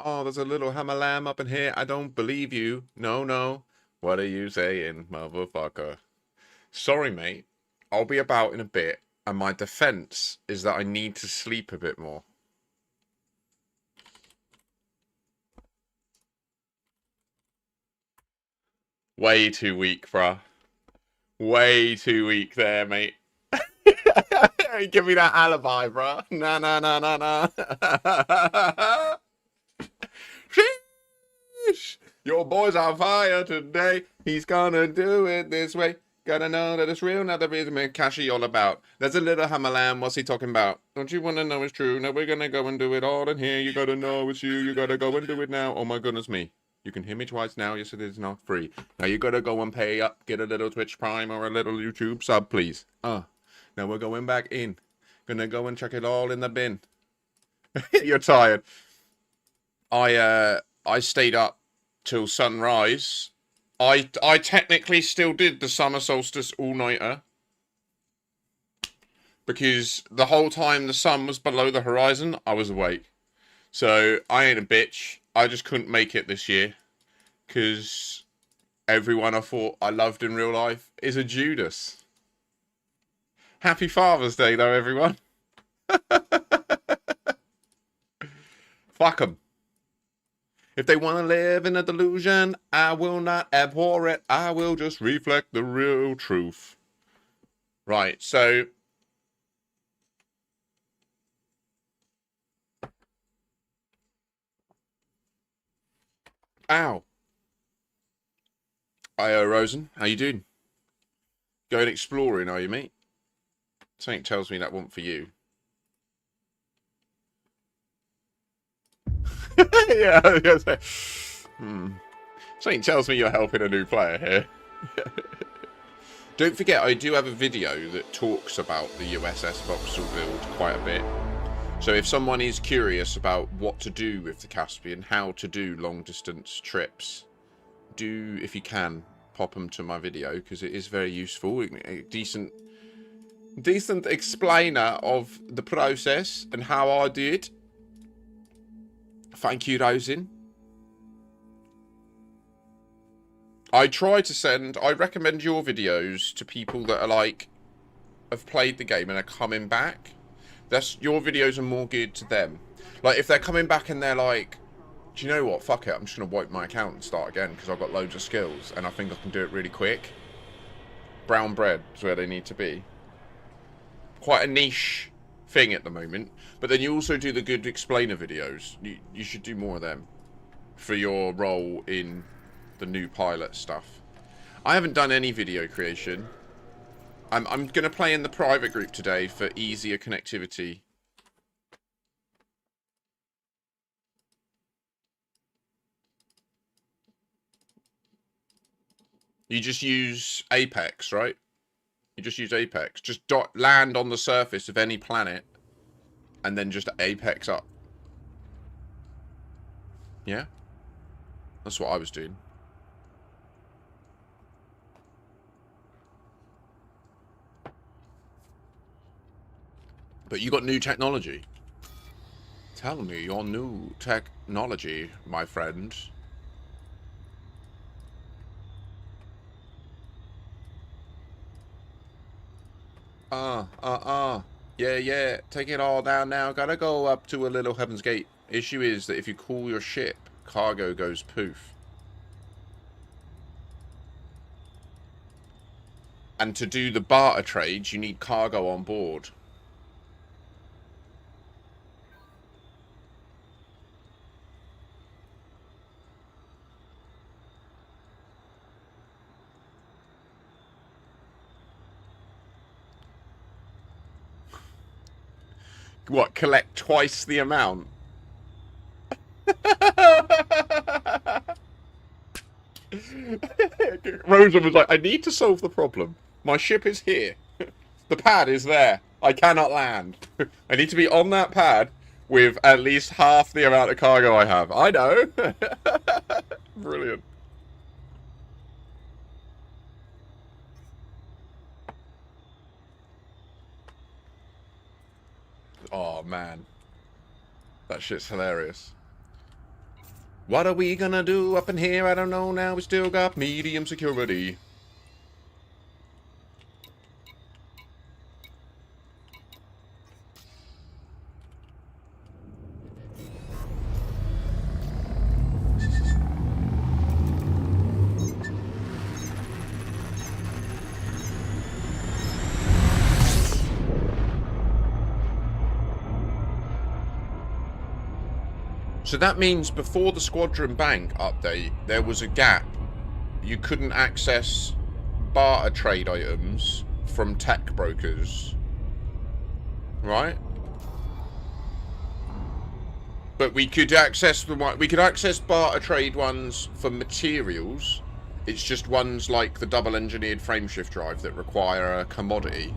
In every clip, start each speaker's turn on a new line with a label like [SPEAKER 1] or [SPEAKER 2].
[SPEAKER 1] Oh, there's a little hammer lamb up in here. I don't believe you. No, no. What are you saying, motherfucker? Sorry, mate. I'll be about in a bit, and my defense is that I need to sleep a bit more. Way too weak, bruh. Way too weak there, mate. Give me that alibi, bruh. Nah, nah, nah, nah, nah. Sheesh. Your boy's on fire today. He's gonna do it this way. Gotta know that it's real, now there is me Kashi all about. There's a little hammer lamb, what's he talking about? Don't you wanna know it's true? Now we're gonna go and do it all in here. You gotta know it's you gotta go and do it now. Oh my goodness me. You can hear me twice now, yes it is not free. Now you gotta go and pay up, get a little Twitch Prime or a little YouTube sub, please. Now we're going back in. Gonna go and chuck it all in the bin. You're tired. I stayed up till sunrise. I technically still did the summer solstice all-nighter. Because the whole time the sun was below the horizon, I was awake. So, I ain't a bitch. I just couldn't make it this year. Because everyone I thought I loved in real life is a Judas. Happy Father's Day, though, everyone. Fuck 'em. If they want to live in a delusion, I will not abhor it. I will just reflect the real truth. Right, so... Ow. Io Rosen, how you doing? Going exploring, are you, mate? Something tells me that wasn't for you. Yeah, I was gonna say. Something tells me you're helping a new player here. Don't forget, I do have a video that talks about the USS Vauxhall build quite a bit. So if someone is curious about what to do with the Caspian, how to do long distance trips, do, if you can, pop them to my video, because it is very useful. A decent explainer of the process and how I did. Thank you, Rosin. I try to send, I recommend your videos to people that are like, have played the game and are coming back. Your videos are more geared to them. Like, if they're coming back and they're like, do you know what, fuck it, I'm just going to wipe my account and start again because I've got loads of skills and I think I can do it really quick. Brown bread is where they need to be. Quite a niche thing at the moment. But then you also do the good explainer videos. You should do more of them for your role in the new pilot stuff. I haven't done any video creation. I'm going to play in the private group today for easier connectivity. You just use Apex, right? You just use Apex. Just land on the surface of any planet and then just Apex up. Yeah? That's what I was doing. But you got new technology. Tell me your new technology, my friend. Yeah, yeah. Take it all down now. Gotta go up to a little Heaven's Gate. Issue is that if you call your ship, cargo goes poof. And to do the barter trades, you need cargo on board. What, collect twice the amount? Rosa was like, I need to solve the problem. My ship is here. The pad is there. I cannot land. I need to be on that pad with at least half the amount of cargo I have. I know. Brilliant. Oh, man. That shit's hilarious. What are we gonna do up in here? I don't know now. We still got medium security. So that means before the Squadron Bank update, there was a gap. You couldn't access barter trade items from tech brokers. Right? But we could access barter trade ones for materials. It's just ones like the double engineered frameshift drive that require a commodity.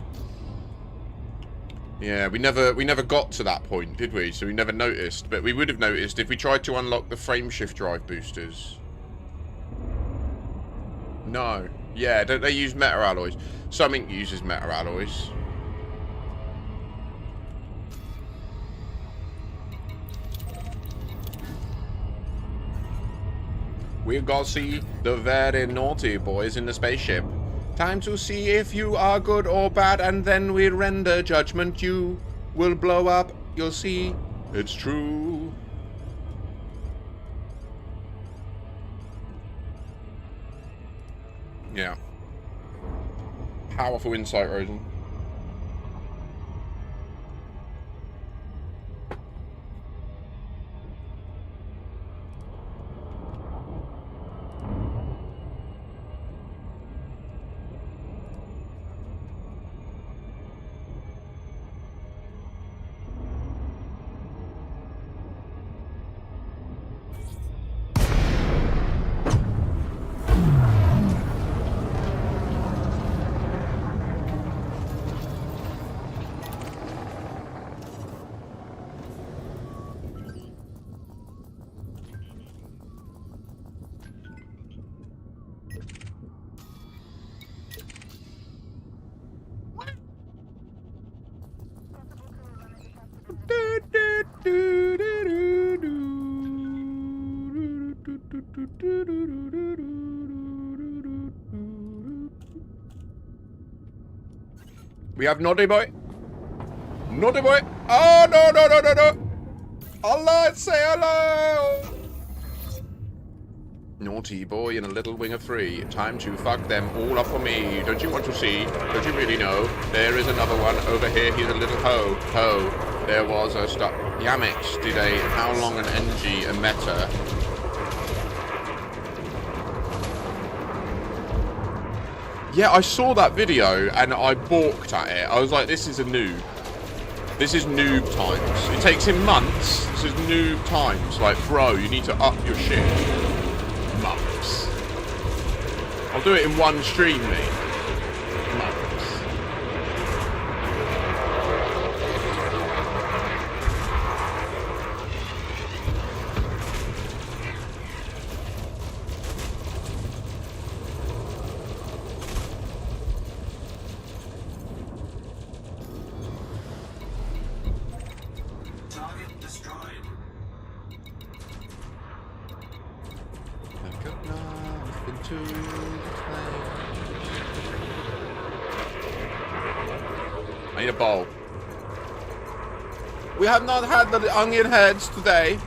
[SPEAKER 1] Yeah, we never got to that point, did we? So we never noticed. But we would have noticed if we tried to unlock the frameshift drive boosters. No. Yeah, don't they use metal alloys? Something uses metal alloys. We're gonna see the very naughty boys in the spaceship. Time to see if you are good or bad, and then we render judgment. You will blow up, you'll see. It's true. Yeah. Powerful insight, Rosen. We have Naughty Boy. Naughty Boy. Oh, no, no, no, no, no. Allah, say hello. Naughty Boy and a little wing of three. Time to fuck them all up for me. Don't you want to see? Don't you really know? There is another one over here. He's a little hoe. Ho. There was a stop. Yamix did a how long an NG a meta. Yeah, I saw that video and I balked at it. I was like, this is a noob. This is noob times. It takes him months. This is noob times. Like, bro, you need to up your shit. Months. I'll do it in one stream, mate. Months. I need a bowl. We have not had the onion heads today.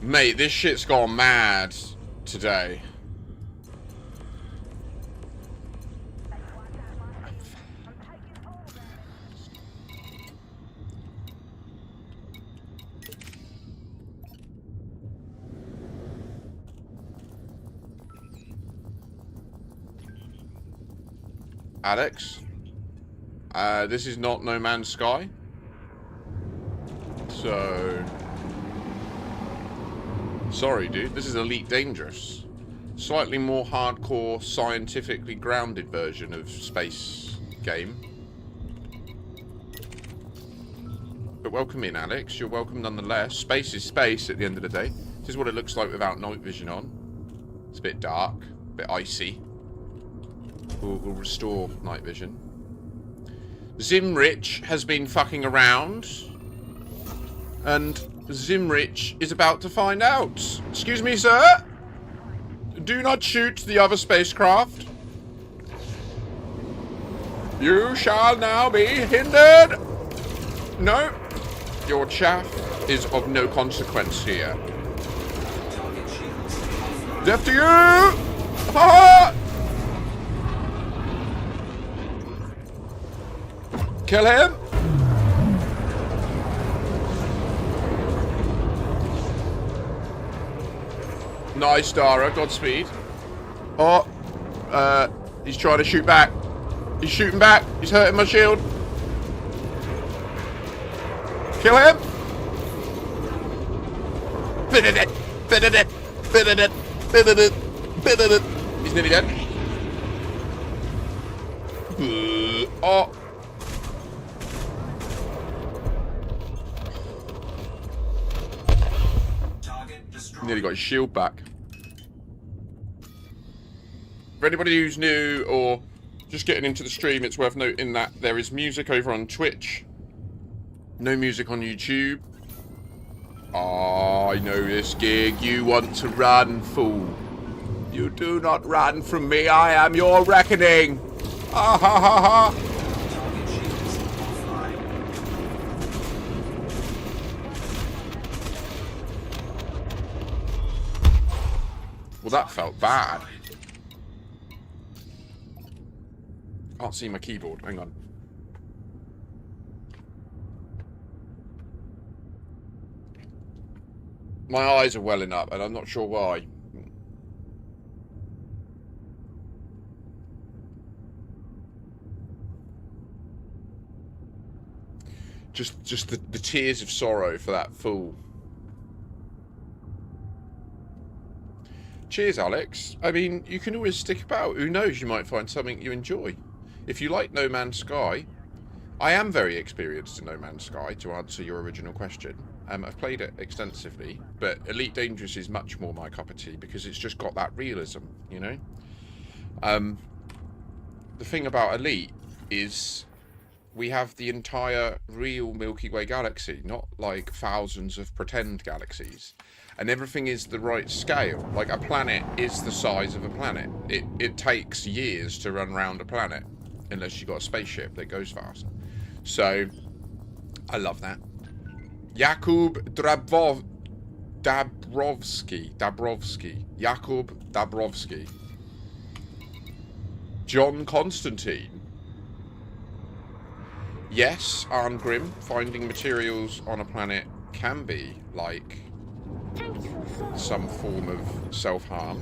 [SPEAKER 1] Mate, this shit's gone mad today. Alex, this is not No Man's Sky, so sorry, dude. This is Elite Dangerous, slightly more hardcore, scientifically grounded version of space game. But welcome in, Alex. You're welcome nonetheless. Space is space at the end of the day. This is what it looks like without night vision on. It's a bit dark, a bit icy. We'll restore night vision. Zimrich has been fucking around. And Zimrich is about to find out. Excuse me, sir? Do not shoot the other spacecraft. You shall now be hindered. No. Your chaff is of no consequence here. Death to you! Ha! Kill him! Nice, Dara. Godspeed. Oh, he's trying to shoot back. He's shooting back. He's hurting my shield. Kill him! He's nearly dead. Oh. Nearly got his shield back. For anybody who's new or just getting into the stream, it's worth noting that there is music over on Twitch. No music on YouTube. Oh, I know this gig. You want to run, fool. You do not run from me. I am your reckoning. Ah ha ha ha. Well, that felt bad. Can't see my keyboard. Hang on. My eyes are welling up, and I'm not sure why. Just the tears of sorrow for that fool. Cheers, Alex. I mean, you can always stick about. Who knows, you might find something you enjoy. If you like No Man's Sky, I am very experienced in No Man's Sky, to answer your original question. I've played it extensively, but Elite Dangerous is much more my cup of tea because it's just got that realism, you know? The thing about Elite is we have the entire real Milky Way galaxy, not like thousands of pretend galaxies. And everything is the right scale. Like, a planet is the size of a planet. It takes years to run around a planet, unless you've got a spaceship that goes fast. So, I love that. Jakub Dabrowski. Jakub Dabrowski. John Constantine. Yes, Arngrim, finding materials on a planet can be like some form of self-harm.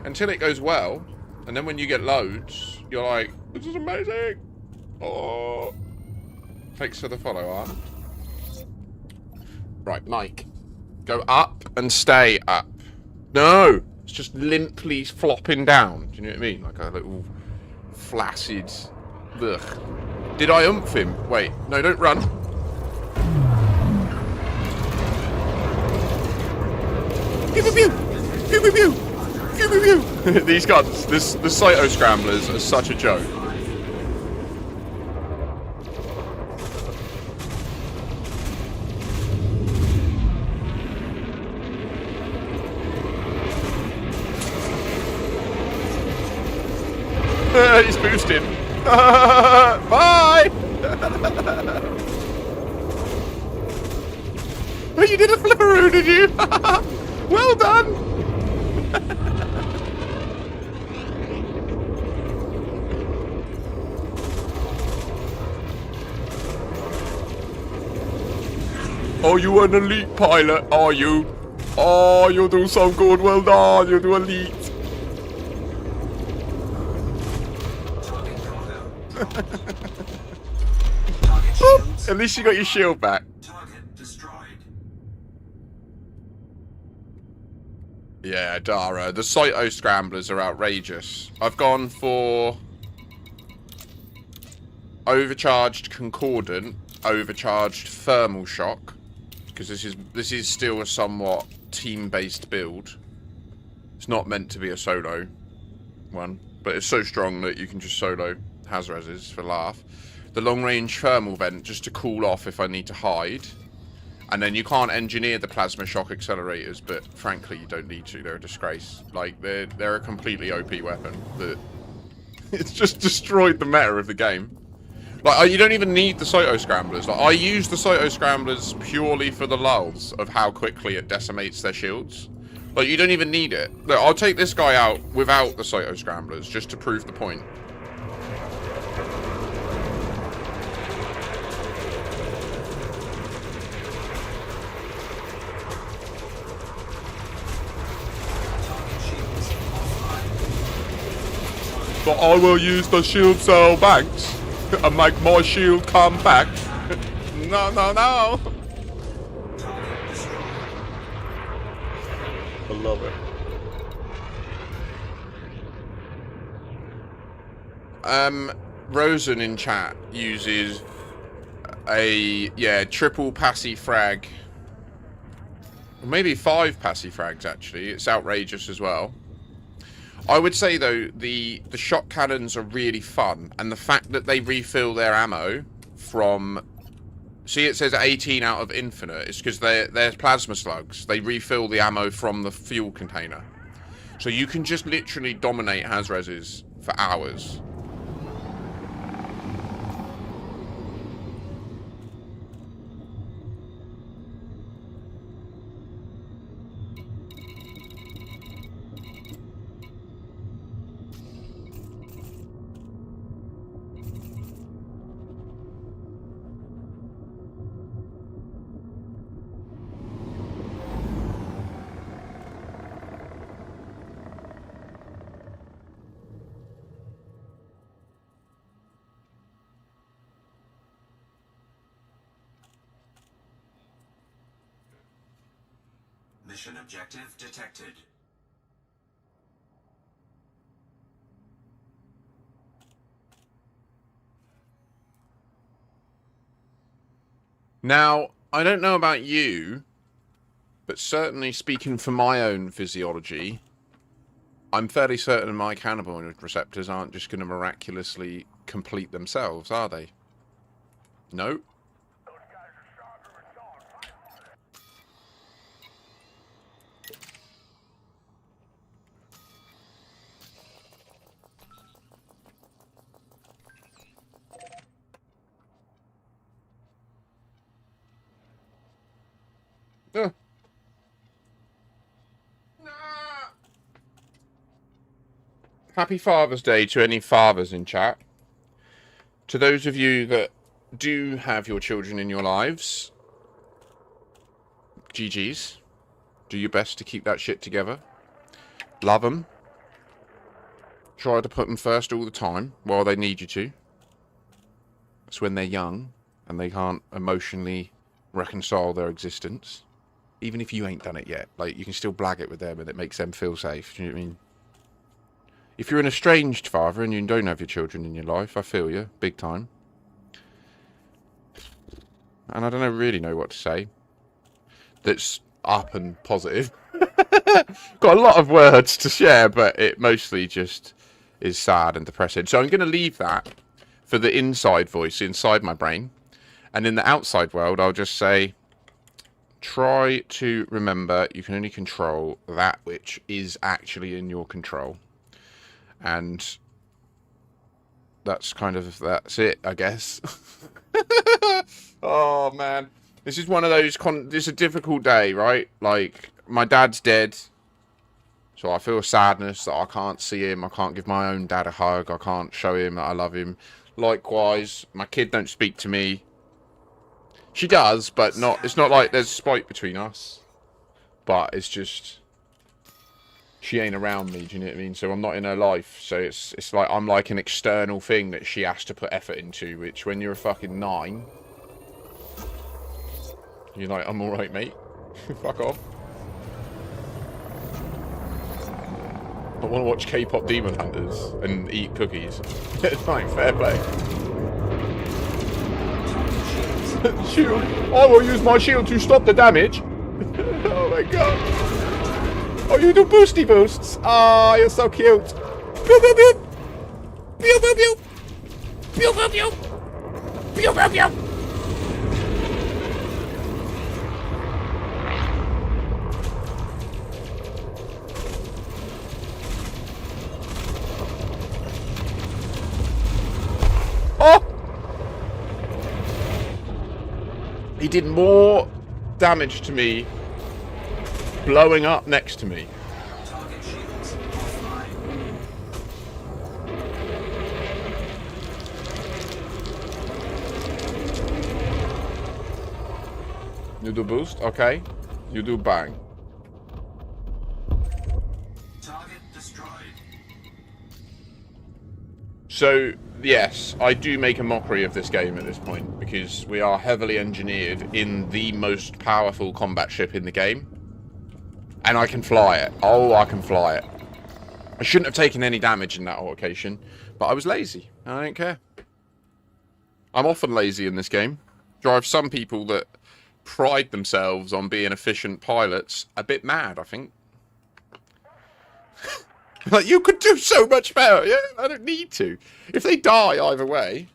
[SPEAKER 1] Until it goes well, and then when you get loads, you're like, this is amazing! Oh! Thanks for the follow, Art. Right, Mike. Go up and stay up. No! It's just limply flopping down. Do you know what I mean? Like a little flaccid... Ugh. Did I oomph him? Wait, no, don't run. Pew pew pew! Pew pew pew! Pew pew pew! These guns, the Cyto Scramblers are such a joke. He's boosting. Bye! Oh, you did a flipperoo, did you? Well done! Oh, you an elite pilot, are you? Oh, you do so good, well done, you do elite. Oops, at least you got your shield back.
[SPEAKER 2] Target destroyed.
[SPEAKER 1] Yeah, Dara, the Cyto Scramblers are outrageous. I've gone for overcharged Concordant, overcharged Thermal Shock, because this is still a somewhat team-based build. It's not meant to be a solo one, but it's so strong that you can just solo Hazreses for laugh. The long-range thermal vent just to cool off if I need to hide, And then you can't engineer the plasma shock accelerators, but frankly, you don't need to. They're a disgrace. Like, they're a completely OP weapon that it's just destroyed the meta of the game. Like, you don't even need the Cyto Scramblers. Like, I use the Cyto Scramblers purely for the lulz of how quickly it decimates their shields. Like, you don't even need it. Look, I'll take this guy out without the Cyto Scramblers, just to prove the point. But I will use the shield cell banks and make my shield come back. No, no, no. I love it. Rosen in chat uses a, triple passy frag. Maybe 5 passy frags, actually. It's outrageous as well. I would say, though, the shot cannons are really fun, and the fact that they refill their ammo from... See, it says 18 out of infinite. It's because they're plasma slugs. They refill the ammo from the fuel container. So you can just literally dominate Hazreses for hours.
[SPEAKER 2] Mission objective detected.
[SPEAKER 1] Now, I don't know about you, but certainly speaking for my own physiology, I'm fairly certain my cannabinoid receptors aren't just going to miraculously complete themselves, are they? No? Happy Father's Day to any fathers in chat. To those of you that do have your children in your lives, GG's. Do your best to keep that shit together. Love them. Try to put them first all the time while they need you to. That's when they're young and they can't emotionally reconcile their existence. Even if you ain't done it yet. Like, you can still blag it with them and it makes them feel safe. Do you know what I mean? If you're an estranged father and you don't have your children in your life, I feel you, big time. And I don't really know what to say that's up and positive. Got a lot of words to share, but it mostly just is sad and depressing. So I'm going to leave that for the inside voice inside my brain. And in the outside world, I'll just say, try to remember you can only control that which is actually in your control. And that's it, I guess. Oh, man. This is one of those, it's a difficult day, right? Like, my dad's dead. So I feel sadness that I can't see him. I can't give my own dad a hug. I can't show him that I love him. Likewise, my kid don't speak to me. She does, but it's not like there's spite between us. But it's just... she ain't around me, do you know what I mean? So I'm not in her life. So it's like I'm like an external thing that she has to put effort into, which when you're a fucking 9, you're like, I'm alright, mate. Fuck off. I want to watch K-pop Demon Hunters and eat cookies. It's fine, fair play. Shield. I will use my shield to stop the damage. Oh my god. Oh, you do boosty boosts. Ah, you're so cute. Pew pew pew. Pew pew pew. Pew pew pew. Pew pew pew. He did more damage to me blowing up next to me.
[SPEAKER 2] Target shields offline.
[SPEAKER 1] You do boost, okay. You do bang.
[SPEAKER 2] Target destroyed.
[SPEAKER 1] So, yes, I do make a mockery of this game at this point, because we are heavily engineered in the most powerful combat ship in the game. And I can fly it. Oh, I can fly it. I shouldn't have taken any damage in that altercation, but I was lazy. I don't care. I'm often lazy in this game. Drive some people that pride themselves on being efficient pilots a bit mad, I think. Like, you could do so much better. Yeah, I don't need to. If they die either way.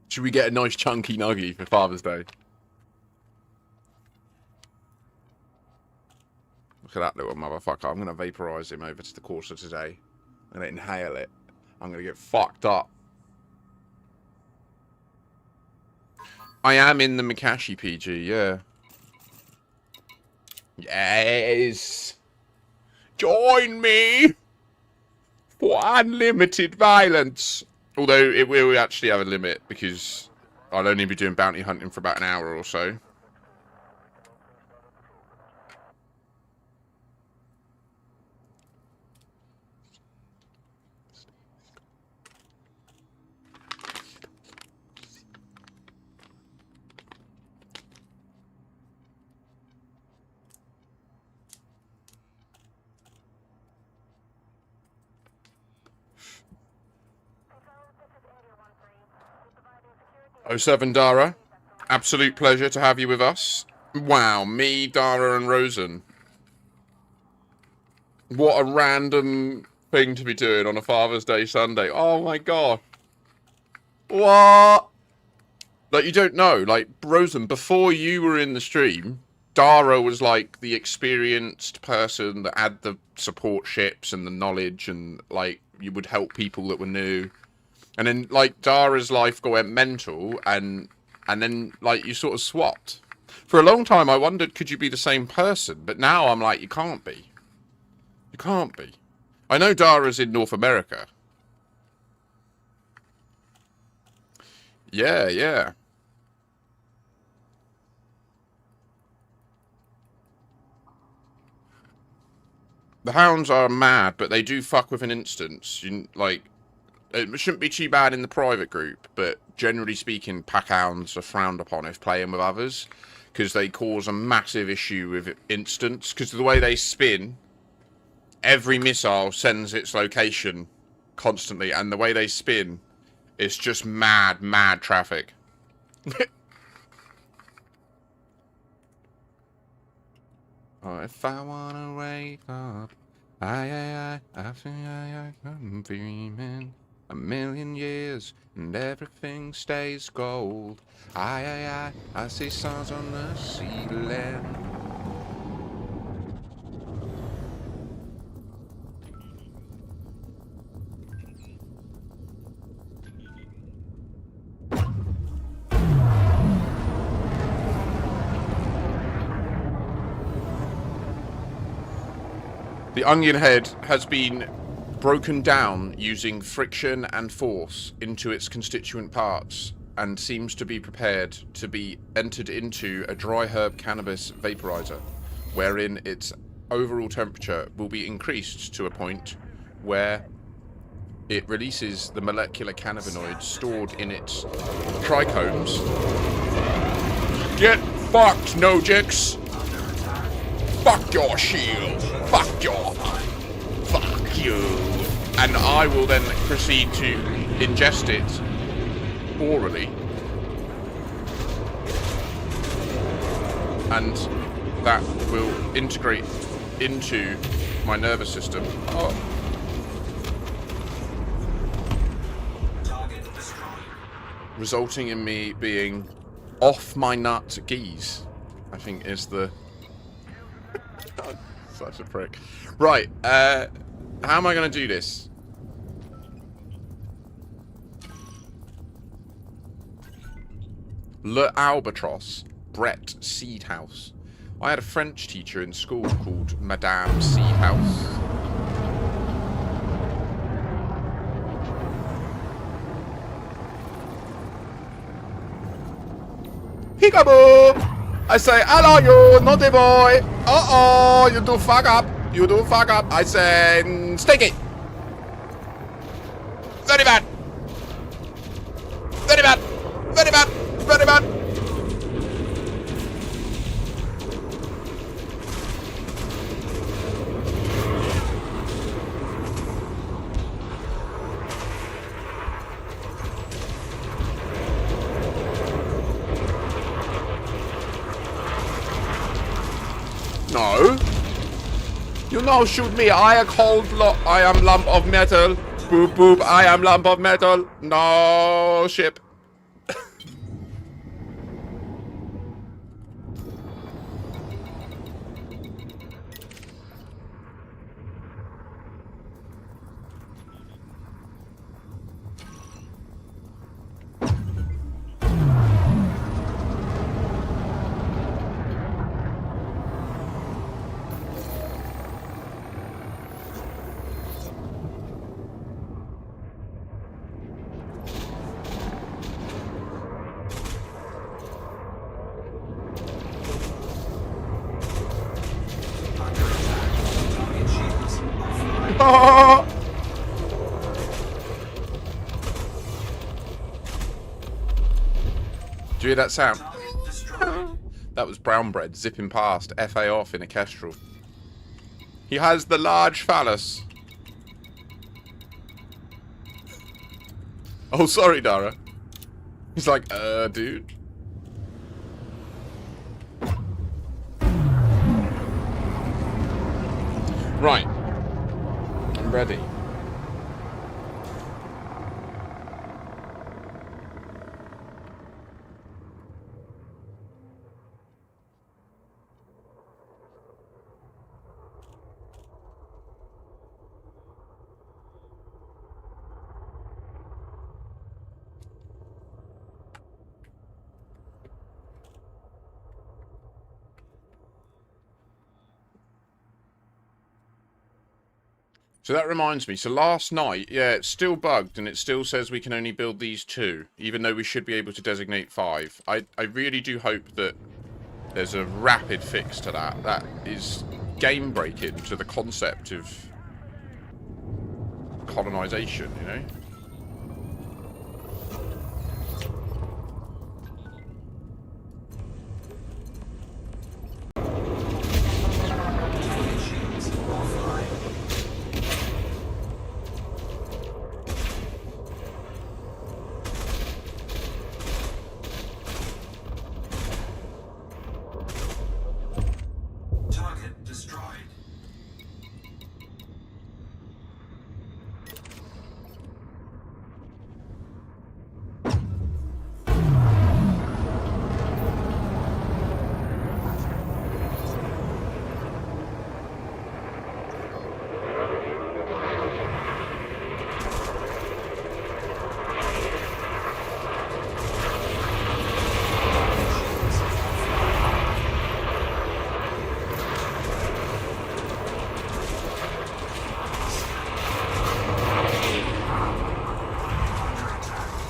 [SPEAKER 1] Should we get a nice chunky nuggy for Father's Day? Look at that little motherfucker. I'm going to vaporize him over to the course of today. I'm going to inhale it. I'm going to get fucked up. I am in the Makashi PG, yeah. Yes! Join me! For unlimited violence! Although it will actually have a limit, because I'll only be doing bounty hunting for about an hour or so. Oh, 07 Dara, absolute pleasure to have you with us. Wow, me, Dara, and Rosen. What a random thing to be doing on a Father's Day Sunday. Oh my god. What? Like, you don't know. Like, Rosen, before you were in the stream, Dara was like the experienced person that had the support ships and the knowledge, and like, you would help people that were new. And then, like, Dara's life went mental, and then, like, you sort of swapped. For a long time, I wondered, could you be the same person? But now I'm like, you can't be. You can't be. I know Dara's in North America. Yeah, yeah. The hounds are mad, but they do fuck with an instance. You, like... It shouldn't be too bad in the private group, but generally speaking, pack hounds are frowned upon if playing with others, because they cause a massive issue with instance, because of the way they spin, every missile sends its location constantly, and the way they spin, it's just mad traffic. Oh, if I wanna wake up, I think I'm dreaming. A million years and everything stays gold. I see stars on the ceiling. The onion head has been broken down using friction and force into its constituent parts, and seems to be prepared to be entered into a dry herb cannabis vaporizer, wherein its overall temperature will be increased to a point where it releases the molecular cannabinoids stored in its trichomes. Get fucked, Nojix! Fuck your shield! Fuck your... Fuck you! And I will then proceed to ingest it orally. And that will integrate into my nervous system. Oh.
[SPEAKER 2] Target destroyed.
[SPEAKER 1] Resulting in me being off my nut geese. I think is the... Such a prick. Right, how am I going to do this? Le Albatross, Brett Seedhouse. I had a French teacher in school called Madame Seedhouse. Peekaboo! I say, hello you, naughty boy! Uh-oh, you do fuck up. You do fuck up. I say, stick it! Very bad! Very bad! Very bad! Very bad! No. You now shoot me. I am lump of metal. Boop boop. I am lump of metal. No ship. Do you hear that sound? That was Brown Bread zipping past, FA off in a Kestrel. He has the large phallus. Oh, sorry, Dara. He's like, dude. Right. I'm ready. So that reminds me, so last night, yeah, it's still bugged and it still says we can only build these 2, even though we should be able to designate 5. I really do hope that there's a rapid fix to that. That is game breaking to the concept of colonisation, you know?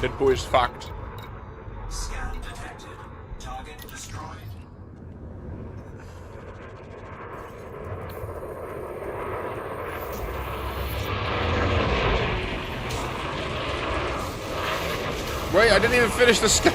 [SPEAKER 1] Dead boy's fucked.
[SPEAKER 2] Scan detected. Target destroyed.
[SPEAKER 1] Wait, I didn't even finish the scan.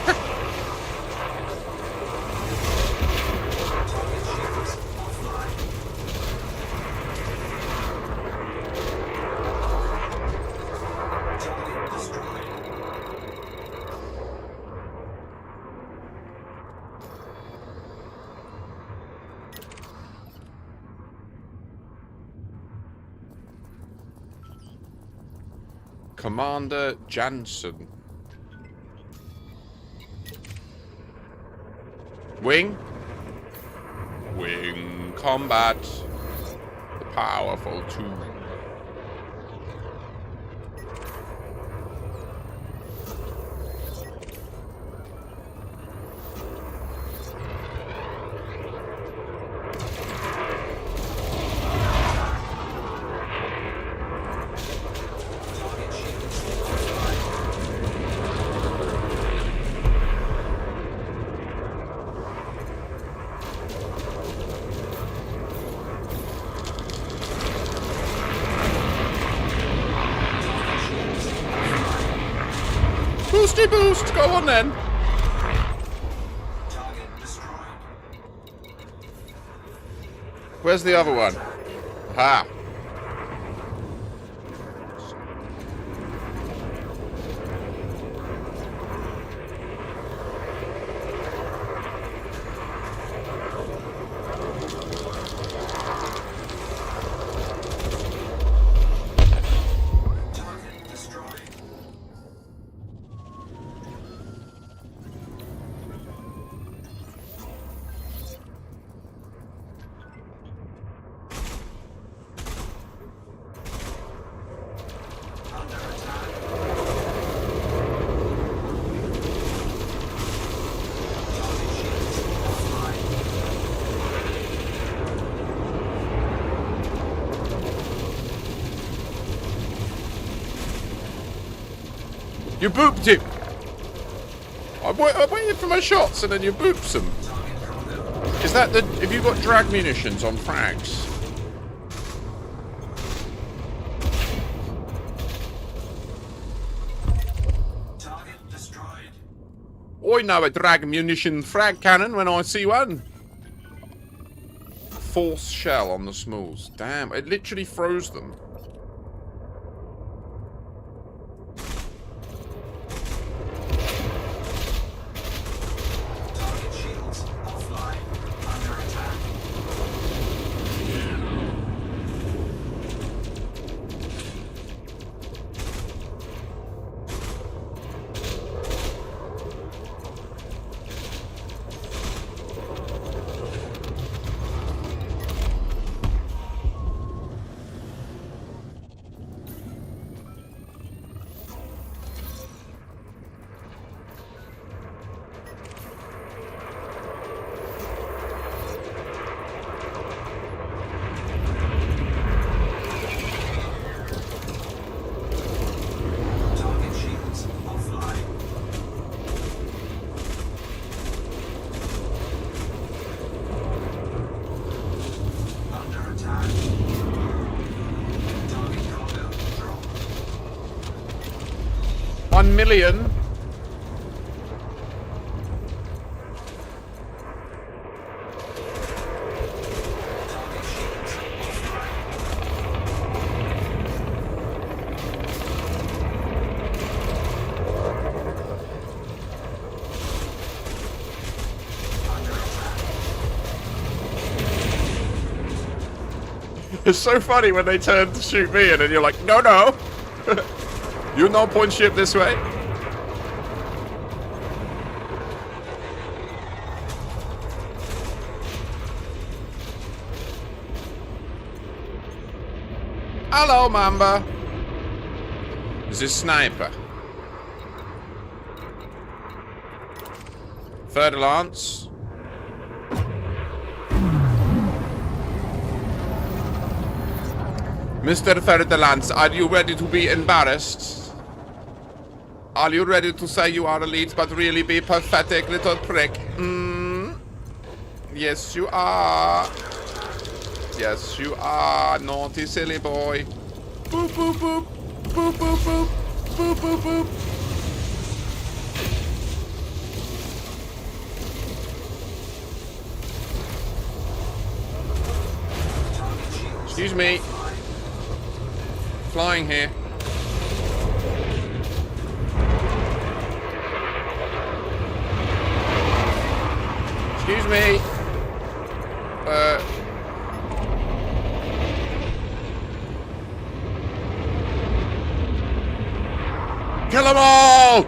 [SPEAKER 1] Commander Jansen. Wing? combat the powerful tool. Boosty boost! Go on then!
[SPEAKER 2] Target destroyed.
[SPEAKER 1] Where's the other one? Ha!
[SPEAKER 2] Target destroyed. Under attack. Target shields offline.
[SPEAKER 1] You booped him! I waited for my shots and then you booped them.
[SPEAKER 2] Target cargo.
[SPEAKER 1] Is that the... Have you got drag munitions on frags?
[SPEAKER 2] Target destroyed.
[SPEAKER 1] I know a drag munition frag cannon when I see one. Force shell on the smalls. Damn, it literally froze them.
[SPEAKER 2] Target shields offline. Under attack. Target shields offline. Under attack. Target cargo dropped.
[SPEAKER 1] 1 million.
[SPEAKER 2] Target shields offline. Under attack.
[SPEAKER 1] It's so funny when they turn to shoot me and then you're like, no, no. You no point ship this way. Hello, Mamba. This is sniper. Third lance. Mr. Third Lance, are you ready to be embarrassed? Are you ready to say you are elite but really be pathetic little prick? Yes, you are. Yes, you are, naughty silly boy. Boop, boop, boop. Boop, boop, boop. Boop, boop, boop.
[SPEAKER 2] Target shields
[SPEAKER 1] Excuse me.
[SPEAKER 2] offline.
[SPEAKER 1] Flying here. Excuse me. Kill them all!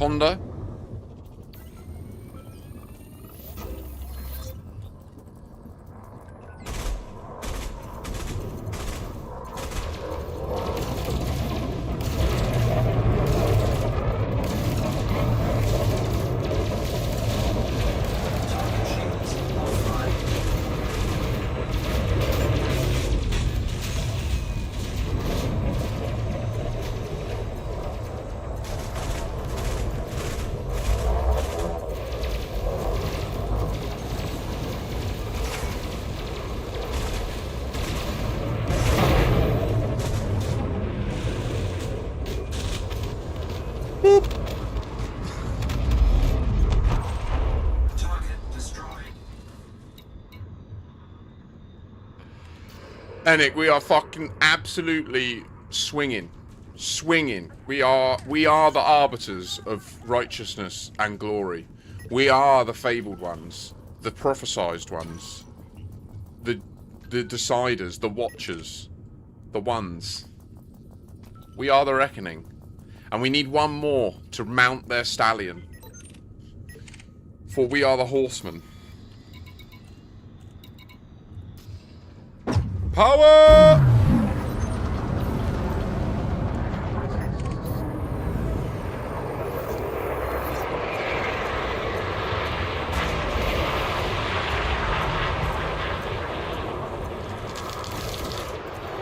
[SPEAKER 1] ponder.
[SPEAKER 2] Target destroyed.
[SPEAKER 1] Enic, we are fucking absolutely swinging. Swinging. We are the arbiters of righteousness and glory. We are the fabled ones. The prophesized ones. The deciders. The watchers. The ones. We are the reckoning. And we need one more to mount their stallion. For we are the horsemen. Power!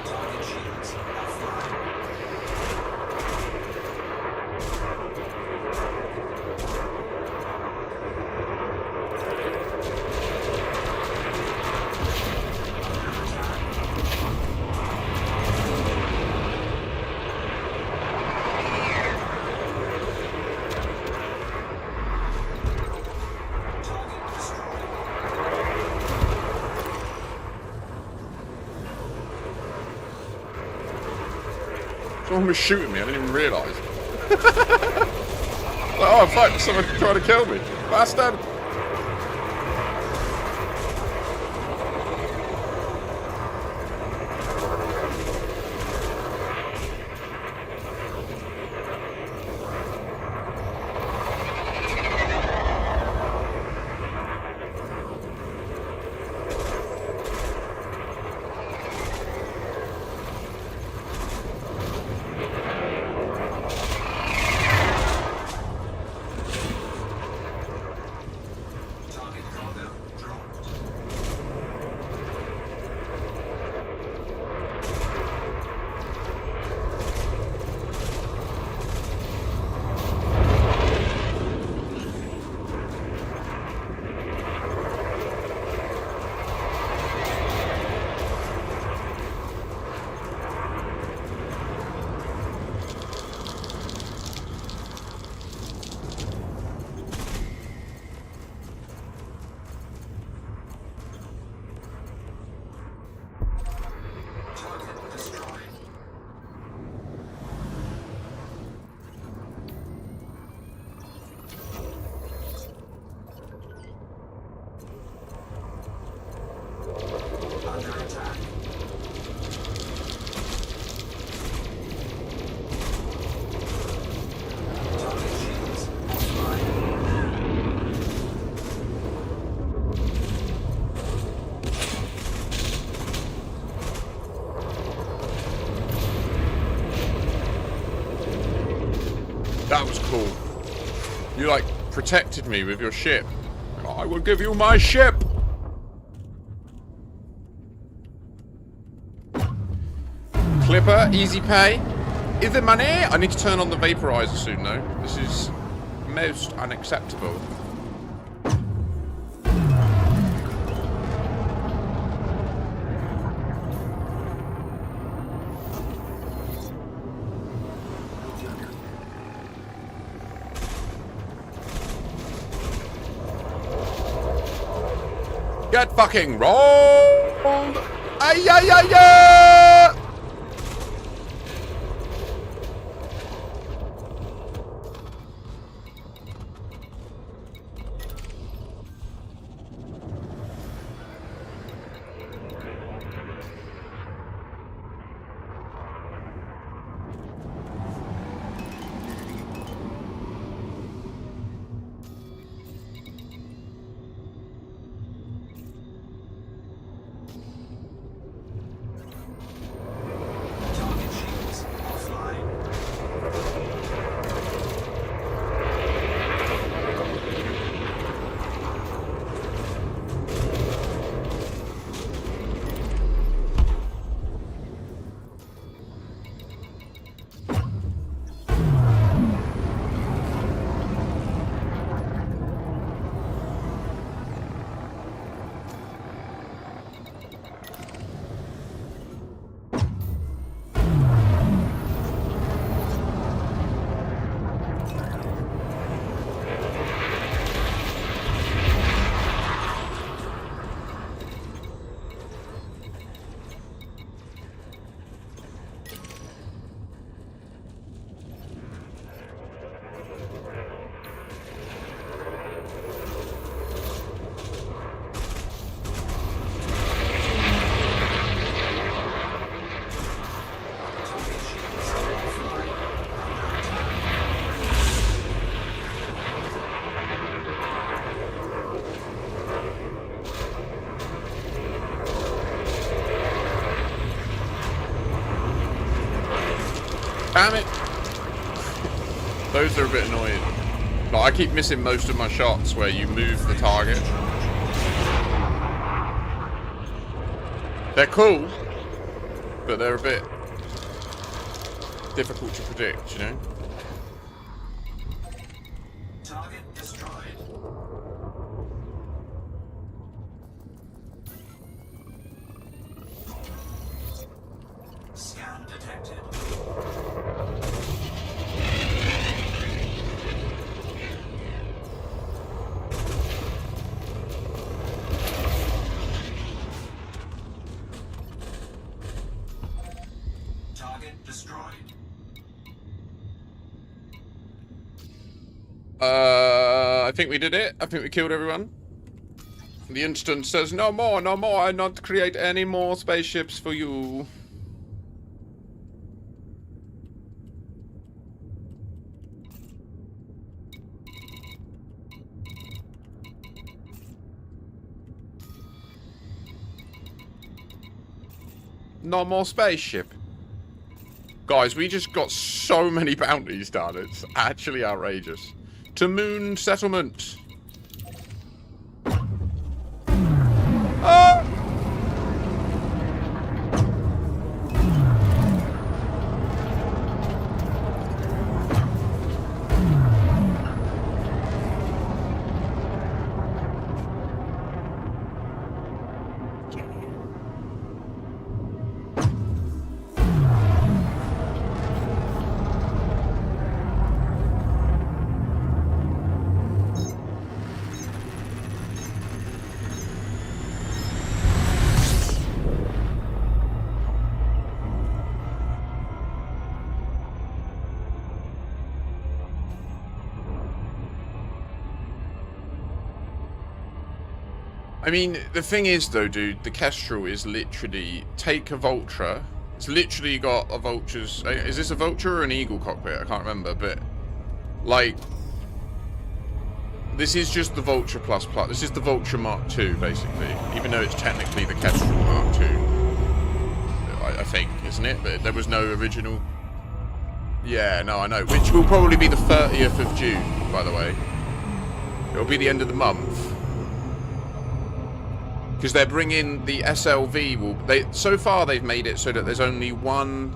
[SPEAKER 2] Target shields offline. Target destroyed.
[SPEAKER 1] Someone was shooting me, I didn't even realise. Like, oh fuck, someone trying to kill me. Bastard!
[SPEAKER 2] Target cargo dropped. Target destroyed. Under attack. Target shields offline.
[SPEAKER 1] That was cool. You like protected me with your ship. I will give you my ship! Clipper, easy pay. Is there money? I need to turn on the vaporizer soon though. This is most unacceptable. Get fucking rolled! Ay, ay, ay, ay! Damn it! Those are a bit annoying. Like, I keep missing most of my shots where you move the target. They're cool, but they're a bit difficult to predict, you know?
[SPEAKER 2] Target destroyed. Scan detected. Target destroyed.
[SPEAKER 1] I think we did it. I think we killed everyone. The instance says, no more, no more. I not create any more spaceships for you. No more spaceship. Guys, we just got so many bounties done. It's actually outrageous. To moon settlement. Ah! I mean, the thing is, though, dude, the Kestrel is literally... Take a Vulture. It's literally got a Vulture's... Is this a Vulture or an Eagle cockpit? I can't remember, but... Like... This is just the Vulture plus plus. This is the Vulture Mark II, basically. Even though it's technically the Kestrel Mark II. I think, isn't it? But there was no original... Yeah, no, I know. Which will probably be the 30th of June, by the way. It'll be the end of the month. Because they're bringing the SLV. So far they've made it so that there's only one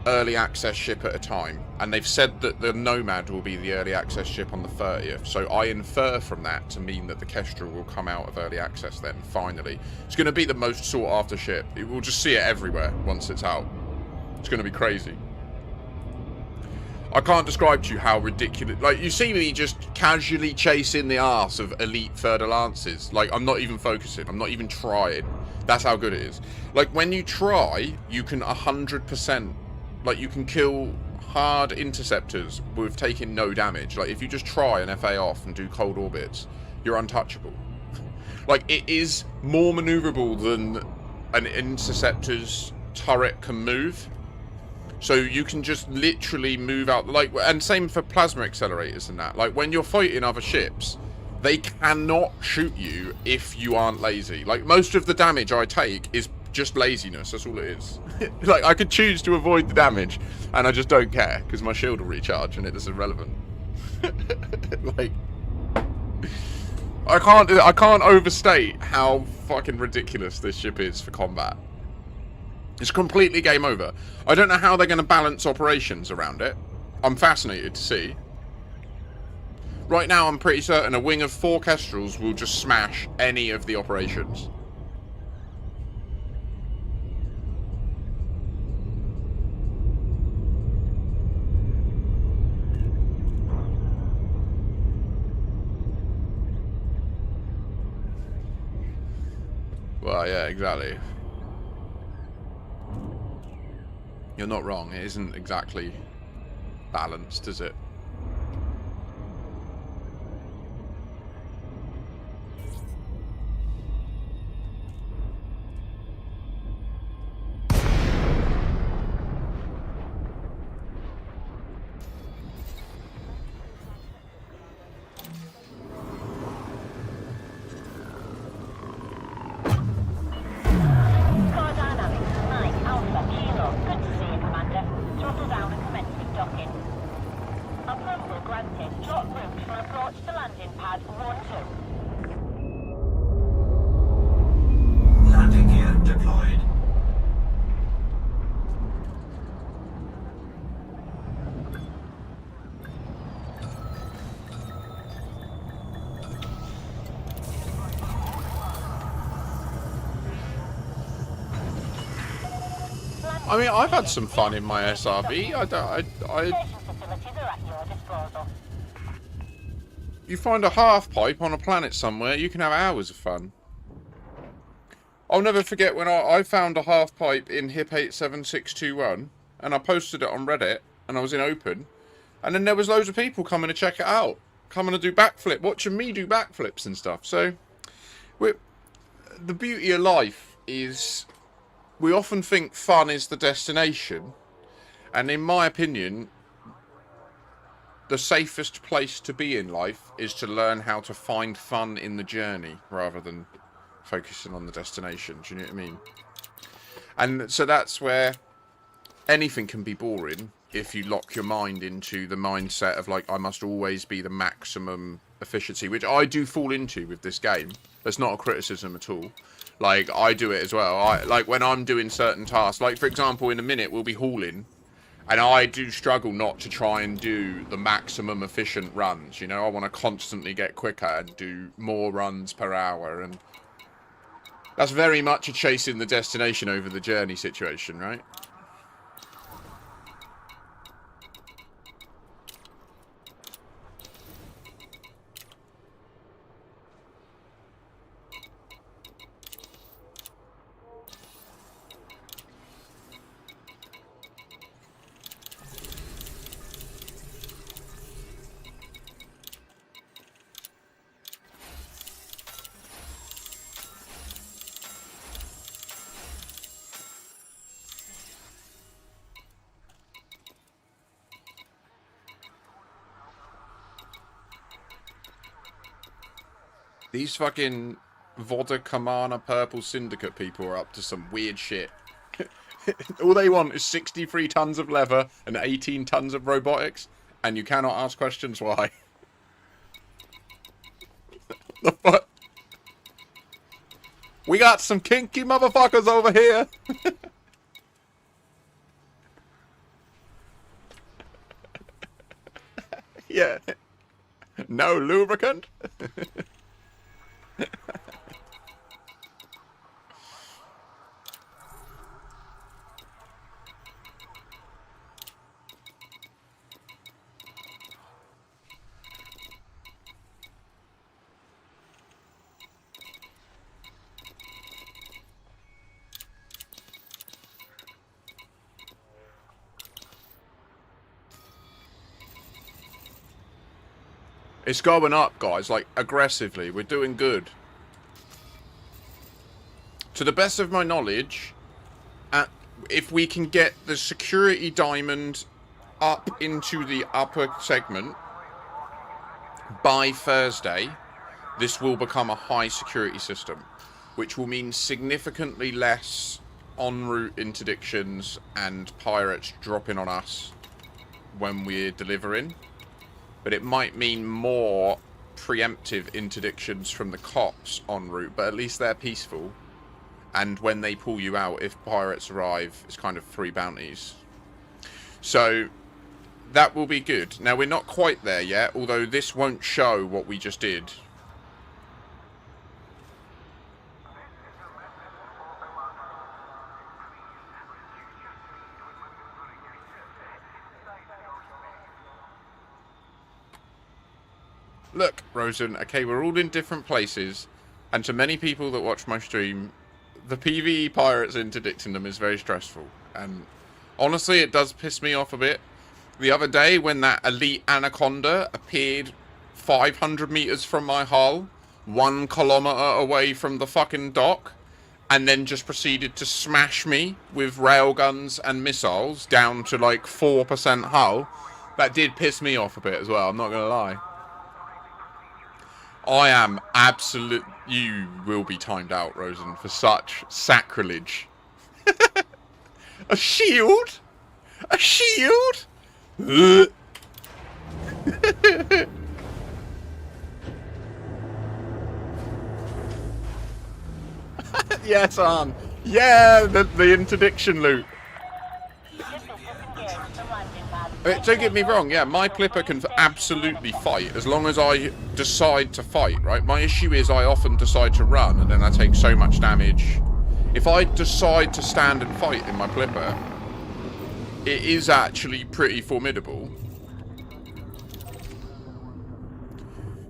[SPEAKER 1] early access ship at a time, and they've said that the Nomad will be the early access ship on the 30th. So I infer from that to mean that the Kestrel will come out of early access then. Finally, it's going to be the most sought after ship. We'll just see it everywhere once it's out. It's going to be crazy. I can't describe to you how ridiculous... Like, you see me just casually chasing the arse of elite Third Lances. Like, I'm not even focusing. I'm not even trying. That's how good it is. Like, when you try, you can 100%... Like, you can kill hard interceptors with taking no damage. Like, if you just try and FA off and do cold orbits, you're untouchable. Like, it is more maneuverable than an interceptor's turret can move. So you can just literally move out, like, and same for plasma accelerators and that. Like, when you're fighting other ships, they cannot shoot you if you aren't lazy. Like, most of the damage I take is just laziness. That's all it is. Like, I could choose to avoid the damage, and I just don't care because my shield will recharge and it is irrelevant. Like, I can't overstate how fucking ridiculous this ship is for combat. It's completely game over. I don't know how they're going to balance operations around it. I'm fascinated to see. Right now, I'm pretty certain a wing of 4 Kestrels will just smash any of the operations. Well, yeah, exactly. You're not wrong, it isn't exactly balanced, is it?
[SPEAKER 3] Core dynamics 9 Alpha Kilo. Good to see you, Commander. Throttle down and commence
[SPEAKER 1] I mean, I've had some fun in my SRV. You find a half pipe on a planet somewhere, you can have hours of fun. I'll never forget when I found a half pipe in HIP 87621, and I posted it on Reddit, and I was in open, and then there was loads of people coming to check it out, coming to do backflip, watching me do backflips and stuff. So, the beauty of life is, we often think fun is the destination, and in my opinion, the safest place to be in life is to learn how to find fun in the journey rather than focusing on the destination. Do you know what I mean? And so that's where anything can be boring if you lock your mind into the mindset of like, I must always be the maximum efficiency, which I do fall into with this game. That's not a criticism at all. Like, I do it as well. Like when I'm doing certain tasks, like for example, in a minute we'll be hauling, and I do struggle not to try and do the maximum efficient runs. You know, I want to constantly get quicker and do more runs per hour, and that's very much a chasing the destination over the journey situation, right? These fucking Vodka Purple Syndicate people are up to some weird shit. All they want is 63 tons of leather and 18 tons of robotics, and you cannot ask questions why. The fuck? We got some kinky motherfuckers over here! Yeah. No lubricant? It's going up, guys, like, aggressively. We're doing good. To the best of my knowledge, if we can get the security diamond up into the upper segment by Thursday, this will become a high security system, which will mean significantly less en route interdictions and pirates dropping on us when we're delivering. But it might mean more preemptive interdictions from the cops en route, but at least they're peaceful. And when they pull you out, if pirates arrive, it's kind of 3 bounties. So that will be good. Now, we're not quite there yet, although this won't show what we just did. Look, Rosen, okay, we're all in different places, and to many people that watch my stream, the PvE pirates interdicting them is very stressful. And honestly, it does piss me off a bit. The other day, when that elite anaconda appeared 500 meters from my hull, 1 kilometer away from the fucking dock, and then just proceeded to smash me with railguns and missiles down to like 4% hull, that did piss me off a bit as well, I'm not gonna lie. I am absolute. You will be timed out, Rosen, for such sacrilege. A shield? A shield? Yes, Arn. Yeah, the interdiction loot. Don't get me wrong, yeah, my clipper can absolutely fight, as long as I decide to fight, right? My issue is I often decide to run, and then I take so much damage. If I decide to stand and fight in my clipper, it is actually pretty formidable.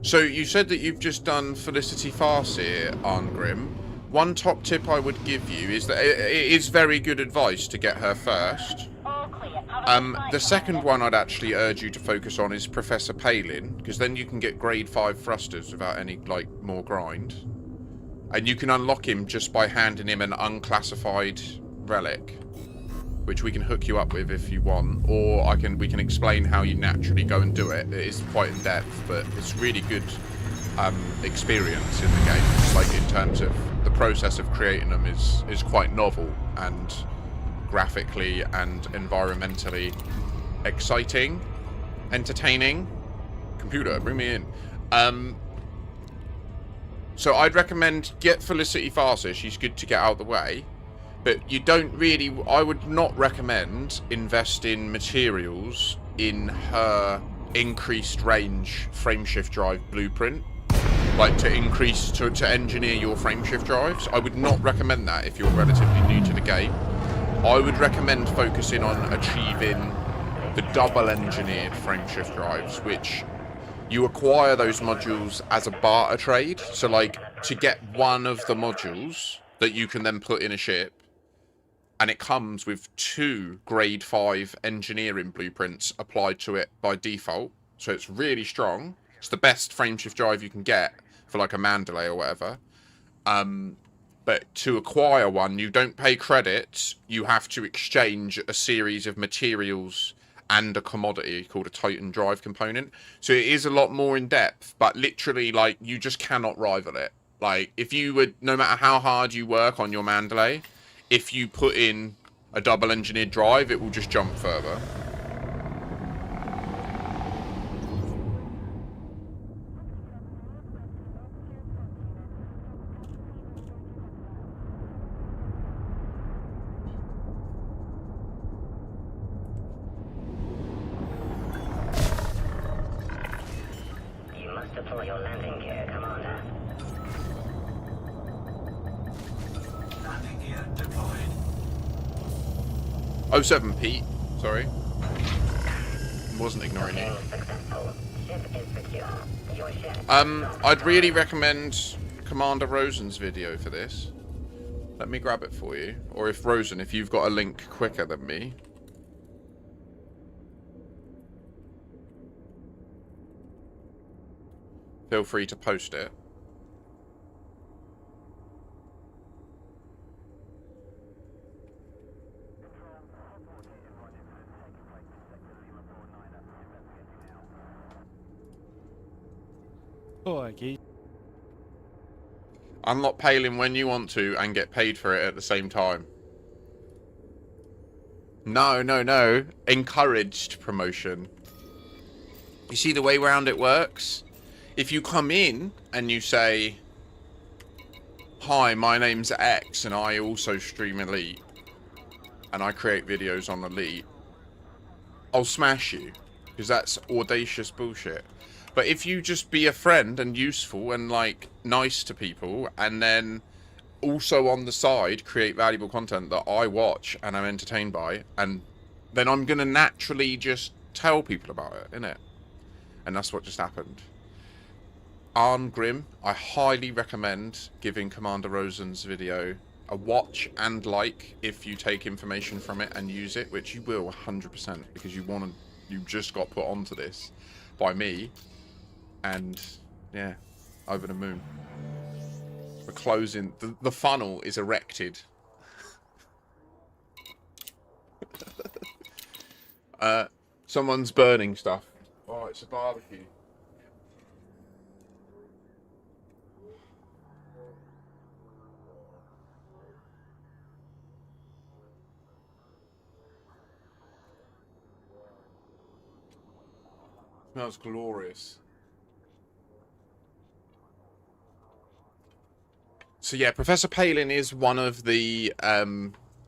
[SPEAKER 1] So you said that you've just done Felicity Farseer, Arngrim. One top tip I would give you is that it is very good advice to get her first. The second one I'd actually urge you to focus on is Professor Palin, because then you can get grade 5 thrusters without any, like, more grind. And you can unlock him just by handing him an unclassified relic, which we can hook you up with if you want, or we can explain how you naturally go and do it. It is quite in depth, but it's really good experience in the game. Like, in terms of the process of creating them is quite novel and graphically and environmentally exciting, entertaining. Computer, bring me in. So I'd recommend get Felicity Farseer. She's good to get out of the way. But you don't really... I would not recommend invest in materials in her increased range frameshift drive blueprint. Like, to increase... To engineer your frameshift drives. I would not recommend that if you're relatively new to the game. I would recommend focusing on achieving the double engineered frameshift drives, which you acquire those modules as a barter trade. So, like, to get one of the modules that you can then put in a ship, and it comes with 2 grade 5 engineering blueprints applied to it by default. So it's really strong. It's the best frameshift drive you can get for, like, a Mandalay or whatever. But to acquire one, you don't pay credits. You have to exchange a series of materials and a commodity called a Titan drive component. So it is a lot more in depth, but literally, like, you just cannot rival it. Like, if you would, no matter how hard you work on your Mandalay, if you put in a double engineered drive, it will just jump further.
[SPEAKER 3] Deploy your landing gear, Commander.
[SPEAKER 2] Landing gear deployed.
[SPEAKER 1] 07 Pete, sorry. Wasn't ignoring you. I'd really recommend Commander Rosen's video for this. Let me grab it for you. Or if Rosen, if you've got a link quicker than me. Feel free to post it.
[SPEAKER 4] Oh, okay.
[SPEAKER 1] Unlock Palin when you want to and get paid for it at the same time. No, no, no. Encouraged promotion. You see the way around it works? If you come in and you say, hi, my name's X and I also stream Elite and I create videos on Elite, I'll smash you because that's audacious bullshit. But if you just be a friend and useful and, like, nice to people, and then also on the side create valuable content that I watch and I'm entertained by, and then I'm going to naturally just tell people about it, innit? And that's what just happened. Arngrim, I highly recommend giving Commander Rosen's video a watch and like if you take information from it and use it, which you will 100% because you just got put onto this by me. And, yeah, over the moon. We're closing. The funnel is erected. Someone's burning stuff. Oh, it's a barbecue. Smells glorious. So yeah, Professor Palin is one of the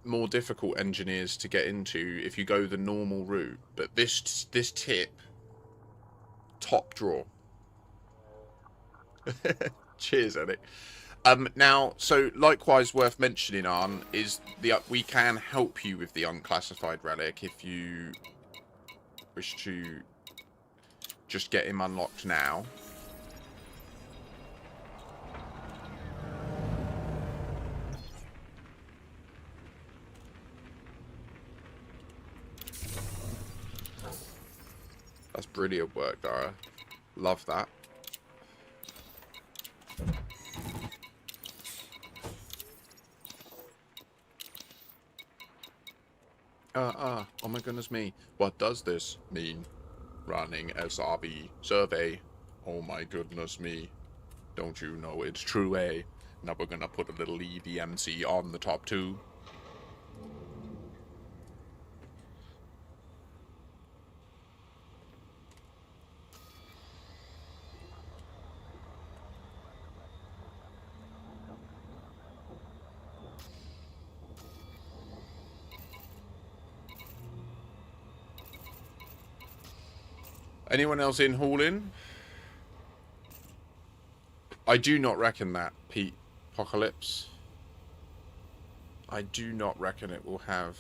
[SPEAKER 1] more difficult engineers to get into if you go the normal route. But this tip, top draw. Cheers, Eddie. Now, so likewise worth mentioning, Arn, is we can help you with the unclassified relic if you wish to just get him unlocked now. That's brilliant work, Dara. Love that. Oh my goodness me. What does this mean? Running SRB survey. Oh my goodness me. Don't you know it's true, eh? Now we're gonna put a little EVMC on the top too. Anyone else in Haulin? I do not reckon that, Pete Apocalypse. I do not reckon it will have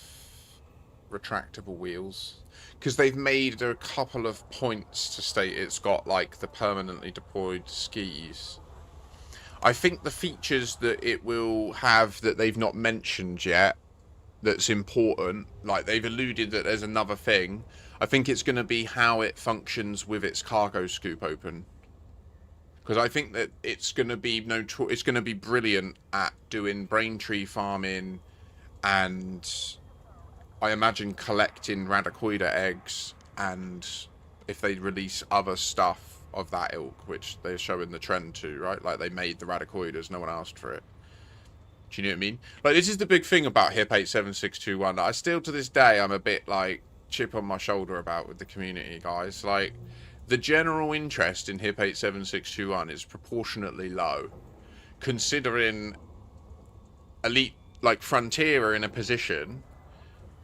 [SPEAKER 1] retractable wheels. Because they've made a couple of points to state it's got, like, the permanently deployed skis. I think the features that it will have that they've not mentioned yet, that's important, like, they've alluded that there's another thing. I think it's going to be how it functions with its cargo scoop open. Because I think that it's going to be it's going to be brilliant at doing brain tree farming, and I imagine collecting radicoida eggs, and if they release other stuff of that ilk, which they're showing the trend to, right? Like, they made the radicoidas, no one asked for it. Do you know what I mean? Like, this is the big thing about HIP 87621. I still, to this day, I'm a bit, like, chip on my shoulder about with the community, guys. Like, the general interest in HIP 87621 is proportionately low, considering Elite, like, Frontier are in a position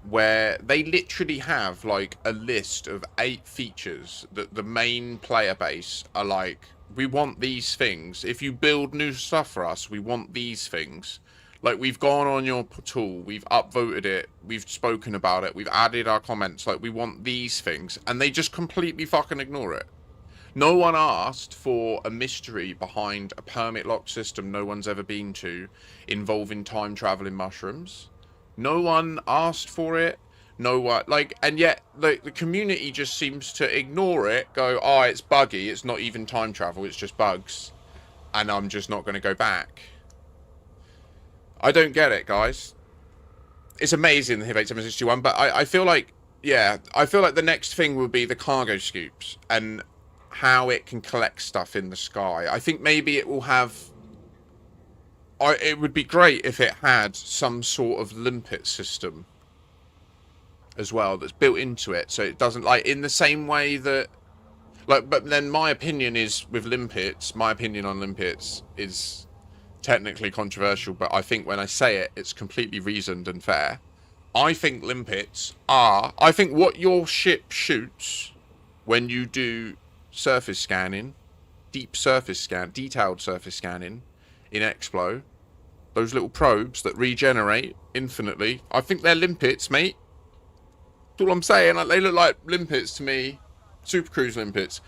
[SPEAKER 1] where they literally have, like, a list of 8 features that the main player base are like, we want these things. If you build new stuff for us, we want these things. Like, we've gone on your tool, we've upvoted it, we've spoken about it, we've added our comments, like, we want these things, and they just completely fucking ignore it. No one asked for a mystery behind a permit lock system no one's ever been to, involving time traveling mushrooms. No one asked for it. No one, like, and yet, like, the community just seems to ignore it, go, oh, it's buggy, it's not even time travel, it's just bugs, and I'm just not going to go back. I don't get it, guys. It's amazing, the HIP 87621, but I feel like, yeah, I feel like the next thing will be the cargo scoops and how it can collect stuff in the sky. I think maybe it will have... it would be great if it had some sort of limpet system as well that's built into it, so it doesn't, like, in the same way that... Like, but then my opinion is, with limpets, my opinion on limpets is... technically controversial, but I think when I say it, it's completely reasoned and fair. I think limpets are... I think what your ship shoots when you do surface scanning, detailed surface scanning in Explo, those little probes that regenerate infinitely, I think they're limpets, mate. That's all I'm saying. Like, they look like limpets to me. Super Cruise limpets.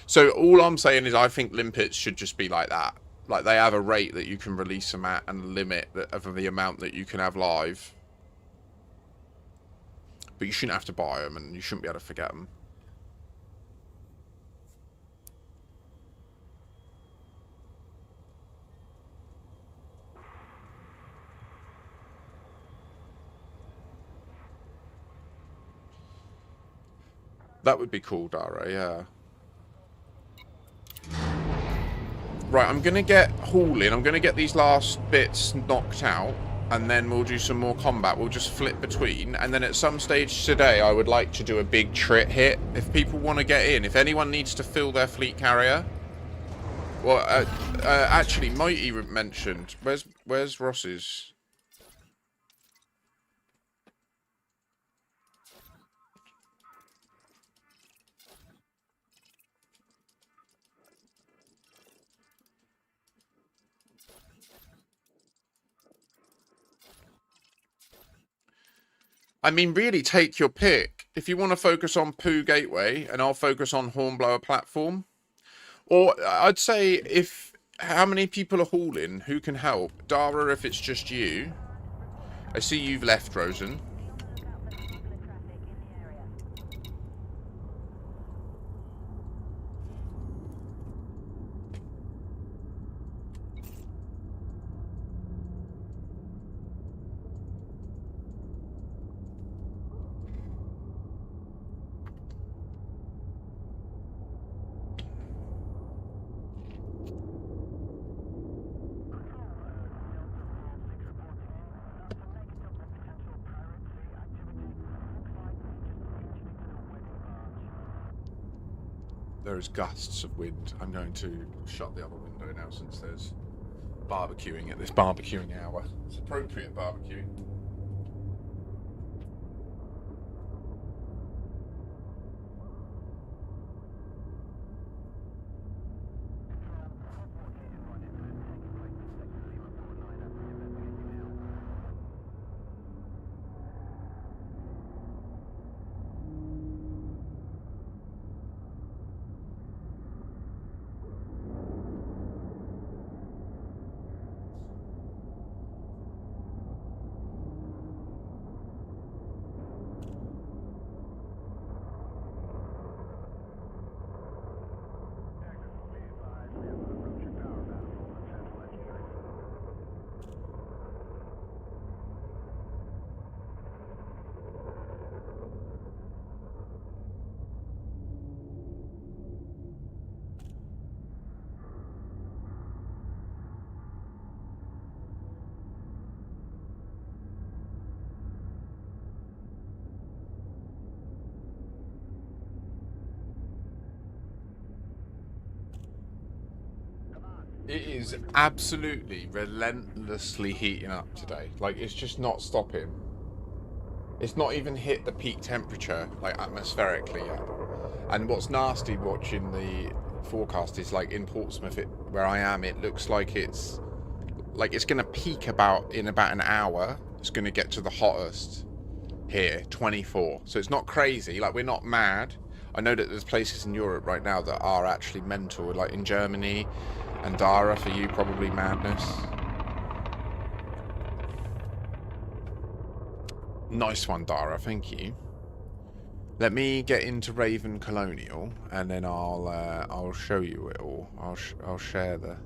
[SPEAKER 1] So all I'm saying is I think limpets should just be like that. Like, they have a rate that you can release them at and a limit of the amount that you can have live. But you shouldn't have to buy them, and you shouldn't be able to forget them. That would be cool, Dara, yeah. Right, I'm going to get Haulin. I'm going to get these last bits knocked out, and then we'll do some more combat. We'll just flip between, and then at some stage today, I would like to do a big Trit hit. If people want to get in, if anyone needs to fill their fleet carrier... Well, actually, Mighty mentioned... Where's Ross's? I mean, really take your pick. If you want to focus on Poo Gateway, and I'll focus on Hornblower Platform. Or I'd say if... How many people are hauling? Who can help? Dara, if it's just you. I see you've left, Rosen. There's gusts of wind. I'm going to shut the other window now since there's barbecuing at this barbecuing hour. It's appropriate barbecuing. It is absolutely relentlessly heating up today. Like, it's just not stopping. It's not even hit the peak temperature, like, atmospherically yet. And what's nasty watching the forecast is, like, in Portsmouth, where I am, it looks like it's going to peak in about an hour. It's going to get to the hottest here, 24. So it's not crazy. Like, we're not mad. I know that there's places in Europe right now that are actually mental, like in Germany. And Dara, for you, probably madness. Nice one, Dara. Thank you. Let me get into Raven Colonial, and then I'll show you it all. I'll share the...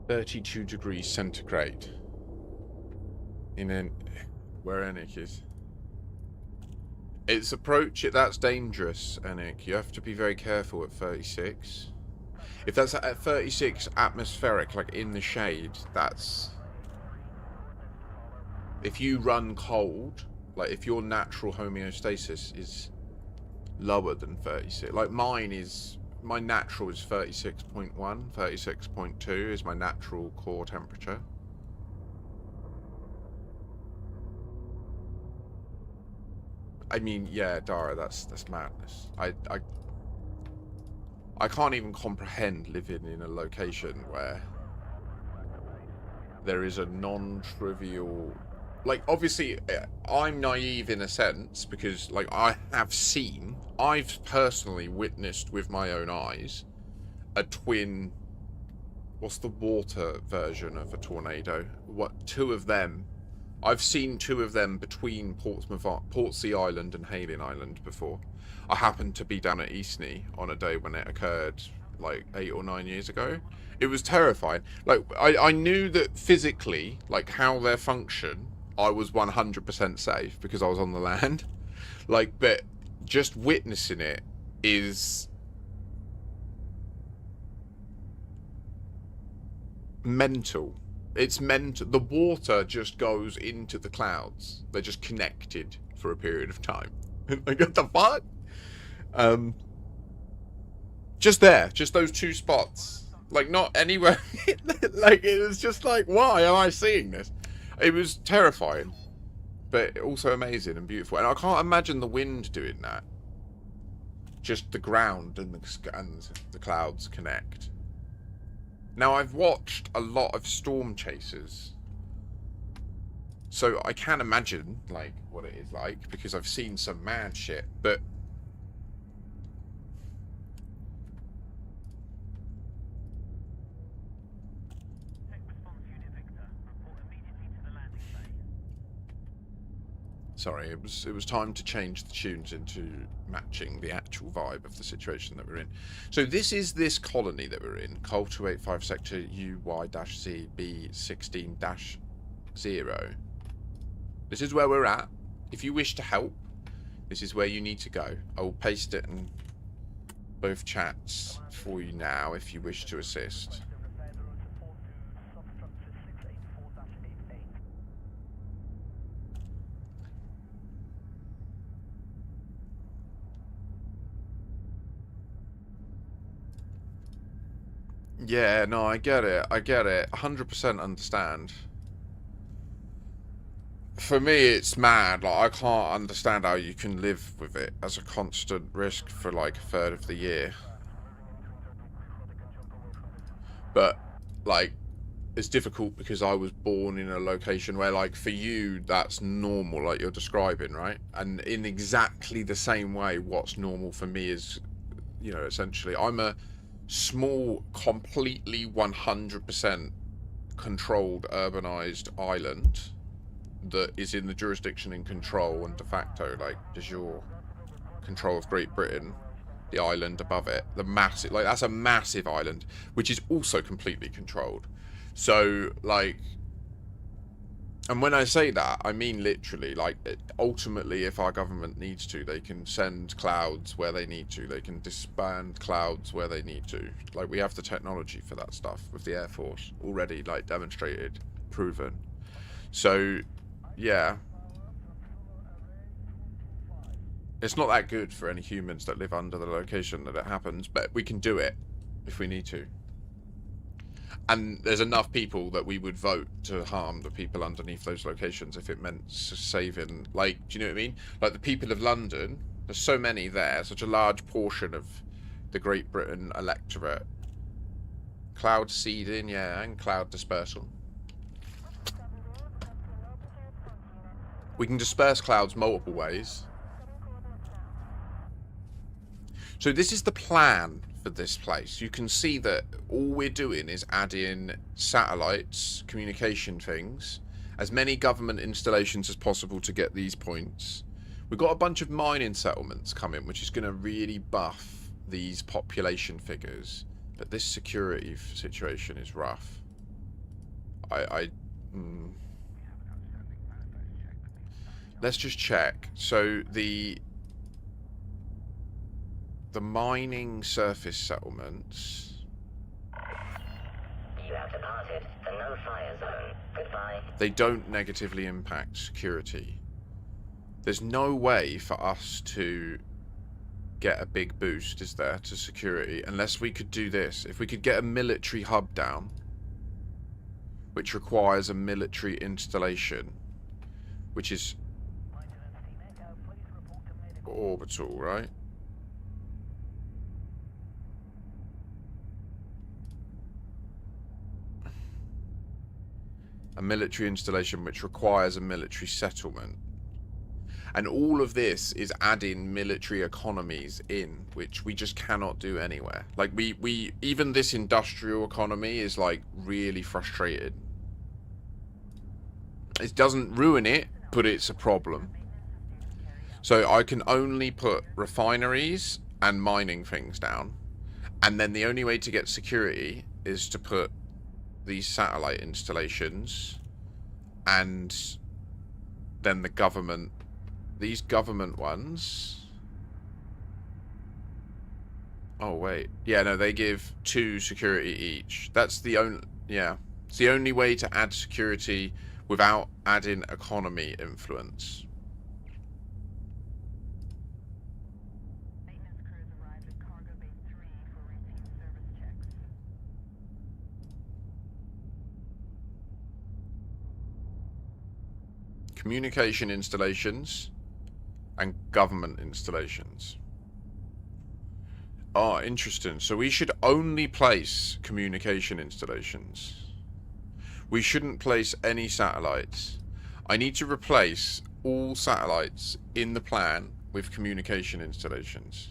[SPEAKER 1] .32 degrees centigrade. Where Enik is. It's that's dangerous, Enik. You have to be very careful at 36. If that's at 36 atmospheric, like in the shade, that's... If you run cold, like if your natural homeostasis is lower than 36, like mine is... My natural is 36.1, 36.2 is my natural core temperature. I mean, yeah, Dara, that's madness. I can't even comprehend living in a location where there is a non-trivial... Like, obviously, I'm naive in a sense, because, like, I've personally witnessed with my own eyes a twin... What's the water version of a tornado? Two of them. I've seen two of them between Portsea Island and Haulin Island before. I happened to be down at Eastney on a day when it occurred, like, 8 or 9 years ago. It was terrifying. Like, I knew that physically, like, how their function... I was 100% safe because I was on the land. Like, but just witnessing it is mental. It's mental. The water just goes into the clouds. They're just connected for a period of time. Like, what the fuck? Just there, just those two spots. Like, not anywhere. Like, it was just like, why am I seeing this? It was terrifying, but also amazing and beautiful. And I can't imagine the wind doing that. Just the ground and the clouds connect. Now, I've watched a lot of storm chasers, so I can imagine, like, what it is like, because I've seen some mad shit, but... Sorry, it was time to change the tunes into matching the actual vibe of the situation that we're in. So this is this colony that we're in, Col 285 Sector UY-C B16-0. This is where we're at. If you wish to help, this is where you need to go. I will paste it in both chats for you now if you wish to assist. Yeah, no, I get it. 100% understand. For me, it's mad. Like, I can't understand how you can live with it as a constant risk for like a third of the year. But, like, it's difficult because I was born in a location where, like, for you, that's normal, like you're describing, right? And in exactly the same way, what's normal for me is, you know, essentially, I'm a small, completely 100% controlled, urbanized island that is in the jurisdiction and control and de facto, like, de jure control of Great Britain. The island above it, the massive, like, that's a massive island, which is also completely controlled. So, like, and when I say that, I mean literally, like, ultimately, if our government needs to, they can send clouds where they need to. They can disband clouds where they need to. Like, we have the technology for that stuff with the Air Force already, like, demonstrated, proven. So, yeah. It's not that good for any humans that live under the location that it happens, but we can do it if we need to. And there's enough people that we would vote to harm the people underneath those locations if it meant saving, like, do you know what I mean? Like, the people of London, there's so many there, such a large portion of the Great Britain electorate. Cloud seeding, yeah, and cloud dispersal. We can disperse clouds multiple ways. So this is the plan for this place. You can see that all we're doing is adding satellites, communication things, as many government installations as possible to get these points. We've got a bunch of mining settlements coming, which is going to really buff these population figures. But this security situation is rough. Let's just check. So the mining surface settlements.
[SPEAKER 3] You have departed the no-fire zone. Goodbye.
[SPEAKER 1] They don't negatively impact security. There's no way for us to get a big boost, is there, to security, unless we could do this. If we could get a military hub down, which requires a military installation, which is orbital, right? A military installation which requires a military settlement. And all of this is adding military economies in, which we just cannot do anywhere. Like, we even this industrial economy is, like, really frustrated. It doesn't ruin it, but it's a problem. So I can only put refineries and mining things down. And then the only way to get security is to put these satellite installations, and then the government, these government ones. Oh wait, yeah, no, they give 2 security each. That's the only, yeah, it's the only way to add security without adding economy influence. communication installations and government installations. Oh, interesting. So we should only place communication installations. We shouldn't place any satellites. I need to replace all satellites in the plan with communication installations.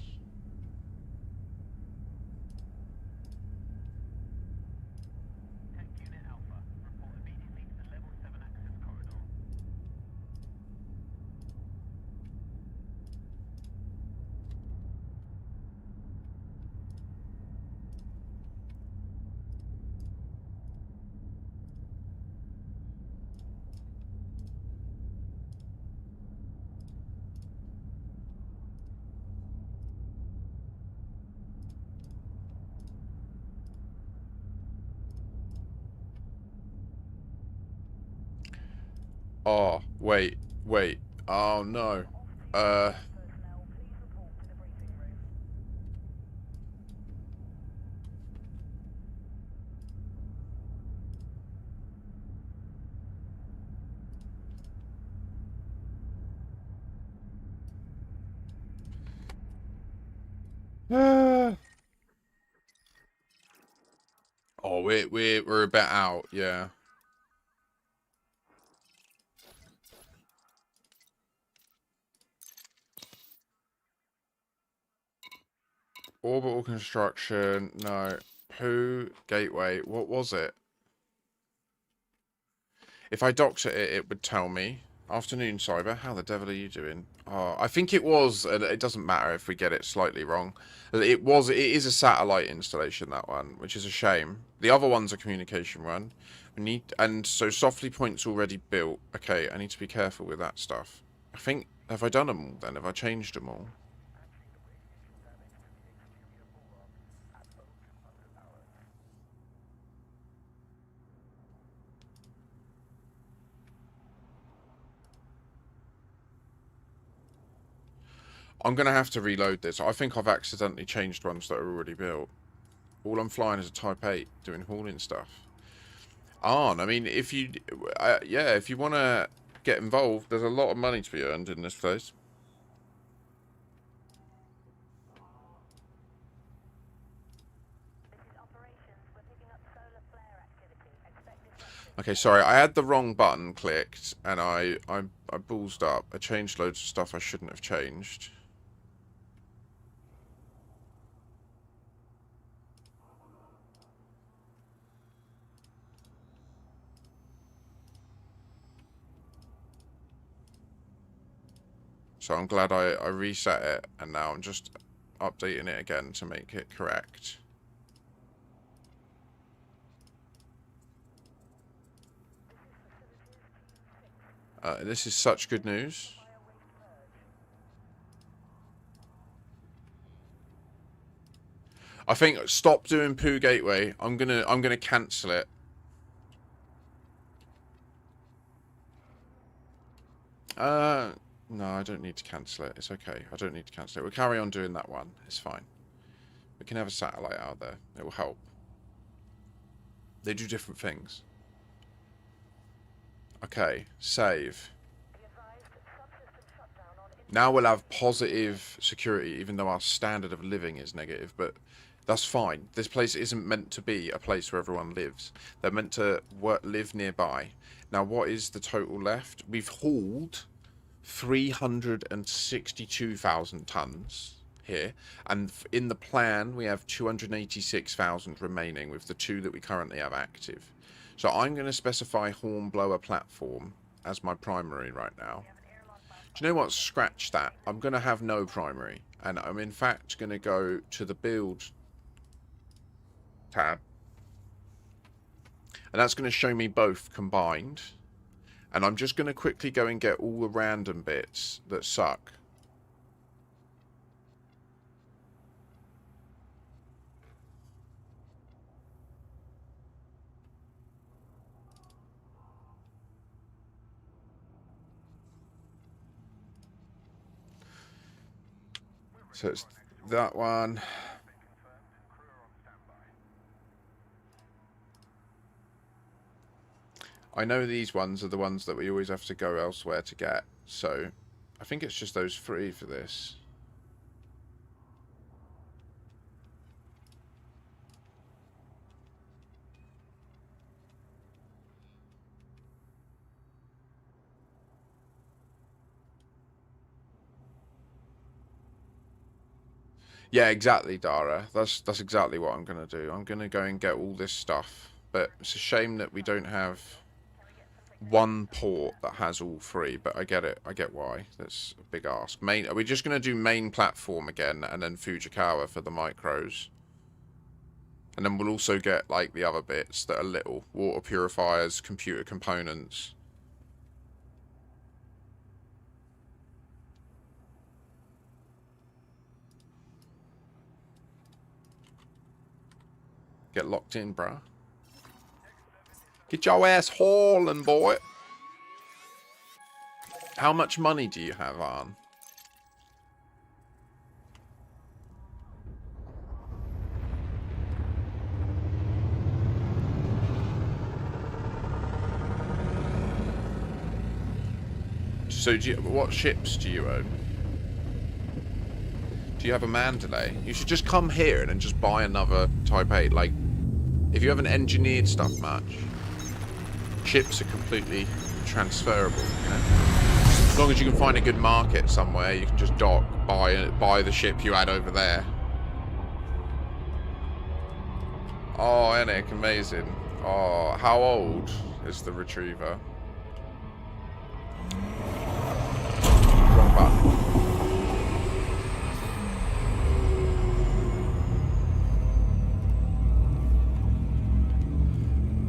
[SPEAKER 1] Oh, wait. Oh, no. Oh, we're a bit out, yeah. Orbital construction, no. Poo, gateway, what was it? If I docked at it, it would tell me. Afternoon, Cyber, how the devil are you doing? Oh, I think it was, it doesn't matter if we get it slightly wrong. It is a satellite installation, that one, which is a shame. The other one's a communication one. And so Softly Point's already built. Okay, I need to be careful with that stuff. I think, have I done them all then? Have I changed them all? I'm going to have to reload this. I think I've accidentally changed ones that are already built. All I'm flying is a Type 8 doing hauling stuff. I mean, if you... yeah, if you want to get involved, there's a lot of money to be earned in this place. Okay, sorry, I had the wrong button clicked, and I ballsed up. I changed loads of stuff I shouldn't have changed. So I'm glad I reset it, and now I'm just updating it again to make it correct. This is such good news. I think stop doing Poo Gateway. I'm gonna cancel it. No, I don't need to cancel it. It's okay. I don't need to cancel it. We'll carry on doing that one. It's fine. We can have a satellite out there. It will help. They do different things. Okay, save. Now we'll have positive security, even though our standard of living is negative, but that's fine. This place isn't meant to be a place where everyone lives. They're meant to live nearby. Now, what is the total left? We've hauled 362,000 tons here, and in the plan we have 286,000 remaining with the 2 that we currently have active. So I'm going to specify Hornblower platform as my primary right now. Do you know what? Scratch that. I'm going to have no primary, and I'm in fact going to go to the build tab, and that's going to show me both combined. And I'm just going to quickly go and get all the random bits that suck. So it's that one. I know these ones are the ones that we always have to go elsewhere to get, so I think it's just those 3 for this. Yeah, exactly, Dara. That's exactly what I'm going to do. I'm going to go and get all this stuff, but it's a shame that we don't have one port that has all 3, but I get it. I get why. That's a big ask. Are we just going to do main platform again and then Fujikawa for the micros? And then we'll also get like the other bits that are little. Water purifiers, computer components. Get locked in, bruh. Get your ass hauling, boy. How much money do you have, Arn? So, what ships do you own? Do you have a Mandalay? You should just come here and then just buy another Type 8. Like, if you haven't engineered stuff much, ships are completely transferable, you know? As long as you can find a good market somewhere, you can just dock, buy the ship you had over there. Oh, Enic, amazing. Oh, how old is the Retriever? Wrong button.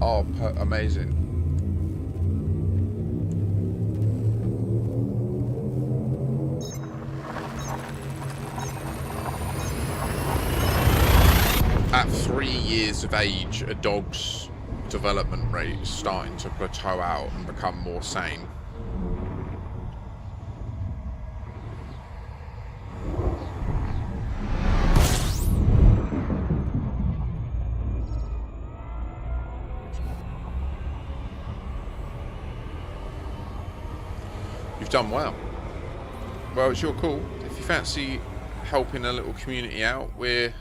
[SPEAKER 1] Oh, amazing. At 3 years of age, a dog's development rate is starting to plateau out and become more sane. You've done well. Well, it's your call. If you fancy helping a little community out, we're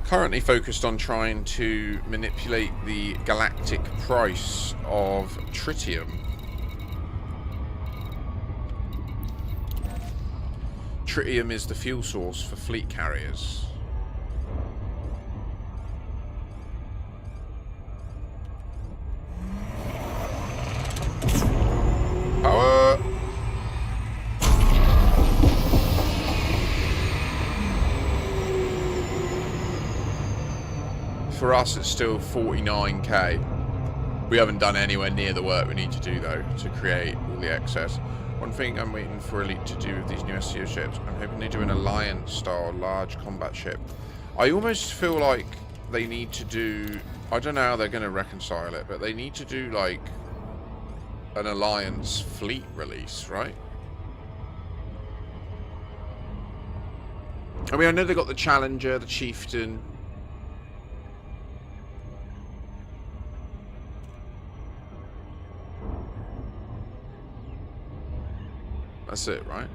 [SPEAKER 1] currently focused on trying to manipulate the galactic price of tritium. Tritium is the fuel source for fleet carriers. Power! For us, it's still 49k. We haven't done anywhere near the work we need to do, though, to create all the excess. One thing I'm waiting for Elite to do with these new SEO ships, I'm hoping they do an Alliance-style large combat ship. I almost feel like they need to do... I don't know how they're going to reconcile it, but they need to do, like, an Alliance fleet release, right? I mean, I know they got the Challenger, the Chieftain. That's it, right?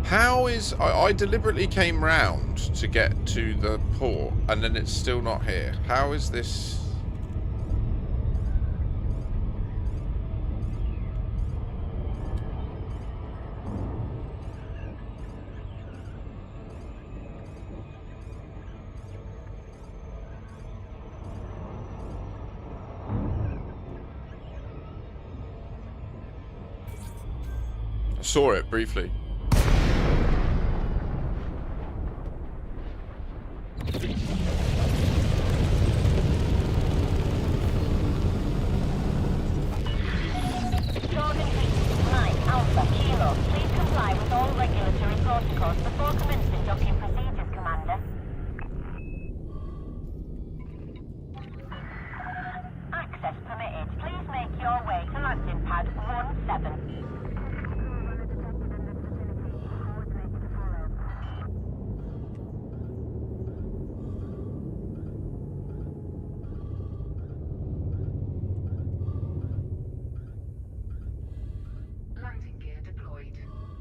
[SPEAKER 1] How is... I deliberately came round to get to the port, and then it's still not here. How is this... I saw it briefly.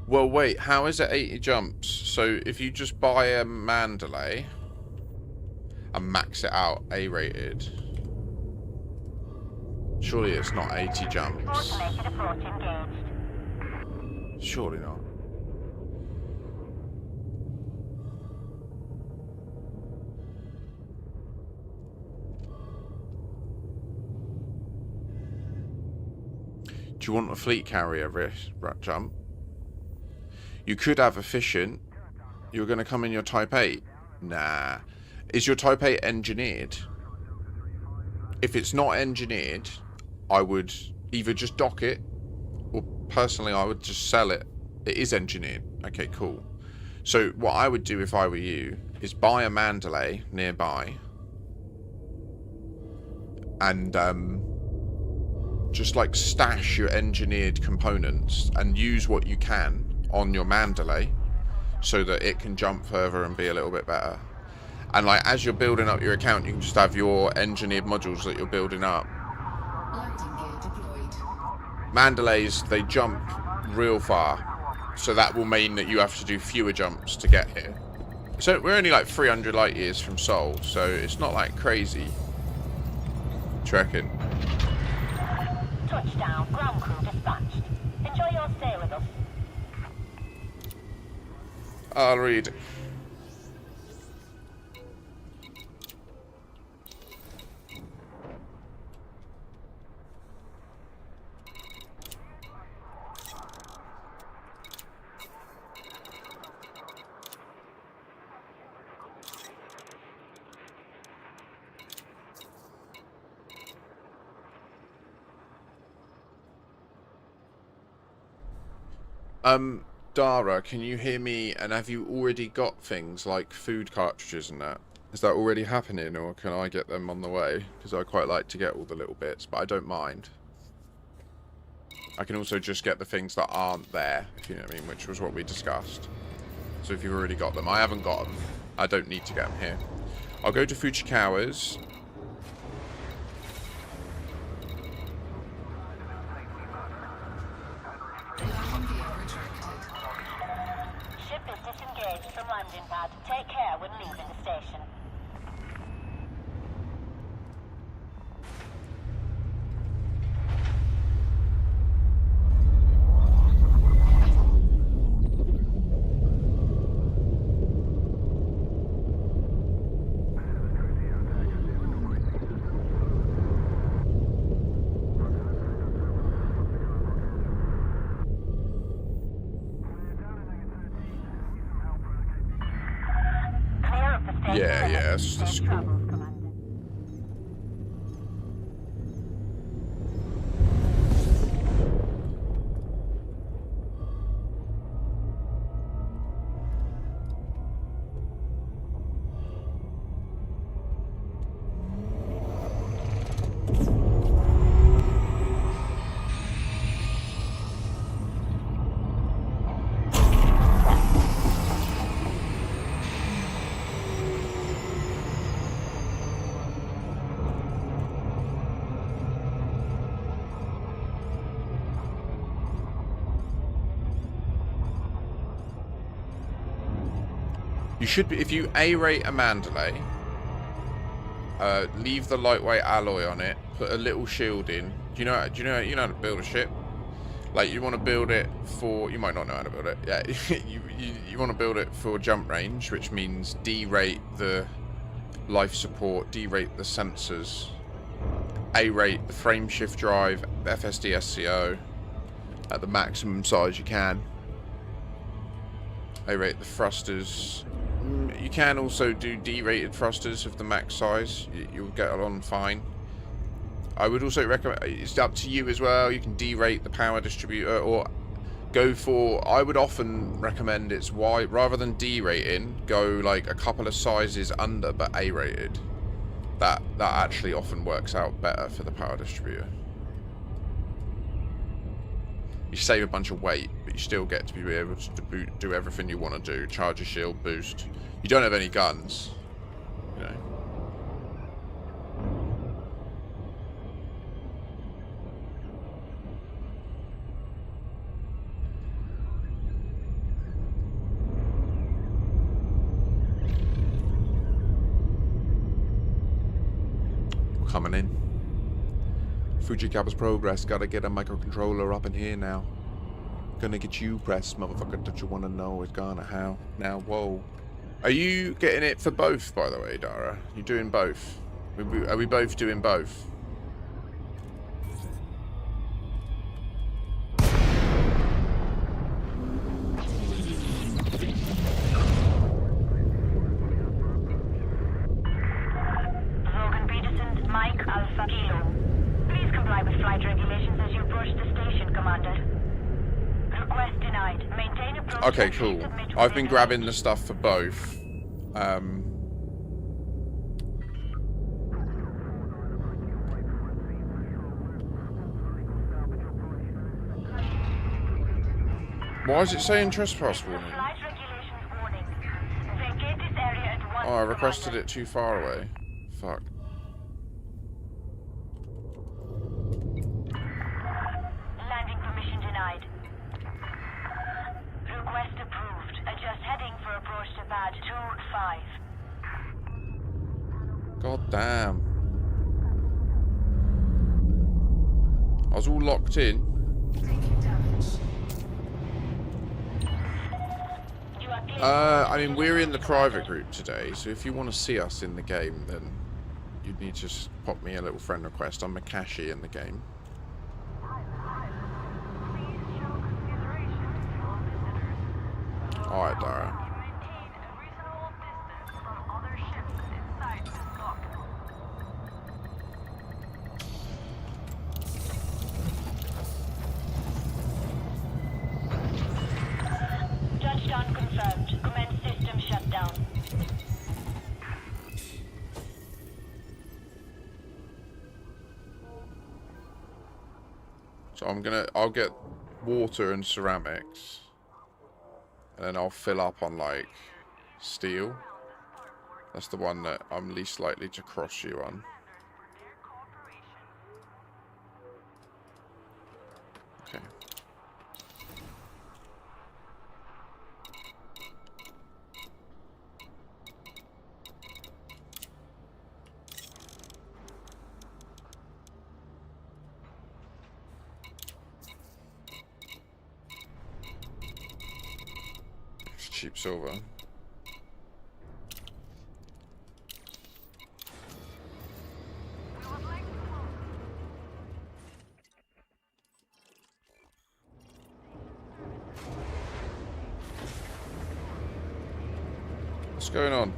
[SPEAKER 1] Well, wait, how is it 80 jumps? So if you just buy a Mandalay and max it out A-rated, surely it's not 80 jumps.
[SPEAKER 3] Automated approach engaged.
[SPEAKER 1] Surely not. Do you want a fleet carrier jump? You could have efficient. You're going to come in your Type 8? Nah. Is your Type 8 engineered? If it's not engineered, I would either just dock it, or personally I would just sell it. It is engineered. Okay, cool. So what I would do if I were you is buy a Mandalay nearby and just like stash your engineered components and use what you can on your Mandalay so that it can jump further and be a little bit better. And like as you're building up your account, you can just have your engineered modules that you're building up.
[SPEAKER 4] Landing gear deployed.
[SPEAKER 1] Mandalays, they jump real far, so that will mean that you have to do fewer jumps to get here. So we're only like 300 light years from Sol, so it's not like crazy. What do you reckon?
[SPEAKER 3] Touchdown, ground crew dispatched. Enjoy your stay with us.
[SPEAKER 1] I'll read. Dara, can you hear me? And have you already got things like food cartridges and that? Is that already happening, or can I get them on the way? Because I quite like to get all the little bits, but I don't mind. I can also just get the things that aren't there, if you know what I mean, which was what we discussed. So if you've already got them, I haven't got them. I don't need to get them here. I'll go to Fuchikawa's.
[SPEAKER 4] Landing gear retracted.
[SPEAKER 3] Ship is disengaged from landing pad. Take care when leaving the station. Clear of the station.
[SPEAKER 1] Yeah, that's cool.
[SPEAKER 3] Travels, Commander.
[SPEAKER 1] You should be, if you A-rate a Mandalay, leave the lightweight alloy on it, put a little shield in. You know how to build a ship? Like you want to build it for, you might not know how to build it. Yeah, you want to build it for jump range, which means D-rate the life support, D-rate the sensors, A-rate the frame shift drive, FSD SCO at the maximum size you can. A-rate the thrusters. You can also do D-rated thrusters of the max size. You'll get on fine. I would also recommend, it's up to you as well, you can D-rate the power distributor or go for, I would often recommend it's Y, rather than D-rating, go like a couple of sizes under but A-rated. That actually often works out better for the power distributor. You save a bunch of weight, but you still get to be able to do everything you want to do. Charge your shield, boost. You don't have any guns, you know. coming in. Fujikawa's progress. Gotta get a microcontroller up in here now. Gonna get you pressed, motherfucker. Don't you wanna know it's gonna how? Now, whoa. Are you getting it for both, by the way, Dara? You doing both? Are we both doing both?
[SPEAKER 3] Logan Peterson, Mike Alpha Kilo. Please comply with flight regulations as you approach the station, Commander. Request denied. Maintain approach.
[SPEAKER 1] Okay, cool. I've been grabbing the stuff for both. Why is it saying trespass warning?
[SPEAKER 3] Flight regulations warning. Vacate this area at once.
[SPEAKER 1] Oh, I requested it too far away. Fuck.
[SPEAKER 3] Landing permission denied. Request approved. Adjust heading for approach to pad 25.
[SPEAKER 1] God damn. I was all locked in.
[SPEAKER 4] Taking damage.
[SPEAKER 3] You are clear.
[SPEAKER 1] I mean, we're in the private group today, so if you want to see us in the game, then you'd need to just pop me a little friend request. I'm Makashi in the game. Alright, Dara.
[SPEAKER 3] Touchdown confirmed. Commence system shutdown.
[SPEAKER 1] So I'll get water and ceramics. And then I'll fill up on, like, steel. That's the one that I'm least likely to cross you on. Okay. It's cheap silver. What's going on?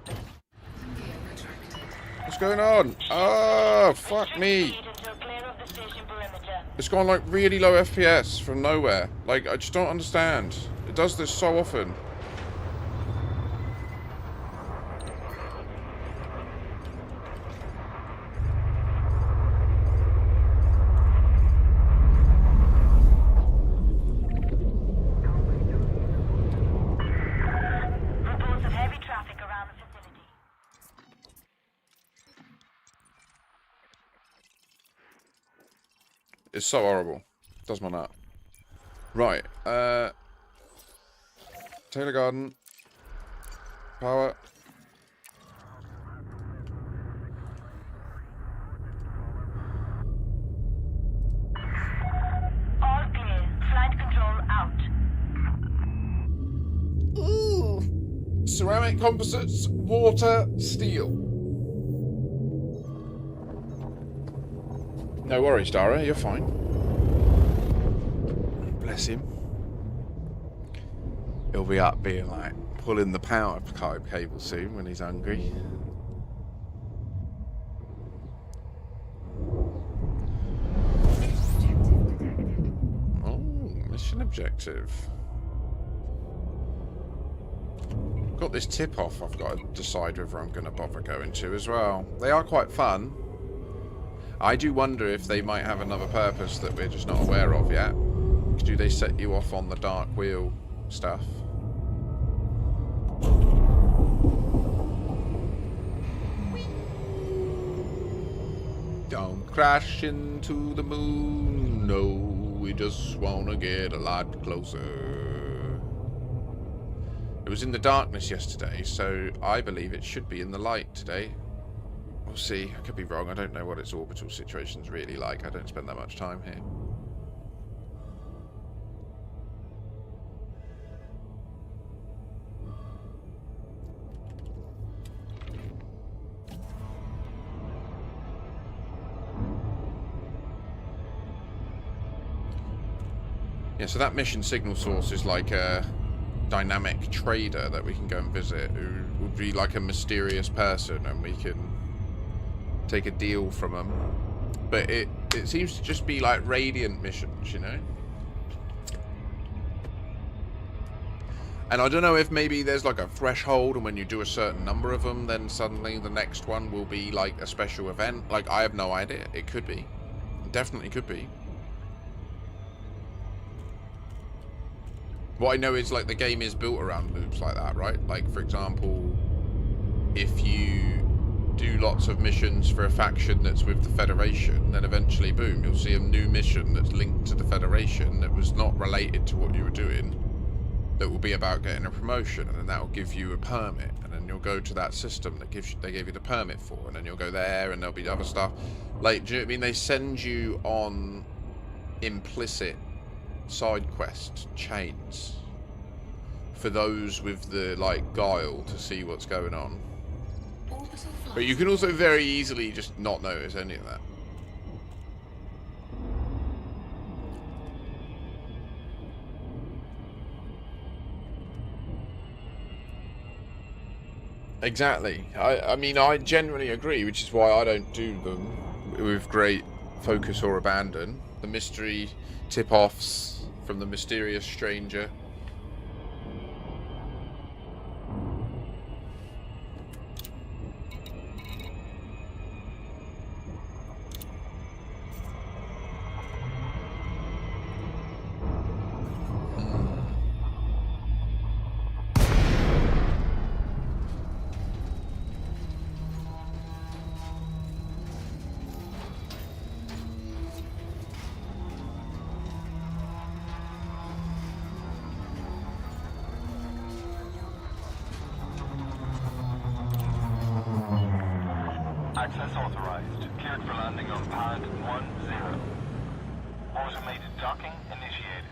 [SPEAKER 4] Gear retracted.
[SPEAKER 1] What's going on? Oh, fuck me.
[SPEAKER 3] Until clear of the station perimeter.
[SPEAKER 1] It's gone like really low FPS from nowhere. Like, I just don't understand. It does this so often.
[SPEAKER 3] Reports of heavy traffic around the facility.
[SPEAKER 1] It's so horrible. Does my nut. Right, Taylor Garden. Power.
[SPEAKER 3] All clear. Flight control out.
[SPEAKER 1] Ooh. Ceramic composites, water, steel. No worries, Dara. You're fine. Bless him. He'll be up being like pulling the power cable soon when he's hungry. Oh, mission objective. Got this tip off I've got to decide whether I'm going to bother going to as well. They are quite fun. I do wonder if they might have another purpose that we're just not aware of yet. Do they set you off on the dark wheel stuff? Don't crash into the moon. No, we just want to get a lot closer. It was in the darkness yesterday, so I believe it should be in the light today. We'll see. I could be wrong. I don't know what its orbital situation's really like. I don't spend that much time here. Yeah, so that mission signal source is like a dynamic trader that we can go and visit, who would be like a mysterious person, and we can take a deal from them. But it seems to just be like radiant missions, you know? And I don't know if maybe there's like a threshold, and when you do a certain number of them, then suddenly the next one will be like a special event. Like, I have no idea. It could be. It definitely could be. What I know is, like, the game is built around loops like that, right? Like, for example, if you do lots of missions for a faction that's with the Federation, then eventually, boom, you'll see a new mission that's linked to the Federation that was not related to what you were doing, that will be about getting a promotion, and then that will give you a permit, and then you'll go to that system that they gave you the permit for, and then you'll go there, and there'll be other stuff. Like, do you know what I mean? They send you on implicit side quest chains for those with the like guile to see what's going on, but you can also very easily just not notice any of that. Exactly. I mean, I generally agree, which is why I don't do them with great focus or abandon. The mystery tip-offs from the mysterious stranger.
[SPEAKER 5] Access authorized. Cleared for landing on pad 10. Automated docking initiated.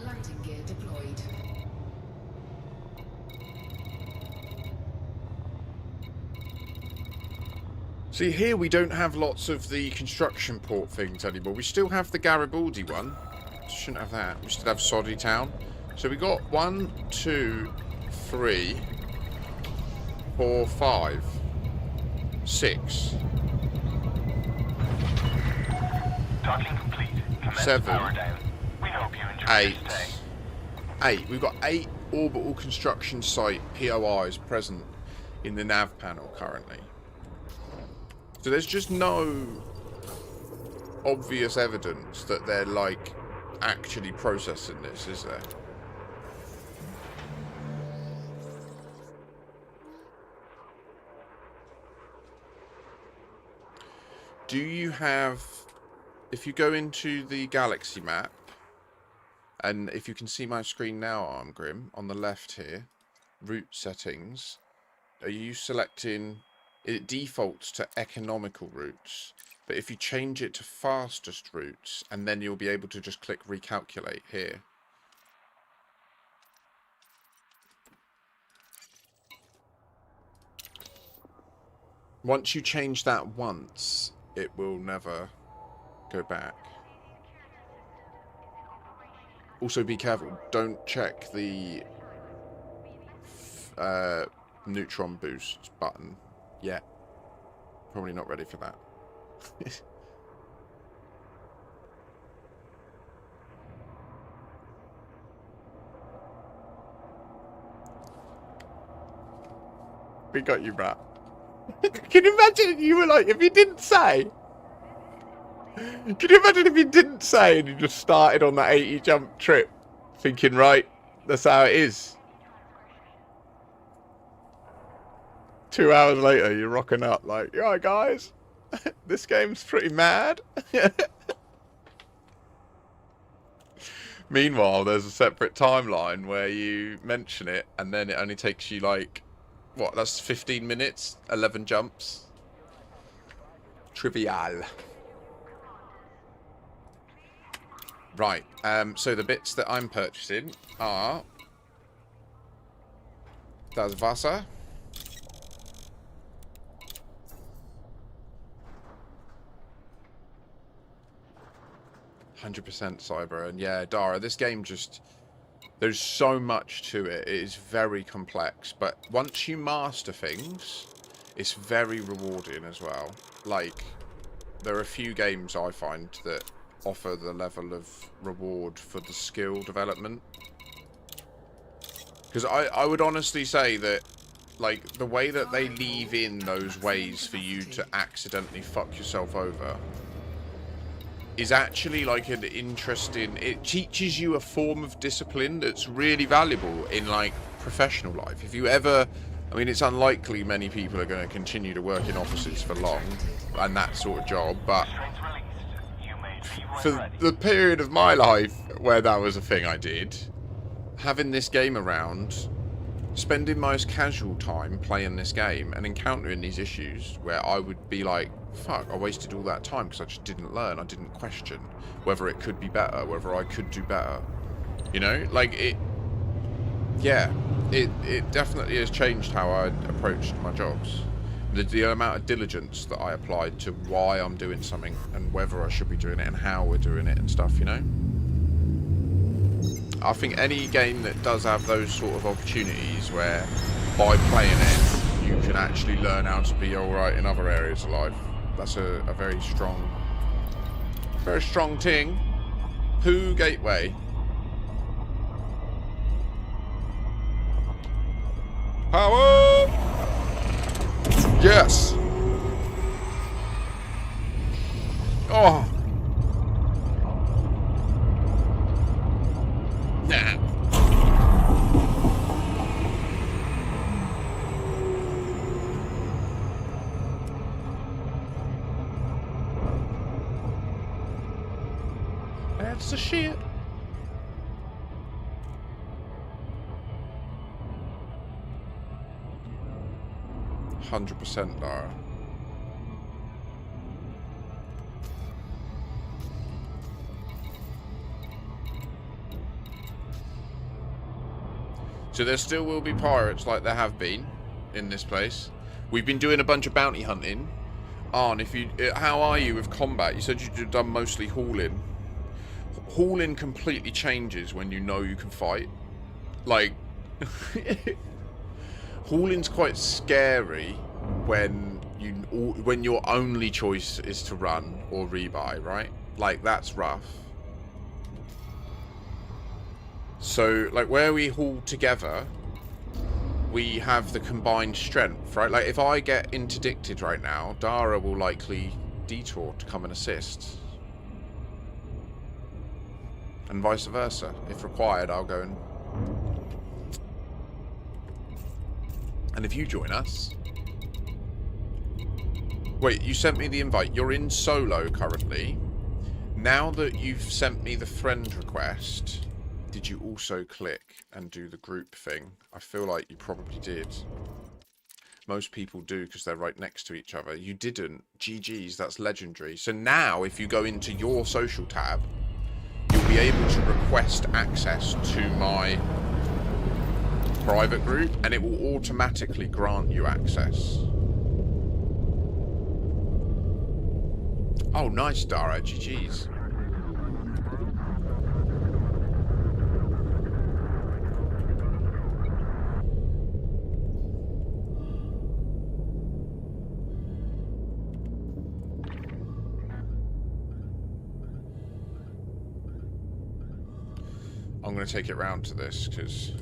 [SPEAKER 4] Landing gear deployed.
[SPEAKER 1] See, here we don't have lots of the construction port things anymore. We still have the Garibaldi one. Shouldn't have that. We still have Soddy Town. So we got 1, 2, 3, 4, 5, 6,
[SPEAKER 5] Docking complete. Commence
[SPEAKER 1] 7,
[SPEAKER 5] power down. We hope you enjoy
[SPEAKER 1] 8.
[SPEAKER 5] your stay.
[SPEAKER 1] 8. We've got 8 orbital construction site POIs present in the nav panel currently. So there's just no obvious evidence that they're like actually processing this, is there? Do you have, if you go into the galaxy map, and if you can see my screen now, Armgrim, on the left here, route settings, are you selecting, it defaults to economical routes, but if you change it to fastest routes, and then you'll be able to just click recalculate here. Once you change that once, it will never go back. Also be careful, don't check the neutron boost button yet. Probably not ready for that. We got you, Matt. Can you imagine if you were like, if you didn't say? Can you imagine if you didn't say and you just started on that 80 jump trip thinking, right, That's how it is. 2 hours later, you're rocking up like, yeah, guys, this game's pretty mad. Meanwhile, there's a separate timeline where you mention it, and then it only takes you like, what? That's 15 minutes, 11 jumps. Trivial. Right. So the bits that I'm purchasing are das Wasser. 100% cyber, and yeah, Dara, this game just, there's so much to it. It is very complex, but once you master things, it's very rewarding as well. Like, there are a few games I find that offer the level of reward for the skill development. Because I would honestly say that, like, the way that they leave in those ways for you to accidentally fuck yourself over is actually like an interesting, it teaches you a form of discipline that's really valuable in like professional life. If you ever, I mean, it's unlikely many people are going to continue to work in offices for long and that sort of job, but for the period of my life where that was a thing I did, having this game around, spending most casual time playing this game and encountering these issues where I would be like, fuck, I wasted all that time because I just didn't learn. I didn't question whether it could be better, whether I could do better. You know, like it, yeah, it definitely has changed how I approached my jobs. The amount of diligence that I applied to why I'm doing something and whether I should be doing it and how we're doing it and stuff, you know? I think any game that does have those sort of opportunities where by playing it you can actually learn how to be alright in other areas of life, that's a very strong thing. Poo Gateway. Power! Yes! Oh! Nah. That's the shit. %, Lara. So there still will be pirates like there have been in this place. We've been doing a bunch of bounty hunting. Arn, how are you with combat? You said you'd done mostly Haulin. Haulin completely changes when you know you can fight. Like, Haulin's quite scary when your only choice is to run or rebuy, right? Like, that's rough. So, like, where we haul together, we have the combined strength, right? Like, if I get interdicted right now, Dara will likely detour to come and assist. And vice versa. If required, I'll go and... And if you join us... Wait, you sent me the invite. You're in solo currently. Now that you've sent me the friend request... Did you also click and do the group thing? I feel like you probably did. Most people do because they're right next to each other. You didn't. GG's, that's legendary. So now if you go into your social tab, you'll be able to request access to my private group and it will automatically grant you access. Oh, nice, Dara. GG's. I'm going to take it round to this, because...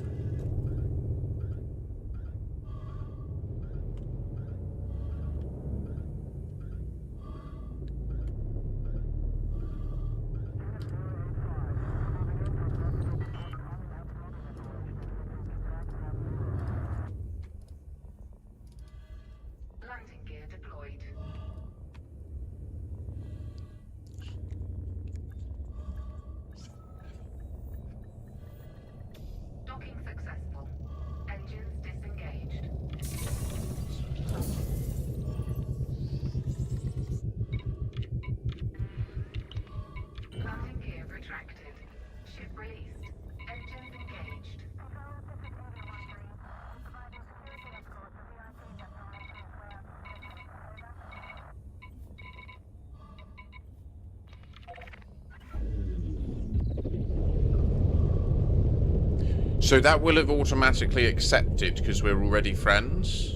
[SPEAKER 1] So that will have automatically accepted because we're already friends.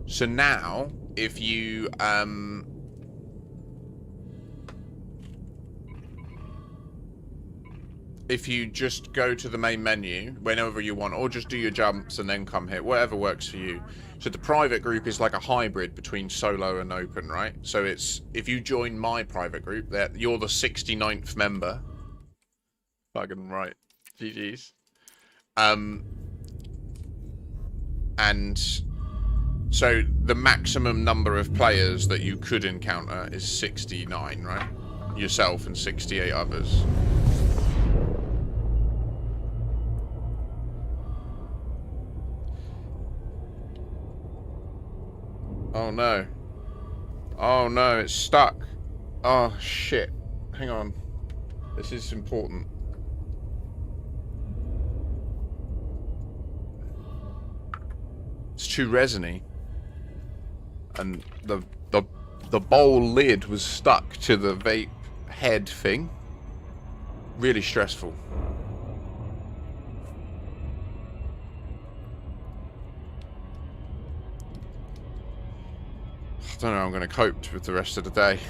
[SPEAKER 1] So now, if you just go to the main menu whenever you want, or just do your jumps and then come here, whatever works for you. So the private group is like a hybrid between solo and open, right? So it's, if you join my private group, that you're the 69th member. Fucking right. GG's. And so the maximum number of players that you could encounter is 69, right? Yourself and 68 others. Oh no. Oh no, it's stuck. Oh shit. Hang on. This is important. It's too resiny. And the bowl lid was stuck to the vape head thing. Really stressful. I don't know how I'm going to cope with the rest of the day.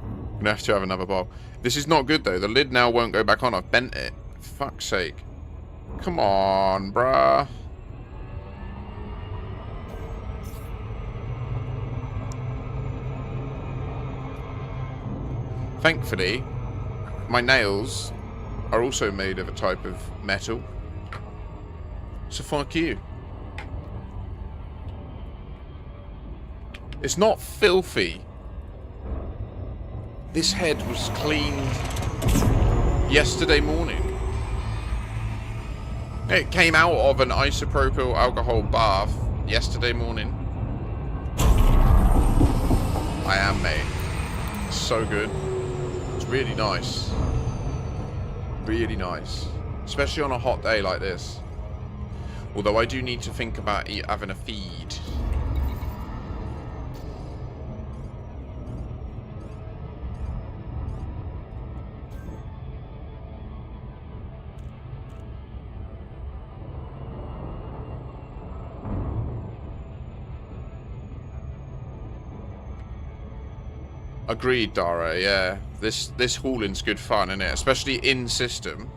[SPEAKER 1] I'm going to have to have another bowl. This is not good though. The lid now won't go back on. I've bent it. For fuck's sake. Come on, bruh. Thankfully, my nails are also made of a type of metal. So fuck you. It's not filthy. This head was cleaned yesterday morning. It came out of an isopropyl alcohol bath yesterday morning. I am, mate. It's so good. It's really nice. Really nice. Especially on a hot day like this. Although I do need to think about having a feed. Agreed, Dara, yeah. This Haulin's good fun, isn't it? Especially in system.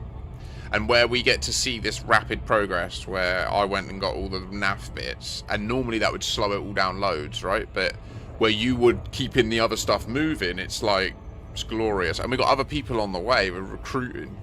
[SPEAKER 1] And where we get to see this rapid progress where I went and got all the naff bits. And normally that would slow it all down loads, right? But where you would keep in the other stuff moving, it's like, it's glorious. And we got other people on the way, we're recruiting.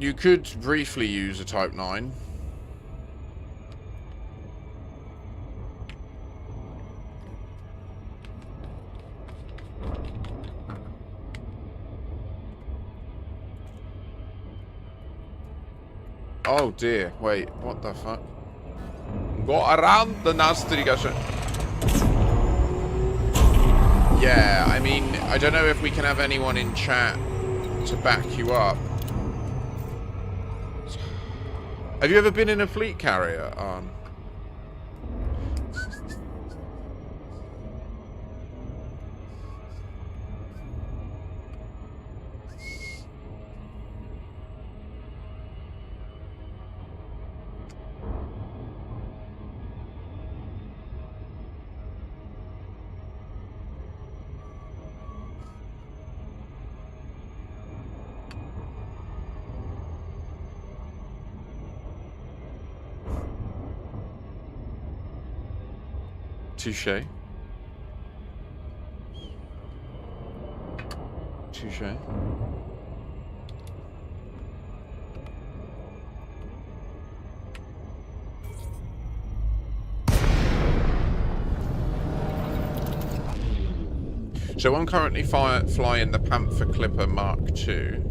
[SPEAKER 1] You could briefly use a Type 9. Oh dear, wait, what the fuck? Go around the navigation. Yeah, I mean, I don't know if we can have anyone in chat to back you up. Have you ever been in a fleet carrier? Touché. Touché. So I'm currently flying the Panther Clipper Mark II.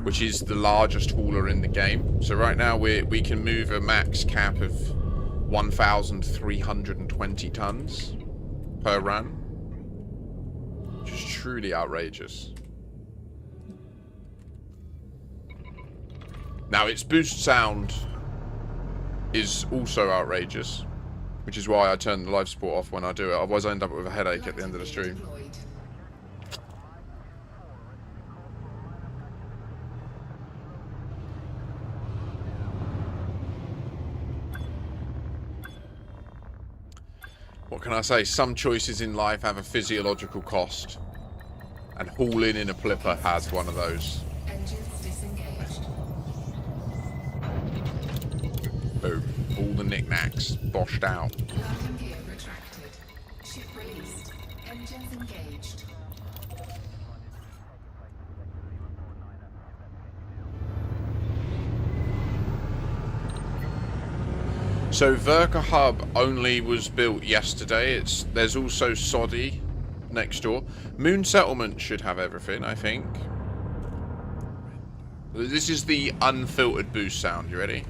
[SPEAKER 1] Which is the largest hauler in the game. So right now we can move a max cap of 1,320 tons per run. Which is truly outrageous. Now its boost sound is also outrageous, which is why I turn the live support off when I do it. Otherwise I end up with a headache at the end of the stream.
[SPEAKER 4] Deployed.
[SPEAKER 1] What can I say? Some choices in life have a physiological cost. And hauling in a Clipper has one of those.
[SPEAKER 4] Engines disengaged.
[SPEAKER 1] Boom. All the knickknacks boshed out.
[SPEAKER 4] Landing gear retracted. Ship released. Engines engaged.
[SPEAKER 1] So Verka Hub only was built yesterday. There's also Soddy next door. Moon Settlement should have everything, I think. This is the unfiltered boost sound. You ready?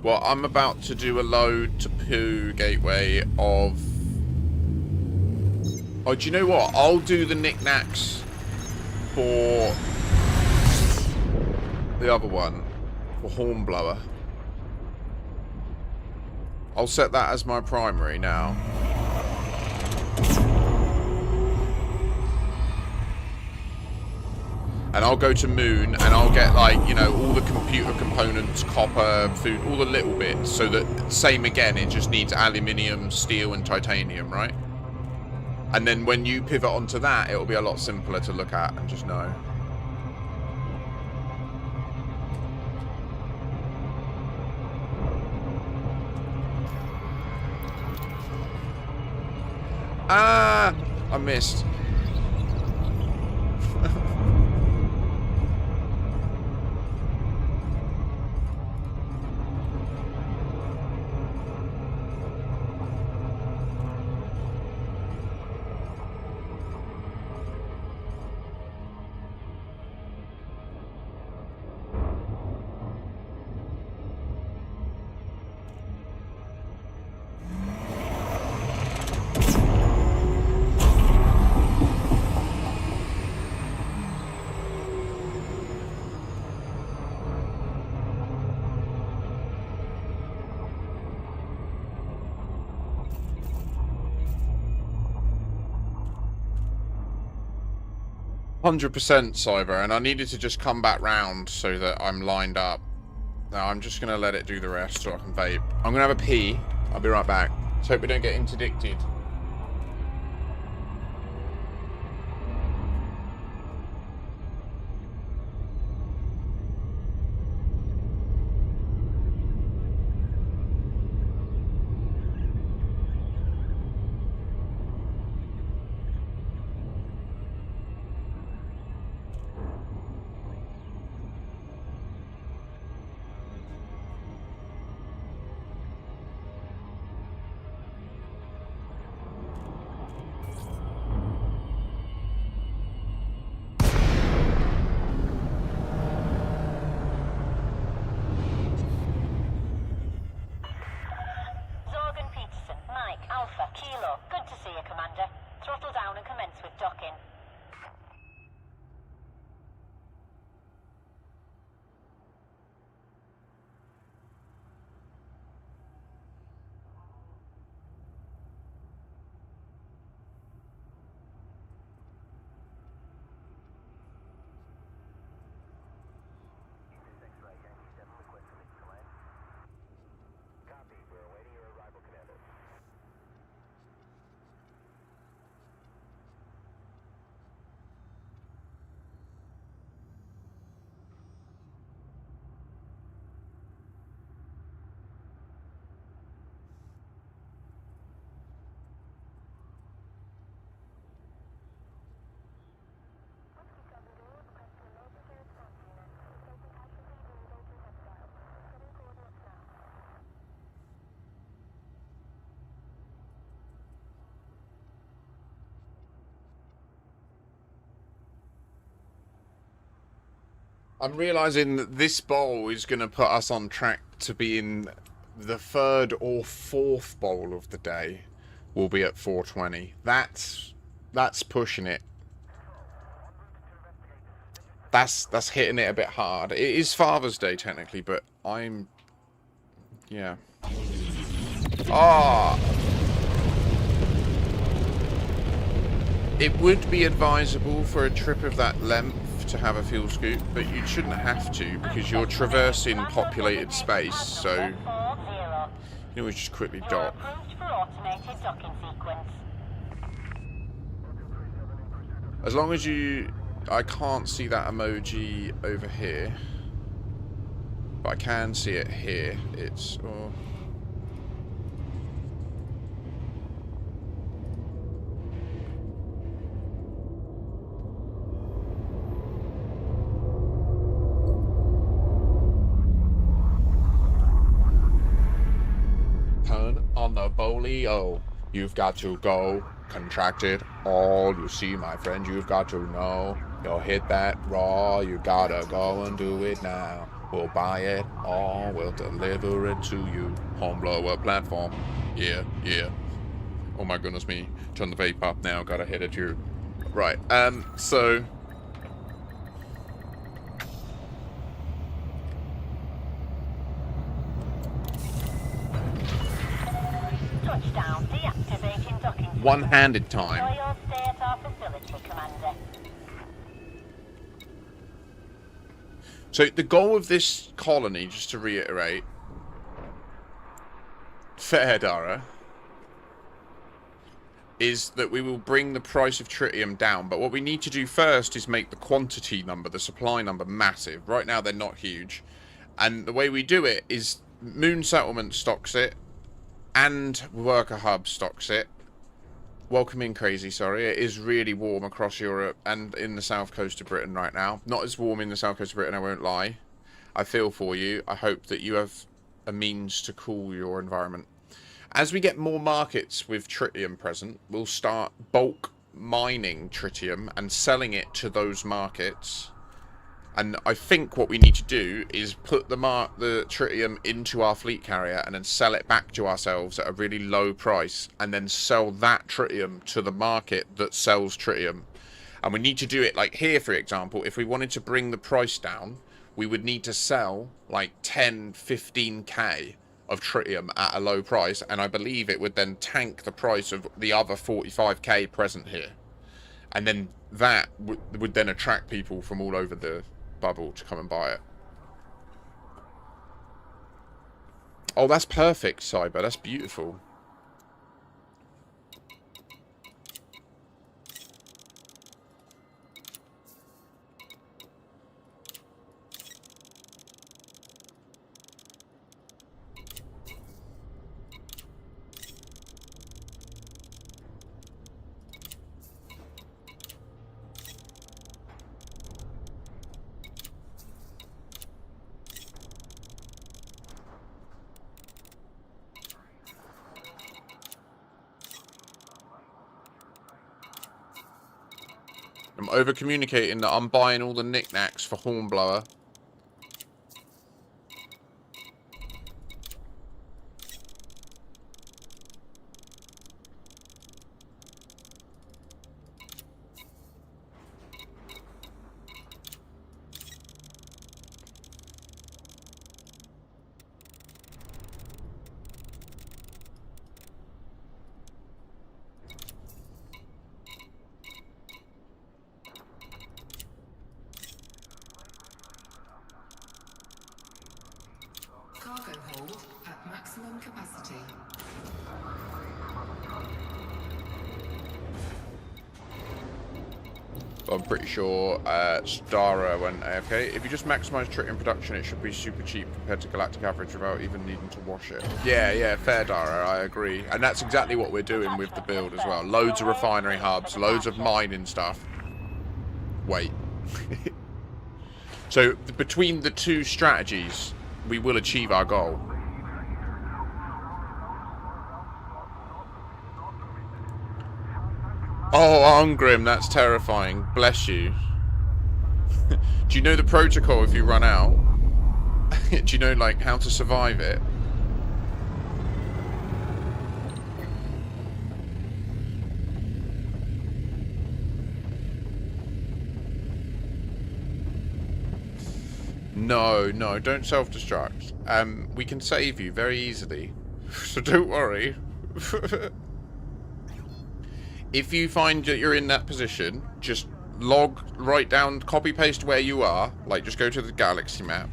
[SPEAKER 1] Well, I'm about to do a load to Poo Gateway of... Oh, do you know what? I'll do the knickknacks for the other one, for Hornblower. I'll set that as my primary now. And I'll go to Moon and I'll get, like, you know, all the computer components, copper, food, all the little bits. So that, same again, it just needs aluminium, steel and titanium, right? And then when you pivot onto that, it'll be a lot simpler to look at and just know. Ah! I missed. $100% Cyber, and I needed to just come back round so that I'm lined up. Now I'm just gonna let it do the rest so I can vape. I'm gonna have a pee. I'll be right back. Let's hope we don't get interdicted. I'm realizing that this bowl is going to put us on track to be in the 3rd or 4th bowl of the day. We'll be at 420. That's pushing it. That's hitting it a bit hard. It is Father's Day technically, but yeah. Ah. It would be advisable for a trip of that length to have a fuel scoop, but you shouldn't have to because you're traversing populated space, so you know, we just quickly dock. As long as I can't see that emoji over here, but I can see it here. It's turn on the bolio. You've got to go. Contracted. All you see, my friend, you've got to know. You'll hit that raw. You gotta go and do it now. We'll buy it all. We'll deliver it to you. Homeblower platform. Yeah, yeah. Oh my goodness me. Turn the vape up now. Gotta hit it too. Right. So.
[SPEAKER 3] Touchdown. Deactivating docking.
[SPEAKER 1] One-handed time.
[SPEAKER 3] Enjoy your stay at our facility, Commander.
[SPEAKER 1] So the goal of this colony, just to reiterate, fair Dara, is that we will bring the price of tritium down. But what we need to do first is make the quantity number, the supply number, massive. Right now they're not huge. And the way we do it is Moon Settlement stocks it, and Worker Hub stocks it. Welcome in, Crazy, sorry. It is really warm across Europe and in the south coast of Britain right now. Not as warm in the south coast of Britain, I won't lie. I feel for you. I hope that you have a means to cool your environment. As we get more markets with tritium present, we'll start bulk mining tritium and selling it to those markets. And I think what we need to do is put the tritium into our fleet carrier and then sell it back to ourselves at a really low price, and then sell that tritium to the market that sells tritium. And we need to do it like here, for example. If we wanted to bring the price down, we would need to sell like 10, 15k of tritium at a low price, and I believe it would then tank the price of the other 45k present here. And then that would then attract people from all over the bubble to come and buy it. Oh, that's perfect, Cyber. That's beautiful. I'm over communicating that I'm buying all the knickknacks for Hornblower.
[SPEAKER 4] Cargo hold at maximum capacity.
[SPEAKER 1] I'm pretty sure Stara went AFK. If you just maximise tritium production, it should be super cheap compared to galactic average without even needing to wash it. Yeah, fair Dara, I agree. And that's exactly what we're doing with the build as well. Loads of refinery hubs, loads of mining stuff. Wait. So, between the two strategies, we will achieve our goal. Oh, Ongrim, that's terrifying. Bless you. Do you know the protocol if you run out? Do you know, like, how to survive it? No, no, don't self-destruct. We can save you very easily. So don't worry. If you find that you're in that position, just write down, copy-paste where you are. Like, just go to the galaxy map.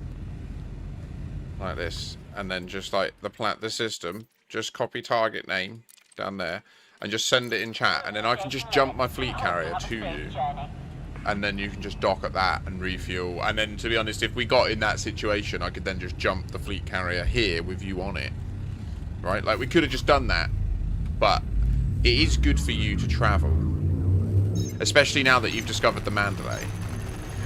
[SPEAKER 1] Like this. And then just, like, the system. Just copy target name down there. And just send it in chat. And then I can just jump my fleet carrier to you. And then you can just dock at that and refuel. And then, to be honest, if we got in that situation, I could then just jump the fleet carrier here with you on it. Right? Like, we could have just done that. But it is good for you to travel. Especially now that you've discovered the Mandalay.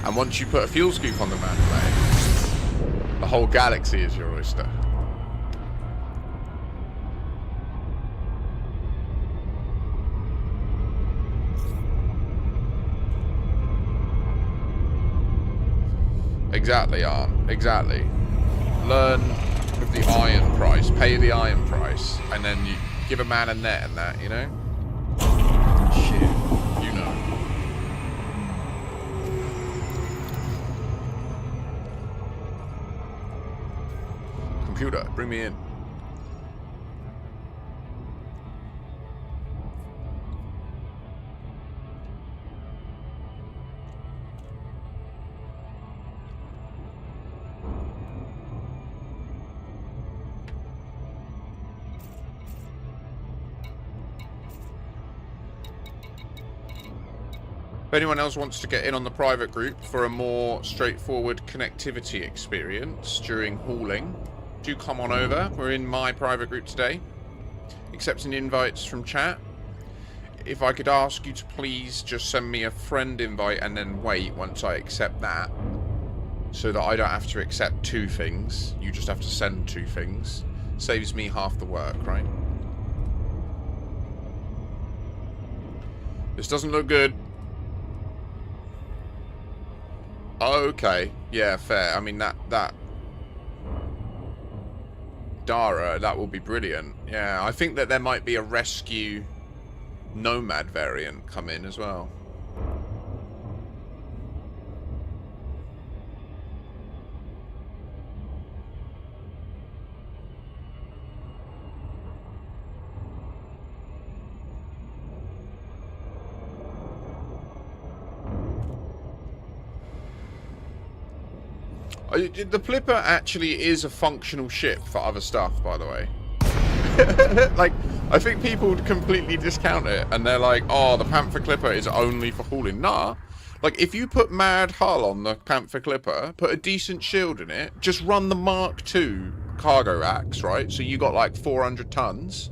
[SPEAKER 1] And once you put a fuel scoop on the Mandalay, the whole galaxy is your oyster. Exactly, Arm. Exactly. Learn with the iron price. Pay the iron price. And then you give a man a net and that, you know? Shit. You know. Computer, bring me in. If anyone else wants to get in on the private group for a more straightforward connectivity experience during hauling, do come on over. We're in my private group today, accepting invites from chat. If I could ask you to please just send me a friend invite and then wait once I accept that, so that I don't have to accept 2 things. You just have to send 2 things. Saves me half the work, right? This doesn't look good. Okay, yeah, fair. I mean, that Dara, that will be brilliant. Yeah, I think that there might be a rescue nomad variant come in as well. The Flipper actually is a functional ship for other stuff, by the way. Like, I think people completely discount it, and they're like, oh, the Panther Clipper is only for hauling. Nah. Like, if you put mad hull on the Panther Clipper, put a decent shield in it, just run the Mark II cargo racks, right? So you got like 400 tons.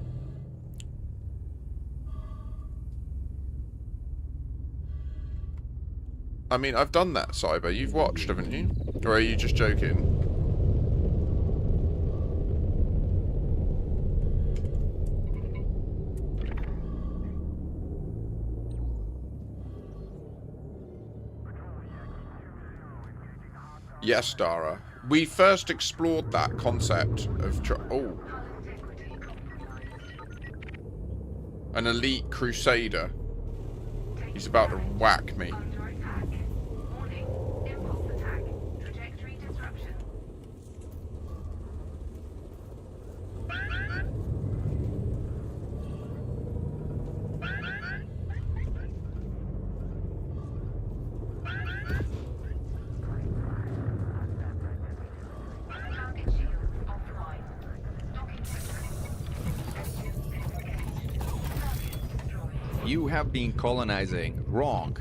[SPEAKER 1] I mean, I've done that, Cyber. You've watched, haven't you? Or are you just joking? Yes, Dara. We first explored that concept of... Oh. An elite crusader. He's about to whack me.
[SPEAKER 6] You have been colonizing wrong.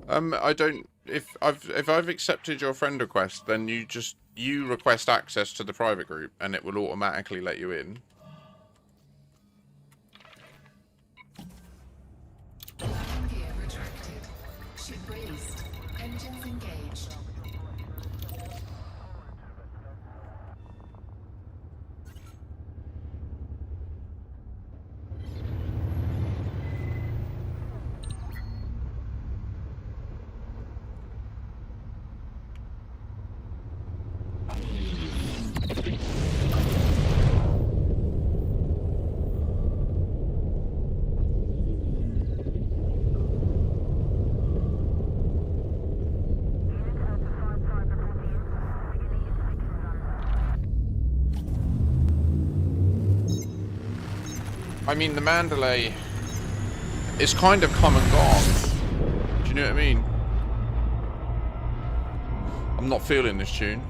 [SPEAKER 1] I don't. If I've accepted your friend request, then you request access to the private group, and it will automatically let you in.
[SPEAKER 4] Landing gear retracted. Ship raised. Engines engaged.
[SPEAKER 1] I mean, the Mandalay is kind of come and gone. Do you know what I mean? I'm not feeling this tune.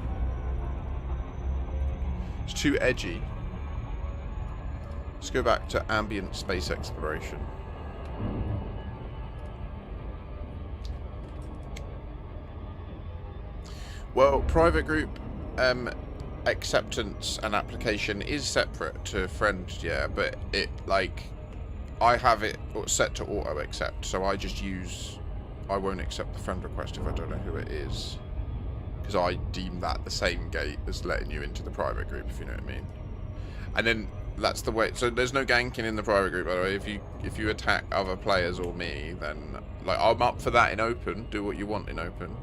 [SPEAKER 1] It's too edgy. Let's go back to ambient space exploration. Well, private group acceptance and application is separate to friend, yeah, but it, like, I have it set to auto accept, so I just use, I won't accept the friend request if I don't know who it is, because I deem that the same gate as letting you into the private group, if you know what I mean. And then that's the way. So there's no ganking in the private group, by the way. If you attack other players or me, then like I'm up for that in open. Do what you want in open.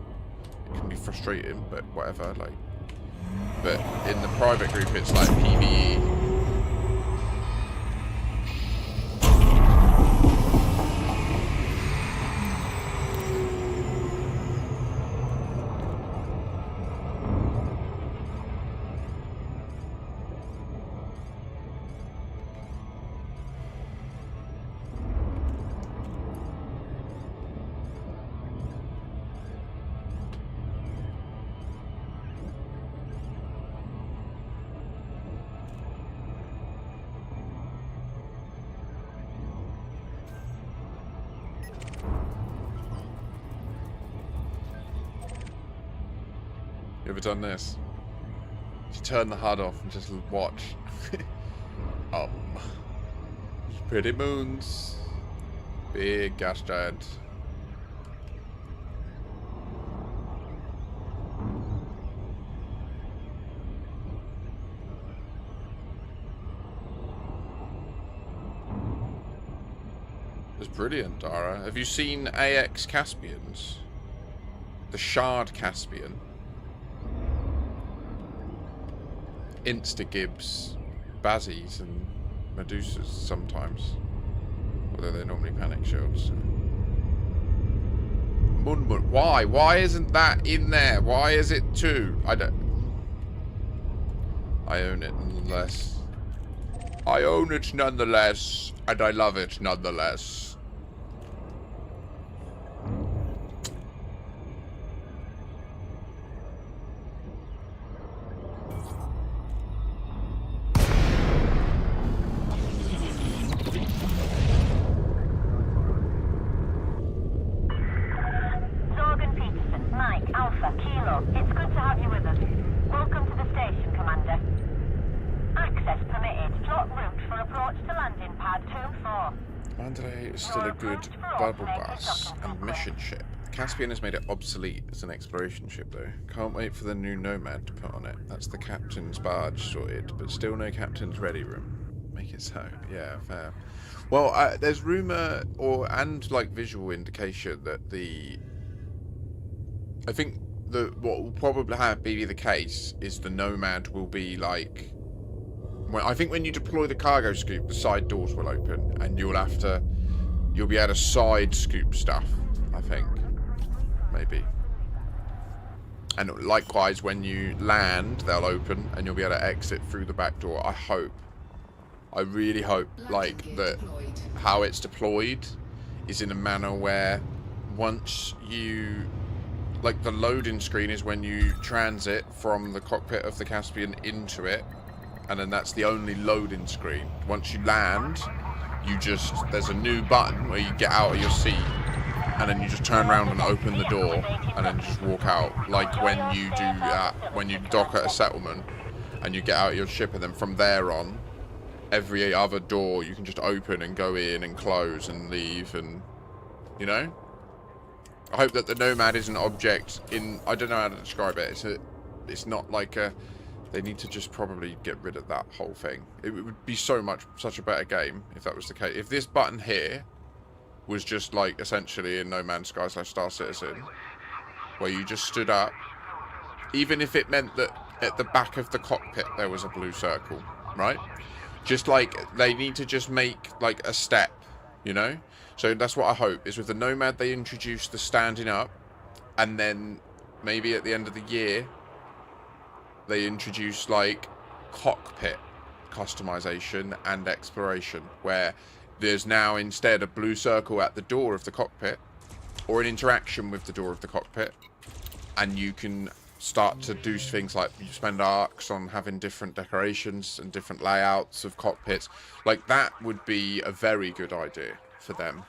[SPEAKER 1] It can be frustrating, but whatever. Like, but in the private group, it's like PvE. You ever done this? You turn the HUD off and just watch. Pretty moons. Big gas giant. It's brilliant, Dara. Have you seen AX Caspians? The Shard Caspian. Insta-gibs, Bazzies and Medusas sometimes. Although they're normally panic shields. Why? Why isn't that in there? Why is it 2? I own it nonetheless. I own it nonetheless. And I love it nonetheless. Caspian has made it obsolete as an exploration ship, though. Can't wait for the new Nomad to put on it. That's the captain's barge sorted, but still no captain's ready room. Make it so. Yeah, fair. Well, there's rumour and like visual indication that I think what will probably be the case is the Nomad will be like. Well, I think when you deploy the cargo scoop, the side doors will open, and you'll be able to side scoop stuff. I think. Maybe. And likewise, when you land, they'll open and you'll be able to exit through the back door. I hope. I really hope, like, that how it's deployed is in a manner where once you... Like, the loading screen is when you transit from the cockpit of the Caspian into it. And then that's the only loading screen. Once you land, there's a new button where you get out of your seat. And then you just turn around and open the door, and then just walk out. Like when you do that, when you dock at a settlement, and you get out of your ship, and then from there on, every other door you can just open and go in and close and leave, and you know. I hope that the Nomad is an object in. I don't know how to describe it. It's not like a. They need to just probably get rid of that whole thing. It would be such a better game if that was the case. If this button here was just like essentially in No Man's Sky / Star Citizen, where you just stood up, even if it meant that at the back of the cockpit there was a blue circle, right? Just like they need to just make like a step, you know? So that's what I hope is with the Nomad they introduce the standing up, and then maybe at the end of the year they introduce like cockpit, customization and exploration, where there's now instead a blue circle at the door of the cockpit, or an interaction with the door of the cockpit, and you can start to do things like you spend arcs on having different decorations and different layouts of cockpits. Like, that would be a very good idea for them,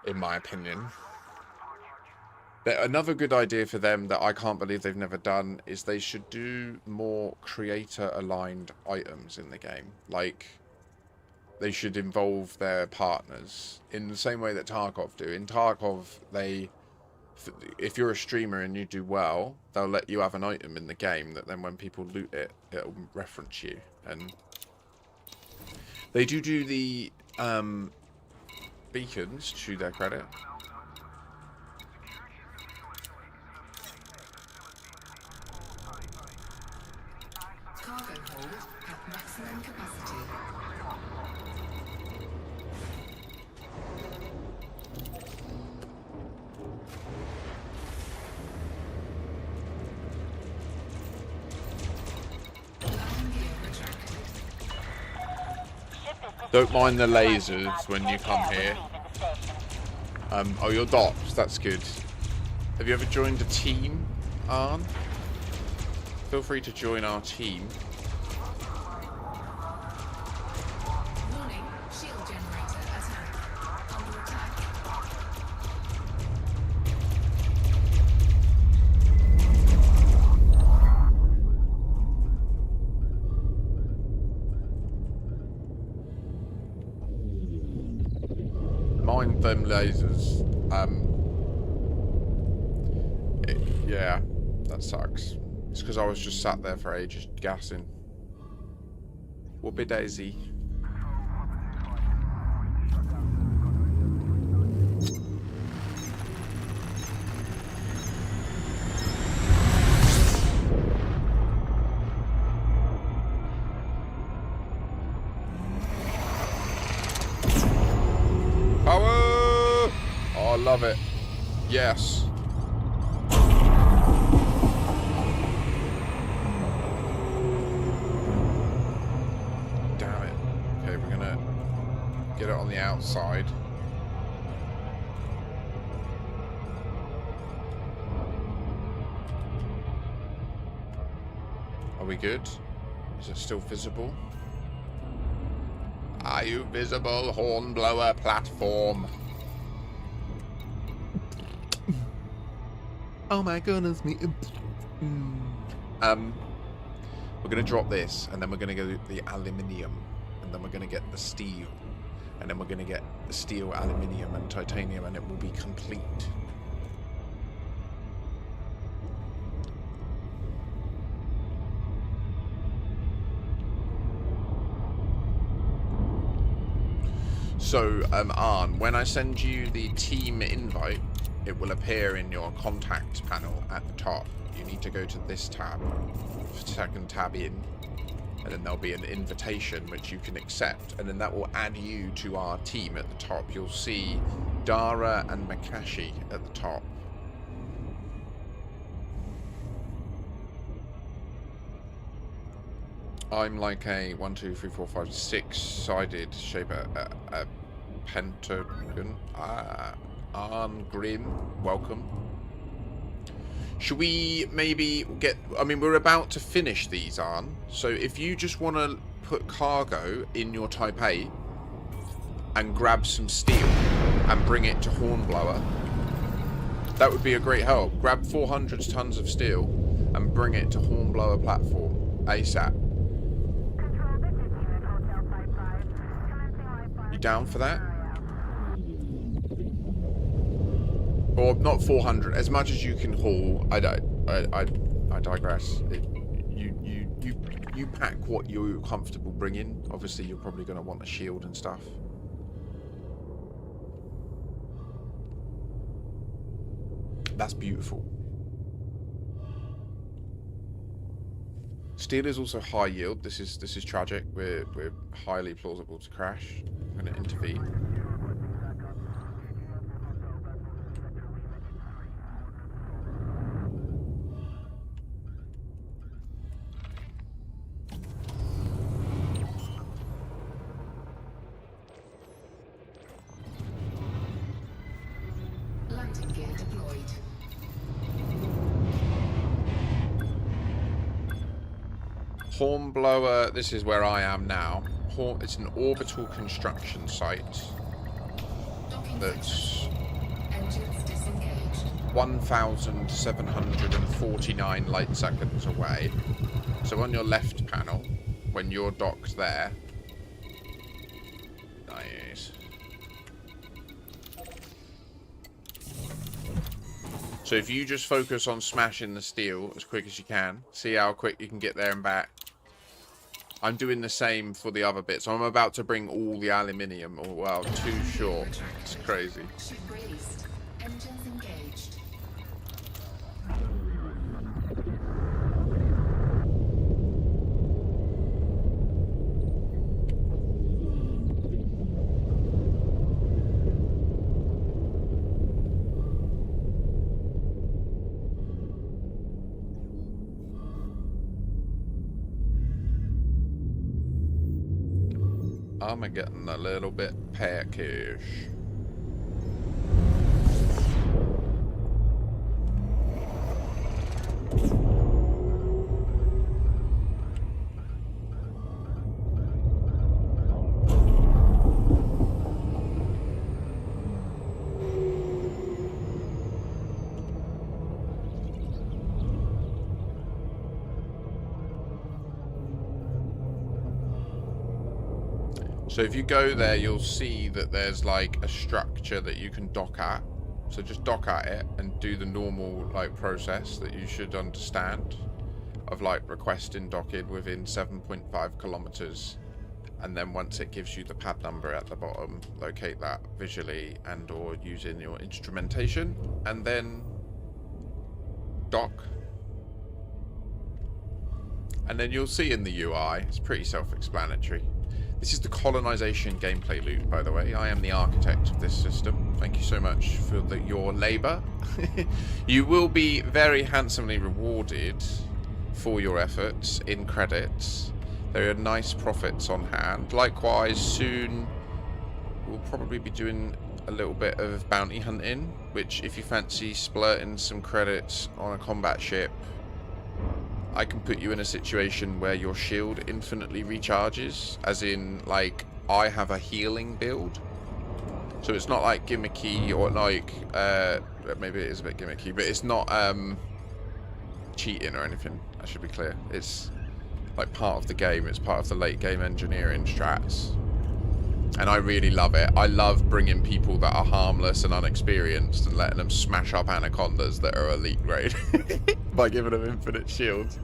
[SPEAKER 1] in my opinion. Another good idea for them that I can't believe they've never done is they should do more creator-aligned items in the game. Like, they should involve their partners in the same way that Tarkov do. In Tarkov, if you're a streamer and you do well, they'll let you have an item in the game that then when people loot it, it'll reference you. And they do the beacons, to their credit.
[SPEAKER 4] Cargo hold at maximum capacity. Landing gear retracted.
[SPEAKER 1] Don't mind the lasers when you come here. Oh, you're docked. That's good. Have you ever joined a team, Arn? Feel free to join our team.
[SPEAKER 4] Warning, shield generator attack. Under attack.
[SPEAKER 1] Mind them lasers. Yeah, that sucks. It's because I was just sat there for ages gassing. Whoopie daisy. Power! Oh, I love it. Yes. Damn it. Okay, we're gonna get it on the outside. Are we good? Is it still visible? Are you visible, hornblower platform? Oh my goodness me. We're gonna drop this, and then we're gonna go the aluminium, and then we're gonna get the steel, and then we're gonna get the steel, aluminium, and titanium, and it will be complete. So, Arn, when I send you the team invite, it will appear in your contact panel at the top. You need to go to this tab, second tab in, and then there'll be an invitation which you can accept, and then that will add you to our team at the top. You'll see Dara and Makashi at the top. I'm like a 1, 2, 3, 4, 5, 6-sided shape, a pentagon. Arn Grim, welcome. Should we maybe get... I mean, we're about to finish these, Arn. So if you just want to put cargo in your Type 8 and grab some steel and bring it to Hornblower, that would be a great help. Grab 400 tons of steel and bring it to Hornblower platform ASAP. You down for that? Or not 400, as much as you can haul. I digress. You pack what you're comfortable bringing. Obviously, you're probably going to want a shield and stuff. That's beautiful. Steel is also high yield. This is tragic. We're highly plausible to crash. I'm going to intervene.
[SPEAKER 4] Landing gear deployed.
[SPEAKER 1] Hornblower, this is where I am now. It's an orbital construction site
[SPEAKER 4] Docking
[SPEAKER 1] that's
[SPEAKER 4] successful. Engines disengaged.
[SPEAKER 1] 1,749 light seconds away. So on your left panel, when you're docked there. Nice. So if you just focus on smashing the steel as quick as you can, see how quick you can get there and back. I'm doing the same for the other bits. I'm about to bring all the aluminium. Oh, wow, too short. It's crazy.
[SPEAKER 4] Ship raised. Engines engaged.
[SPEAKER 1] I'm getting a little bit peckish. So if you go there, you'll see that there's like a structure that you can dock at. So just dock at it and do the normal like process that you should understand of like requesting docking within 7.5 kilometers. And then once it gives you the pad number at the bottom, locate that visually and or using your instrumentation and then dock. And then you'll see in the UI, it's pretty self-explanatory. This is the colonisation gameplay loop, by the way. I am the architect of this system. Thank you so much for your labour. You will be very handsomely rewarded for your efforts in credits. There are nice profits on hand. Likewise, soon we'll probably be doing a little bit of bounty hunting, which if you fancy splurting some credits on a combat ship, I can put you in a situation where your shield infinitely recharges, as in, like, I have a healing build. So it's not like gimmicky or like, maybe it is a bit gimmicky, but it's not cheating or anything, I should be clear. It's like part of the game, it's part of the late game engineering strats. And I really love it. I love bringing people that are harmless and unexperienced and letting them smash up anacondas that are elite grade by giving them infinite shields.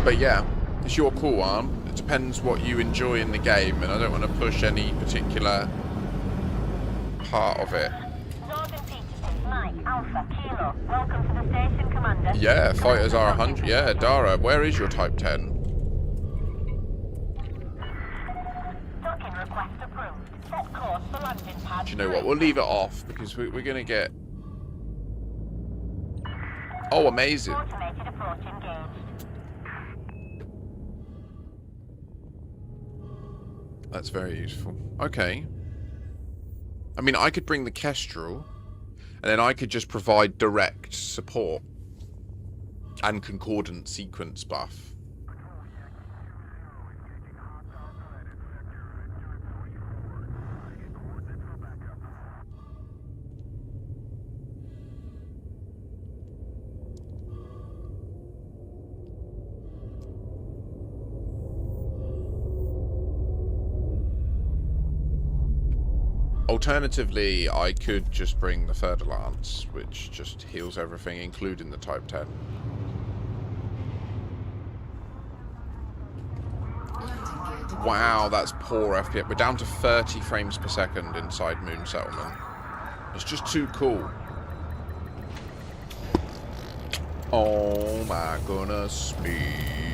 [SPEAKER 1] But yeah, it's your call, Arm. It depends what you enjoy in the game, and I don't want to push any particular part of it.
[SPEAKER 3] Alpha, Kilo. Welcome to the station, Commander.
[SPEAKER 1] Yeah, fighters are 100. Yeah, Dara, where is your Type 10?
[SPEAKER 3] Docking request approved. Set course for landing pad.
[SPEAKER 1] Do you know what? We'll leave it off because we're going to get... Oh, amazing.
[SPEAKER 3] Automated approach engaged.
[SPEAKER 1] That's very useful. Okay. I mean, I could bring the Kestrel, and then I could just provide direct support and concordant sequence buff. Alternatively, I could just bring the Third Lance, which just heals everything, including the Type 10. Wow, that's poor FPS. We're down to 30 frames per second inside Moon Settlement. It's just too cool. Oh my goodness me,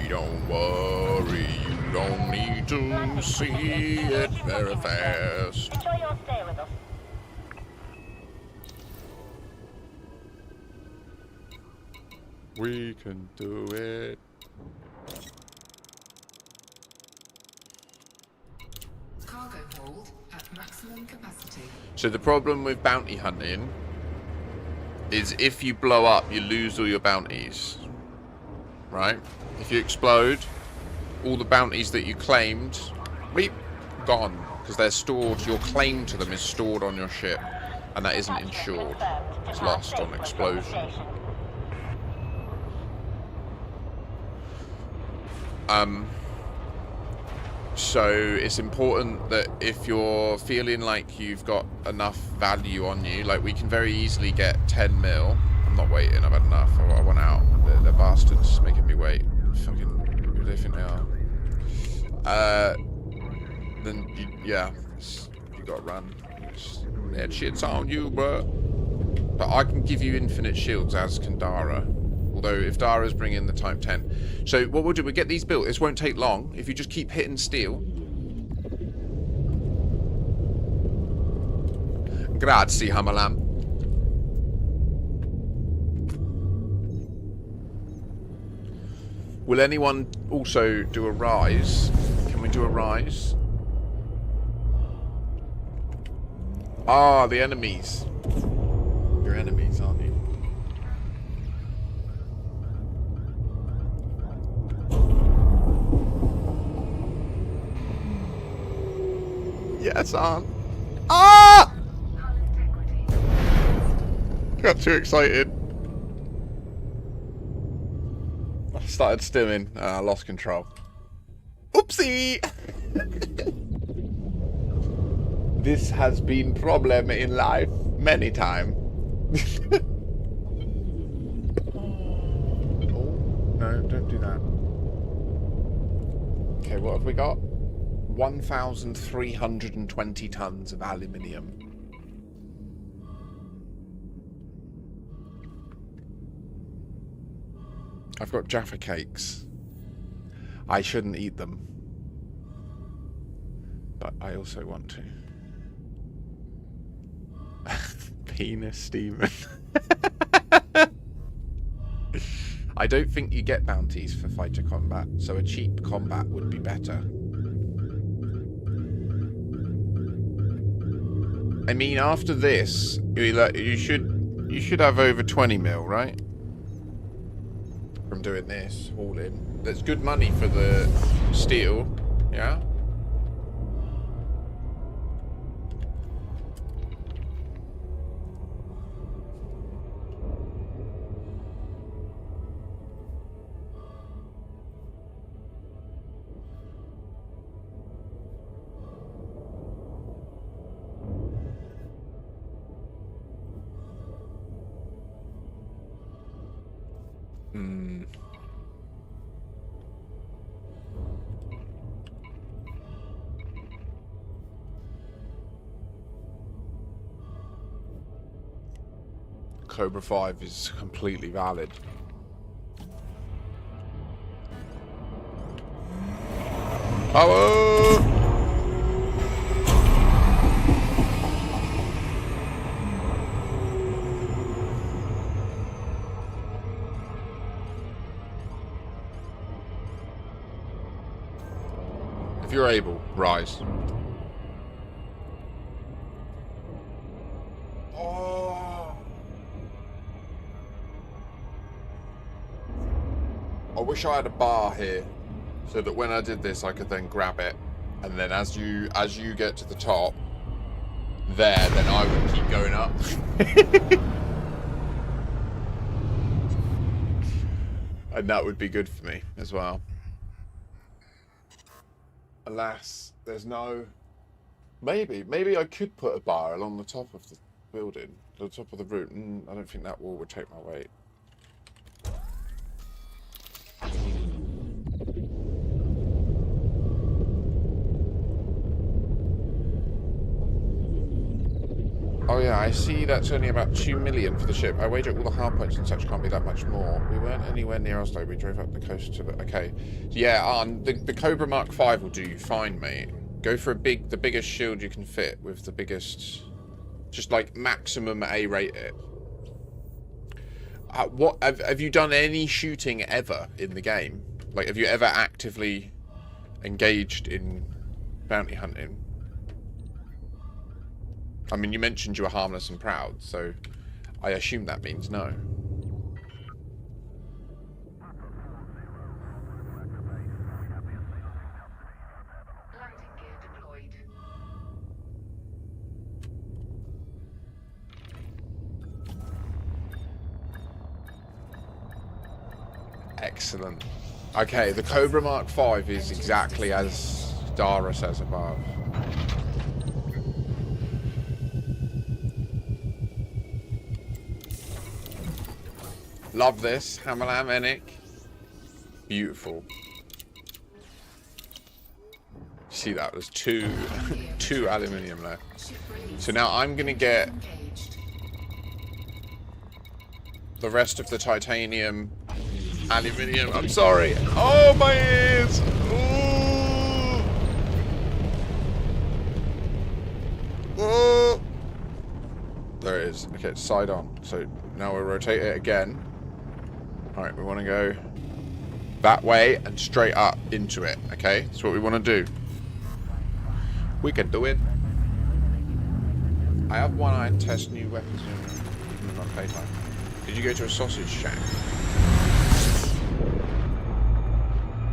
[SPEAKER 1] don't worry, you don't need to see it very fast.
[SPEAKER 3] Enjoy your stay with us.
[SPEAKER 1] We can do it.
[SPEAKER 4] Cargo hold at maximum capacity.
[SPEAKER 1] So the problem with bounty hunting is if you blow up, you lose all your bounties. Right? If you explode, all the bounties that you claimed, beep, gone. Because they're stored, your claim to them is stored on your ship. And that isn't insured. It's lost on explosion. So it's important that if you're feeling like you've got enough value on you, like we can very easily get 10 mil. I'm not waiting, I've had enough. I want out. They're bastards making me wait. Fucking, who do they think they are? Then, yeah, you gotta run. That shit's on you, bro. But I can give you infinite shields, as can Dara. Although, if Dara's bringing the Type 10. So, what we'll do, we'll get these built. This won't take long. If you just keep hitting steel. Grazie, Hamalam. Will anyone also do a rise? Can we do a rise? Ah, the enemies. You're enemies, aren't you? Yes, Aunt. Ah! Got too excited. I started stimming. I lost control. Oopsie! This has been problem in life many times. Oh, no, don't do that. Okay, what have we got? 1,320 tons of aluminium. I've got Jaffa cakes. I shouldn't eat them. But I also want to. Penis demon. I don't think you get bounties for fighter combat, so a cheap combat would be better. I mean, after this, you should have over 20 mil, right? From doing this, Haulin. That's good money for the steel, yeah? Cobra 5 is completely valid. Power! If you're able, rise. I wish I had a bar here, so that when I did this, I could then grab it, and then as you get to the top, then I would keep going up. And that would be good for me as well. Alas, there's no. Maybe I could put a bar along the top of the building, the top of the roof. I don't think that wall would take my weight. Oh yeah, I see that's only about 2 million for the ship. I wager all the hard points and such can't be that much more. We weren't anywhere near Oslo. We drove up the coast to the... Okay. Yeah, the Cobra Mark 5 will do you fine, mate. Go for the biggest shield you can fit with the biggest... Just like maximum A rate it. What have you done any shooting ever in the game? Like, have you ever actively engaged in bounty hunting? I mean, you mentioned you were harmless and proud, so I assume that means no.
[SPEAKER 4] Landing gear deployed.
[SPEAKER 1] Excellent. Okay, the Cobra Mark V is exactly as Dara says above. Love this. Hamalam Enik. Beautiful. See that? There's two aluminium left.
[SPEAKER 4] Ship released.
[SPEAKER 1] So now I'm going to get
[SPEAKER 4] Engaged.
[SPEAKER 1] the rest of the titanium, aluminium. I'm sorry. Oh, my ears. Ooh. Ooh. There it is. Okay, it's side on. So now we'll rotate it again. Alright, we want to go that way and straight up into it. Okay, that's what we want to do. We can do it. I have one-eyed test new weapons in my playtime. Did you go to a sausage shack?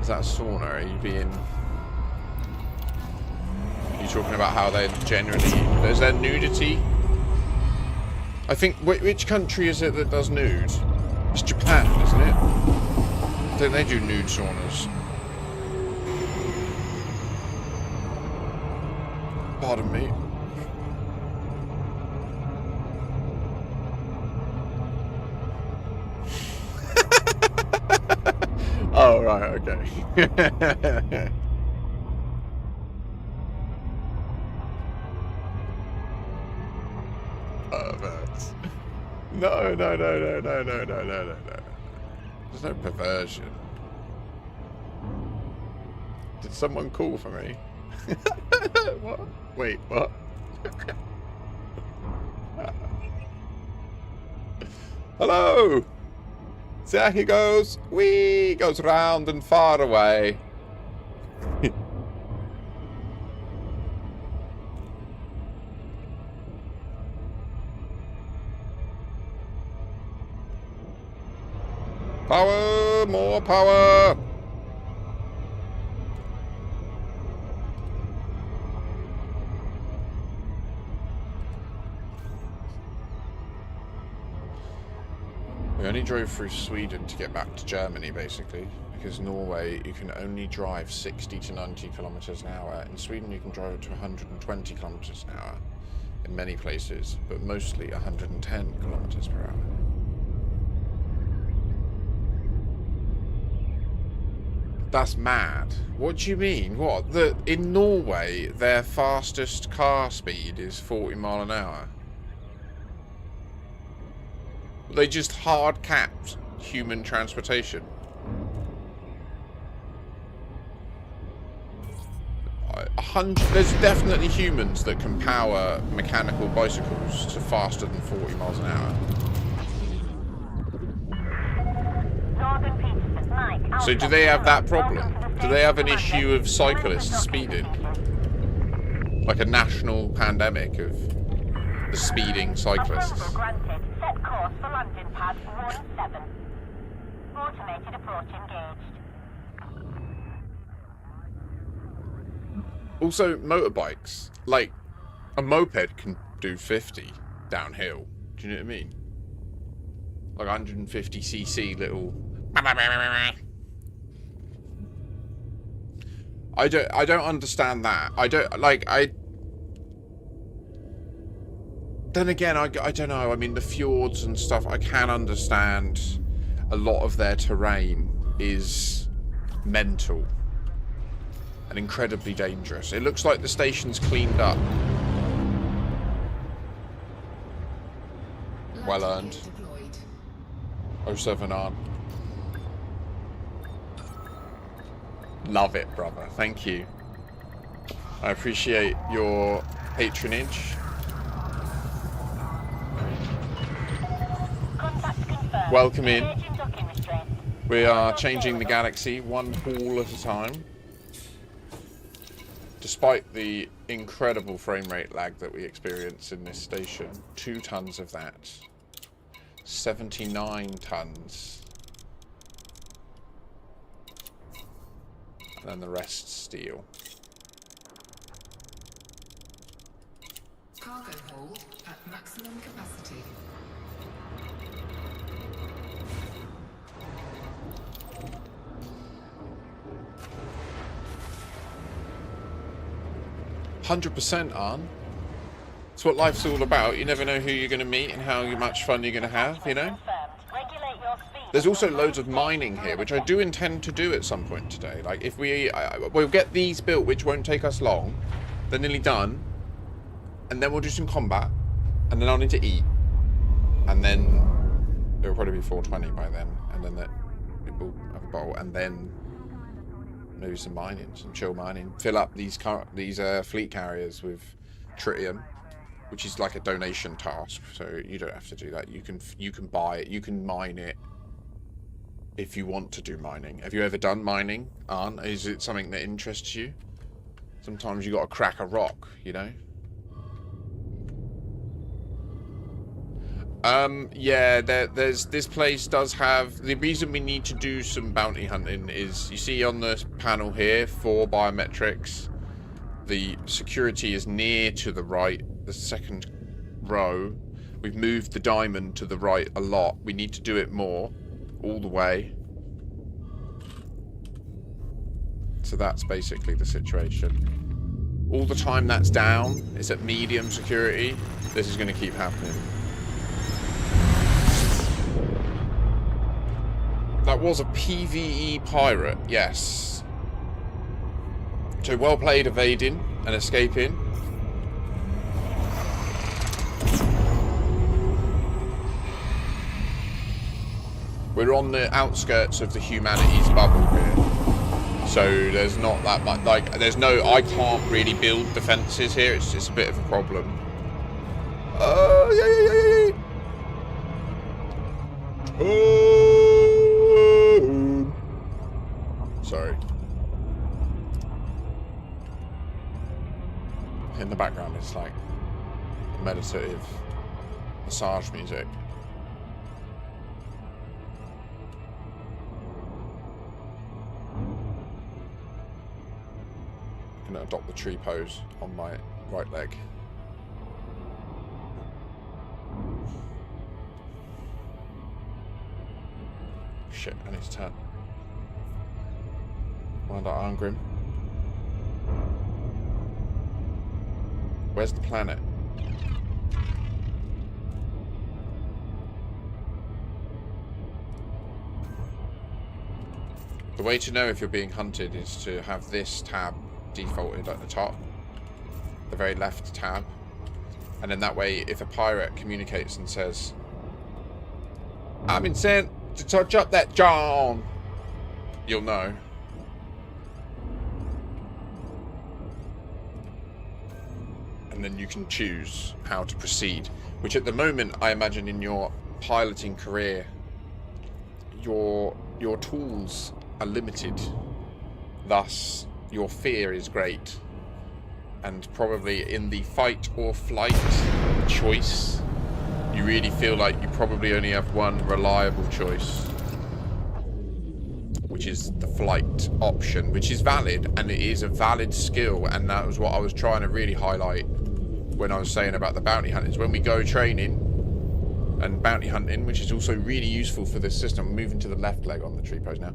[SPEAKER 1] Is that a sauna? Are you being... Are you talking about how they're generally... There's their nudity? I think... Which country is it that does nude? It's Japan, isn't it? Don't they do nude saunas? Pardon me. Oh, right, okay. Perverts. No. There's no perversion. Did someone call for me? What? Wait, what? Hello! There he goes. Whee! Goes round and far away. Power! More power! We only drove through Sweden to get back to Germany, basically, because Norway you can only drive 60 to 90 kilometers an hour. In Sweden you can drive up to 120 kilometers an hour in many places, but mostly 110 kilometers per hour. That's mad. What do you mean? What? In Norway, their fastest car speed is 40 mile an hour. They just hard capped human transportation. There's definitely humans that can power mechanical bicycles to faster than 40 miles an hour. So do they have that problem? Do they have an issue of cyclists speeding? Like a national pandemic of the speeding cyclists?
[SPEAKER 3] Granted. Set course for landing pad 17. Automated approach engaged.
[SPEAKER 1] Also, motorbikes. Like, a moped can do 50 downhill. Do you know what I mean? Like 150cc little... I don't understand that. Then again, I don't know. I mean, the fjords and stuff, I can understand a lot of their terrain is mental and incredibly dangerous. It looks like the station's cleaned up. Well earned. 07 on. Love it, brother. Thank you. I appreciate your patronage.
[SPEAKER 3] Contact confirmed.
[SPEAKER 1] Welcome in. We are changing the galaxy one haul at a time. Despite the incredible frame rate lag that we experience in this station, 2 tons of that. 79 tons. And then the rest steel.
[SPEAKER 4] Cargo hold at maximum capacity.
[SPEAKER 1] %, Arn. It's what life's all about. You never know who you're going to meet and how much fun you're going to have, you know? There's also loads of mining here, which I do intend to do at some point today. Like, if we'll get these built, which won't take us long. They're nearly done. And then we'll do some combat. And then I'll need to eat. And then it'll probably be 4:20 by then. And then we'll have a bowl. And then maybe some mining, some chill mining. Fill up these fleet carriers with tritium, which is like a donation task. So you don't have to do that. You can buy it. You can mine it if you want to do mining. Have you ever done mining, Arn? Is it something that interests you? Sometimes you got to crack a rock, you know. Yeah, this place does have... The reason we need to do some bounty hunting is, you see on the panel here, 4 biometrics. The security is near to the right, the second row. We've moved the diamond to the right a lot. We need to do it more, all the way. So that's basically the situation. All the time that's down, it's at medium security. This is going to keep happening. That was a PvE pirate, yes. So well played evading and escaping. We're on the outskirts of the humanities bubble here. So there's not that much, like, there's no, I can't really build defences here. It's just a bit of a problem. Yeah. Sorry. In the background, it's like meditative massage music. I'm gonna adopt the tree pose on my right leg. Shit, I need to turn. Wind that Iron Grim. Where's the planet? The way to know if you're being hunted is to have this tab defaulted at the top. The very left tab. And then that way, if a pirate communicates and says, "I've been sent to touch up that John," you'll know. And then you can choose how to proceed. Which at the moment, I imagine in your piloting career, your tools are limited. Thus, your fear is great. And probably in the fight or flight choice, you really feel like you probably only have one reliable choice, which is the flight option, which is valid, and it is a valid skill. And that was what I was trying to really highlight when I was saying about the bounty hunters. When we go training and bounty hunting, which is also really useful for this system. I'm moving to the left leg on the tree pose now.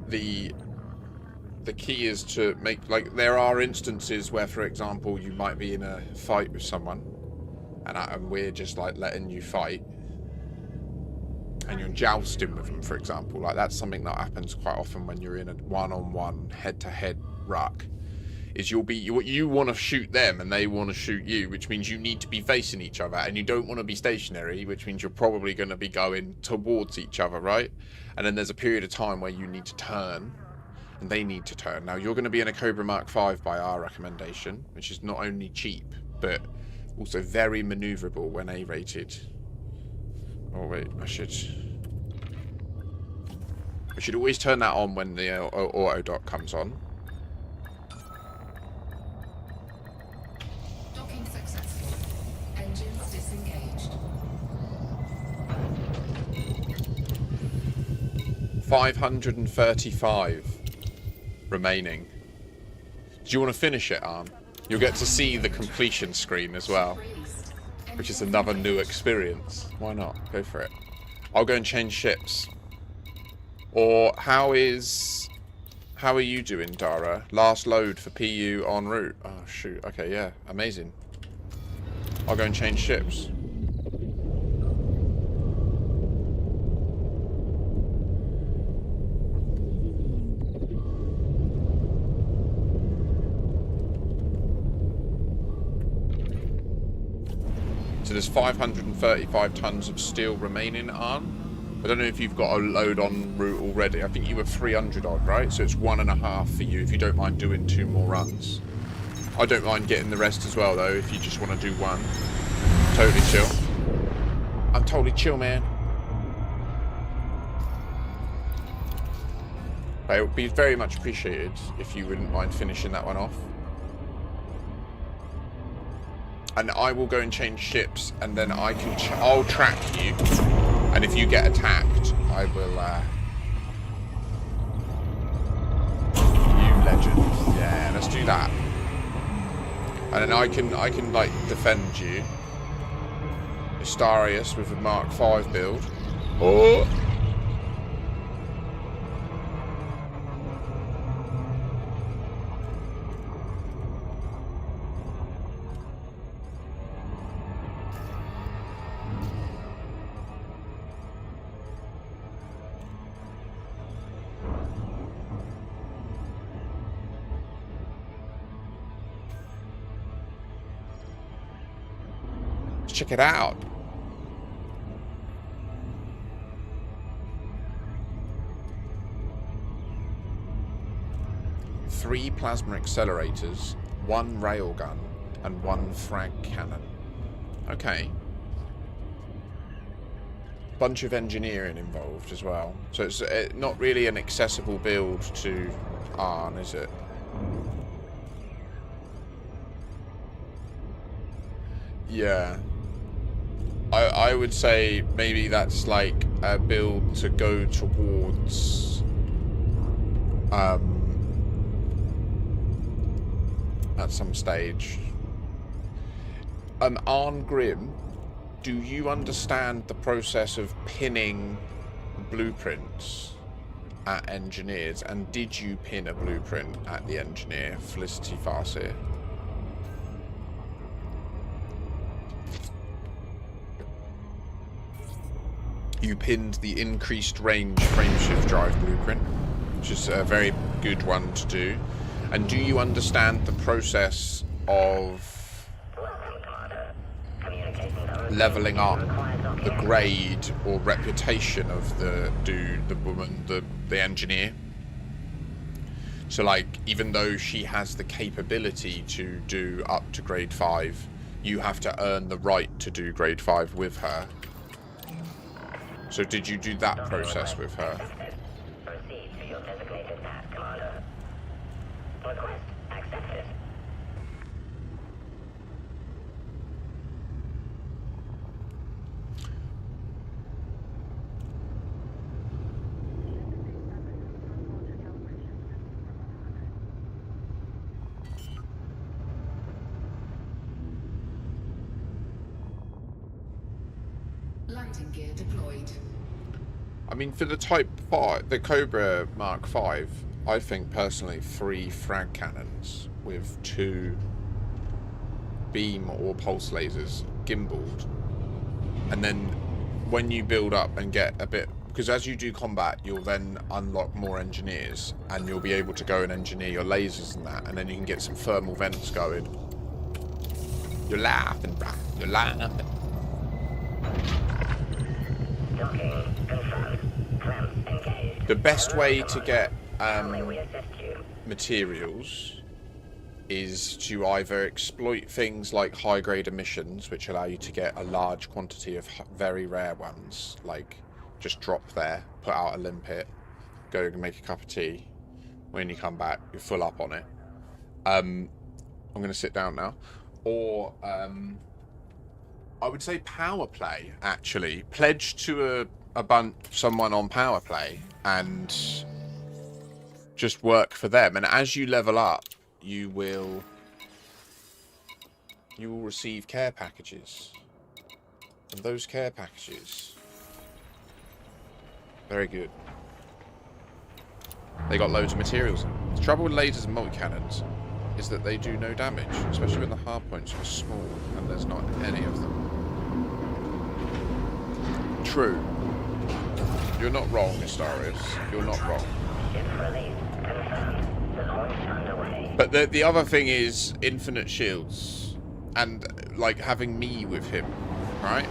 [SPEAKER 1] The key is to make, like, there are instances where, for example, you might be in a fight with someone and we're just like letting you fight and you're jousting with them, for example. Like, that's something that happens quite often when you're in a one-on-one head-to-head ruck. Is you want to shoot them and they want to shoot you, which means you need to be facing each other, and you don't want to be stationary, which means you're probably going to be going towards each other, right? And then there's a period of time where you need to turn and they need to turn. Now, you're going to be in a Cobra Mark 5 by our recommendation, which is not only cheap, but also very maneuverable when A-rated. Oh wait, I should always turn that on when the auto dock comes on.
[SPEAKER 4] Docking successful. Engines disengaged.
[SPEAKER 1] 535 remaining. Do you want to finish it, Arm? You'll get to see the completion screen as well, which is another new experience. Why not? Go for it. I'll go and change ships. Or how are you doing, Dara? Last load for PU en route. Oh shoot. Okay, yeah, amazing. I'll go and change ships. So there's 535 tons of steel remaining, Arn. I don't know if you've got a load en route already. I think you were 300 odd, right? So it's 1.5 for you if you don't mind doing 2 more runs. I don't mind getting the rest as well, though, if you just want to do 1. Totally chill. I'm totally chill, man. But it would be very much appreciated if you wouldn't mind finishing that one off. And I will go and change ships, and then I can I'll track you. And if you get attacked, I will. You legend. Yeah, let's do that. And then I can like defend you. Astarius with a Mark 5 build. Oh. Check it out. Three plasma accelerators, 1 railgun, and 1 frag cannon. Okay. Bunch of engineering involved as well. So it's not really an accessible build to Arn, is it? Yeah. I would say maybe that's like a build to go towards at some stage. Arn Grim, do you understand the process of pinning blueprints at engineers, and did you pin a blueprint at the engineer, Felicity Farseer? You pinned the increased range frameshift drive blueprint, which is a very good one to do. And do you understand the process of leveling up the grade or reputation of the dude, the woman, the engineer? So like, even though she has the capability to do up to grade 5, you have to earn the right to do grade 5 with her. So did you do that process with her?
[SPEAKER 7] Proceed to your designated path, Commander. Request accepted.
[SPEAKER 4] Landing gear deployed.
[SPEAKER 1] I mean, for the Type 5, the Cobra Mark 5, I think personally 3 frag cannons with 2 beam or pulse lasers gimbaled. And then when you build up and get a bit, because as you do combat, you'll then unlock more engineers, and you'll be able to go and engineer your lasers and that, and then you can get some thermal vents going. You're laughing, bruh. You're laughing. The best way to get materials is to either exploit things like high-grade emissions, which allow you to get a large quantity of very rare ones, like just drop there, put out a limpet, go and make a cup of tea. When you come back, you're full up on it. I'm going to sit down now. Or I would say power play, actually. Pledge to someone on power play and just work for them. And as you level up, you will receive care packages. And those care packages, very good. They got loads of materials. The trouble with lasers and multi-cannons is that they do no damage, especially when the hard points are small and there's not any of them. True. You're not wrong, Astarius. You're not wrong. But the other thing is infinite shields and like having me with him, right?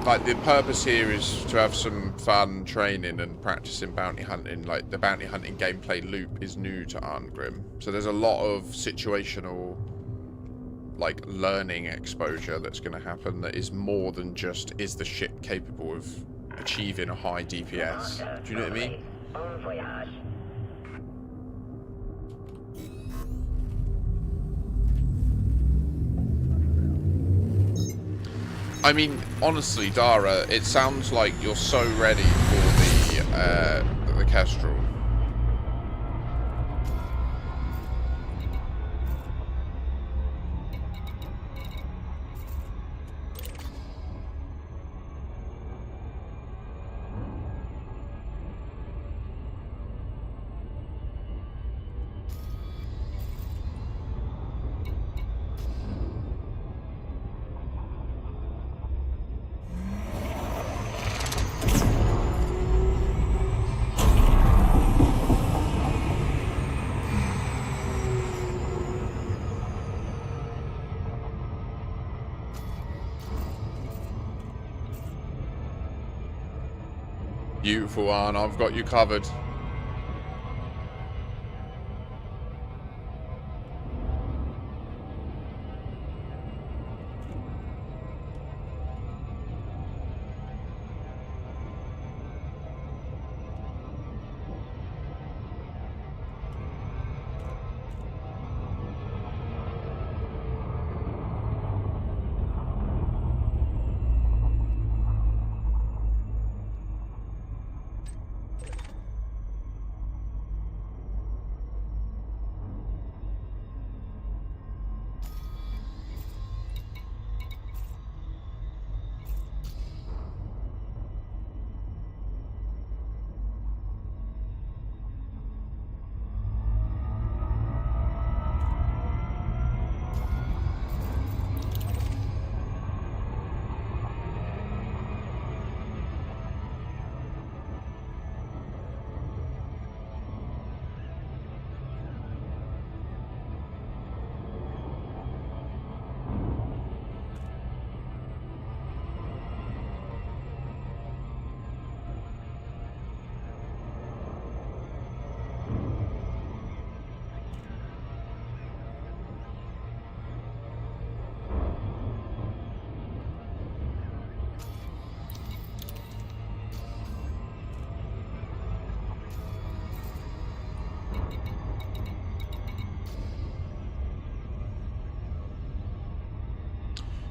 [SPEAKER 1] Like the purpose here is to have some fun training and practicing bounty hunting. Like the bounty hunting gameplay loop is new to Arngrim, so there's a lot of situational like learning exposure that's going to happen that is more than just is the ship capable of achieving a high DPS. Do you know what I mean? I mean, honestly, Dara, it sounds like you're so ready for the Kestrel. Beautiful one, I've got you covered.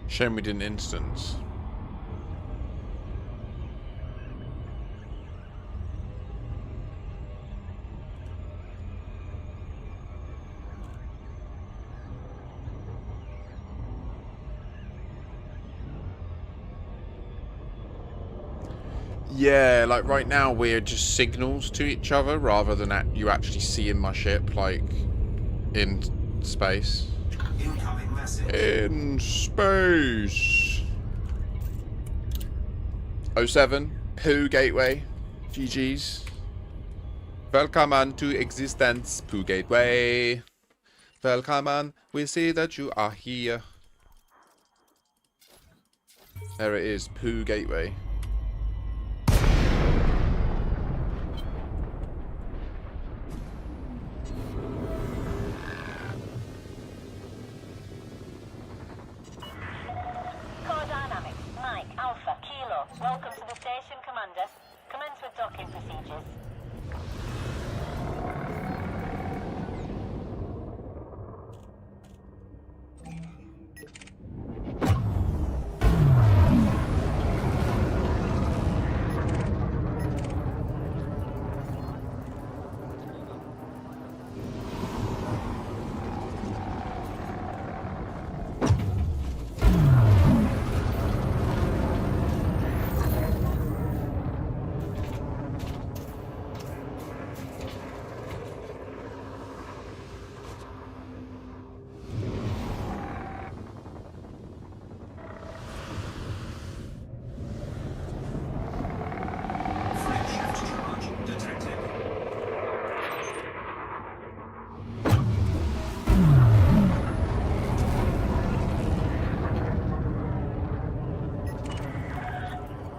[SPEAKER 1] Shame we didn't instance. Yeah, like right now we're just signals to each other rather than you actually seeing my ship like in space.
[SPEAKER 2] Incoming message.
[SPEAKER 1] In space. 07, Poo Gateway, GG's. Welcome to existence, Poo Gateway. Welcome, we see that you are here. There it is, Poo Gateway.
[SPEAKER 3] Welcome to the station, Commander. Commence with docking procedures.
[SPEAKER 2] Fridge charge detected.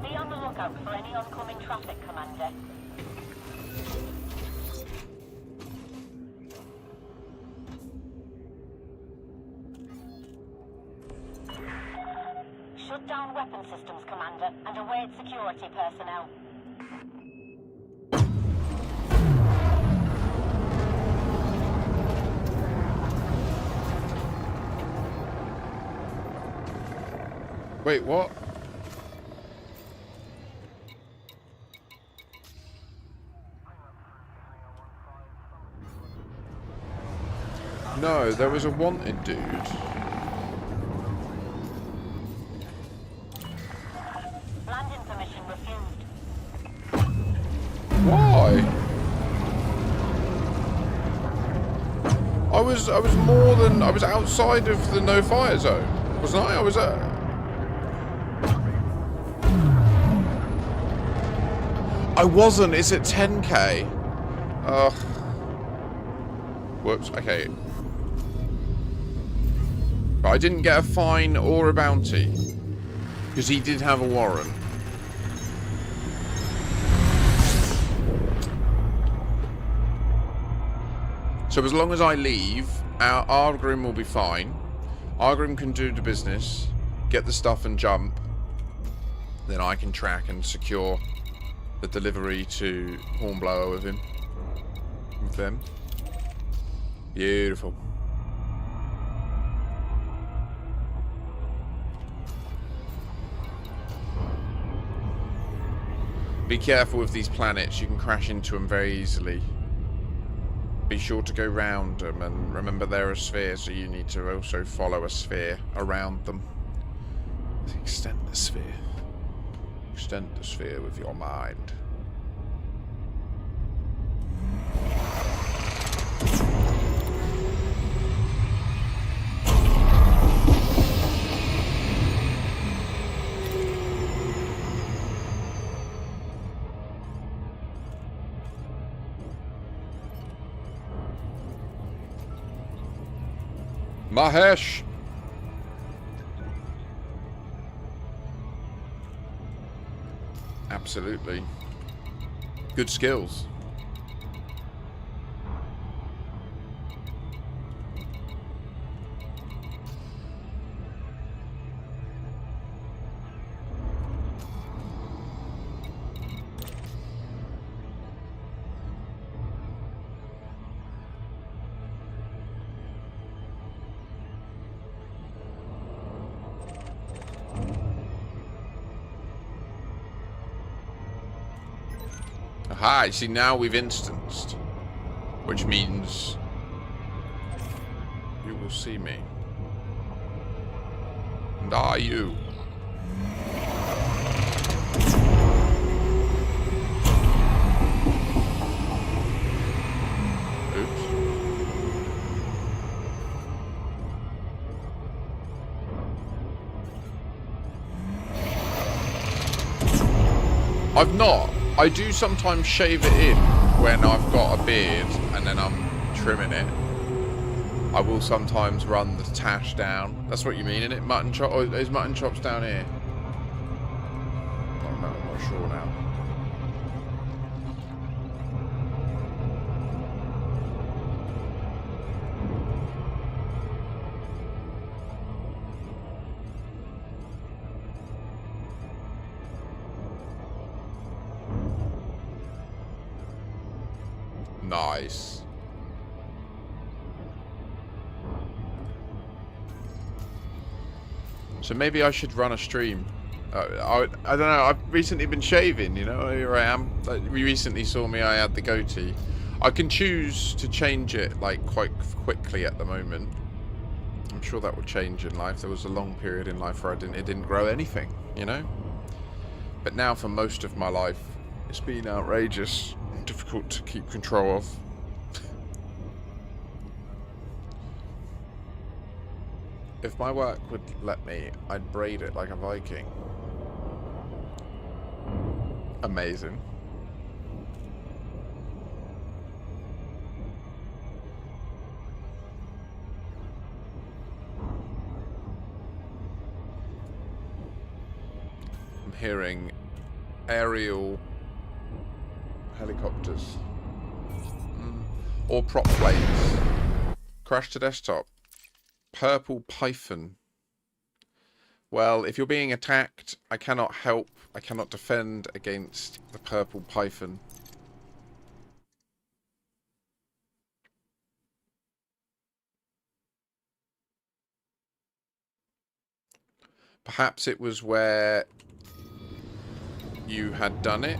[SPEAKER 3] Be on the lookout for any oncoming traffic, Commander. Shut down weapon systems, Commander, and await security personnel.
[SPEAKER 1] Wait, what? No, there was a wanted dude.
[SPEAKER 3] Landing permission refused.
[SPEAKER 1] Why? I was outside of the no fire zone, wasn't I? I wasn't. It's at 10k. Ugh. Whoops. Okay. But I didn't get a fine or a bounty because he did have a warrant. So as long as I leave, our Argrim will be fine. Argrim can do the business, get the stuff and jump. Then I can track and secure the delivery to Hornblower with him. With them. Beautiful. Be careful with these planets, you can crash into them very easily. Be sure to go round them, and remember they're a sphere, so you need to also follow a sphere around them. Extend the sphere. Extend the sphere with your mind. Mahesh! Absolutely. Good skills. Aha, you see, now we've instanced. Which means you will see me. And are you? Oops. I've not. I do sometimes shave it in when I've got a beard and then I'm trimming it. I will sometimes run the tash down. That's what you mean, isn't it? Mutton chop? Or is mutton chops down here? Oh, no, I'm not sure now. Nice. So maybe I should run a stream. I don't know. I've recently been shaving. You know, here I am. Like, you recently saw me. I had the goatee. I can choose to change it like quite quickly at the moment. I'm sure that would change in life. There was a long period in life where it didn't grow anything. You know. But now, for most of my life, it's been outrageous, difficult to keep control of. If my work would let me, I'd braid it like a Viking. Amazing. I'm hearing aerial helicopters. Or prop planes. Crash to desktop. Purple python. Well, if you're being attacked, I cannot help. I cannot defend against the purple python. Perhaps it was where you had done it.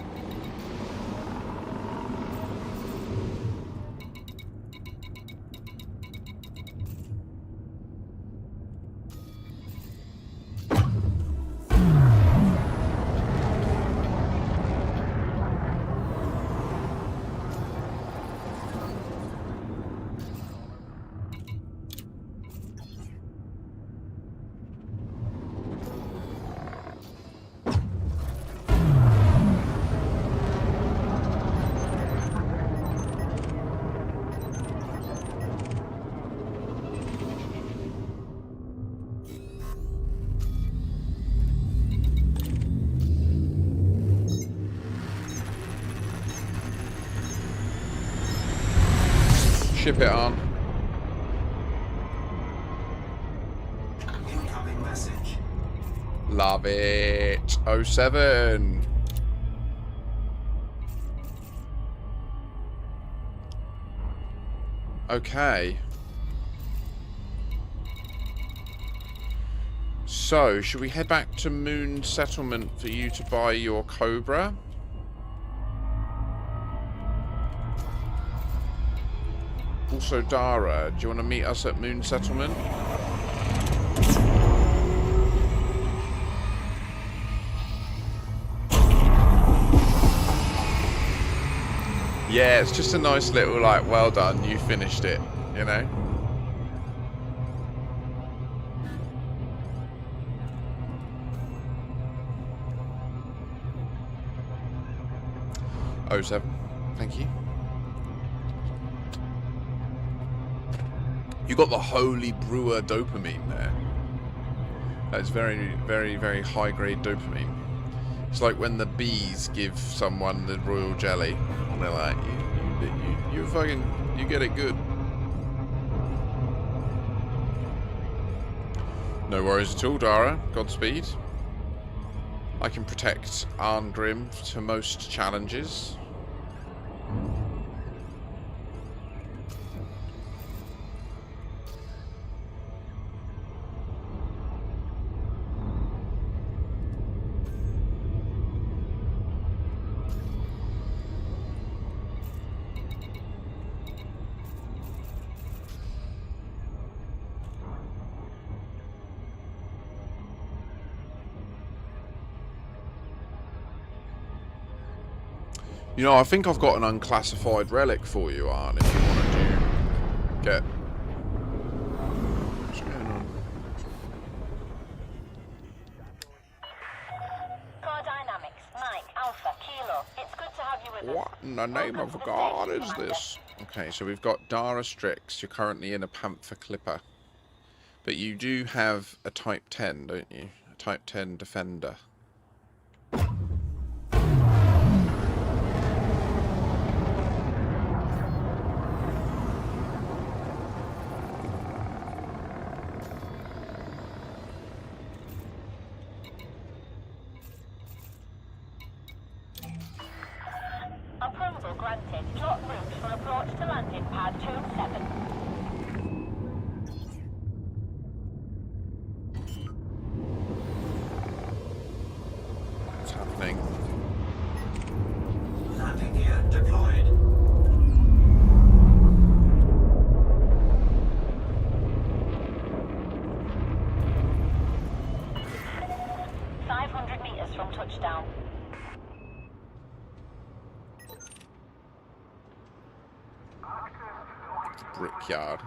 [SPEAKER 1] Ship it on.
[SPEAKER 2] Incoming message.
[SPEAKER 1] Love it. 07. Okay. So, should we head back to Moon Settlement for you to buy your Cobra? Also, Dara, do you want to meet us at Moon Settlement? Yeah, it's just a nice little, like, well done, you finished it, you know? Oh, 07. Thank you. You got the Holy Brewer dopamine there. That's very, very, very high-grade dopamine. It's like when the bees give someone the royal jelly, and they're like, you get it good. No worries at all, Dara. Godspeed. I can protect Arngrim to most challenges. You know, I think I've got an unclassified relic for you, Arn, if you want to get... What's going on?
[SPEAKER 3] Core Dynamics, Mike, Alpha, Kilo. It's good to have you with us.
[SPEAKER 1] What in the name of God is this? Okay, so we've got Dara Strix. You're currently in a Panther Clipper. But you do have a Type 10, don't you? A Type 10 Defender.
[SPEAKER 3] Approval granted. Plot route Successful approach to landing pad 2-7.
[SPEAKER 1] What's happening?
[SPEAKER 2] Landing gear deployed.
[SPEAKER 3] From touchdown.
[SPEAKER 1] Brickyard.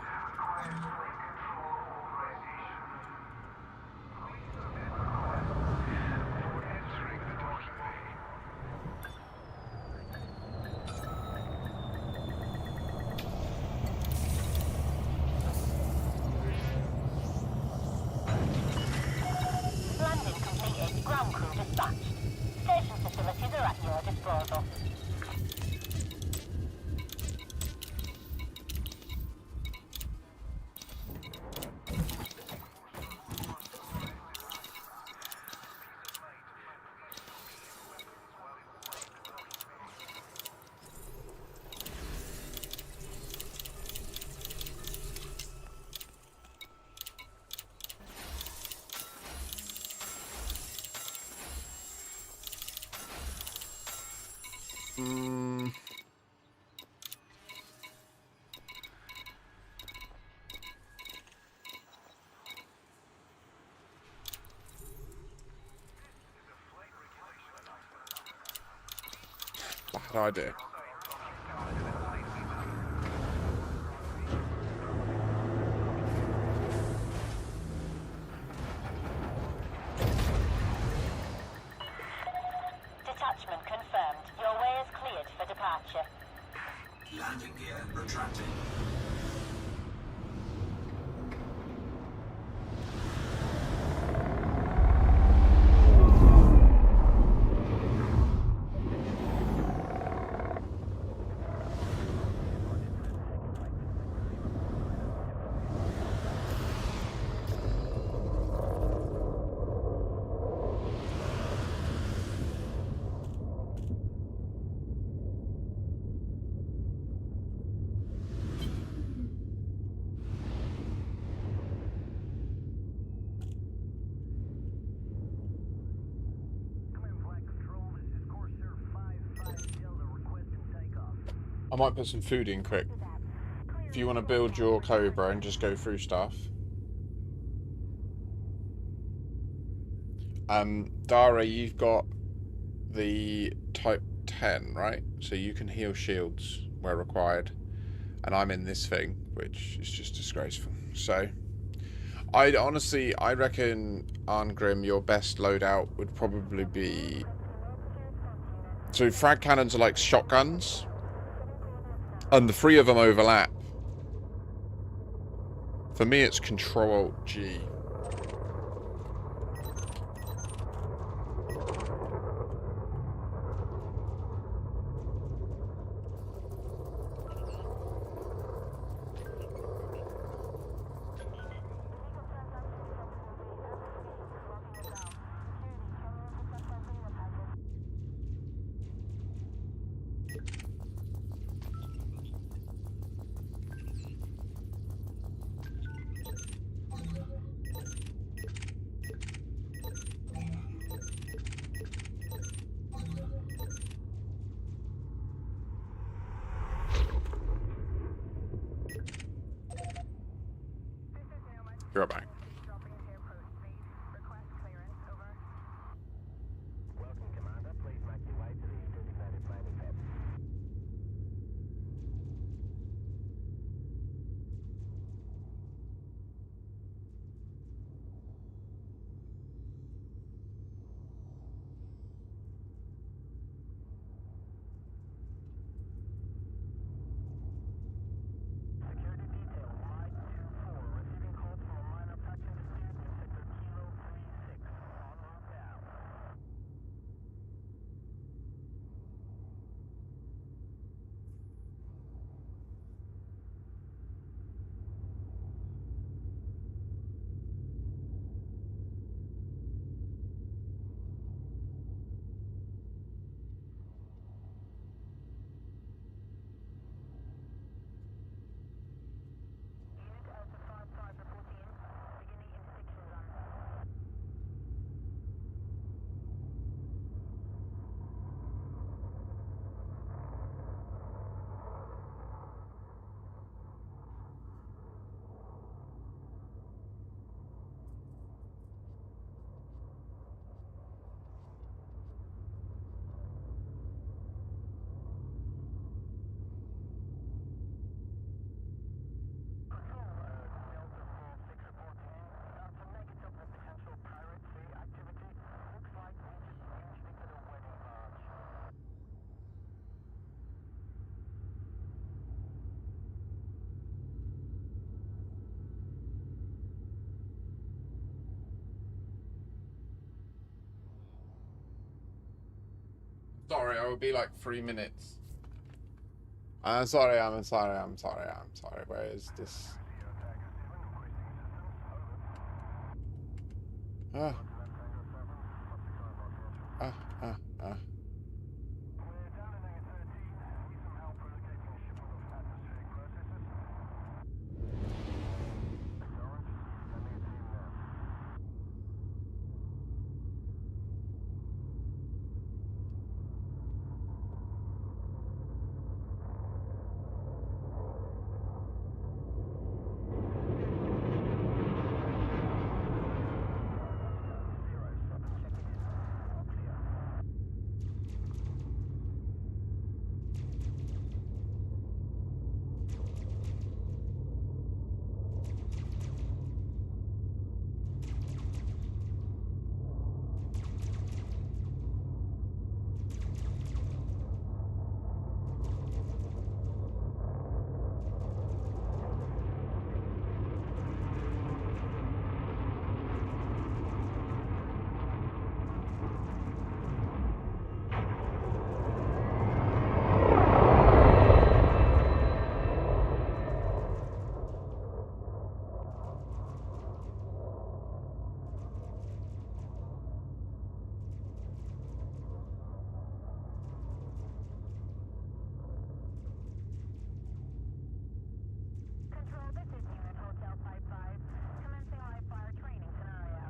[SPEAKER 3] Landing completed. Ground crew dispatched. Station facilities are at your disposal.
[SPEAKER 1] Bad idea.
[SPEAKER 3] Detachment confirmed. Your way is cleared for departure.
[SPEAKER 2] Landing gear retracting.
[SPEAKER 1] I might put some food in quick. If you want to build your Cobra and just go through stuff. Dara, you've got the type 10, right? So you can heal shields where required. And I'm in this thing, which is just disgraceful. So, I reckon, Arngrim, your best loadout would probably be... So frag cannons are like shotguns. And the three of them overlap. For me, it's Control-Alt-G. Be right back. Sorry, I will be like 3 minutes.
[SPEAKER 8] I'm sorry. Where is this? Ah. Ah, ah, ah.
[SPEAKER 3] Control, this is Unit Hotel 55. Commencing live fire training scenario.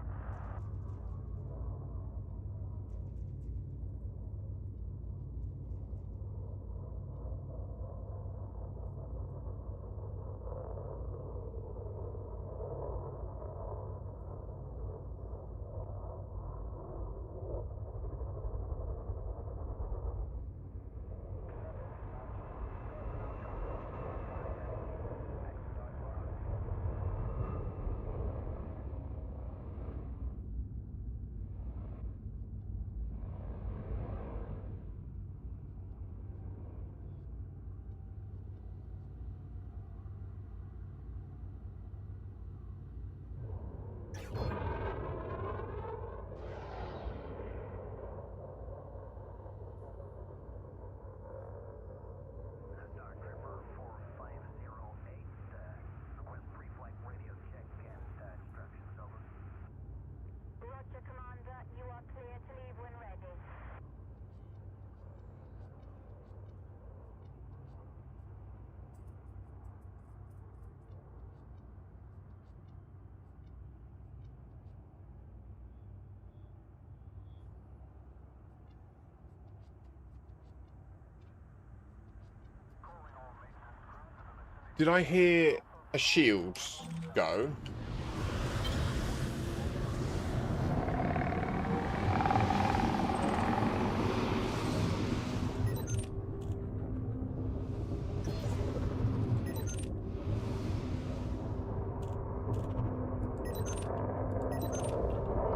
[SPEAKER 3] Roger, Commander. You are clear to leave when ready.
[SPEAKER 8] Did I hear a shield go?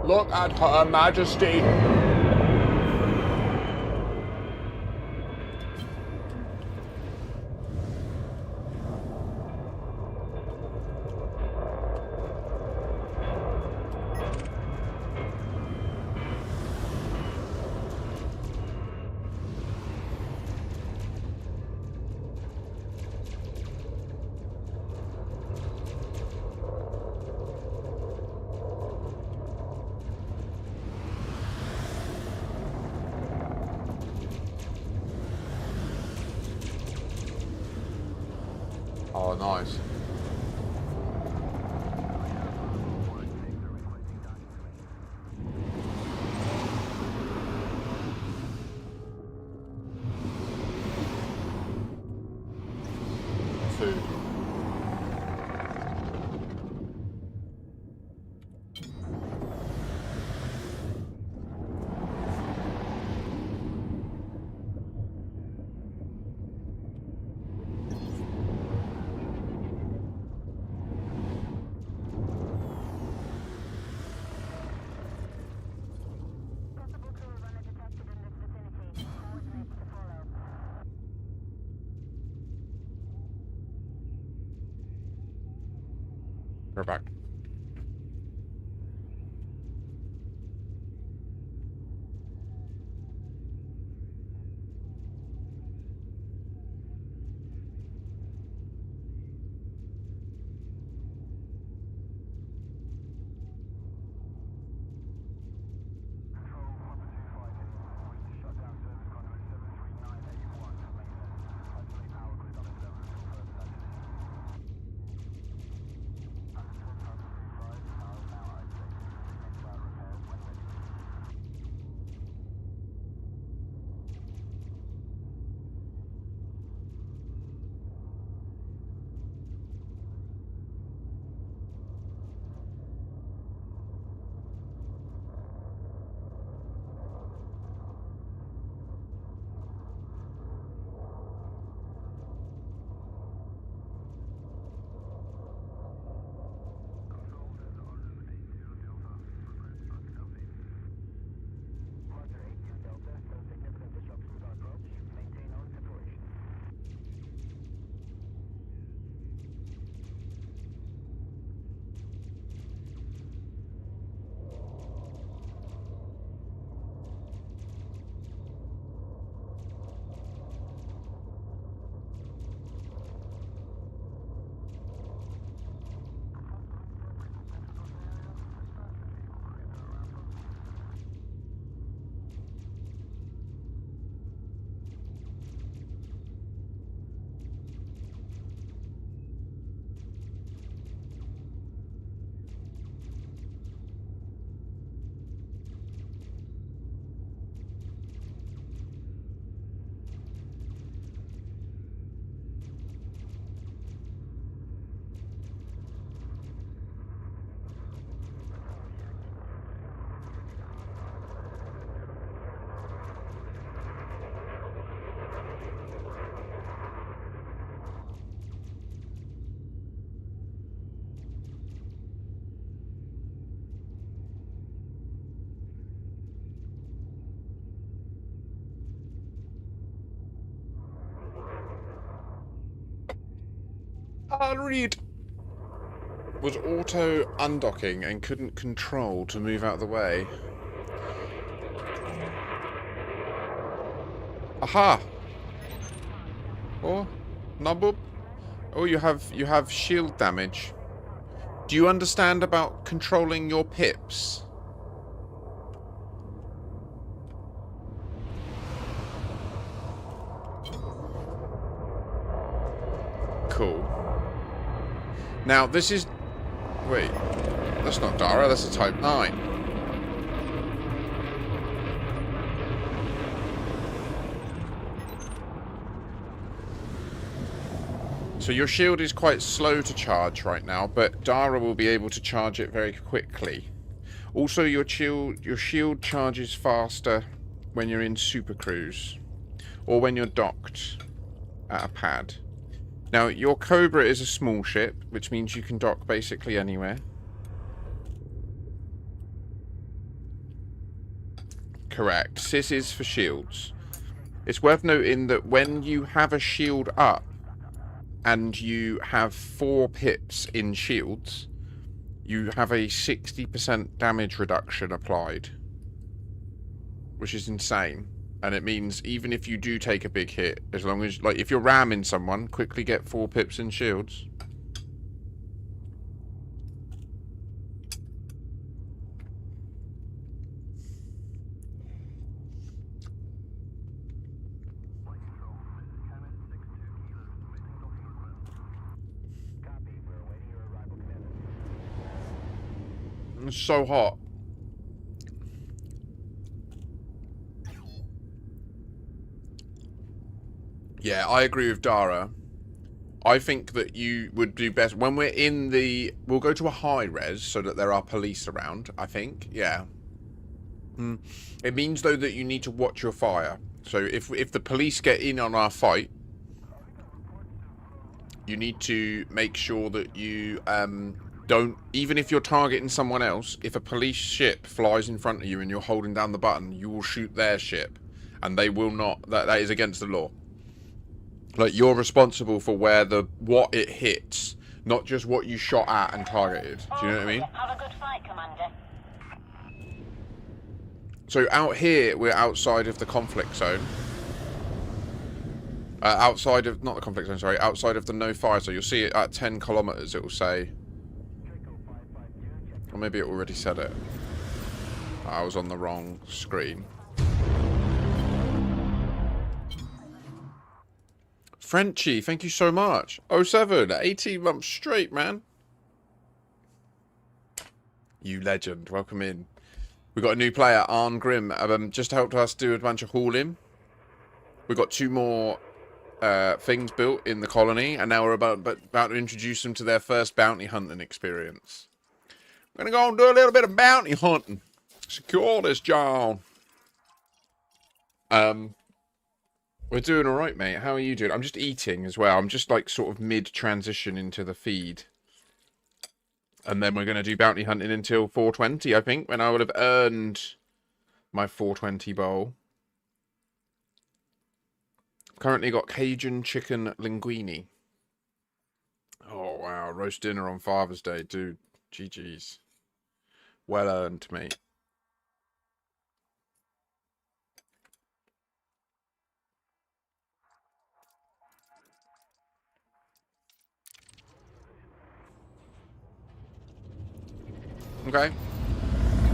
[SPEAKER 8] Look at Her Majesty. Oh, nice. Food.
[SPEAKER 3] Possible crew runner detected in this vicinity. Coordinates to follow.
[SPEAKER 1] We're back. I'll read. Was auto undocking and couldn't control to move out of the way. Aha! Oh, Nabub. Oh, you have shield damage. Do you understand about controlling your pips? Cool. Now, this is... Wait. That's not Dara, that's a Type 9. So your shield is quite slow to charge right now, but Dara will be able to charge it very quickly. Also, your shield charges faster when you're in Super Cruise, or when you're docked at a pad. Now, your Cobra is a small ship, which means you can dock basically anywhere. Correct. Sis is for shields. It's worth noting that when you have a shield up, and you have 4 pips in shields, you have a 60% damage reduction applied. Which is insane. And it means even if you do take a big hit, as long as, like, if you're ramming someone, quickly get 4 pips in shields. It's so hot. Yeah, I agree with Dara. I think that you would do best when we're in the... We'll go to a high res so that there are police around, I think. Yeah. It means, though, that you need to watch your fire. So if the police get in on our fight, you need to make sure that you... don't, even if you're targeting someone else, if a police ship flies in front of you and you're holding down the button, you will shoot their ship. And they will not, that is against the law. Like, you're responsible for what it hits, not just what you shot at and targeted. Do you know what I mean?
[SPEAKER 3] Have a good fight, Commander.
[SPEAKER 1] So out here, we're outside of the conflict zone. Outside of, not the conflict zone, sorry, outside of the no fire zone. You'll see it at 10 kilometers, it will say... Or maybe it already said it. I was on the wrong screen. Frenchie, thank you so much. 07, 18 months straight, man. You legend. Welcome in. We got a new player, Arn Grimm. Just helped us do a bunch of Haulin. We got 2 more things built in the colony, and now we're about to introduce them to their first bounty hunting experience. We're going to go and do a little bit of bounty hunting. Secure this, John. We're doing alright, mate. How are you doing? I'm just eating as well. I'm just, like, sort of mid-transition into the feed. And then we're going to do bounty hunting until 4:20, I think, when I would have earned my 4:20 bowl. Currently got Cajun chicken linguine. Oh, wow. Roast dinner on Father's Day. Dude, GG's. Well earned, mate. Okay.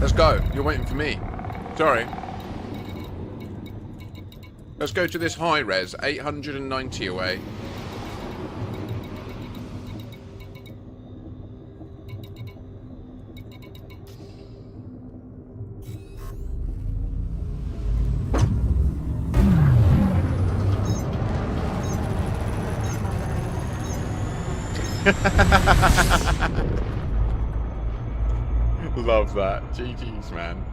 [SPEAKER 1] Let's go. You're waiting for me. Sorry. Let's go to this high res. 890 away. Love that. GG's, man.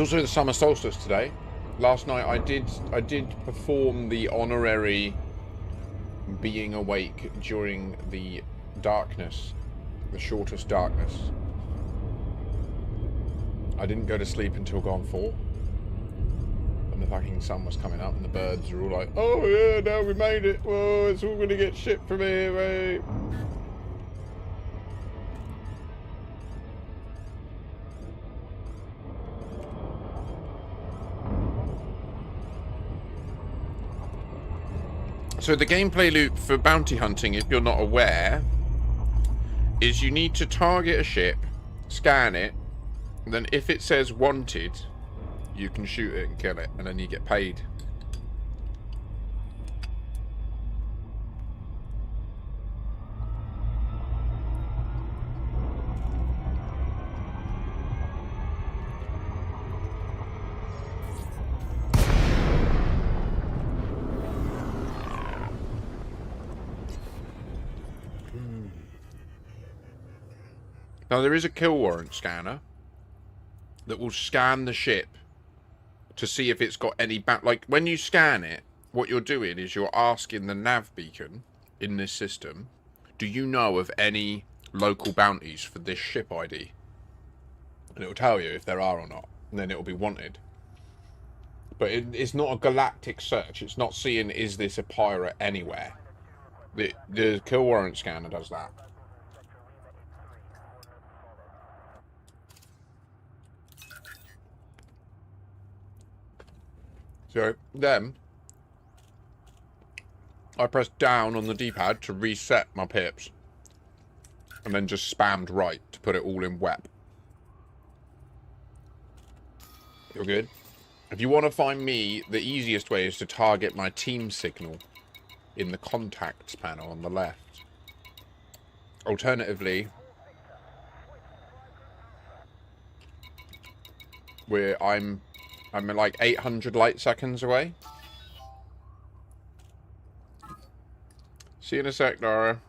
[SPEAKER 1] also the summer solstice today. Last night I did perform the honorary being awake during the darkness, the shortest darkness. I didn't go to sleep until gone 4. And the fucking sun was coming up and the birds were all like, oh yeah, now we made it. Whoa, it's all gonna get shit from here, mate. So the gameplay loop for bounty hunting, if you're not aware, is you need to target a ship, scan it, and then if it says wanted, you can shoot it and kill it, and then you get paid. Now, there is a kill warrant scanner that will scan the ship to see if it's got any... Like, when you scan it, what you're doing is you're asking the nav beacon in this system, do you know of any local bounties for this ship ID? And it will tell you if there are or not, and then it will be wanted. But it's not a galactic search. It's not seeing, is this a pirate anywhere? The kill warrant scanner does that. So then, I pressed down on the D-pad to reset my pips, and then just spammed right to put it all in WEP. You're good? If you want to find me, the easiest way is to target my team signal in the contacts panel on the left. Alternatively, where I'm like 800 light seconds away. See you in a sec, Dara.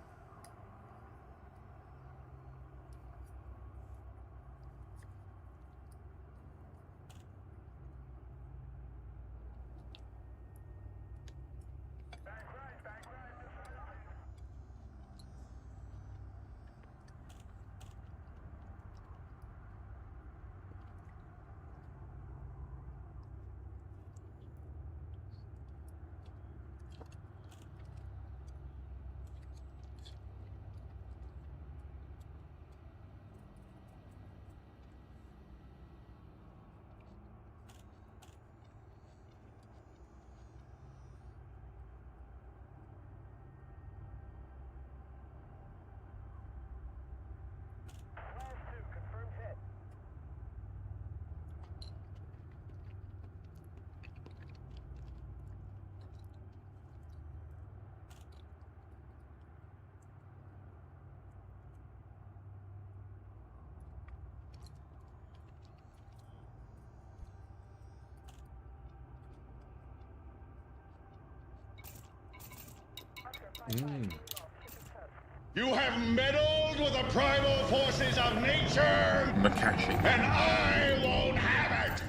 [SPEAKER 9] You have meddled with the primal forces of nature,
[SPEAKER 1] Makashi.
[SPEAKER 9] and I won't have it!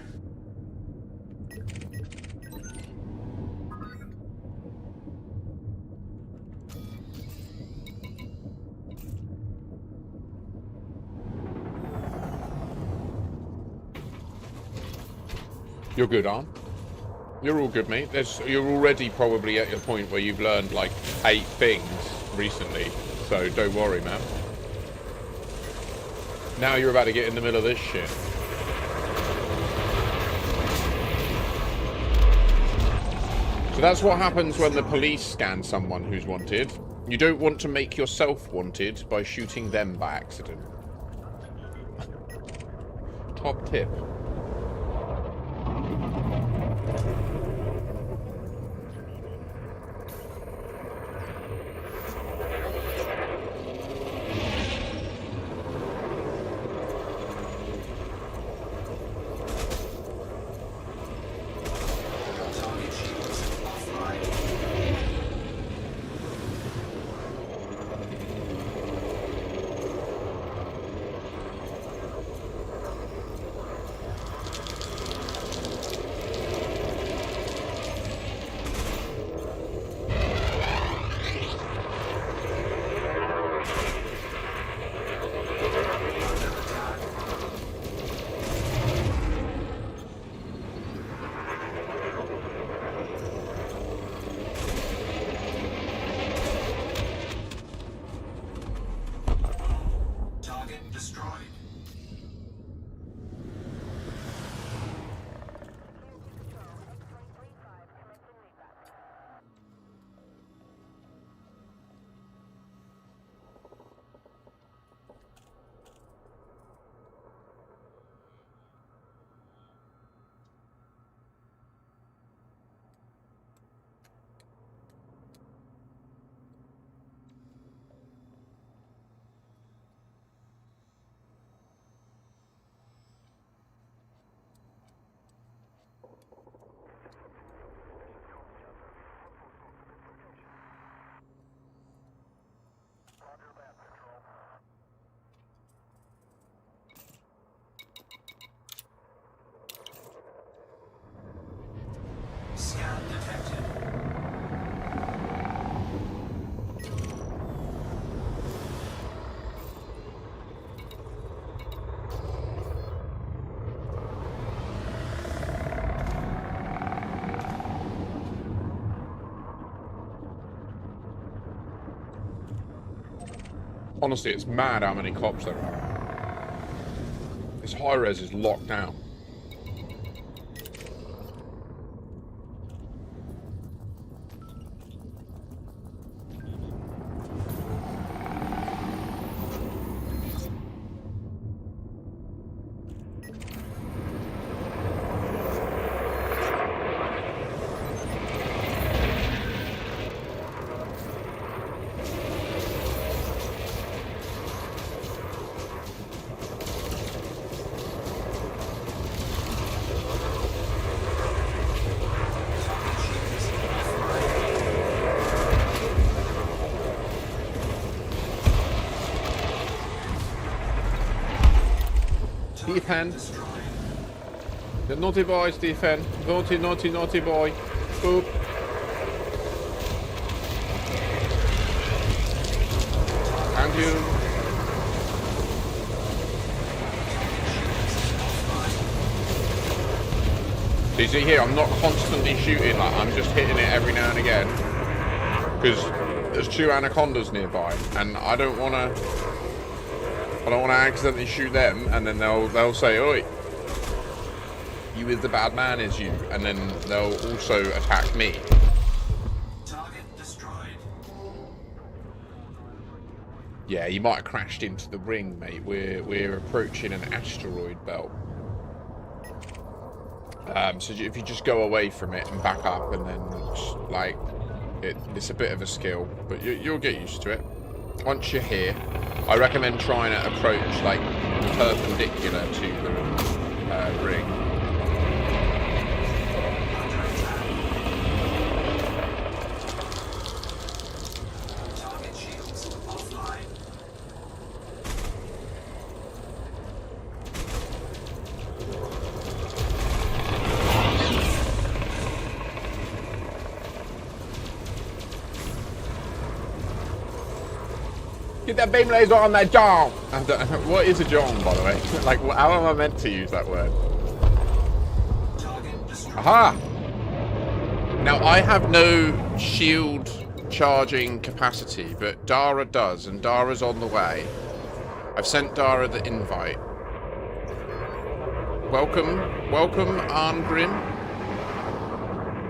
[SPEAKER 1] You're good, Arm. You're all good, mate. You're already probably at your point where you've learned like 8 things recently, so don't worry, man. Now you're about to get in the middle of this shit. So that's what happens when the police scan someone who's wanted. You don't want to make yourself wanted by shooting them by accident. Top tip.
[SPEAKER 2] destroyed. Scan detected.
[SPEAKER 1] Honestly, it's mad how many cops there are. This high res is locked down. Defend. The naughty boys defend. Naughty, naughty, naughty boy. Boop. And you. So you see here, I'm not constantly shooting, like I'm just hitting it every now and again. Because there's 2 anacondas nearby, and I don't want to accidentally shoot them, and then they'll say, "Oi, you is the bad man, is you?" And then they'll also attack me.
[SPEAKER 2] Target destroyed.
[SPEAKER 1] Yeah, you might have crashed into the ring, mate. We're approaching an asteroid belt. So if you just go away from it and back up, and then just, like it's a bit of a skill, but you'll get used to it. Once you're here, I recommend trying to approach like perpendicular to the ring.
[SPEAKER 2] Target shields offline.
[SPEAKER 1] Get that beam laser on that John! What is a John, by the way? Like, how am I meant to use that word? Aha! Now, I have no shield charging capacity, but Dara does, and Dara's on the way. I've sent Dara the invite. Welcome, Arngrim.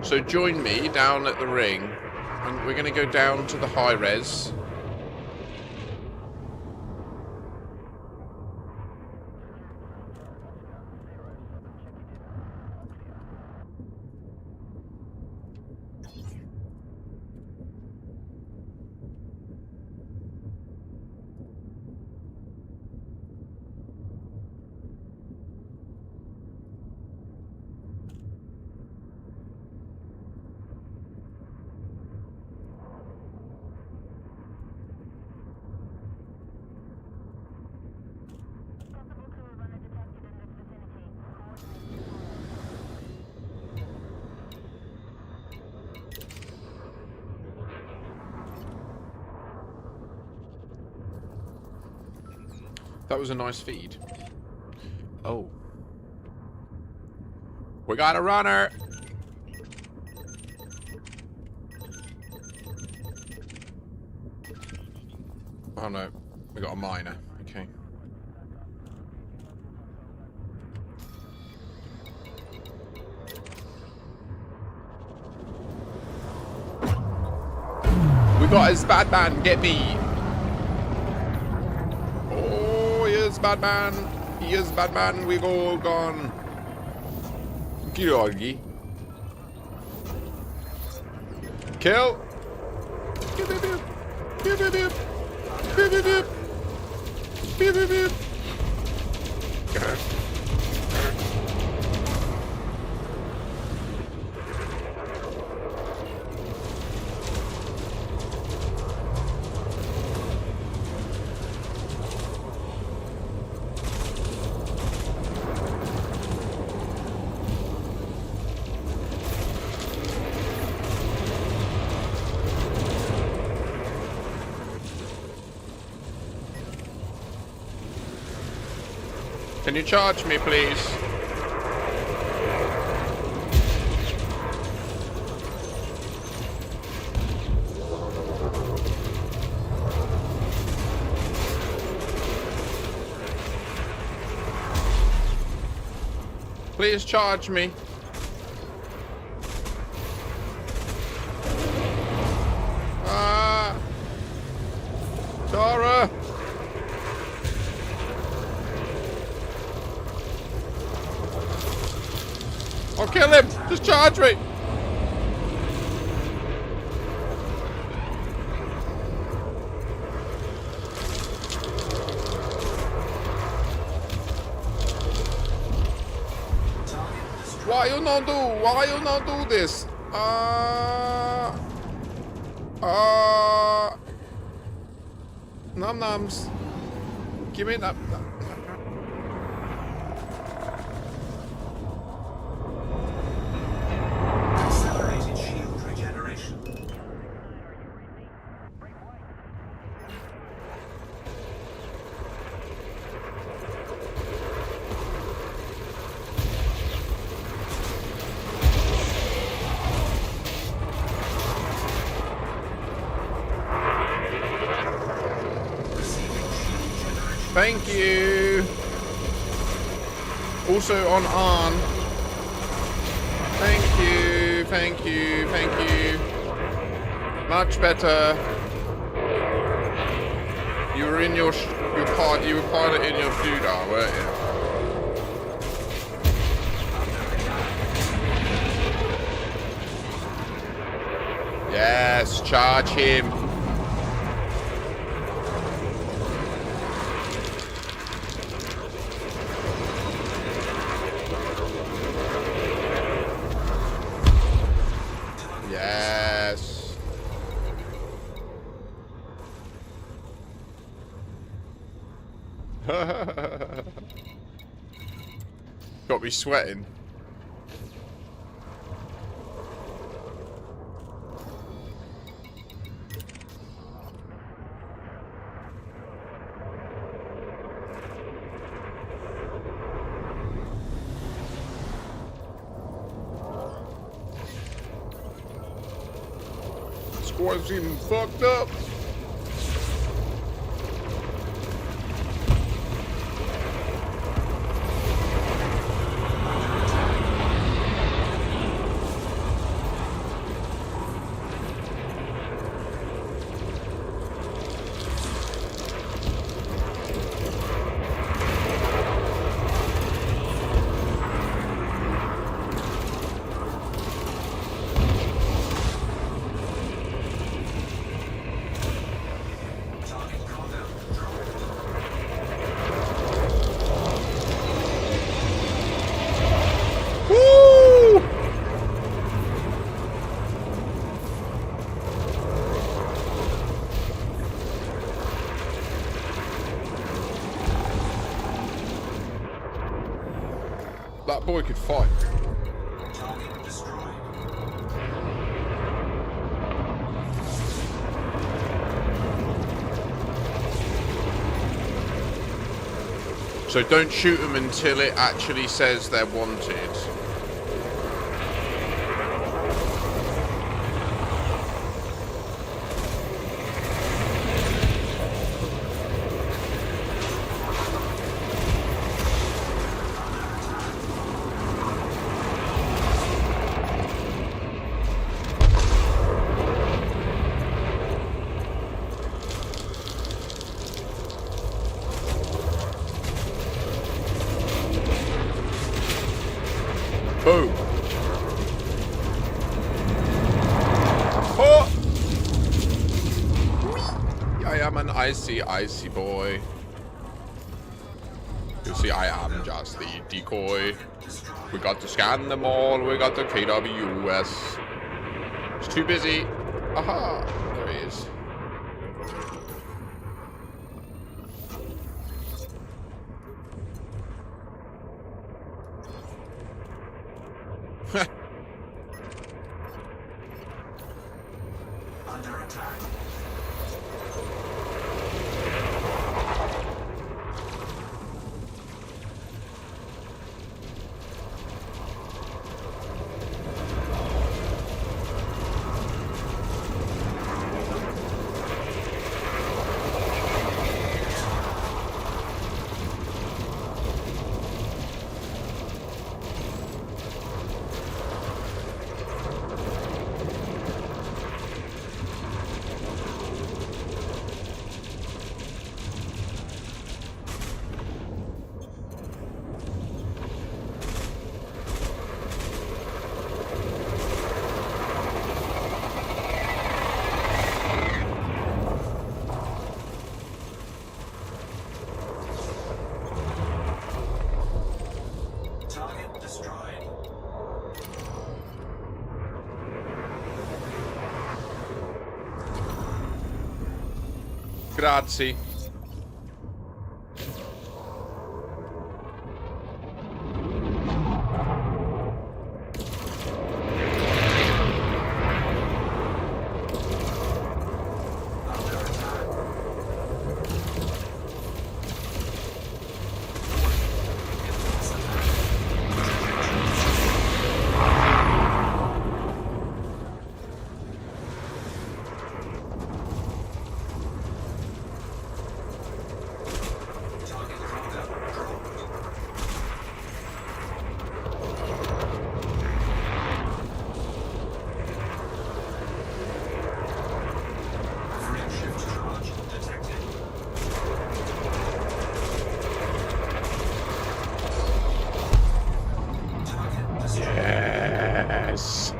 [SPEAKER 1] So join me down at the ring, and we're going to go down to the high res. That was a nice feed. Oh. We got a runner! Oh no, we got a miner. Okay. got us, Batman. Get me. Oh, here's Batman. Here's Batman. We've all gone. Kill. Kill. Beep, beep, beep. Beep, beep, beep. Beep, beep, beep. Beep, beep, beep. Can you charge me, please? Please charge me. Ah, Dora. I'll kill him! Just charge me! Why you not do? Why you not do this? Num nums. Give me that.
[SPEAKER 2] Accelerated shield regeneration.
[SPEAKER 1] Thank you. Also on Arn. Thank you, thank you, thank you. Much better. You were in your part. You were piloting your Fudar, weren't you? Yes, charge him. Yes. Got me sweating. Squad's even fucked up. That boy could fight.
[SPEAKER 2] Target destroyed.
[SPEAKER 1] So don't shoot them until it actually says they're wanted. icy boy. You see, I am just the decoy. We got to scan them all. We got the KWS. It's too busy. Aha! There he is.
[SPEAKER 2] Under attack. Target destroyed.
[SPEAKER 1] Grazie.
[SPEAKER 2] Target conduct dropped. Frame shift charge detected. Target destroyed.
[SPEAKER 1] Yes.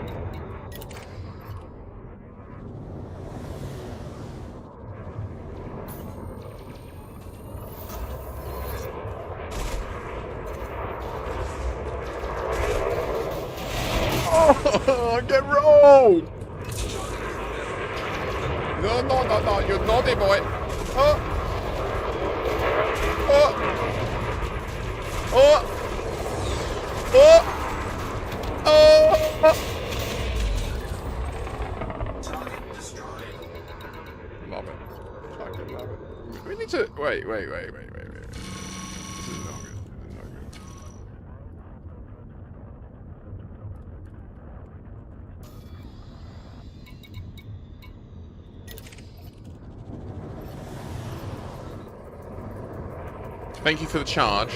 [SPEAKER 1] Oh, get rolled! No, you naughty boy. Oh. Oh. Oh. Oh. Oh.
[SPEAKER 2] Target destroyed.
[SPEAKER 1] Love it. Fucking love it. We need to... Wait. This is not good. This is not good. Thank you for the charge.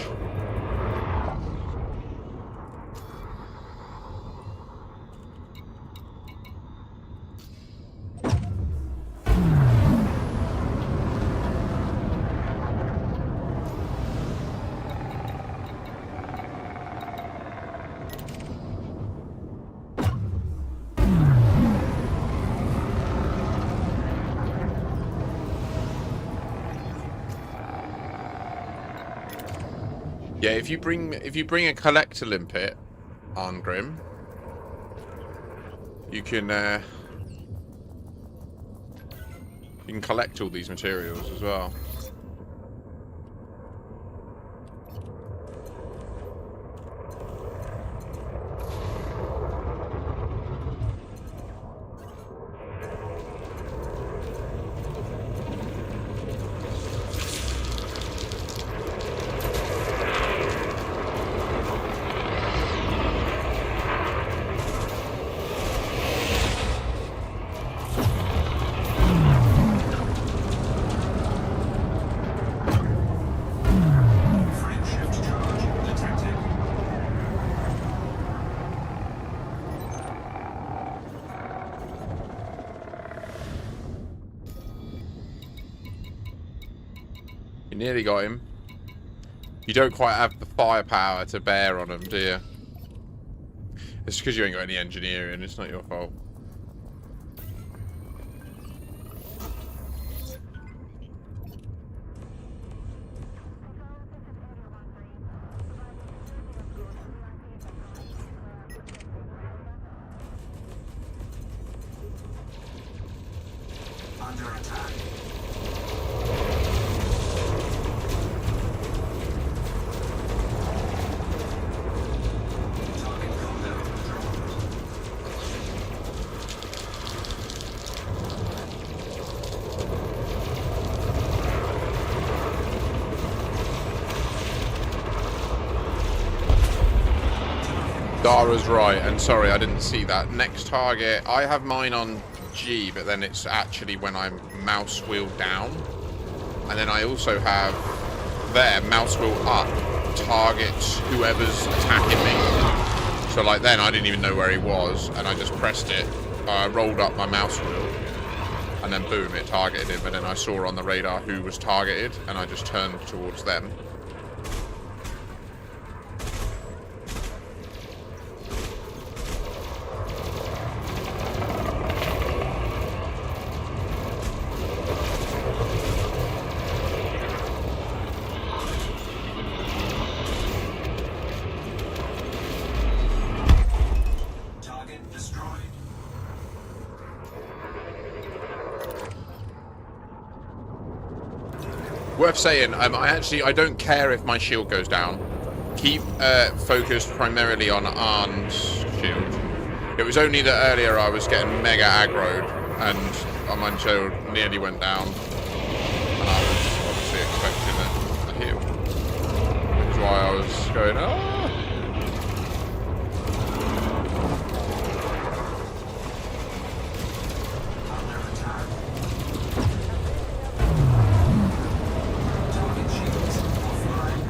[SPEAKER 1] Yeah, if you bring a collector limpet on Grim, you can collect all these materials as well.
[SPEAKER 2] Frame shift charge detected.
[SPEAKER 1] You nearly got him. You don't quite have the firepower to bear on him, do you? It's because you ain't got any engineering. It's not your fault.
[SPEAKER 2] under attack. Target compound destroyed.
[SPEAKER 1] Dara's right, and sorry, I didn't see that. Next target, I have mine on G, but then it's actually when I'm mouse wheel down. And then I also have there, mouse wheel up, targets whoever's attacking me. So like then I didn't even know where he was, and I just pressed it. I rolled up my mouse wheel, and then boom, it targeted him. And then I saw on the radar who was targeted, and I just turned towards them.
[SPEAKER 2] Target destroyed.
[SPEAKER 1] Worth saying, I don't care if my shield goes down. Keep focused primarily on Arn's shield. It was only that earlier I was getting mega aggroed and my shield nearly went down. And I was obviously expecting a heal. Which is why I was going, ah!
[SPEAKER 2] Under attack. Target shields offline.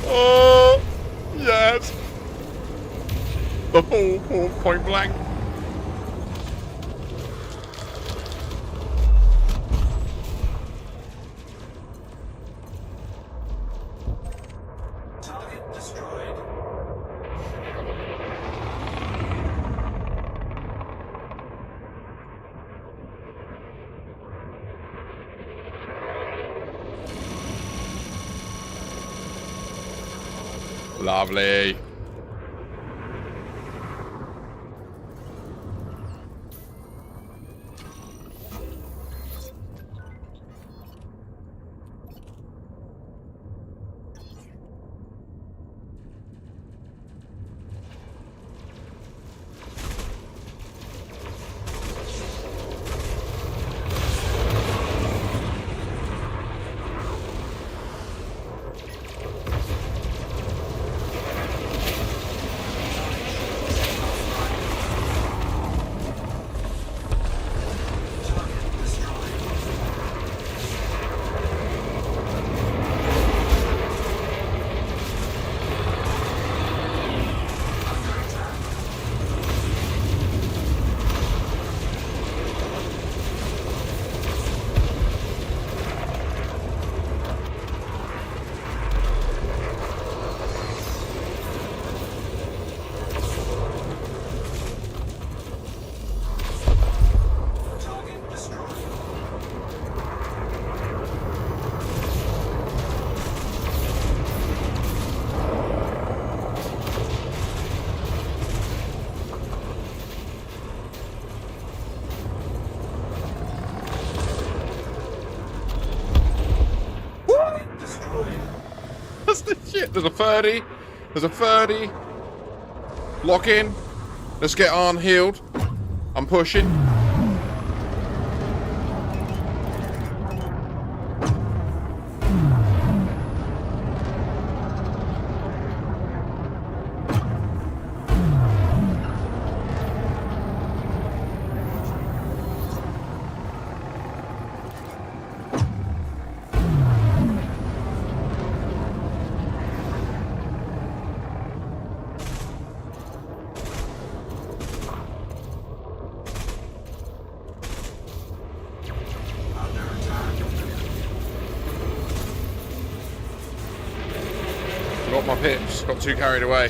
[SPEAKER 1] Oh, yes. The full point blank.
[SPEAKER 2] Target destroyed.
[SPEAKER 1] Lovely.
[SPEAKER 2] Target destroyed. Under attack. Target destroyed. Target destroyed.
[SPEAKER 1] That's the shit. There's a 30. There's a 30. Lock in. Let's get on healed. I'm pushing.
[SPEAKER 2] Under attack.
[SPEAKER 1] Got my pips. Got too carried away.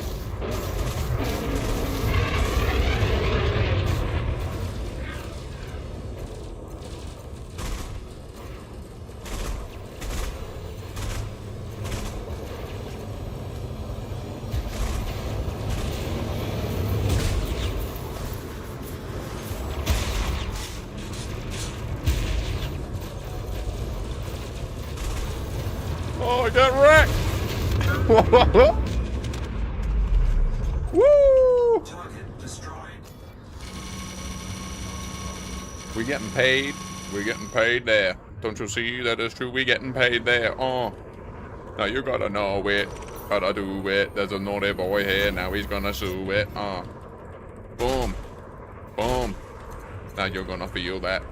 [SPEAKER 1] Oh, get wrecked! Woo!
[SPEAKER 2] Target destroyed.
[SPEAKER 1] We getting paid. We're getting paid there. Don't you see that is true? We getting paid there. Oh. Now you gotta know it. Gotta do it. There's a naughty boy here. Now he's gonna sue it. Boom. Boom. Now you're gonna feel that.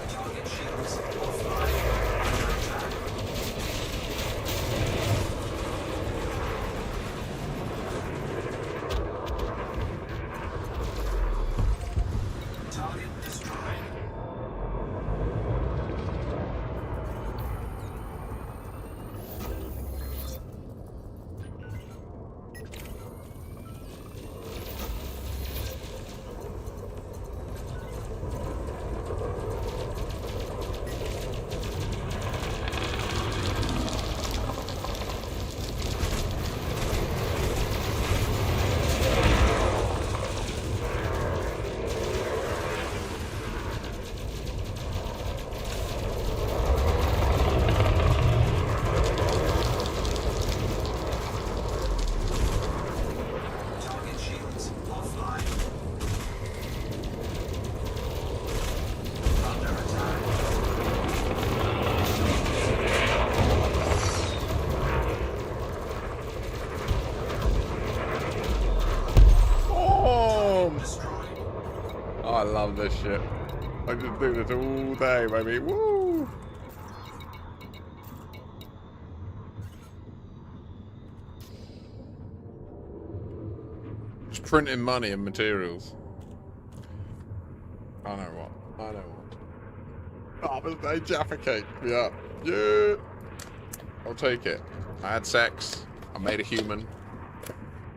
[SPEAKER 2] Target shields offline. Under attack. Target destroyed. Target shields offline. Under attack.
[SPEAKER 1] Boom!
[SPEAKER 2] Destroyed.
[SPEAKER 1] Oh, I love this shit. I just do this all day, baby. Woo! Just printing money and materials. I know what. I know what. Oh, birthday Jaffa cake. Yeah. Yeah. I'll take it. I had sex. I made a human.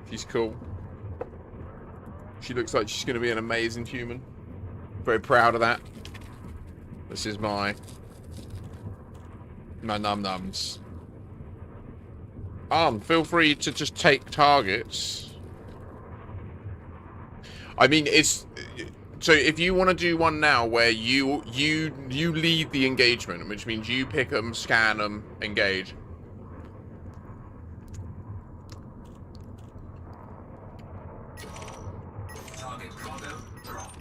[SPEAKER 1] She's cool. She looks like she's going to be an amazing human. Very proud of that. This is my num-nums. Feel free to just take targets. I mean, it's... So if you want to do one now where you lead the engagement, which means you pick them, scan them, engage.
[SPEAKER 2] Target cargo dropped.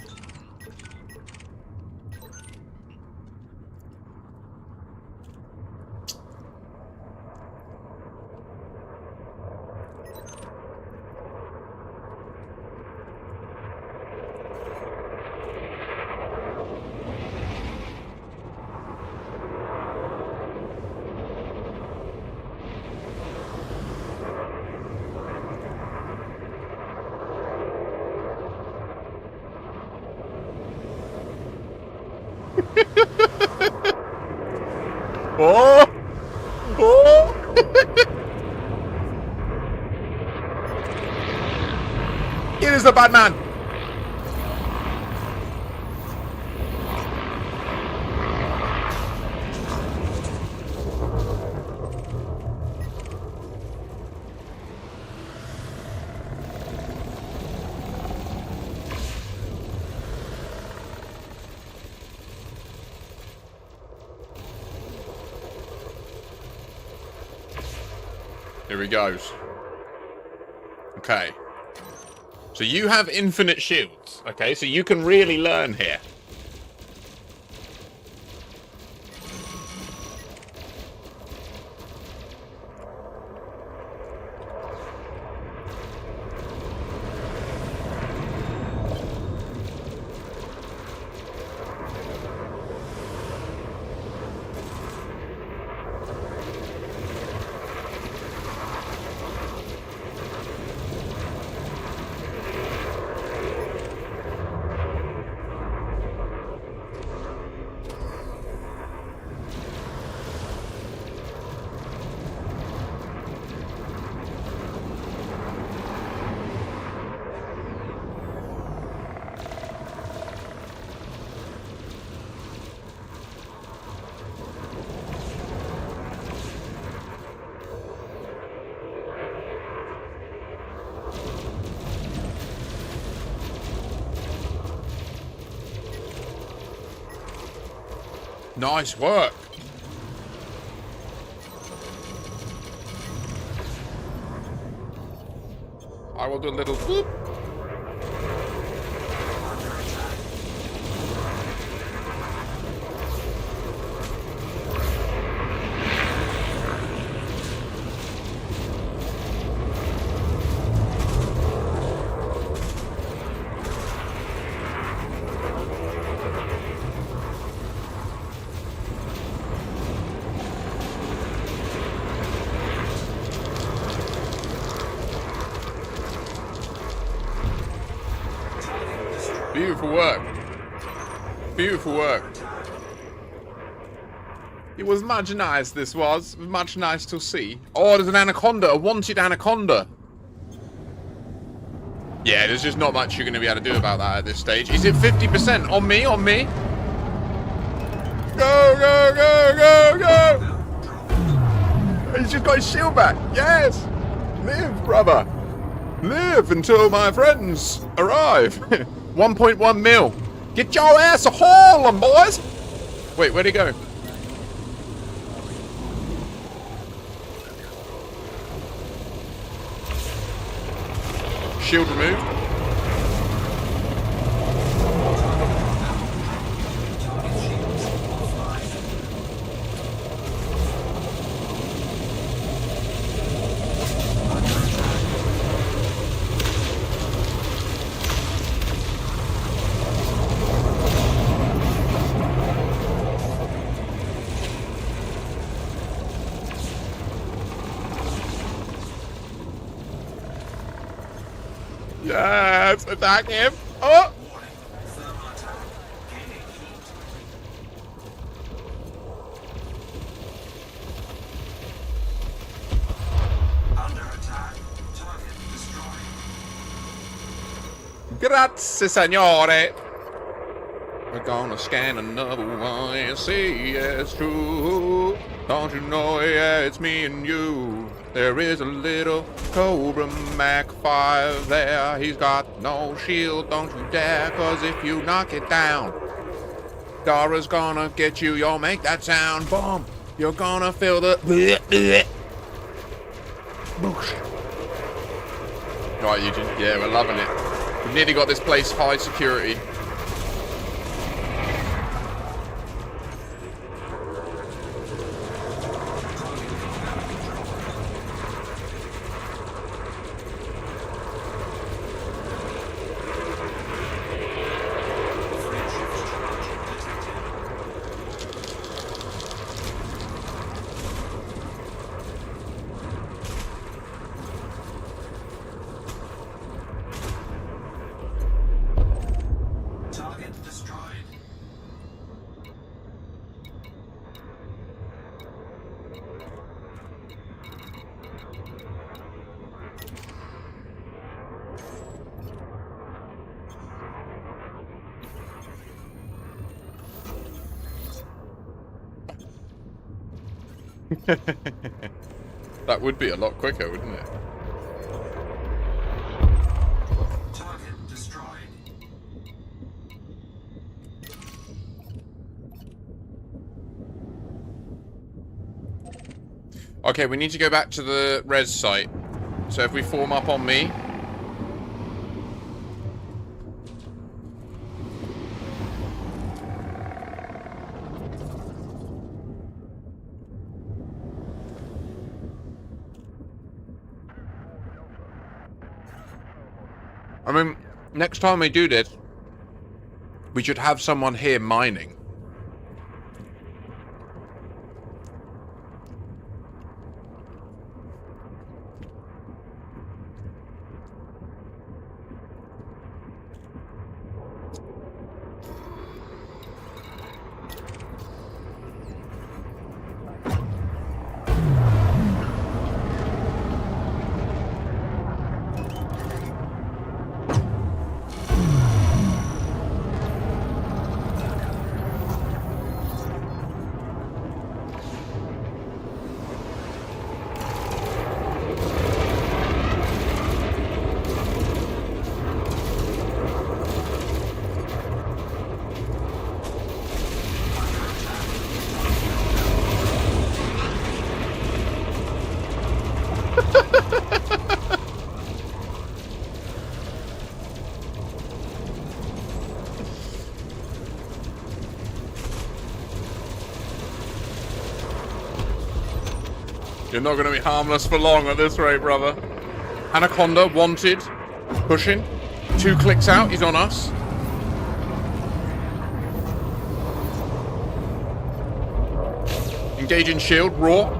[SPEAKER 1] Oh! Oh! It is the Batman! Here he goes. Okay. So you have infinite shields. Okay, so you can really learn here. Nice work. I will do a little whoop. Beautiful work. Beautiful work. It was much nice, this was. Much nice to see. Oh, there's an anaconda. A wanted anaconda. Yeah, there's just not much you're going to be able to do about that at this stage. Is it 50%? On me, on me. Go, go, go, go, go. He's just got his shield back. Yes. Live, brother. Live until my friends arrive. 1.1 mil. Get your ass a Haulin, boys. Wait, where'd he go? Shield removed. Yes, attack him. Oh!
[SPEAKER 2] Under attack. Target destroyed.
[SPEAKER 1] Grazie, signore. We're gonna scan another one and see it's true. Don't you know, yeah, it's me and you. There is a little Cobra Mac 5 there. He's got no shield, don't you dare, cause if you knock it down, Dara's gonna get you. You'll make that sound, boom. You're gonna feel the boosh. Right, Eugene, yeah, we're loving it. We've nearly got this place high security.
[SPEAKER 2] Target destroyed.
[SPEAKER 1] That would be a lot quicker, wouldn't it?
[SPEAKER 2] Target destroyed.
[SPEAKER 1] Okay, we need to go back to the res site. So if we form up on me. I mean, next time we do this, we should have someone here mining. You're not going to be harmless for long at this rate, brother. Anaconda, wanted. Pushing. 2 clicks out, he's on us. Engaging shield, raw.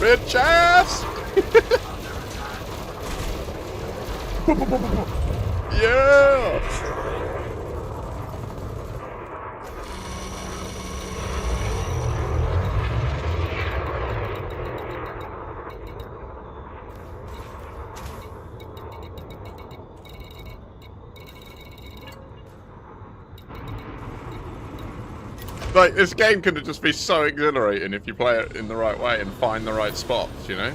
[SPEAKER 1] Rich ass! Yeah! Like, this game could just be so exhilarating if you play it in the right way and find the right spots, you know?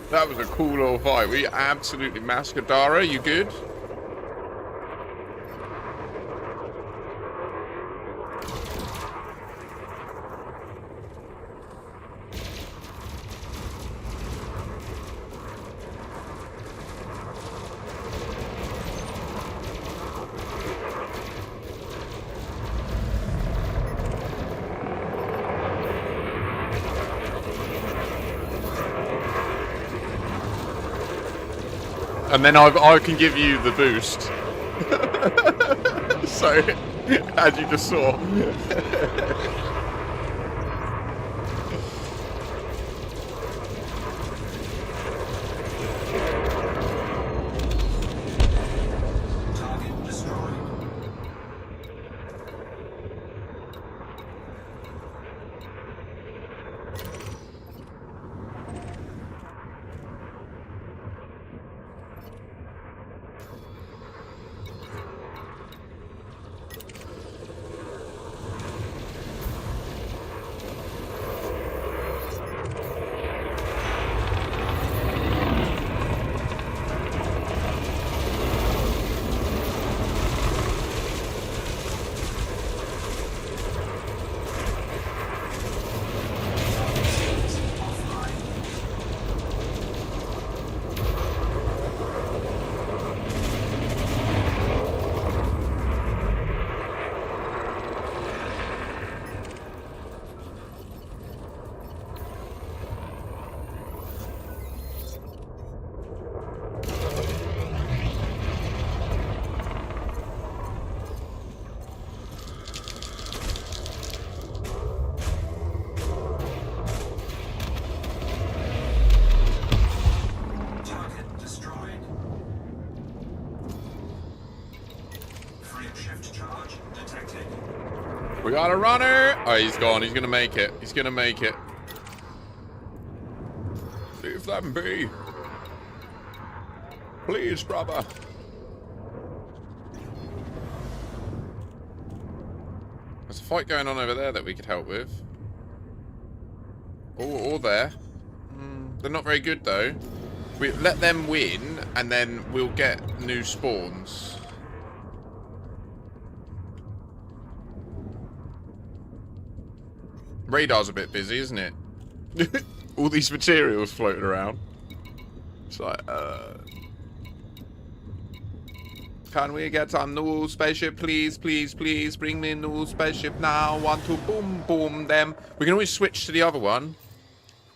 [SPEAKER 1] That was a cool little fight. We absolutely massacred Dara. You good? And then I can give you the boost. So, as you just saw.
[SPEAKER 2] Target destroyed.
[SPEAKER 1] We got a runner! Oh, he's gone. He's gonna make it. He's gonna make it. Leave them be. Please, brother. There's a fight going on over there that we could help with. Or there. They're not very good, though. We let them win, and then we'll get new spawns. Radar's a bit busy, isn't it? All these materials floating around. It's like, can we get a new spaceship, please, please, please? Bring me a new spaceship now. Want to boom, boom them. We can always switch to the other one.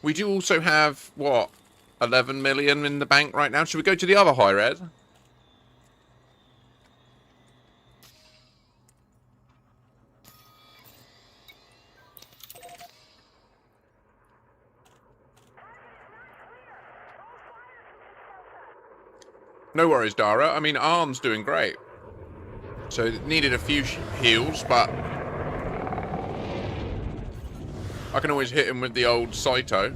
[SPEAKER 1] We do also have, what, 11 million in the bank right now. Should we go to the other high red? No worries, Dara. I mean, Arm's doing great. So it needed a few heals, but I can always hit him with the old Saito.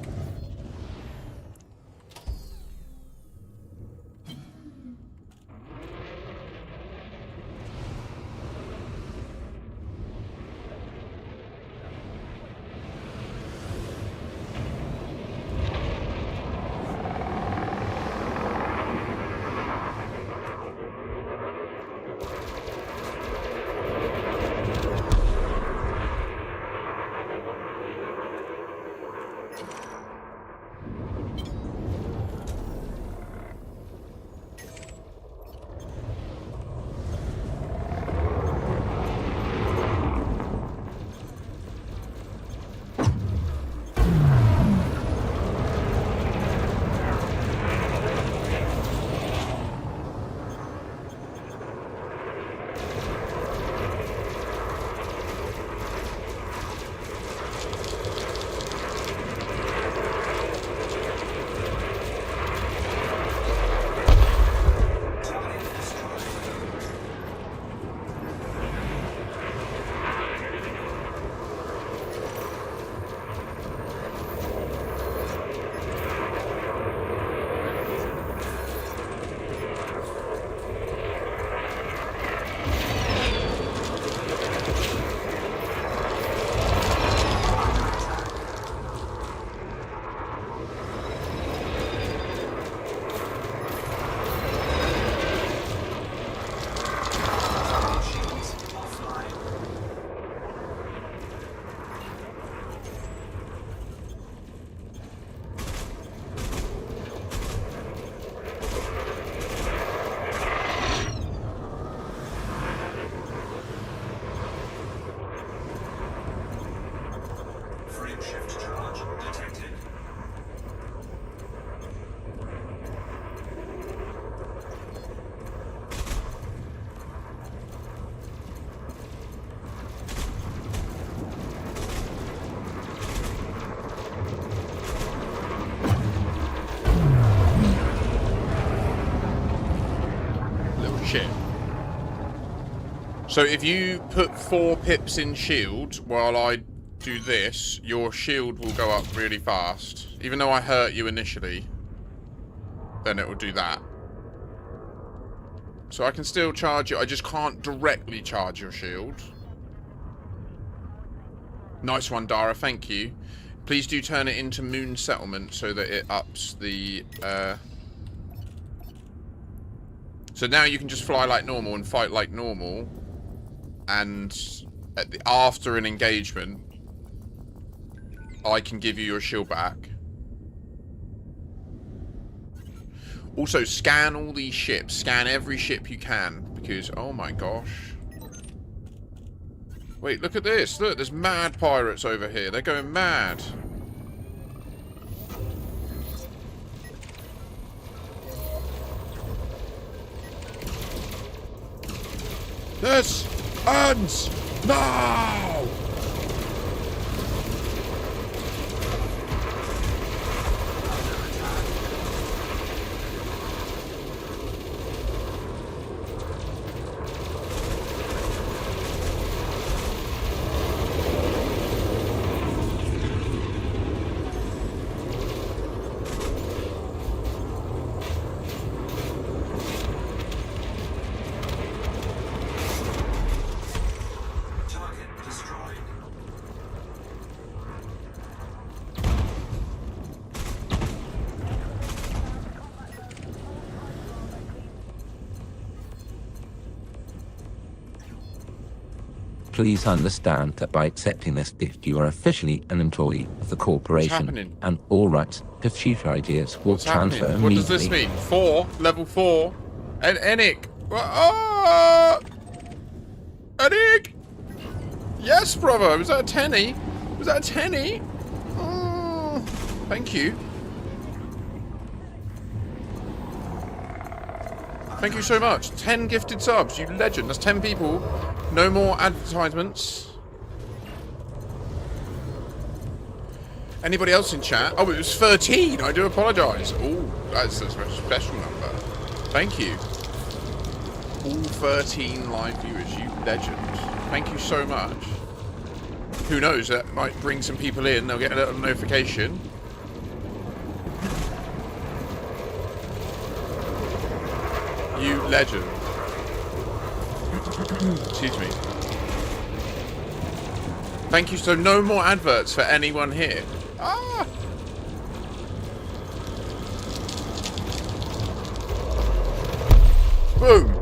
[SPEAKER 1] So if you put 4 pips in shield while I do this, your shield will go up really fast. Even though I hurt you initially, then it will do that. So I can still charge you. I just can't directly charge your shield. Nice one, Dara. Thank you. Please do turn it into Moon Settlement so that it ups the... So now you can just fly like normal and fight like normal. And after an engagement, I can give you your shield back. Also, scan all these ships. Scan every ship you can. Because, oh my gosh. Wait, look at this. Look, there's mad pirates over here. They're going mad. This ends now!
[SPEAKER 10] Please understand that by accepting this gift you are officially an employee of the corporation, and all rights to future ideas will transfer immediately.
[SPEAKER 1] What does this mean? 4? Level 4? And Enik! Enik! Yes, brother! Was that a tenny? Was that a tenny? Oh, thank you. Thank you so much. 10 gifted subs, you legend. That's 10 people. No more advertisements. Anybody else in chat? Oh, it was 13. I do apologise. Oh, that's a special number. Thank you. All 13 live viewers, you legend. Thank you so much. Who knows, that might bring some people in. They'll get a little notification. You legend. Excuse me. Thank you. So no more adverts for anyone here. Ah! Boom!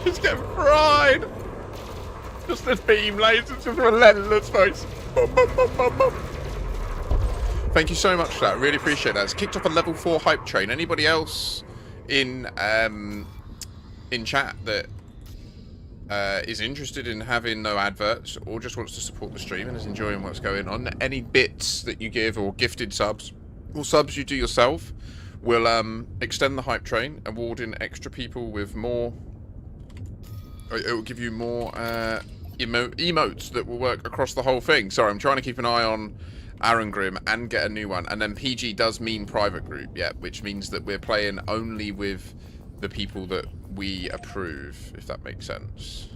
[SPEAKER 1] Just get fried! Just this beam laser, just relentless, folks. Boom, boom, boom, boom, boom. Thank you so much for that. Really appreciate that. It's kicked off a level 4 hype train. Anybody else in chat that is interested in having no adverts or just wants to support the stream and is enjoying what's going on? Any bits that you give or gifted subs or subs you do yourself will extend the hype train, awarding extra people with more. It will give you more emotes that will work across the whole thing. Sorry, I'm trying to keep an eye on Aaron Grimm and get a new one. And then PG does mean private group, yeah, which means that we're playing only with the people that we approve, if that makes sense.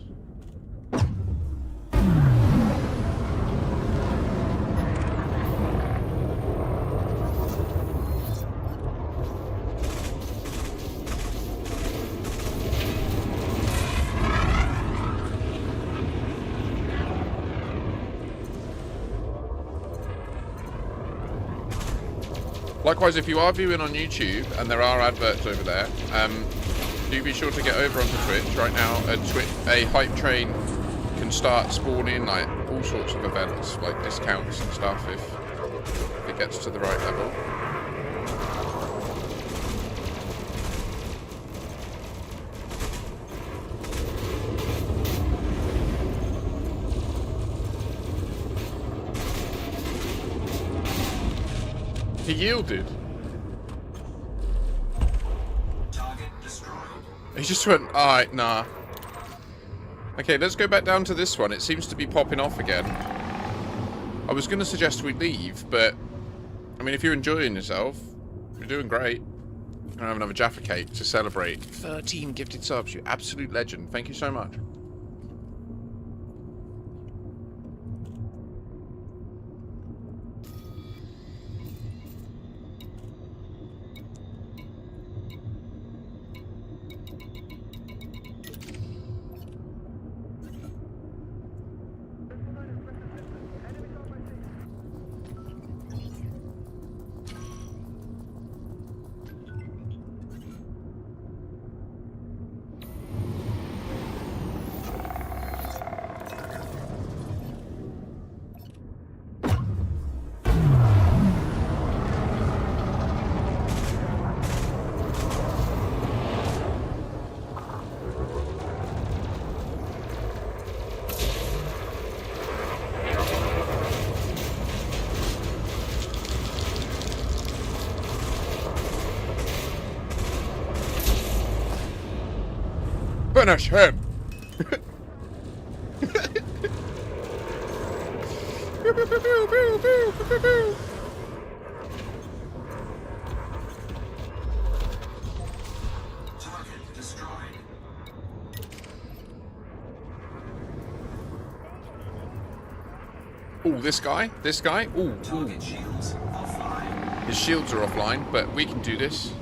[SPEAKER 1] Likewise, if you are viewing on YouTube and there are adverts over there, do be sure to get over onto Twitch. Right now, a hype train can start spawning like all sorts of events, like discounts and stuff, if it gets to the right level. He yielded.
[SPEAKER 2] Target destroyed.
[SPEAKER 1] He just went, alright, nah. Okay, let's go back down to this one. It seems to be popping off again. I was going to suggest we leave, but... I mean, if you're enjoying yourself, you're doing great. I'm going to have another Jaffa cake to celebrate. 13 gifted subs, you absolute legend. Thank you so much. Finish him!
[SPEAKER 2] Target destroyed.
[SPEAKER 1] Ooh, this guy? This guy? Ooh.
[SPEAKER 2] Target shields offline.
[SPEAKER 1] His shields are offline, but we can do this.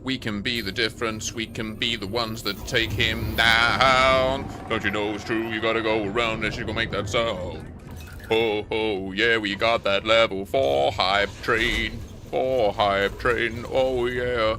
[SPEAKER 1] We can be the difference. We can be the ones that take him down. Don't you know it's true? You gotta go around and you gonna make that sound. Ho ho, yeah, we got that level 4 hype train. 4 hype train, oh yeah.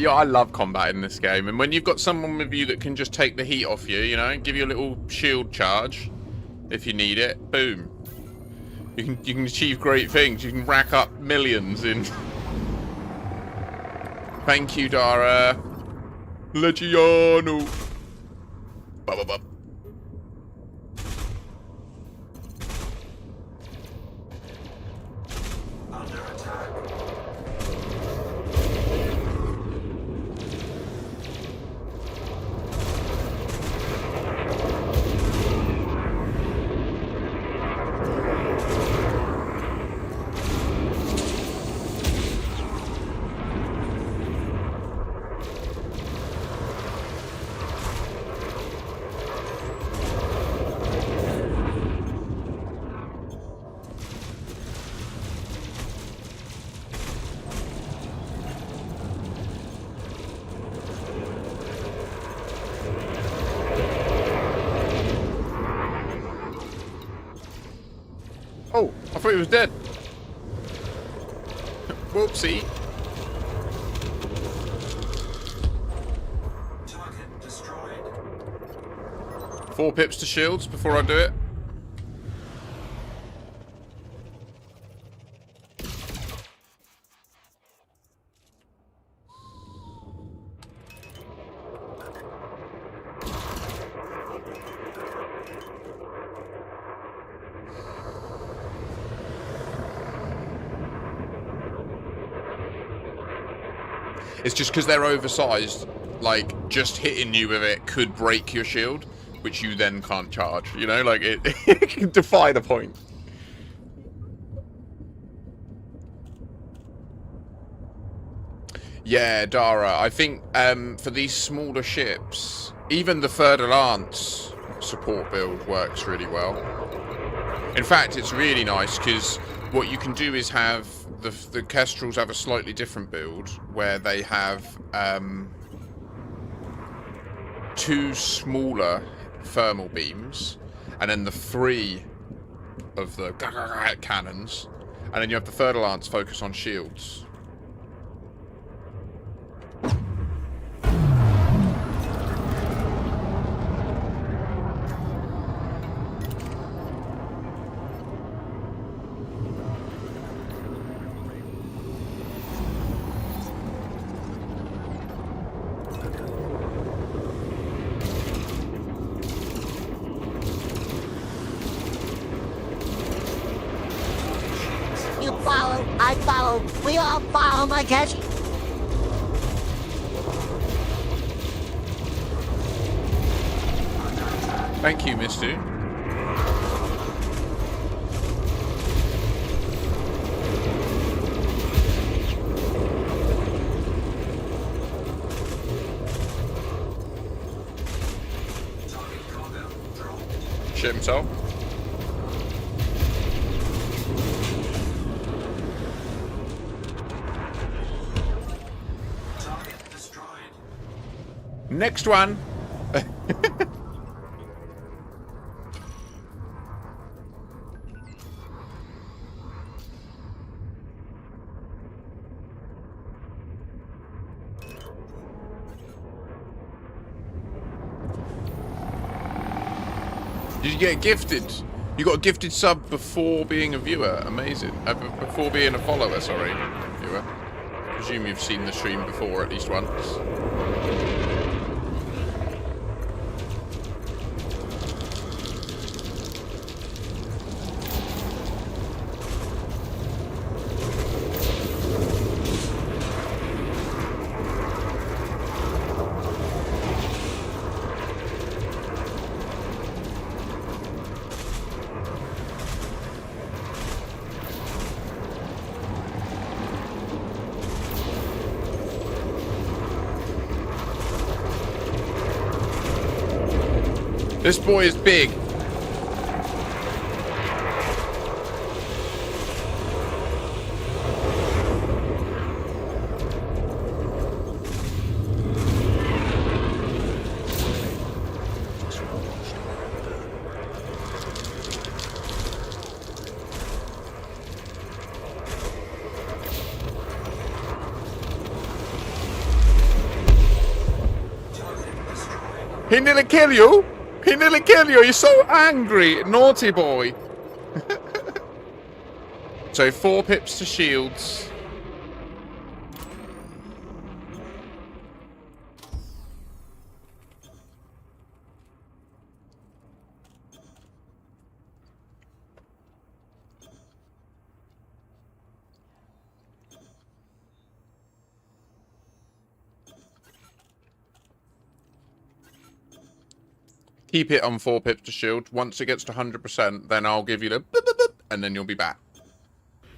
[SPEAKER 1] I love combat in this game, and when you've got someone with you that can just take the heat off you, you know, give you a little shield charge if you need it, boom. You can achieve great things. You can rack up millions in. Thank you, Dara. Legiano. Bub, bub, bub.
[SPEAKER 2] Under attack.
[SPEAKER 1] Oh, I thought he was dead. Whoopsie.
[SPEAKER 2] Target destroyed.
[SPEAKER 1] 4 pips to shields before I do it. It's just because they're oversized, like, just hitting you with it could break your shield, which you then can't charge, you know? Like, it can defy the point. Yeah, Dara, I think for these smaller ships, even the Fer-de-Lance support build works really well. In fact, it's really nice because what you can do is have the Kestrels have a slightly different build where they have 2 2 smaller thermal beams, and then the 3 of the cannons, and then you have the third lance focus on shields.
[SPEAKER 11] You follow, I follow, we all follow my catch.
[SPEAKER 1] Thank you, Mister. Shit himself. Next one. Did you get gifted? You got a gifted sub before being a viewer. Amazing. Before being a follower, sorry. Viewer. Presume you've seen the stream before at least once. This boy is big. He nearly killed you. He nearly killed you. You're so angry. Naughty boy. So 4 pips to shields. Keep it on 4 pips to shield. Once it gets to 100%, then I'll give you the boop, boop, boop, and then you'll be back.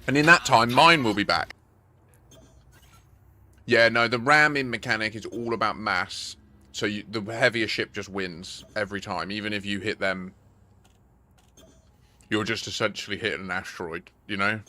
[SPEAKER 1] And in that time, mine will be back. Yeah, no, the ramming mechanic is all about mass. So the heavier ship just wins every time. Even if you hit them, you're just essentially hitting an asteroid, you know?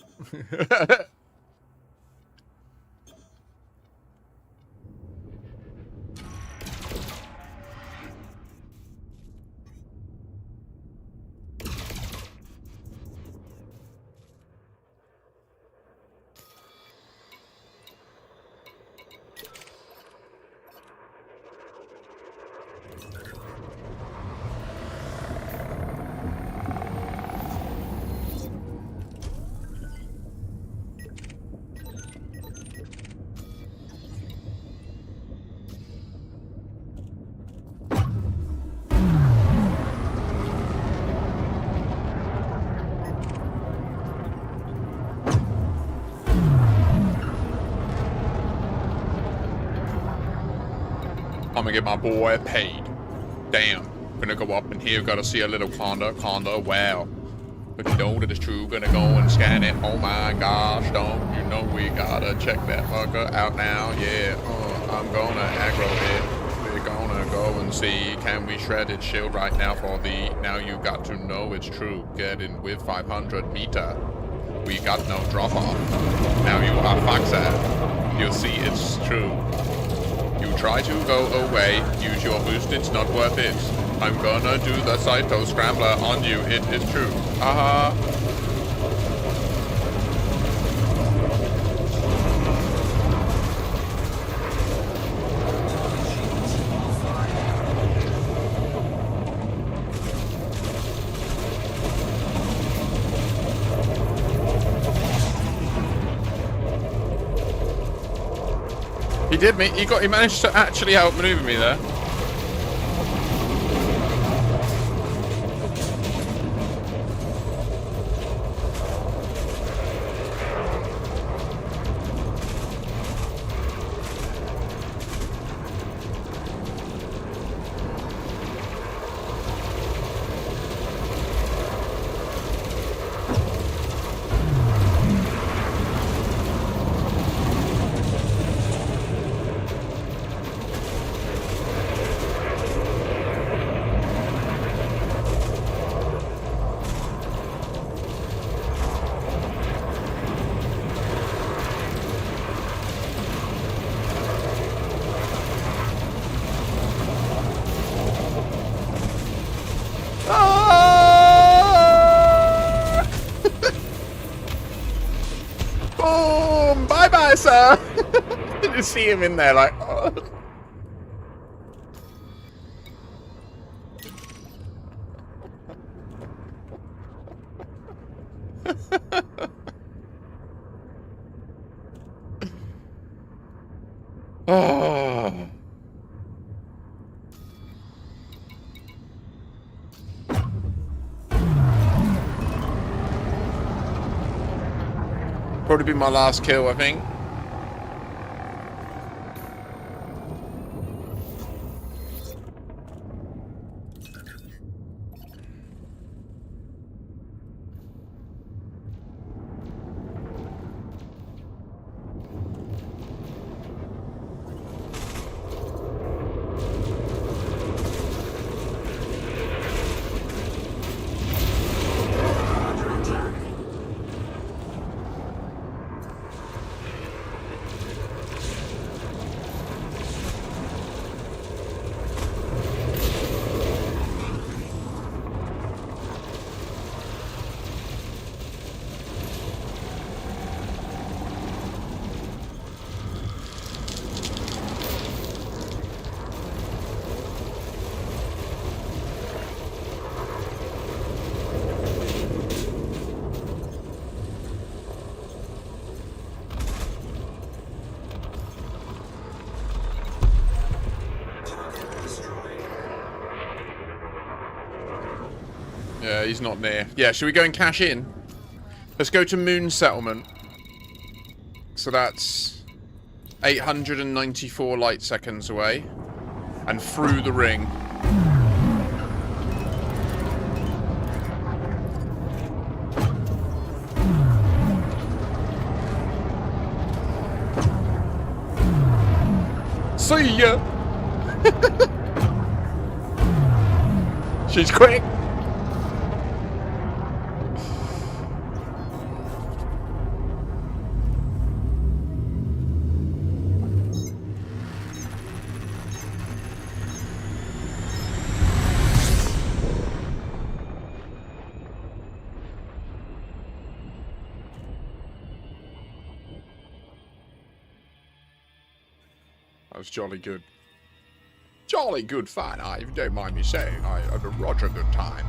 [SPEAKER 1] I'm gonna get my boy paid. Damn. Gonna go up in here, gotta see a little conda, wow. But you know that it's true, gonna go and scan it. Oh my gosh, don't you know we gotta check that fucker out now? Yeah, I'm gonna aggro it. We're gonna go and see, can we shred its shield right now for the, now you got to know it's true. Get in with 500 meter. We got no drop off. Now you are Foxer. You'll see it's true. You Try to go away. Use your boost. It's not worth it. I'm gonna do the Saito Scrambler on you. It is true. Haha. He did me. He managed to actually outmaneuver me there. Boom! Bye bye, sir! You just see him in there like, oh. Oh. Probably be my last kill, I think. Yeah, he's not near. Yeah, should we go and cash in? Let's go to Moon Settlement. So that's 894 light seconds away. And through the ring. See ya! She's quick! That was jolly good. Jolly good fun, if you don't mind me saying. I had a roger good time.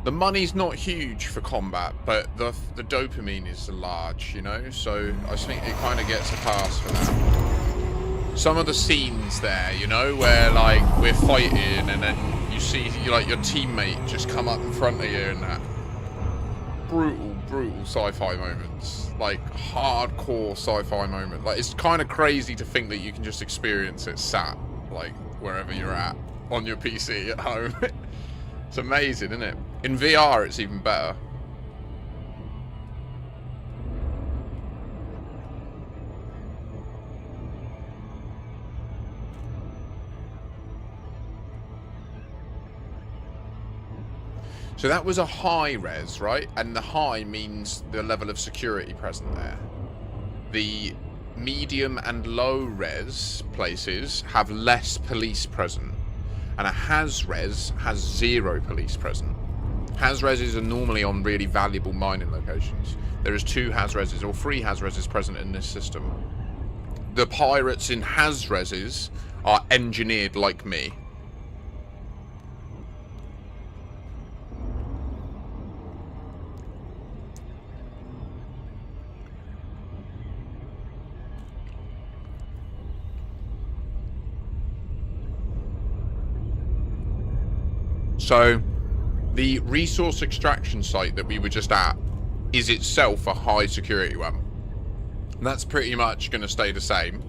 [SPEAKER 1] The money's not huge for combat, but the dopamine is large, you know? So I think it kind of gets a pass for that. Some of the scenes there, you know, where like we're fighting and then you see like your teammate just come up in front of you and that. Brutal sci-fi moments. Like hardcore sci-fi moment. Like it's kind of crazy to think that you can just experience it sat like wherever you're at on your PC at home. It's amazing, isn't it? In VR it's even better. So that was a high res, right? And the high means the level of security present there. the medium and low res places have less police present, and a has res has 0 police present. Has reses are normally on really valuable mining locations. There is 2 has reses or 3 has reses present in this system. The pirates in has reses are engineered like me. So, the resource extraction site that we were just at is itself a high security one. And that's pretty much going to stay the same.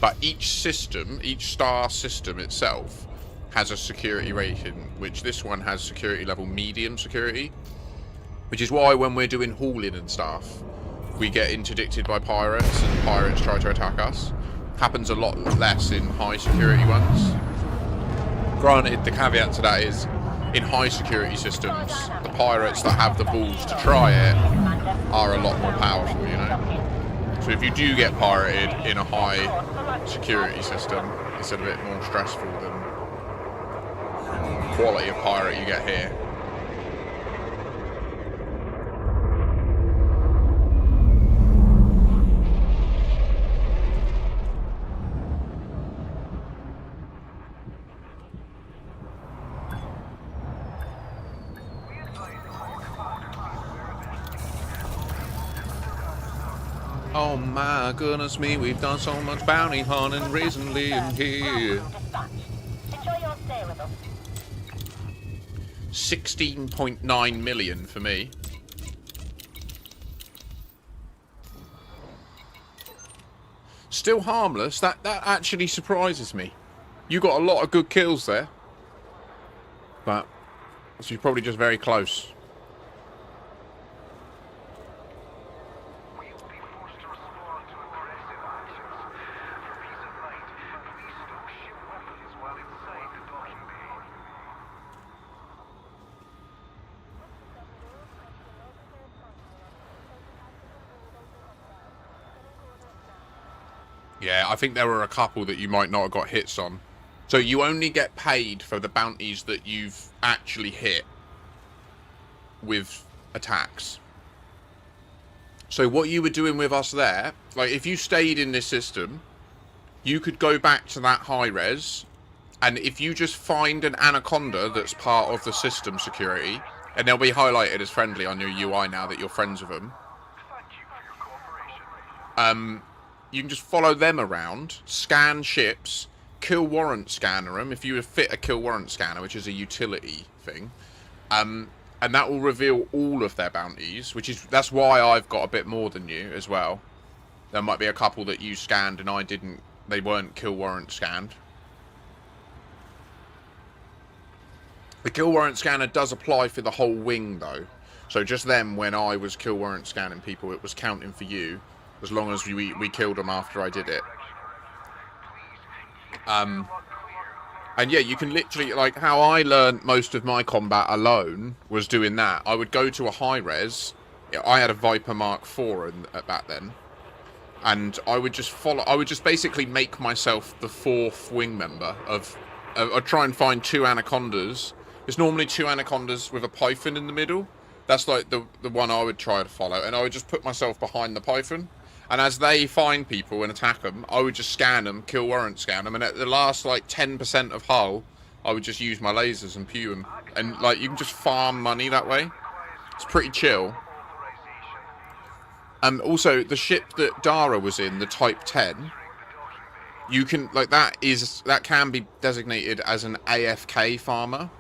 [SPEAKER 1] But each system, each star system itself, has a security rating, which this one has security level medium security. Which is why when we're doing Haulin and stuff, we get interdicted by pirates and pirates try to attack us. Happens a lot less in high security ones. Granted, the caveat to that is, in high security systems, the pirates that have the balls to try it are a lot more powerful, you know? So if you do get pirated in a high security system, it's a bit more stressful than the quality of pirate you get here. Oh my goodness me, we've done so much bounty hunting recently in here.
[SPEAKER 3] Enjoy your stay with us.
[SPEAKER 1] 16.9 million for me. Still harmless. That actually surprises me. You got a lot of good kills there. But she's probably just very close. Yeah, I think there were a couple that you might not have got hits on. So you only get paid for the bounties that you've actually hit with attacks. So what you were doing with us there, like if you stayed in this system, you could go back to that high res, and if you just find an anaconda that's part of the system security, and they'll be highlighted as friendly on your UI now that you're friends with them. You can just follow them around, scan ships, kill warrant scanner them, if you fit a kill warrant scanner, which is a utility thing. And that will reveal all of their bounties, that's why I've got a bit more than you as well. There might be a couple that you scanned and I didn't, they weren't kill warrant scanned. The kill warrant scanner does apply for the whole wing though. So just then when I was kill warrant scanning people, it was counting for you. As long as we killed them after I did it. And yeah, you can literally, like, how I learned most of my combat alone was doing that. I would go to a high res. I had a Viper Mark IV back then. And I would just basically make myself the 4th wing member I'd try and find 2 anacondas. There's normally 2 anacondas with a python in the middle. That's like the one I would try to follow. And I would just put myself behind the python. And as they find people and attack them, I would just scan them, kill warrant scan them, and at the last like 10% of hull, I would just use my lasers and pew them. And like you can just farm money that way. It's pretty chill. And also the ship that Dara was in, the Type 10, you can like that can be designated as an AFK farmer.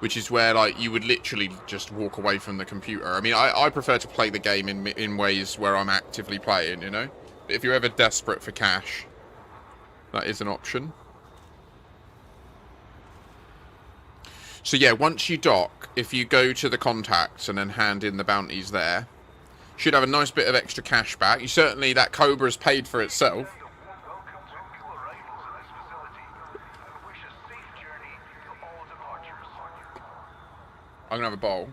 [SPEAKER 1] Which is where, like, you would literally just walk away from the computer. I mean, I prefer to play the game in ways where I'm actively playing, you know? But if you're ever desperate for cash, that is an option. So, yeah, once you dock, if you go to the contacts and then hand in the bounties there, should have a nice bit of extra cash back. You certainly, that Cobra's paid for itself. I'm gonna have a bowl.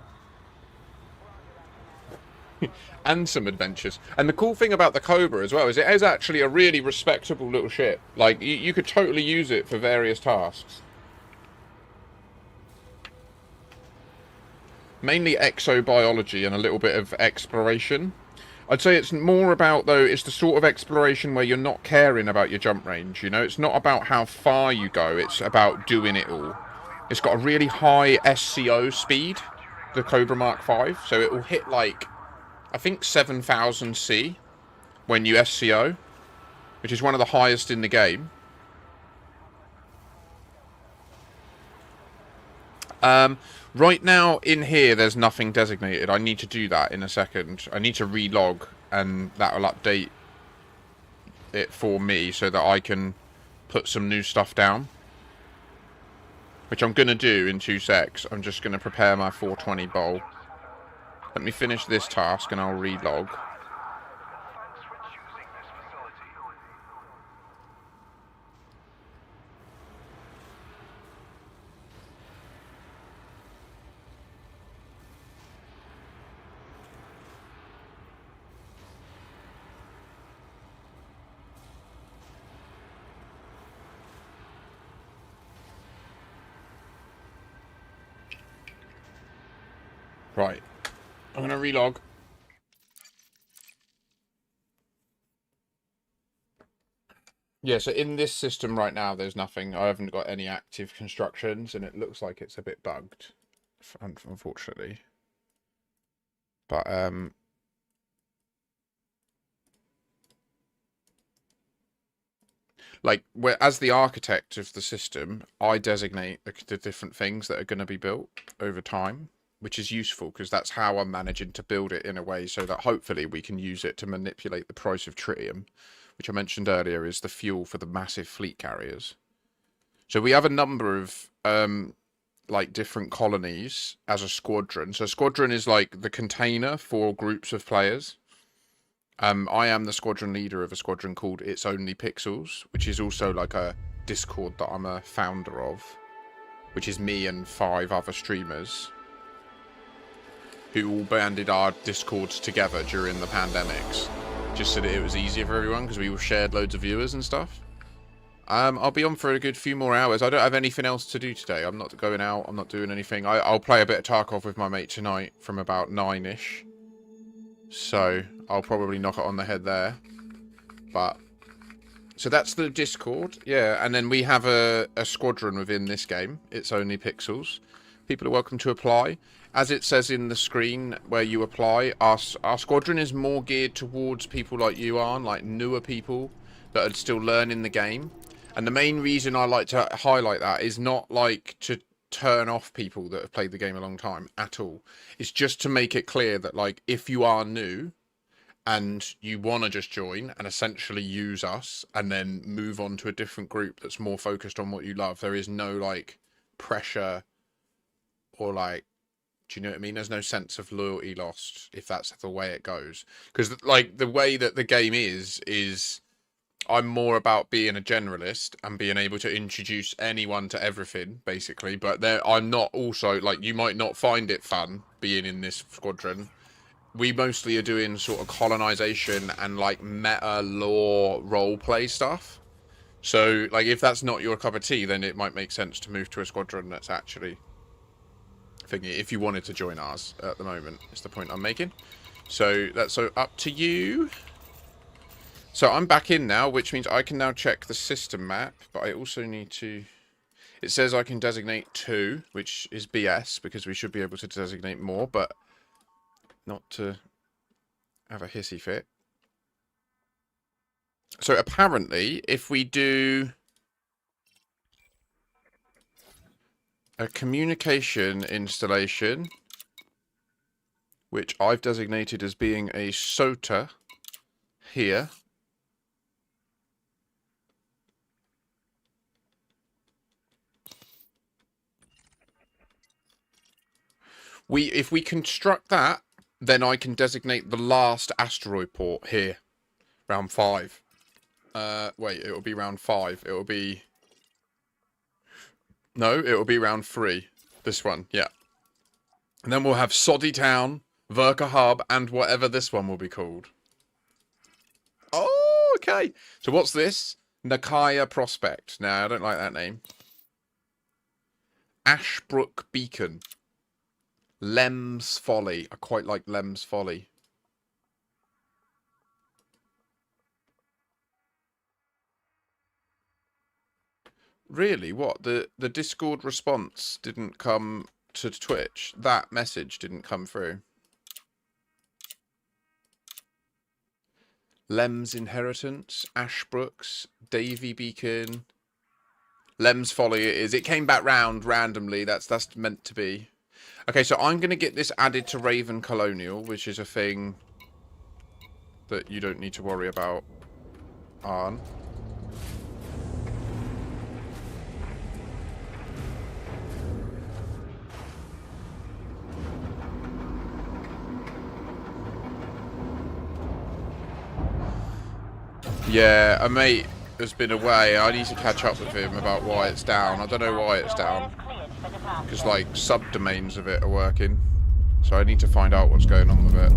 [SPEAKER 1] and some adventures. And the cool thing about the Cobra as well is it is actually a really respectable little ship. Like, you could totally use it for various tasks. Mainly exobiology and a little bit of exploration. I'd say it's more about, though, it's the sort of exploration where you're not caring about your jump range, you know? It's not about how far you go, it's about doing it all. It's got a really high SCO speed, the Cobra Mark 5, so it will hit, like, I think 7,000 C when you SCO, which is one of the highest in the game. Right now, in here, there's nothing designated. I need to do that in a second. I need to relog, and that will update it for me so that I can put some new stuff down. Which I'm going to do in 2 secs. I'm just going to prepare my 420 bowl. Let me finish this task, and I'll relog. Right, I'm going to relog. Yeah, so in this system right now, there's nothing. I haven't got any active constructions, and it looks like it's a bit bugged, unfortunately. But, like, as the architect of the system, I designate the different things that are going to be built over time, which is useful because that's how I'm managing to build it in a way so that hopefully we can use it to manipulate the price of tritium, which I mentioned earlier is the fuel for the massive fleet carriers. So we have a number of like different colonies as a squadron. So a squadron is like the container for groups of players. I am the squadron leader of a squadron called It's Only Pixels, which is also like a Discord that I'm a founder of, which is me and 5 other streamers who all banded our Discords together during the pandemics, just so that it was easier for everyone, because we all shared loads of viewers and stuff. I'll be on for a good few more hours. I don't have anything else to do today. I'm not going out. I'm not doing anything. I'll play a bit of Tarkov with my mate tonight from about 9-ish. So I'll probably knock it on the head there. But so that's the Discord. Yeah, and then we have a squadron within this game. It's Only Pixels. People are welcome to apply. As it says in the screen where you apply, our squadron is more geared towards people like you are, like newer people that are still learning the game. And the main reason I like to highlight that is not like to turn off people that have played the game a long time at all. It's just to make it clear that, like, if you are new and you want to just join and essentially use us and then move on to a different group that's more focused on what you love, there is no, like, pressure or, like, do you know what I mean? There's no sense of loyalty lost if that's the way it goes. Because, like, the way that the game is I'm more about being a generalist and being able to introduce anyone to everything, basically. But I'm not also, like, you might not find it fun being in this squadron. We mostly are doing sort of colonization and, like, meta lore roleplay stuff. So, like, if that's not your cup of tea, then it might make sense to move to a squadron that's actually thingy, if you wanted to join ours at the moment, is the point I'm making. So that's up to you. So I'm back in now, which means I can now check the system map, but I also need to... It says I can designate 2, which is BS, because we should be able to designate more, but not to have a hissy fit. So apparently, if we do a communication installation, which I've designated as being a SOTA here, if we construct that, then I can designate the last asteroid port here, round 5. Wait, it'll be round 5. It'll be... No, it'll be round 3. This one, yeah. And then we'll have Soddy Town, Verka Hub and whatever this one will be called. Oh, okay. So what's this? Nakaya Prospect. Nah, I don't like that name. Ashbrook Beacon. Lem's Folly. I quite like Lem's Folly. Really? What? The Discord response didn't come to Twitch? That message didn't come through? Lem's Inheritance, Ashbrooks, Davy Beacon, Lem's Folly it is. It came back round randomly. That's meant to be. Okay, so I'm going to get this added to Raven Colonial, which is a thing that you don't need to worry about, Arn. Yeah, a mate has been away. I need to catch up with him about why it's down. I don't know why it's down. Because, like, subdomains of it are working. So I need to find out what's going on with it.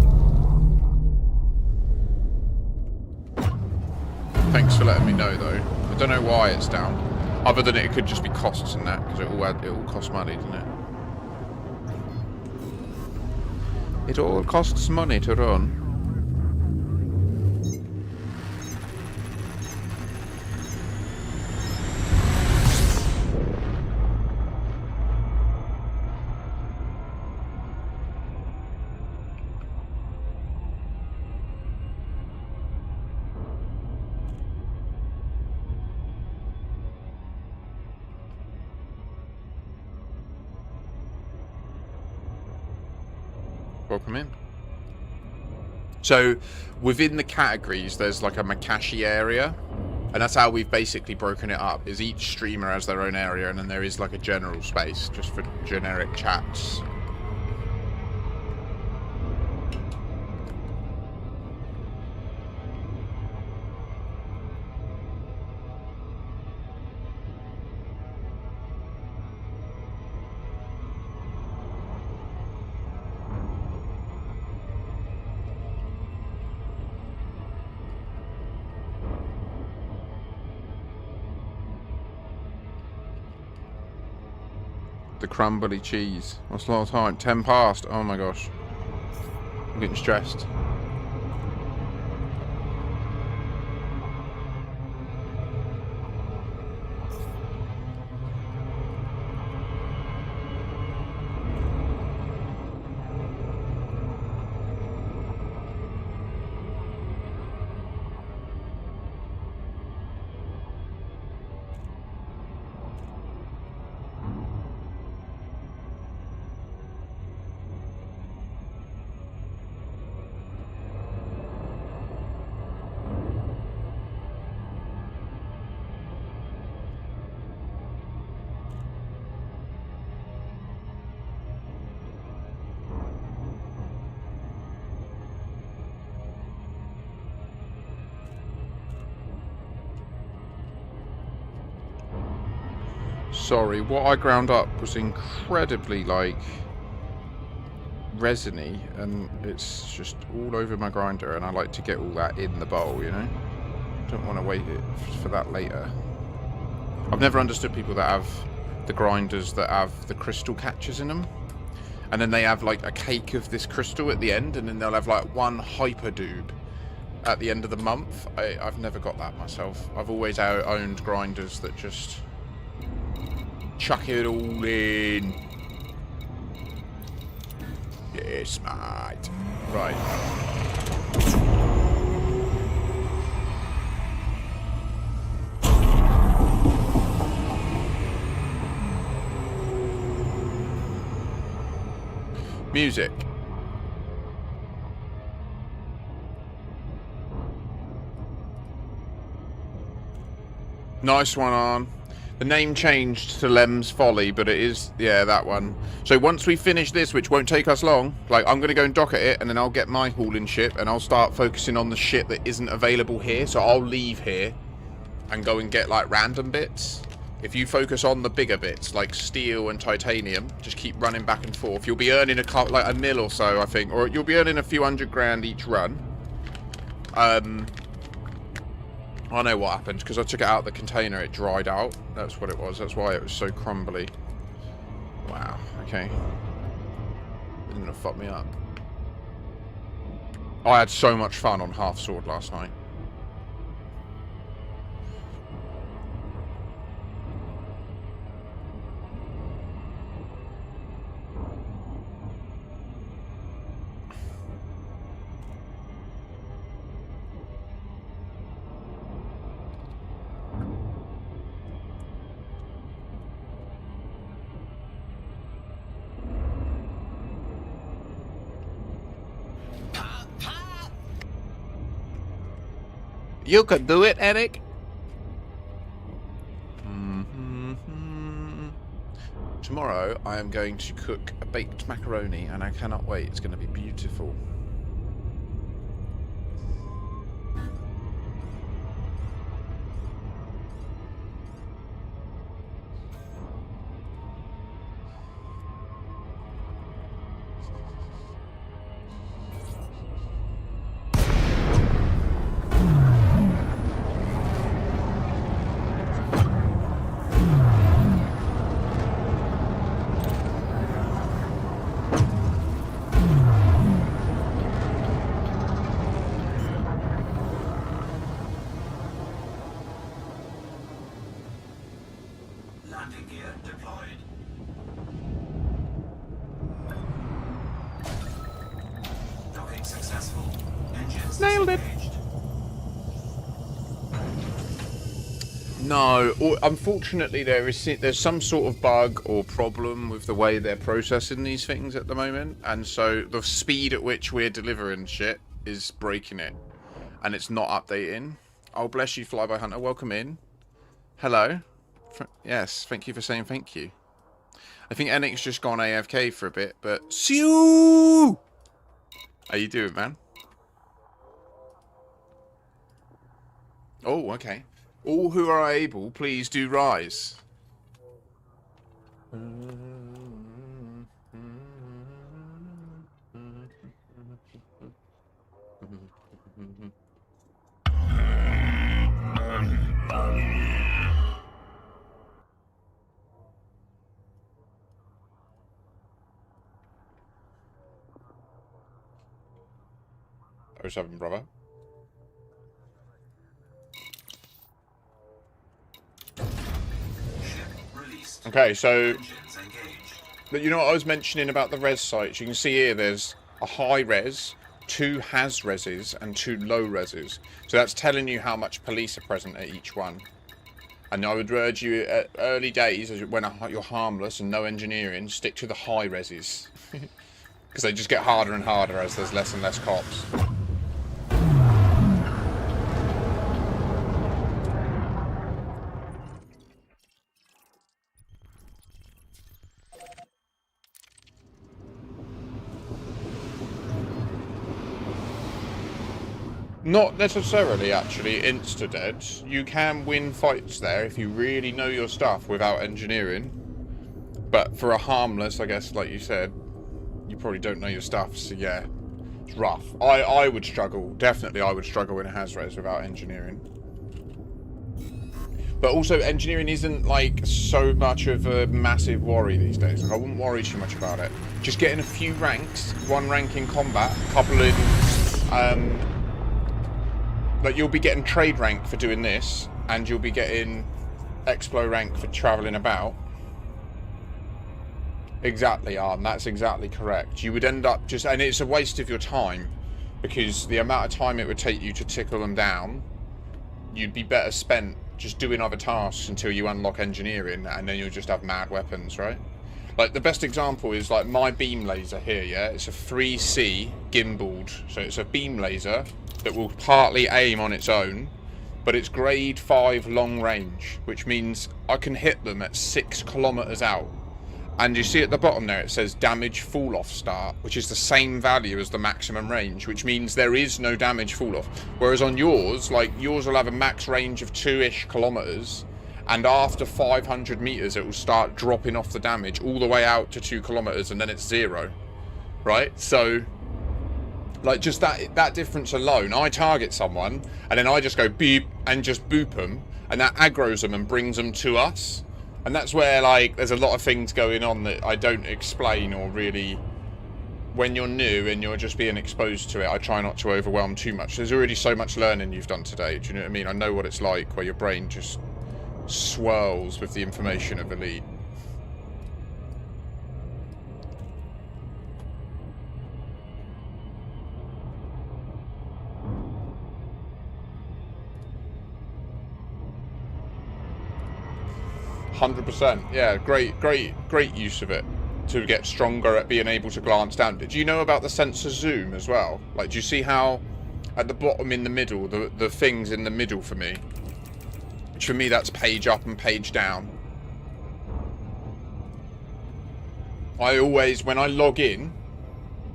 [SPEAKER 1] Thanks for letting me know, though. I don't know why it's down. Other than it could just be costs and that. Because it all costs money, doesn't it? It all costs money to run. Welcome in. So within the categories there's like a Makashi area, and that's how we've basically broken it up, is each streamer has their own area and then there is like a general space just for generic chats. The crumbly cheese. What's the last time? 10 past. Oh my gosh. I'm getting stressed. Sorry, what I ground up was incredibly, like, resiny, and it's just all over my grinder, and I like to get all that in the bowl, you know? Don't want to wait for that later. I've never understood people that have the grinders that have the crystal catchers in them, and then they have, like, a cake of this crystal at the end, and then they'll have, like, one hyperdoob at the end of the month. I've never got that myself. I've always owned grinders that just chuck it all in. Yes, mate. Right. Music. Nice one, on. The name changed to Lem's Folly, but it is, yeah, that one. So once we finish this, which won't take us long, like, I'm going to go and dock at it, and then I'll get my hauling ship, and I'll start focusing on the shit that isn't available here. So I'll leave here and go and get, like, random bits. If you focus on the bigger bits, like steel and titanium, just keep running back and forth. You'll be earning like a mil or so, I think. Or you'll be earning a few $100 each run. I know what happened, because I took it out of the container, it dried out. That's what it was. That's why it was so crumbly. Wow, okay. It's gonna fuck me up. I had so much fun on Half Sword last night. You could do it, Eric. Tomorrow, I am going to cook a baked macaroni, and I cannot wait. It's going to be beautiful.
[SPEAKER 2] Landing gear deployed. Docking successful. Engines
[SPEAKER 1] Nailed it.
[SPEAKER 2] disengaged.
[SPEAKER 1] No, unfortunately there's some sort of bug or problem with the way they're processing these things at the moment, and so the speed at which we're delivering shit is breaking it, and it's not updating. Oh, bless you, Flyby Hunter. Welcome in. Hello. Yes, thank you for saying thank you. I think Enix's just gone AFK for a bit, but Sue! How you doing, man? Oh, okay. All who are able, please do rise. Oh, 07, brother. Okay, so you know what I was mentioning about the res sites? You can see here there's a high res, 2 has reses, and 2 low reses. So that's telling you how much police are present at each one. And I would urge you at early days, when you're harmless and no engineering, stick to the high reses. Because they just get harder and harder as there's less and less cops. Not necessarily, actually, insta-dead. You can win fights there if you really know your stuff without engineering. But for a harmless, I guess, like you said, you probably don't know your stuff, so yeah, it's rough. I would struggle, definitely I would struggle in a Has-Res without engineering. But also, engineering isn't, like, so much of a massive worry these days. Like, I wouldn't worry too much about it. Just getting a few ranks, 1 rank in combat, a couple in, like, you'll be getting trade rank for doing this, and you'll be getting Explo rank for travelling about. Exactly, Arm, that's exactly correct. You would end up just... And it's a waste of your time, because the amount of time it would take you to tickle them down, you'd be better spent just doing other tasks until you unlock engineering, and then you'll just have mad weapons, right? Like, the best example is, like, my beam laser here, yeah? It's a 3C gimbaled, so it's a beam laser that will partly aim on its own, but it's grade 5 long range, which means I can hit them at 6 kilometers out. And you see at the bottom there, it says damage fall off start, which is the same value as the maximum range, which means there is no damage fall off. Whereas on yours, like, yours will have a max range of 2-ish kilometers, And after 500 meters, it will start dropping off the damage all the way out to 2 kilometers, and then it's 0. Right? So, like, just that difference alone, I target someone, and then I just go beep and just boop them, and that aggroes them and brings them to us. And that's where, like, there's a lot of things going on that I don't explain, or really, when you're new and you're just being exposed to it, I try not to overwhelm too much. There's already so much learning you've done today, do you know what I mean? I know what it's like, where your brain just swirls with the information of Elite. %. Yeah, great use of it to get stronger at being able to glance down. Did you know about the sensor zoom as well? Like, do you see how at the bottom in the middle, the things in the middle for me, which for me that's page up and page down. I always, when I log in,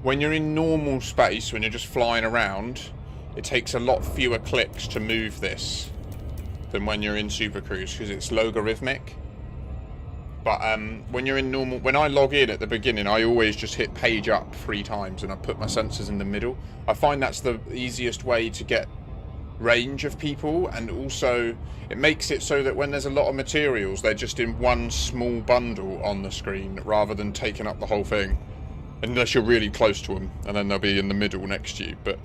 [SPEAKER 1] when you're in normal space, when you're just flying around, it takes a lot fewer clicks to move this than when you're in Super Cruise, because it's logarithmic. But when you're in normal, when I log in at the beginning, I always just hit page up 3 times and I put my sensors in the middle. I find that's the easiest way to get range of people, and also it makes it so that when there's a lot of materials, they're just in one small bundle on the screen rather than taking up the whole thing, unless you're really close to them, and then they'll be in the middle next to you. But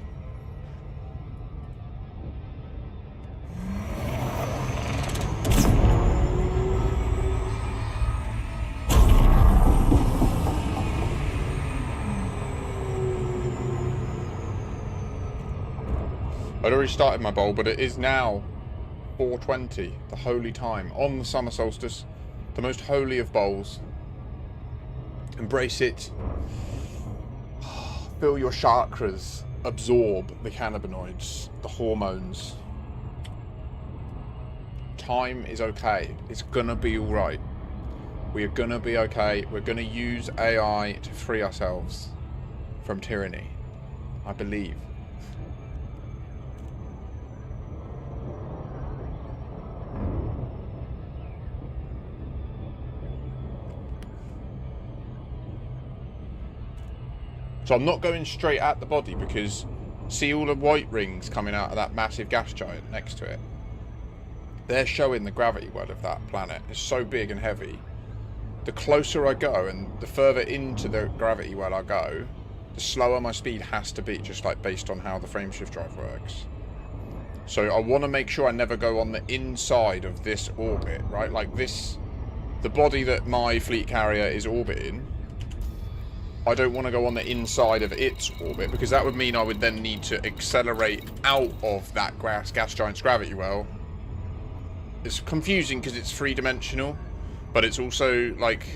[SPEAKER 1] I'd already started my bowl, but it is now 4:20, the holy time, on the summer solstice, the most holy of bowls. Embrace it. Feel your chakras absorb the cannabinoids, the hormones. Time is okay. It's gonna be alright. We are gonna be okay. We're gonna use AI to free ourselves from tyranny. I believe. So I'm not going straight at the body, because see all the white rings coming out of that massive gas giant next to it? They're showing the gravity well of that planet. It's so big and heavy. The closer I go and the further into the gravity well I go, the slower my speed has to be, just like based on how the frameshift drive works. So I want to make sure I never go on the inside of this orbit, right? Like this, the body that my fleet carrier is orbiting, I don't want to go on the inside of its orbit, because that would mean I would then need to accelerate out of that gas giant's gravity well. It's confusing because it's 3-dimensional, but it's also like,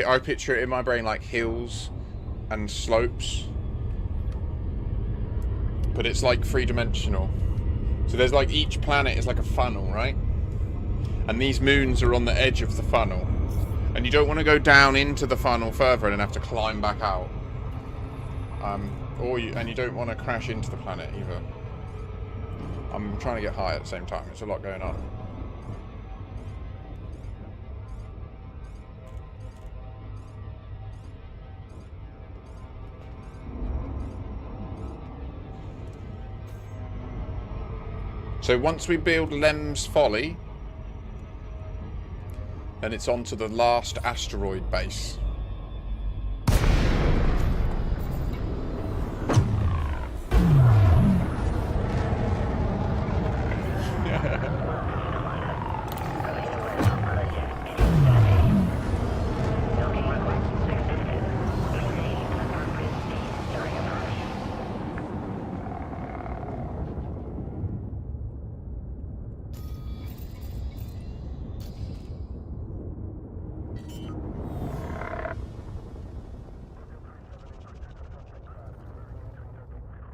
[SPEAKER 1] I picture it in my brain like hills and slopes, but it's like 3-dimensional. So there's like, each planet is like a funnel, right? And these moons are on the edge of the funnel. And you don't want to go down into the funnel further and then have to climb back out. And you don't want to crash into the planet either. I'm trying to get high at the same time. There's a lot going on. So once we build Lem's Folly, then it's on to the last asteroid base.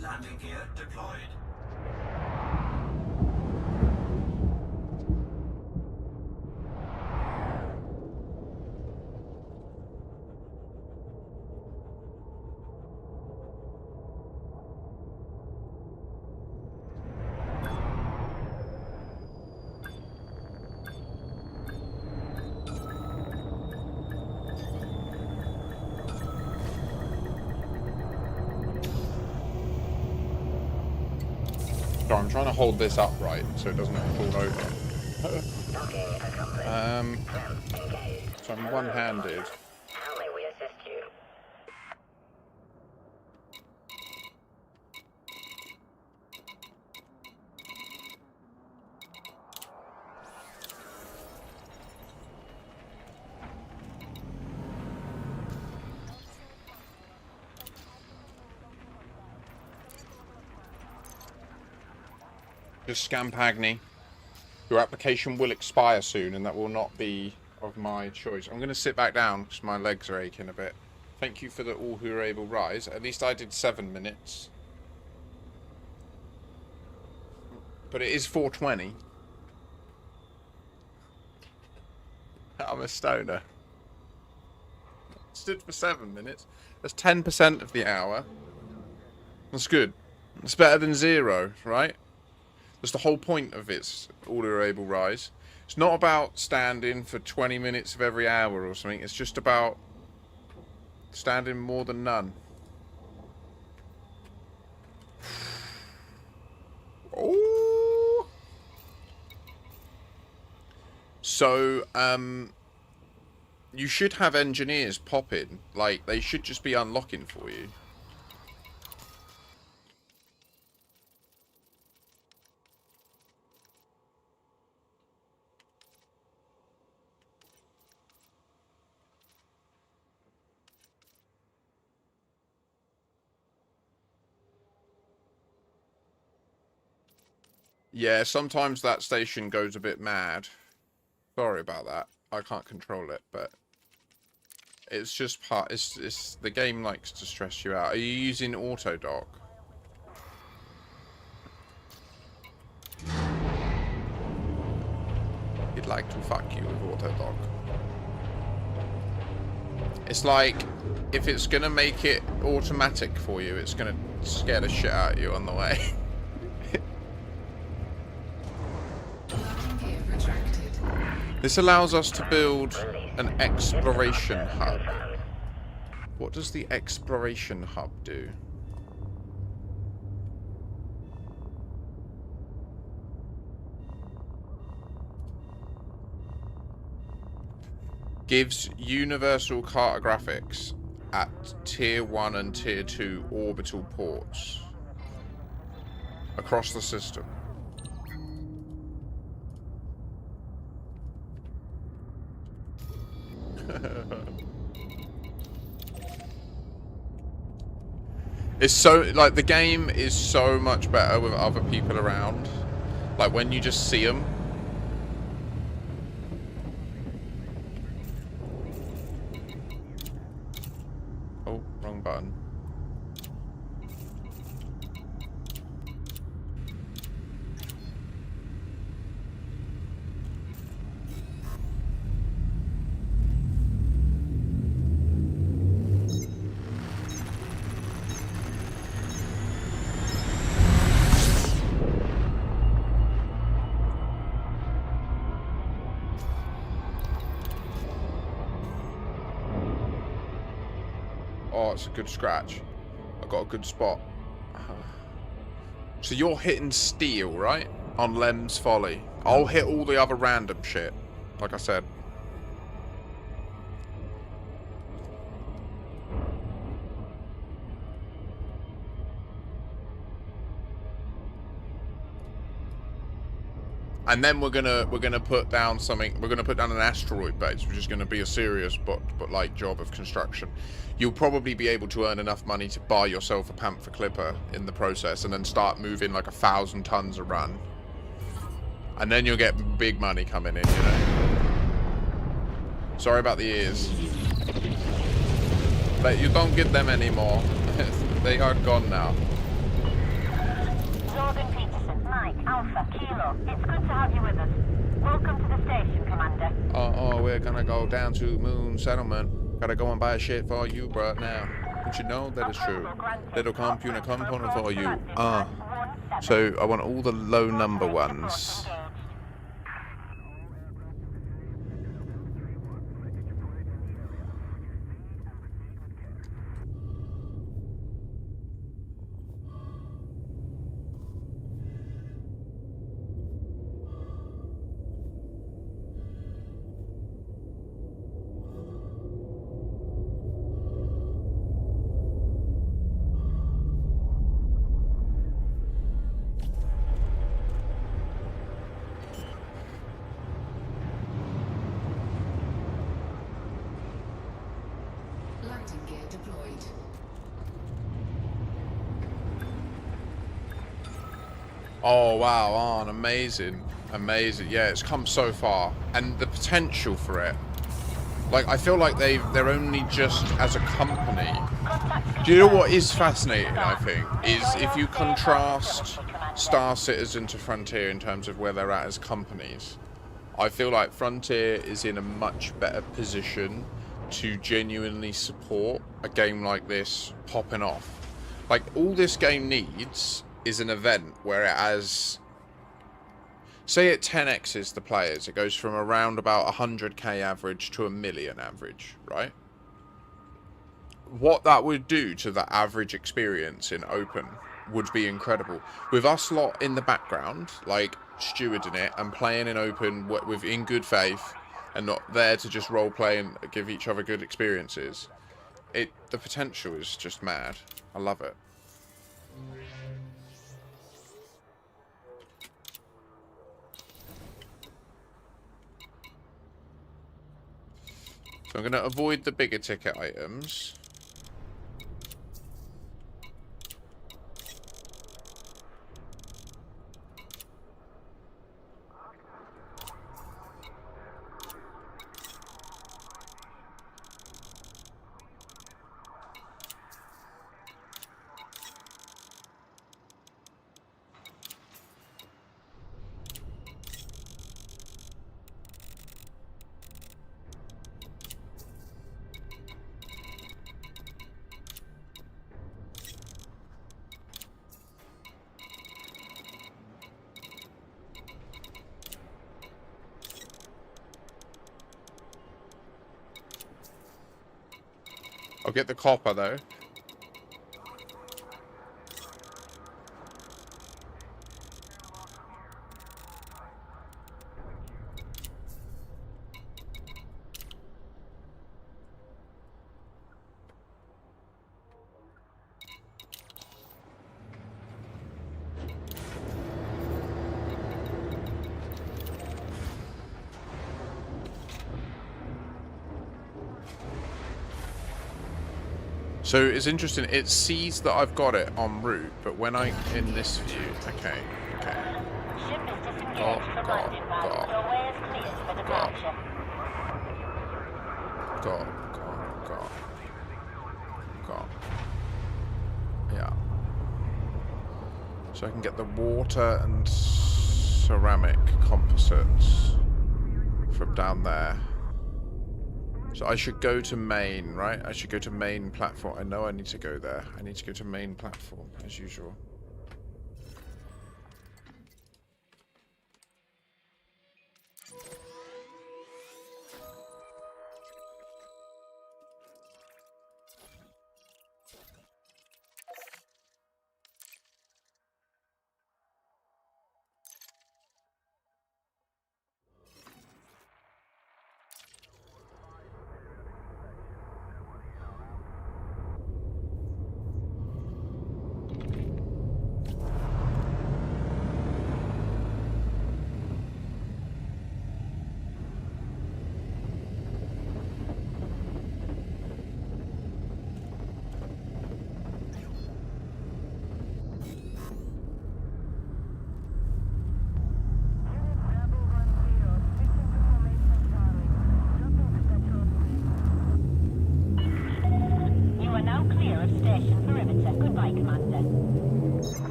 [SPEAKER 2] Landing gear deployed.
[SPEAKER 1] trying to hold this upright so it doesn't fall over. So I'm one-handed.
[SPEAKER 7] How may we assist you?
[SPEAKER 1] Just Scampagni. Your application will expire soon, and that will not be of my choice. I'm going to sit back down because my legs are aching a bit. Thank you for the all who are able rise. At least I did 7 minutes. But it is 4:20. I'm a stoner. Stood for 7 minutes. That's 10% of the hour. That's good. It's better than 0, right? That's the whole point of its all who are able rise. It's not about standing for 20 minutes of every hour or something. It's just about standing more than none. Oh. So, you should have engineers pop in. Like, they should just be unlocking for you. Yeah, sometimes that station goes a bit mad. Sorry about that. I can't control it, but it's just part. It's the game likes to stress you out. Are you using auto dock? He'd like to fuck you with auto dock. It's like if it's gonna make it automatic for you, it's gonna scare the shit out of you on the way. This allows us to build an exploration hub. What does the exploration hub do? Gives universal cartographics at Tier 1 and Tier 2 orbital ports across the system. It's so, like, the game is so much better with other people around. Like, when you just see them. Oh, wrong button. Oh, it's a good scratch. I got a good spot. So you're hitting steel, right? On Lem's Folly. I'll hit all the other random shit. Like I said. And then we're gonna put down something. We're gonna put down an asteroid base, which is gonna be a serious but like job of construction. You'll probably be able to earn enough money to buy yourself a Panther Clipper in the process, and then start moving like 1,000 tons a run. And then you'll get big money coming in, you know. Sorry about the ears, but you don't get them anymore. They are gone now.
[SPEAKER 3] Mike, Alpha, Kilo, it's good to have you with us. Welcome to the station, Commander.
[SPEAKER 1] Oh, we're gonna go down to Moon Settlement. Gotta go and buy shit for you, bruh, now. Don't you know that is true? Little computer component for you. So I want all the low number ones. Oh wow, Arn, amazing. Amazing. Yeah, it's come so far. And the potential for it. Like, I feel like they're only just as a company. Do you know what is fascinating, I think? Is if you contrast Star Citizen to Frontier in terms of where they're at as companies. I feel like Frontier is in a much better position to genuinely support a game like this popping off. Like, all this game needs is an event where it has... Say it 10x's the players. It goes from around about 100k average to 1 million average, right? What that would do to the average experience in open would be incredible. With us lot in the background, like stewarding it and playing in open with in good faith and not there to just role play and give each other good experiences. The potential is just mad. I love it. So I'm going to avoid the bigger ticket items. I'll get the copper though. So it's interesting, it sees that I've got it en route, but when I, in this view, okay. Got. Yeah. So I can get the water and ceramic composites from down there. So I should go to main, right? I should go to main platform. I know I need to go there. I need to go to main platform, as usual.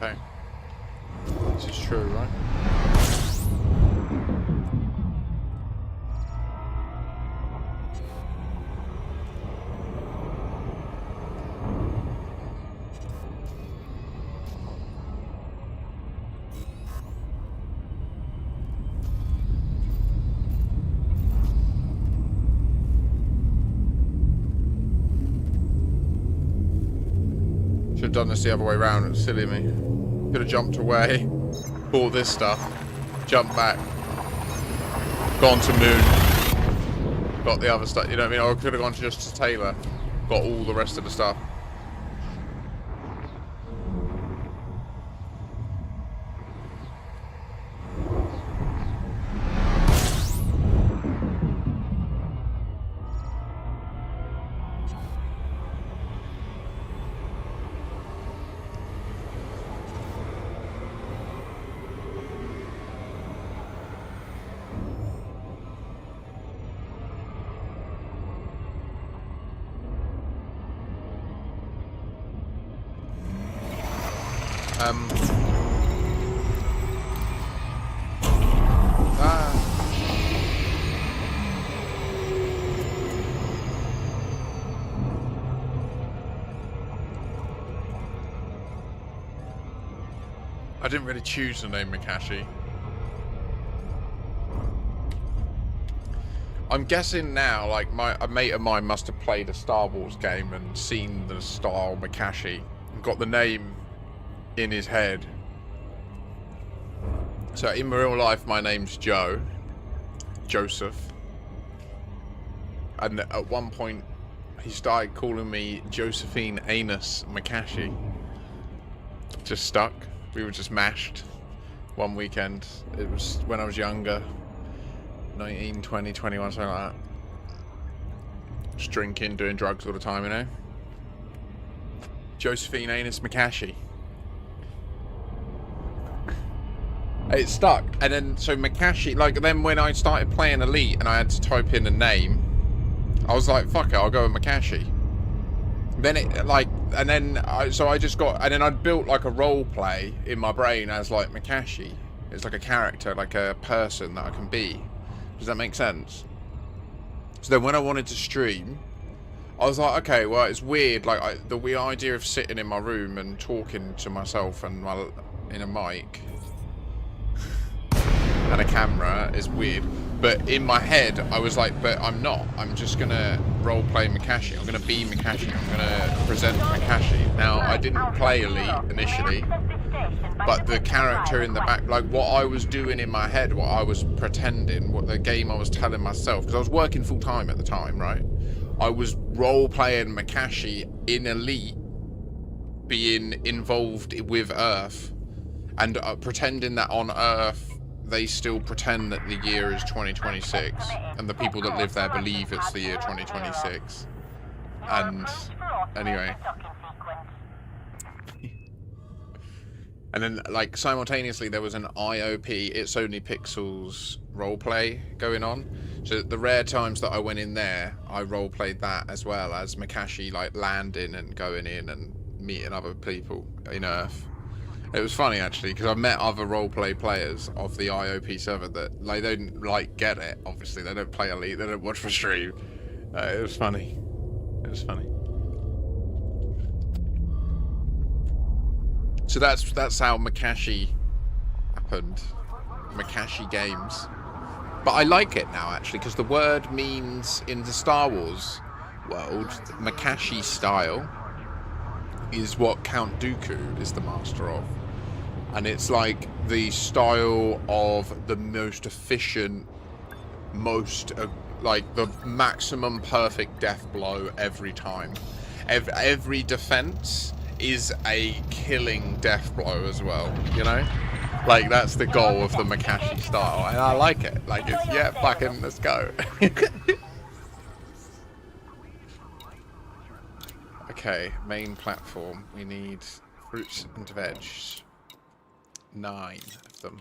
[SPEAKER 1] Okay. This is true, right? Should have done this the other way around. It's silly of me. Could have jumped away, bought this stuff, jumped back, gone to Moon, got the other stuff. You know what I mean? Or I could have gone just to Taylor, got all the rest of the stuff. I didn't really choose the name Makashi. I'm guessing now, like, a mate of mine must have played a Star Wars game and seen the style Makashi and got the name in his head. So in real life, my name's Joseph. And at one point, he started calling me Josephine Anus Makashi. Just stuck. We were just mashed one weekend. It was when I was younger. 19, 20, 21, something like that. Just drinking, doing drugs all the time, you know? Josephine Anus Makashi. It stuck. And then, so Makashi, like, then when I started playing Elite and I had to type in a name, I was like, fuck it, I'll go with Makashi. Then it, like, and then, so I just got, and then I'd built, like, a role play in my brain as, like, Makashi. It's like a character, like a person that I can be. Does that make sense? So then when I wanted to stream, I was like, okay, well, it's weird, like, the weird idea of sitting in my room and talking to myself and in a mic and a camera is weird. But in my head, I was like, but I'm not. I'm just going to roleplay Makashi. I'm going to be Makashi. I'm going to present Makashi. Now, I didn't play Elite initially, but the character in the back, like what I was doing in my head, what I was pretending, what the game I was telling myself, because I was working full time at the time, right? I was roleplaying Makashi in Elite, being involved with Earth, and pretending that on Earth, they still pretend that the year is 2026, and the people that live there believe it's the year 2026. And anyway, and then like simultaneously there was an IOP, It's Only Pixels roleplay going on. So the rare times that I went in there, I roleplayed that as well as Makashi, like landing and going in and meeting other people in Earth. It was funny actually, because I met other roleplay players of the IOP server that like they don't like get it. Obviously, they don't play Elite, they don't watch for stream. It was funny. It was funny. So that's how Makashi happened. Makashi Games. But I like it now actually, because the word means in the Star Wars world, Makashi style is what Count Dooku is the master of. And it's like the style of the most efficient, most, like the maximum perfect death blow every time. Every defense is a killing death blow as well, you know? Like, that's the goal of the Makashi style, and I like it. Like, it's, yeah, fucking, let's go. Okay, main platform. We need fruits and veg. 9 of them.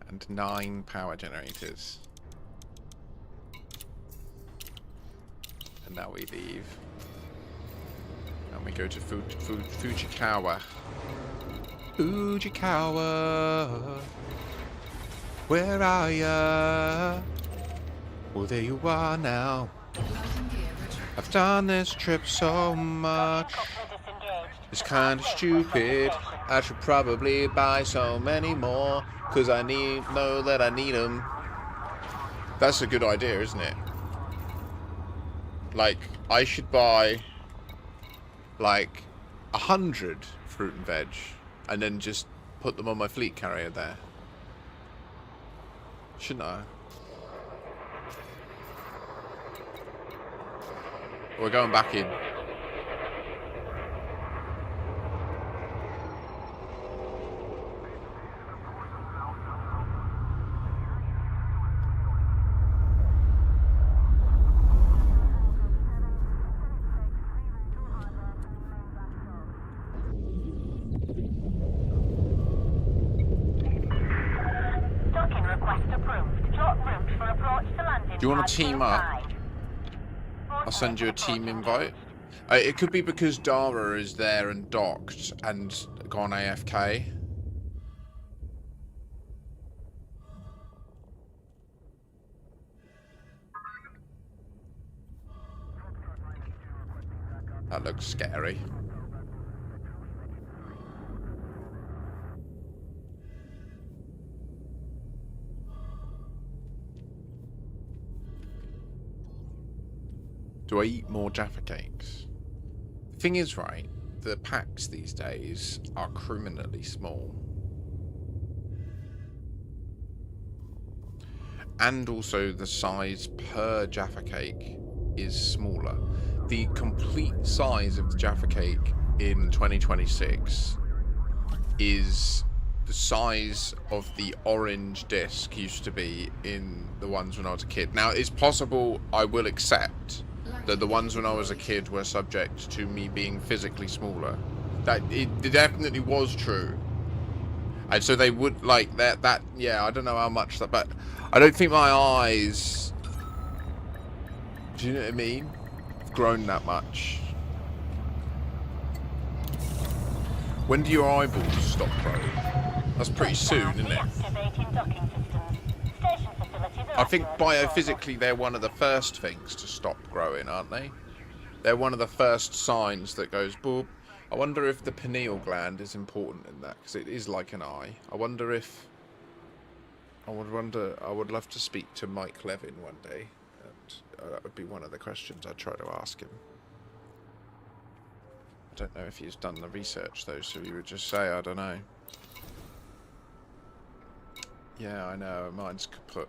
[SPEAKER 1] And 9 power generators. And now we leave. And we go to Fujikawa. Fujikawa. Where are ya? Well, there you are now. I've done this trip so much. It's kind of stupid. I should probably buy so many more, cause I know that I need them. That's a good idea, isn't it? Like, I should buy like 100 fruit and veg and then just put them on my fleet carrier there. Shouldn't I? We're going back in.
[SPEAKER 3] Docking request approved. Plot route for approach to landing.
[SPEAKER 1] Do you want to team up? I'll send you a team invite. It could be because Dara is there and docked and gone AFK. That looks scary. Do I eat more Jaffa cakes? The thing is, right, the packs these days are criminally small. And also the size per Jaffa cake is smaller. The complete size of the Jaffa cake in 2026 is the size of the orange disc used to be in the ones when I was a kid. Now, it's possible I will accept that the ones when I was a kid were subject to me being physically smaller. That it definitely was true. And so they would like that yeah, I don't know how much that, but I don't think my eyes, do you know what I mean? Have grown that much. When do your eyeballs stop growing? That's pretty soon, isn't it? I think biophysically they're one of the first things to stop growing, aren't they? They're one of the first signs that goes boop. I wonder if the pineal gland is important in that, because it is like an eye. I wonder if... I would love to speak to Mike Levin one day. And, that would be one of the questions I'd try to ask him. I don't know if he's done the research though, so he would just say, I don't know. Yeah, I know, mine's kaput.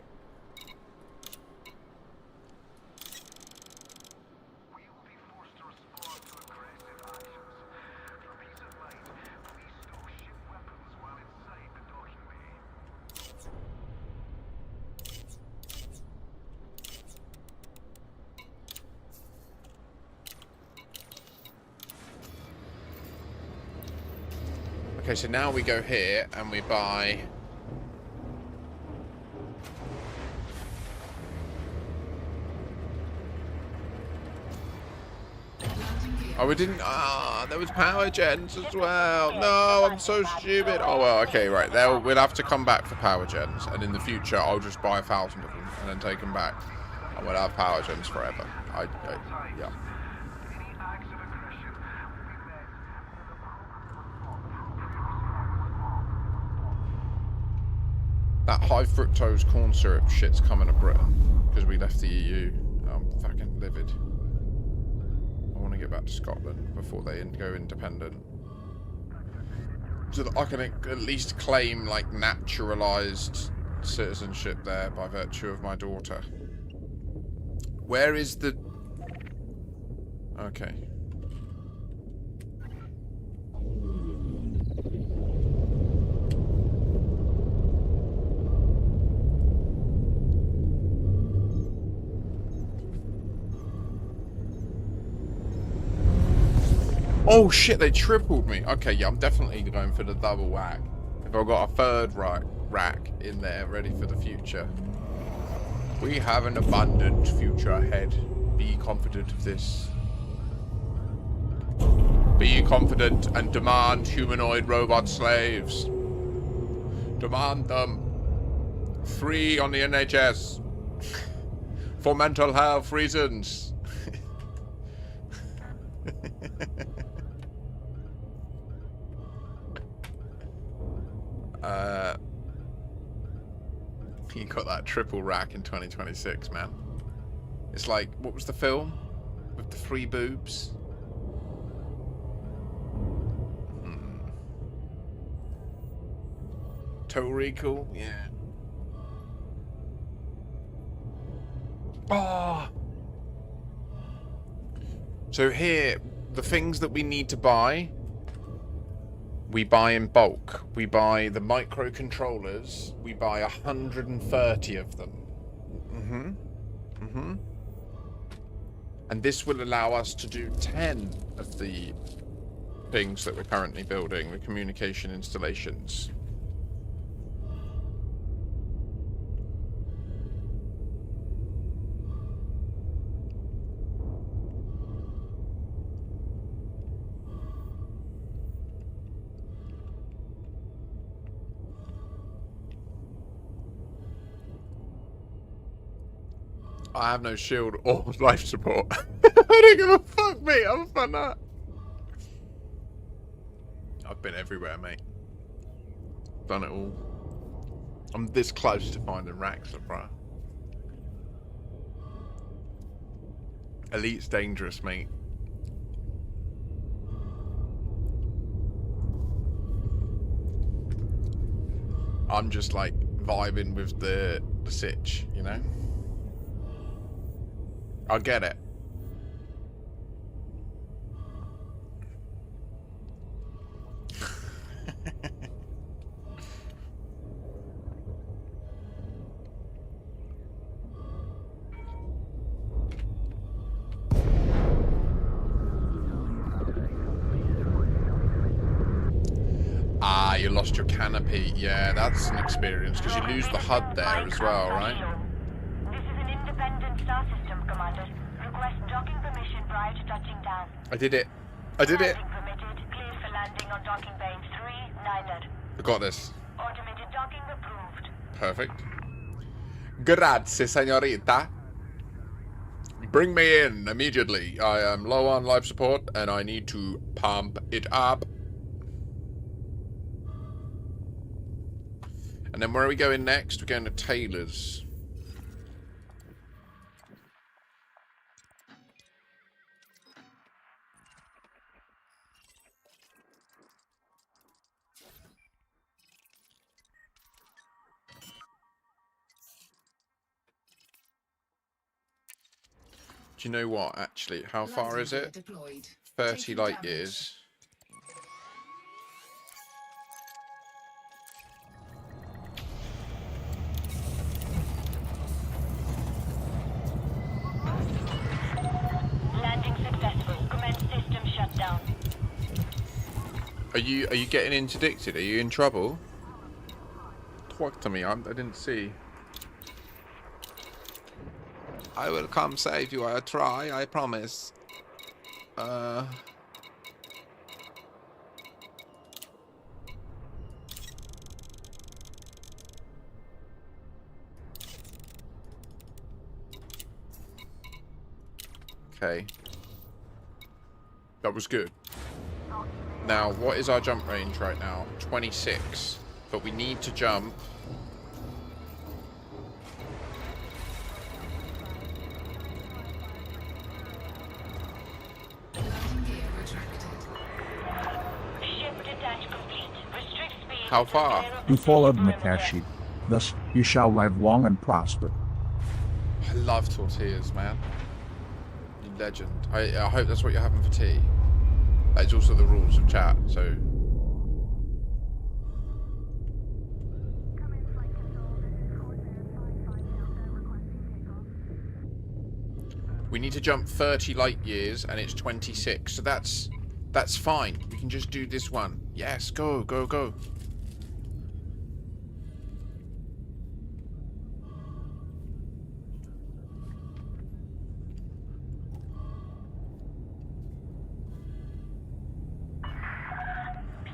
[SPEAKER 1] Okay, so now we go here and we buy... Oh, we didn't... Ah, there was power gens as well. No, I'm so stupid. Oh, well, okay, right. We'll have to come back for power gens. And in the future, I'll just buy 1,000 of them and then take them back. And we'll have power gens forever. Yeah. That high fructose corn syrup shit's coming to Britain because we left the EU. I'm fucking livid. I want to get back to Scotland before they go independent, so that I can at least claim like naturalised citizenship there by virtue of my daughter. Where is the... Okay. Oh shit, they tripled me. Okay, yeah, I'm definitely going for the double whack. If I've got a third rack in there ready for the future. We have an abundant future ahead. Be confident of this. Be confident and demand humanoid robot slaves. Demand them. Free on the NHS. For mental health reasons. You got that triple rack in 2026, man. It's like, what was the film with the 3 boobs? Total Recall, yeah. Oh. So here, the things that we need to buy, we buy in bulk. We buy the microcontrollers. We buy 130 of them. And this will allow us to do 10 of the things that we're currently building, the communication installations. I have no shield or life support. I don't give a fuck, mate. I'm fun that. I've been everywhere, mate. Done it all. I'm this close to finding Raxa, bro. Elite's dangerous, mate. I'm just like vibing with the sitch, you know? I get it. Ah, you lost your canopy. Yeah, that's an experience because you lose the HUD there as well, right?
[SPEAKER 3] This is an independent star system, Commander. Request docking permission prior to touching down.
[SPEAKER 1] I did it. I did it.
[SPEAKER 3] Landing permitted. Cleared for landing on docking bay 3-9.
[SPEAKER 1] I got this.
[SPEAKER 3] Automated docking approved.
[SPEAKER 1] Perfect. Grazie, señorita. Bring me in immediately. I am low on life support and I need to pump it up. And then where are we going next? We're going to Taylor's. Do you know what, actually? How far is it? 30 light years.
[SPEAKER 3] Landing successful. Commence system shutdown.
[SPEAKER 1] Are you getting interdicted? Are you in trouble? Talk to me. I didn't see. I will come save you. I'll try. I promise. Okay. That was good. Now, what is our jump range right now? 26. But we need to jump. How far?
[SPEAKER 12] You followed Makashi. Thus, you shall live long and prosper.
[SPEAKER 1] I love tortillas, man. You legend. I hope that's what you're having for tea. That is also the rules of chat, so... We need to jump 30 light years, and it's 26, so that's fine. We can just do this one. Yes, go, go, go.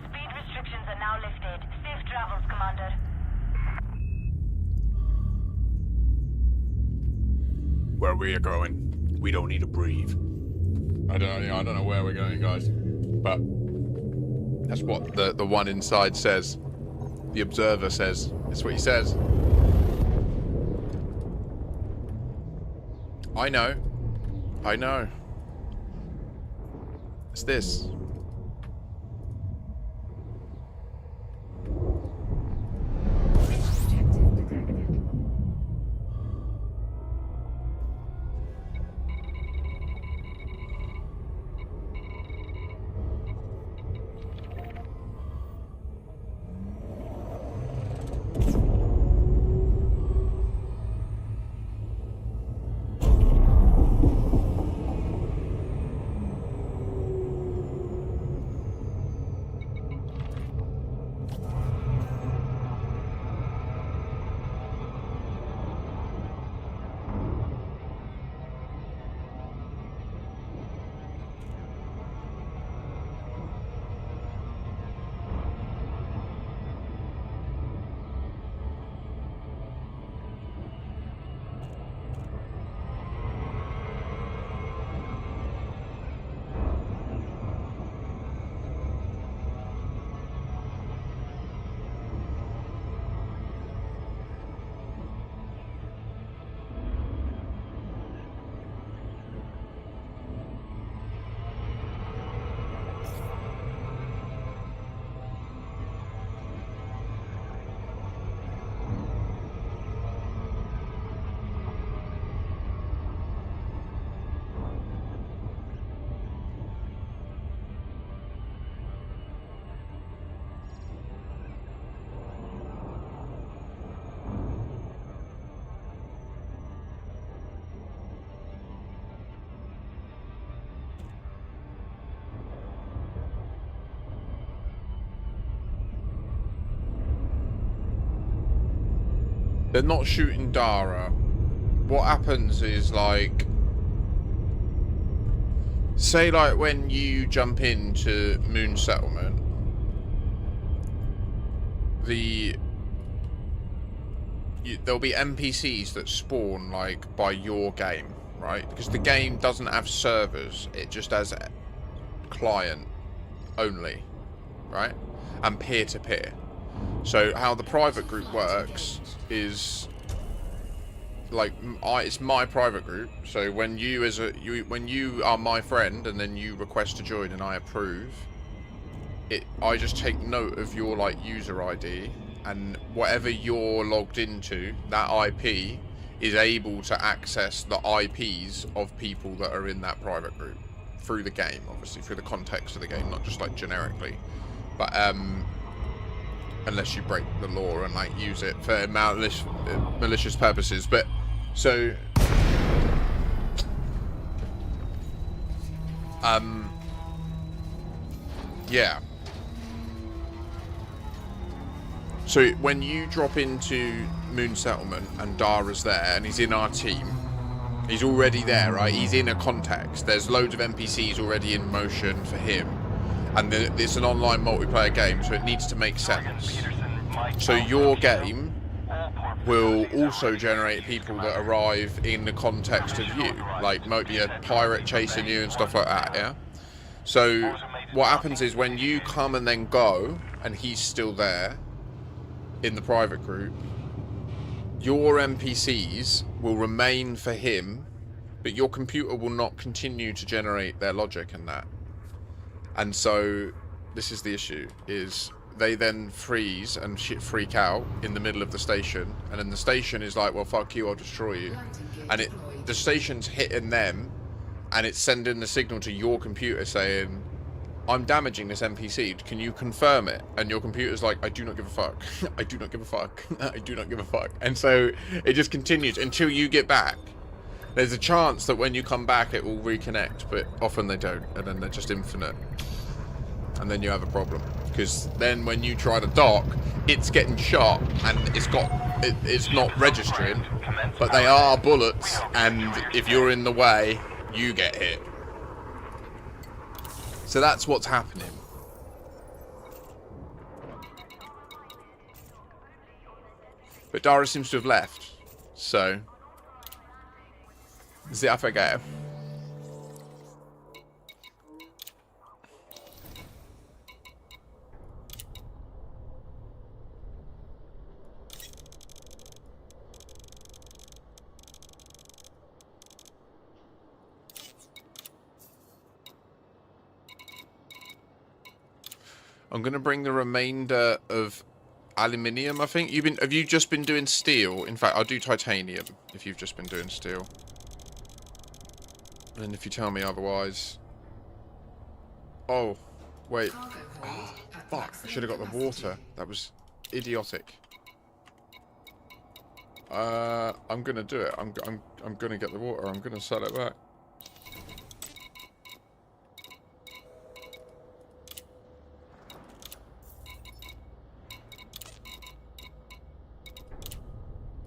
[SPEAKER 3] Speed restrictions are now lifted. Safe travels, Commander.
[SPEAKER 1] Where we're going, we don't need to breathe. I don't know where we're going, guys. But that's what the one inside says. The observer says. That's what he says. I know. I know. It's this. They're not shooting Dara. What happens is, like, say, like, when you jump into Moon Settlement, there'll be NPCs that spawn, like, by your game, right? Because the game doesn't have servers. It just has client only, right? And peer-to-peer. So how the private group works is, like, it's my private group. So when when you are my friend and then you request to join and I approve, I just take note of your, like, user ID, and whatever you're logged into, that IP is able to access the IPs of people that are in that private group through the game, obviously through the context of the game, not just like generically, but unless you break the law and, like, use it for malicious purposes. But so yeah. So when you drop into Moon Settlement and Dara's there and he's in our team, he's already there, right? He's in a context. There's loads of NPCs already in motion for him. And it's an online multiplayer game, so it needs to make sense. So your game will also generate people that arrive in the context of you. Like, might be a pirate chasing you and stuff like that, yeah? So what happens is when you come and then go, and he's still there, in the private group, your NPCs will remain for him, but your computer will not continue to generate their logic and that. And so this is the issue, is they then freeze and freak out in the middle of the station, and then the station is like, well, fuck you, I'll destroy you. And the station's hitting them, and it's sending the signal to your computer saying, I'm damaging this NPC, can you confirm it? And your computer's like, I do not give a fuck. I do not give a fuck. I do not give a fuck. And so it just continues until you get back. There's a chance that when you come back it will reconnect, but often they don't, and then they're just infinite. And then you have a problem. Because then when you try to dock, it's getting shot, and it's not registering, but they are bullets, and if you're in the way, you get hit. So that's what's happening. But Dara seems to have left. So c'est à faire. I'm gonna bring the remainder of aluminium, I think. Have you just been doing steel? In fact, I'll do titanium if you've just been doing steel. And if you tell me otherwise. Oh, wait. Oh, fuck, I should have got the water. That was idiotic. I'm gonna do it. I'm gonna get the water. I'm gonna sell it back.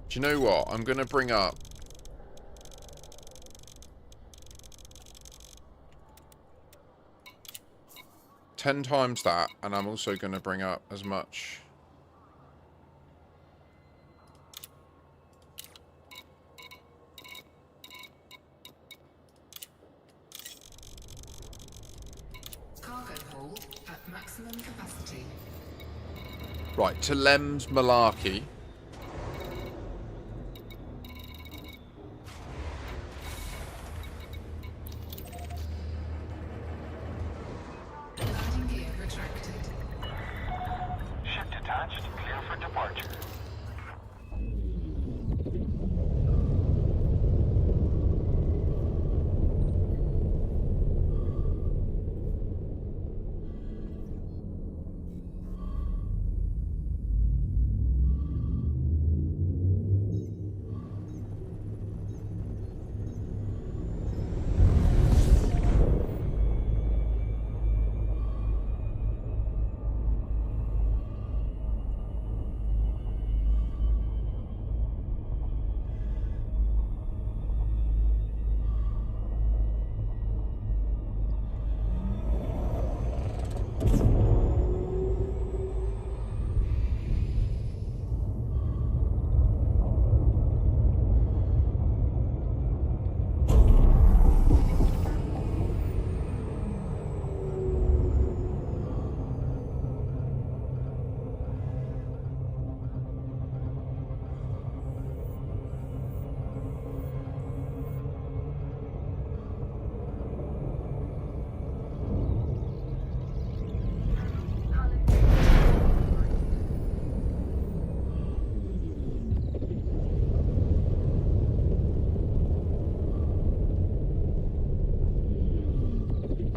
[SPEAKER 1] Do you know what? I'm going to bring up... ten times that, and I'm also going to bring up as much...
[SPEAKER 4] Cargo hold at maximum capacity.
[SPEAKER 1] Right, to Lem's Malarkey.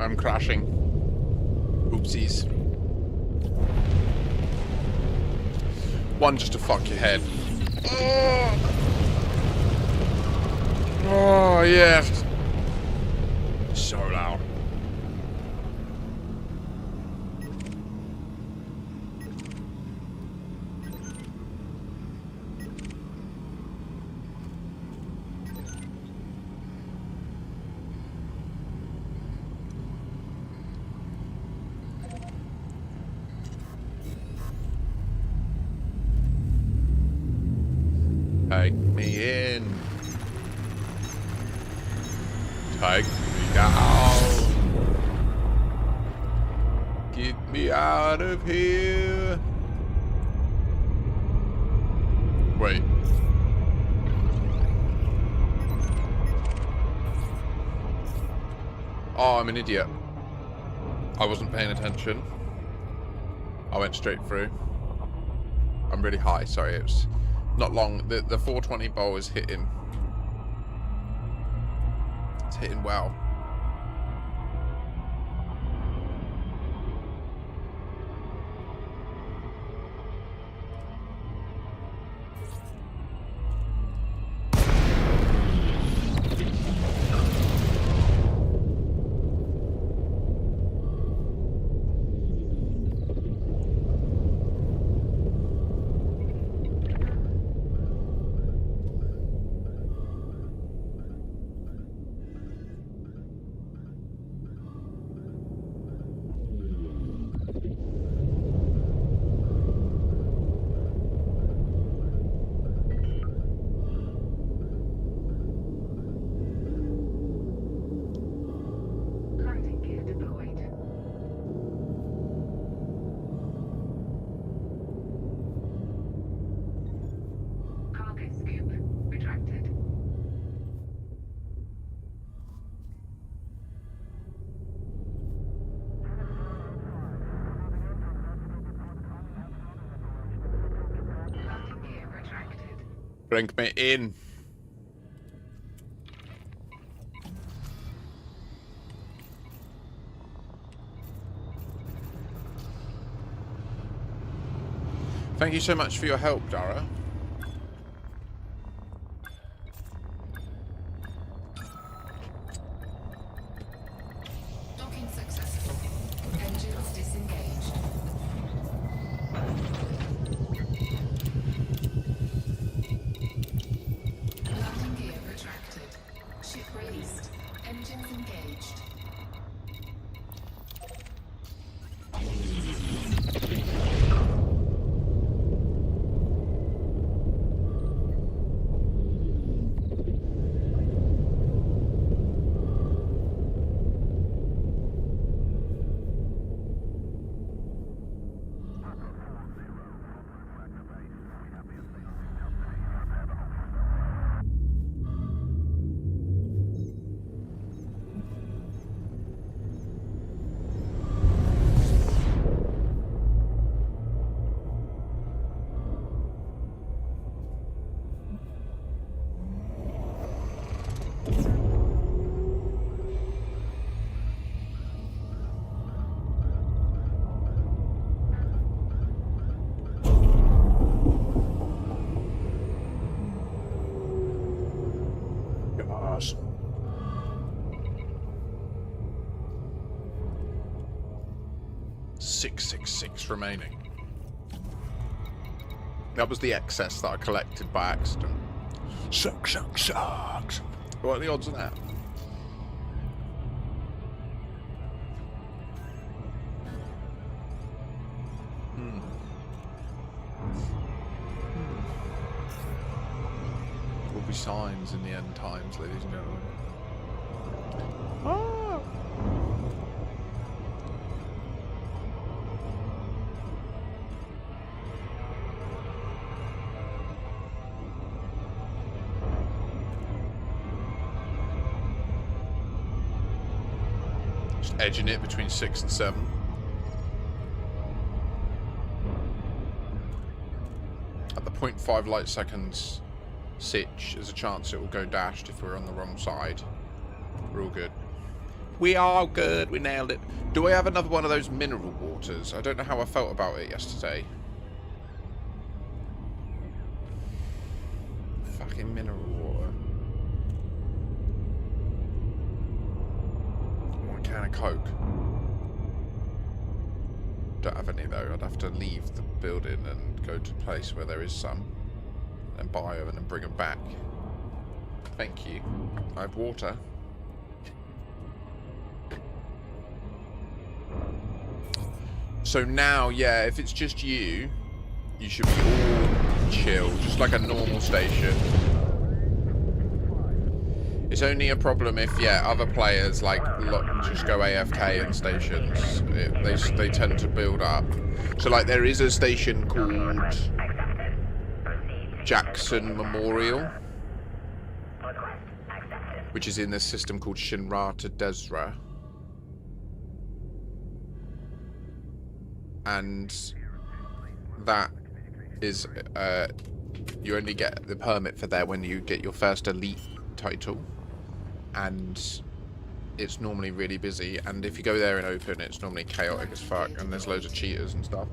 [SPEAKER 1] I'm crashing. Oopsies. One just to fuck your head. Oh, yes. So loud. Take me in. Take me down. Get me out of here. Wait. Oh, I'm an idiot. I wasn't paying attention. I went straight through. I'm really high, sorry, it was not long. The 420 bowl is hitting. It's hitting well. Bring me in. Thank you so much for your help, Dara.
[SPEAKER 4] Docking successful. Engines disengaged. Landing gear retracted. Ship released. Engines engaged.
[SPEAKER 1] Gosh. $666 remaining. That was the excess that I collected by accident. Sucks. What are the odds of that? Will be signs in the end times, ladies and gentlemen. Ah. Just edging it between 6 and 7. At the 0.5 light seconds sitch, there's a chance it will go dashed if we're on the wrong side. We're all good. We are good. We nailed it. Do I have another one of those mineral waters? I don't know how I felt about it yesterday. Fucking mineral water. One can of Coke. Don't have any though. I'd have to leave the building and go to a place where there is some. And buy them and then bring them back. Thank you. I have water. So now, yeah, if it's just you, you should be all chill, just like a normal station. It's only a problem if, yeah, other players like just go AFK in stations. They tend to build up. So like there is a station called Jackson Memorial, which is in this system called Shinrata Desra. And that is, you only get the permit for there when you get your first elite title. And it's normally really busy. And if you go there in open, it's normally chaotic as fuck. And there's loads of cheaters and stuff.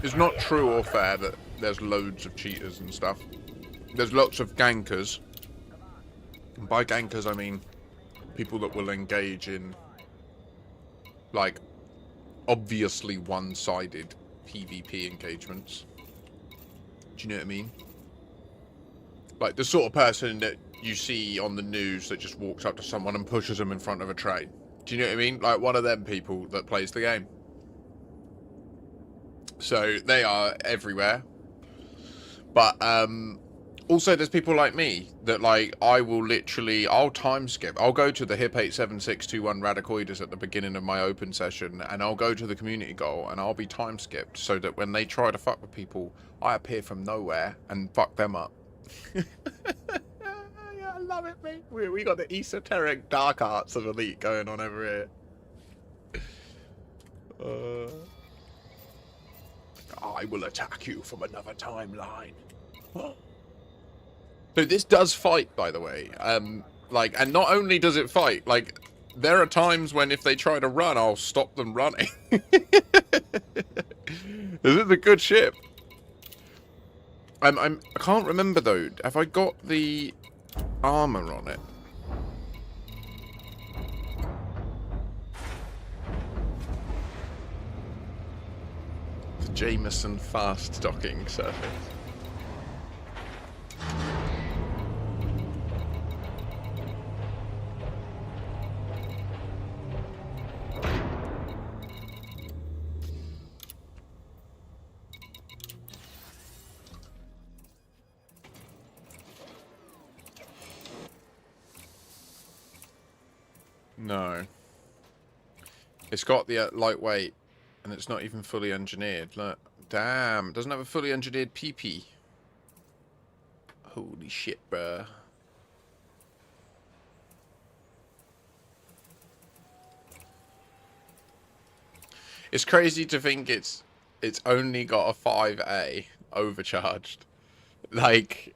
[SPEAKER 1] It's not true or fair that there's loads of cheaters and stuff. There's lots of gankers. And by gankers, I mean people that will engage in, like, obviously one-sided PvP engagements. Do you know what I mean? Like, the sort of person that you see on the news that just walks up to someone and pushes them in front of a train. Do you know what I mean? Like, one of them people that plays the game. So they are everywhere. But also there's people like me that, like, I'll time skip. I'll go to the hip 87621 Radicoides at the beginning of my open session, and I'll go to the community goal and I'll be time skipped so that when they try to fuck with people, I appear from nowhere and fuck them up. Yeah, I love it, mate. We got the esoteric dark arts of Elite going on over here. I will attack you from another timeline. So this does fight, by the way. Like, and not only does it fight, like, there are times when if they try to run, I'll stop them running. This is a good ship. I can't remember though. Have I got the armor on it? Jameson fast docking surface. No. It's got the lightweight. And it's not even fully engineered. Look, damn, it doesn't have a fully engineered PP. Holy shit, bruh. It's crazy to think it's only got a 5A overcharged. Like,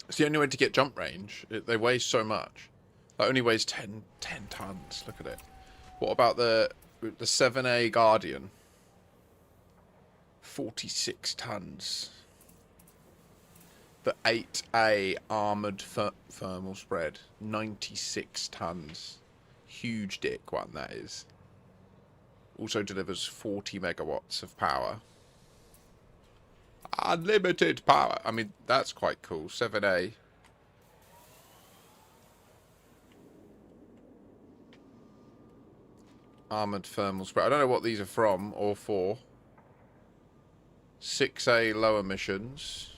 [SPEAKER 1] it's the only way to get jump range. They weigh so much. That only weighs 10 tons. Look at it. What about the 7A Guardian? 46 tons. for 8A armoured thermal spread. 96 tons. Huge dick one, that is. Also delivers 40 megawatts of power. Unlimited power. I mean, that's quite cool. 7A. Armoured thermal spread. I don't know what these are from or for. 6A low emissions.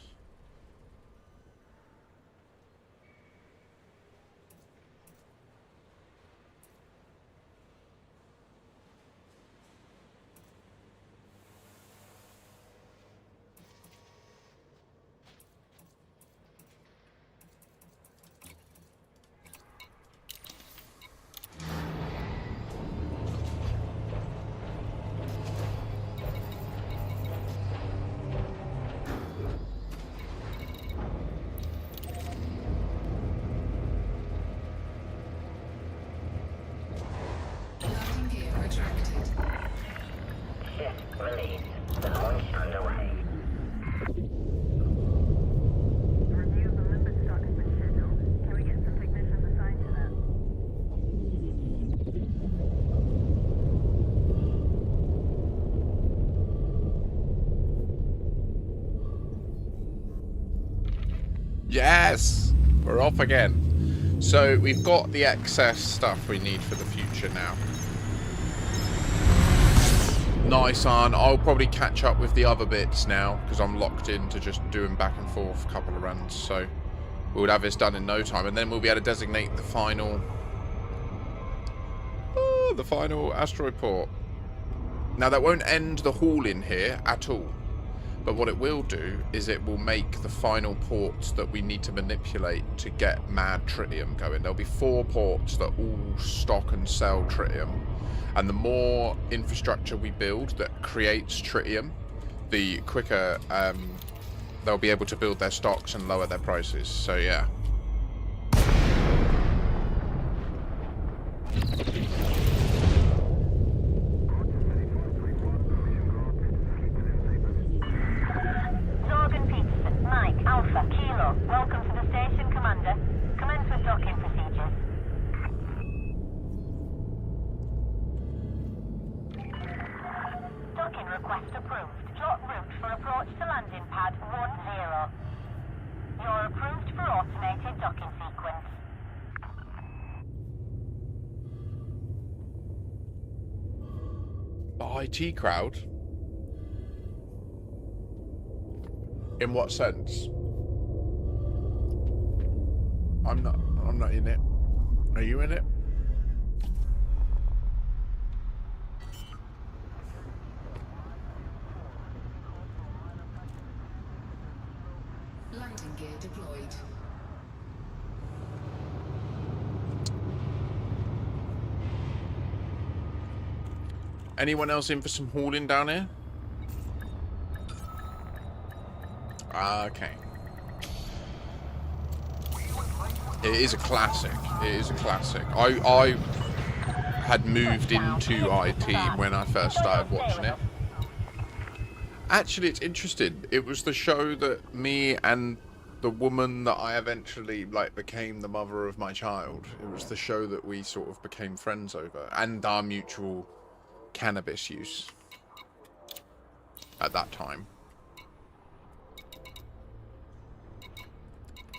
[SPEAKER 1] Yes! We're off again. So we've got the excess stuff we need for the future now. Nice on. I'll probably catch up with the other bits now because I'm locked into just doing back and forth a couple of runs. So we'll have this done in no time, and then we'll be able to designate the final asteroid port. Now that won't end the Haulin here at all. But what it will do is it will make the final ports that we need to manipulate to get mad tritium going. There'll be 4 ports that all stock and sell tritium. And the more infrastructure we build that creates tritium, the quicker they'll be able to build their stocks and lower their prices. So yeah.
[SPEAKER 3] Alpha, Kilo, welcome to the station, Commander. Commence with docking procedures. Docking request approved. Plot route for approach to landing pad 10. You're approved for automated docking sequence.
[SPEAKER 1] The IT crowd? In what sense? I'm not in it. Are you in it?
[SPEAKER 4] Landing gear deployed.
[SPEAKER 1] Anyone else in for some hauling down here? Okay. It is a classic. It is a classic. I had moved into IT when I first started watching it. Actually, it's interesting. It was the show that me and the woman that I eventually became the mother of my child. It was the show that we sort of became friends over, and our mutual cannabis use at that time.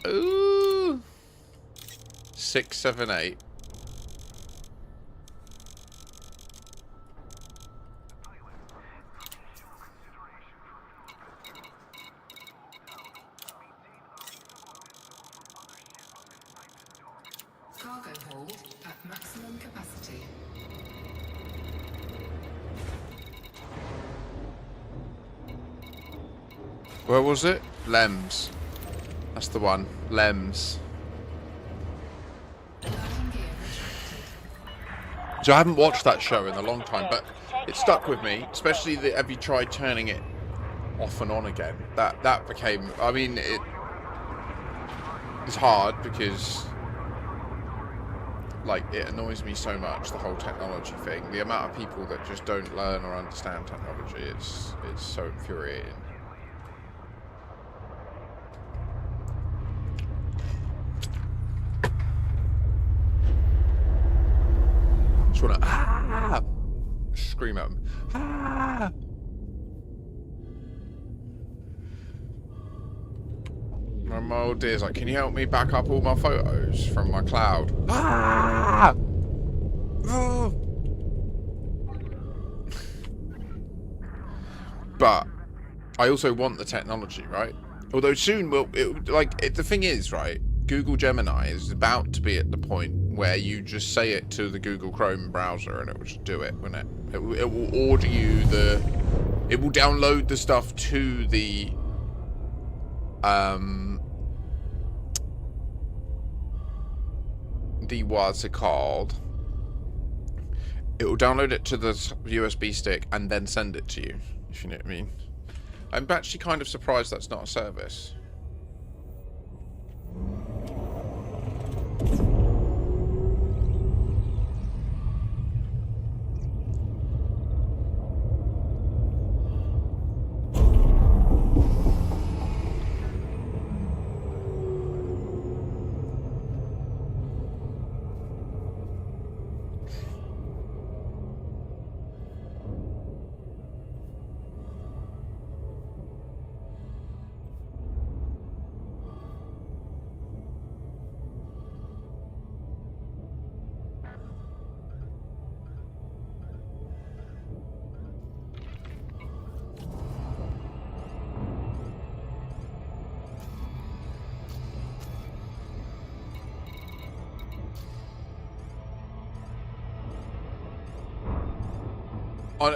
[SPEAKER 1] Ooh. 6, 7, 8.
[SPEAKER 4] Cargo hold at maximum capacity.
[SPEAKER 1] Where was it? Lems. That's the one. Lems. So I haven't watched that show in a long time, but it stuck with me. Especially have you tried turning it off and on again? That became. I mean, it's hard because it annoys me so much, the whole technology thing. The amount of people that just don't learn or understand technology, it's so infuriating. want to scream at them. Ah! My old dear's like, can you help me back up all my photos from my cloud? Ah! Oh! But I also want the technology, right? Although soon the thing is, right, Google Gemini is about to be at the point where you just say it to the Google Chrome browser and it will just do it, won't it? It will order you it will download the stuff to the what's it called? It will download it to the USB stick and then send it to you, if you know what I mean. I'm actually kind of surprised that's not a service.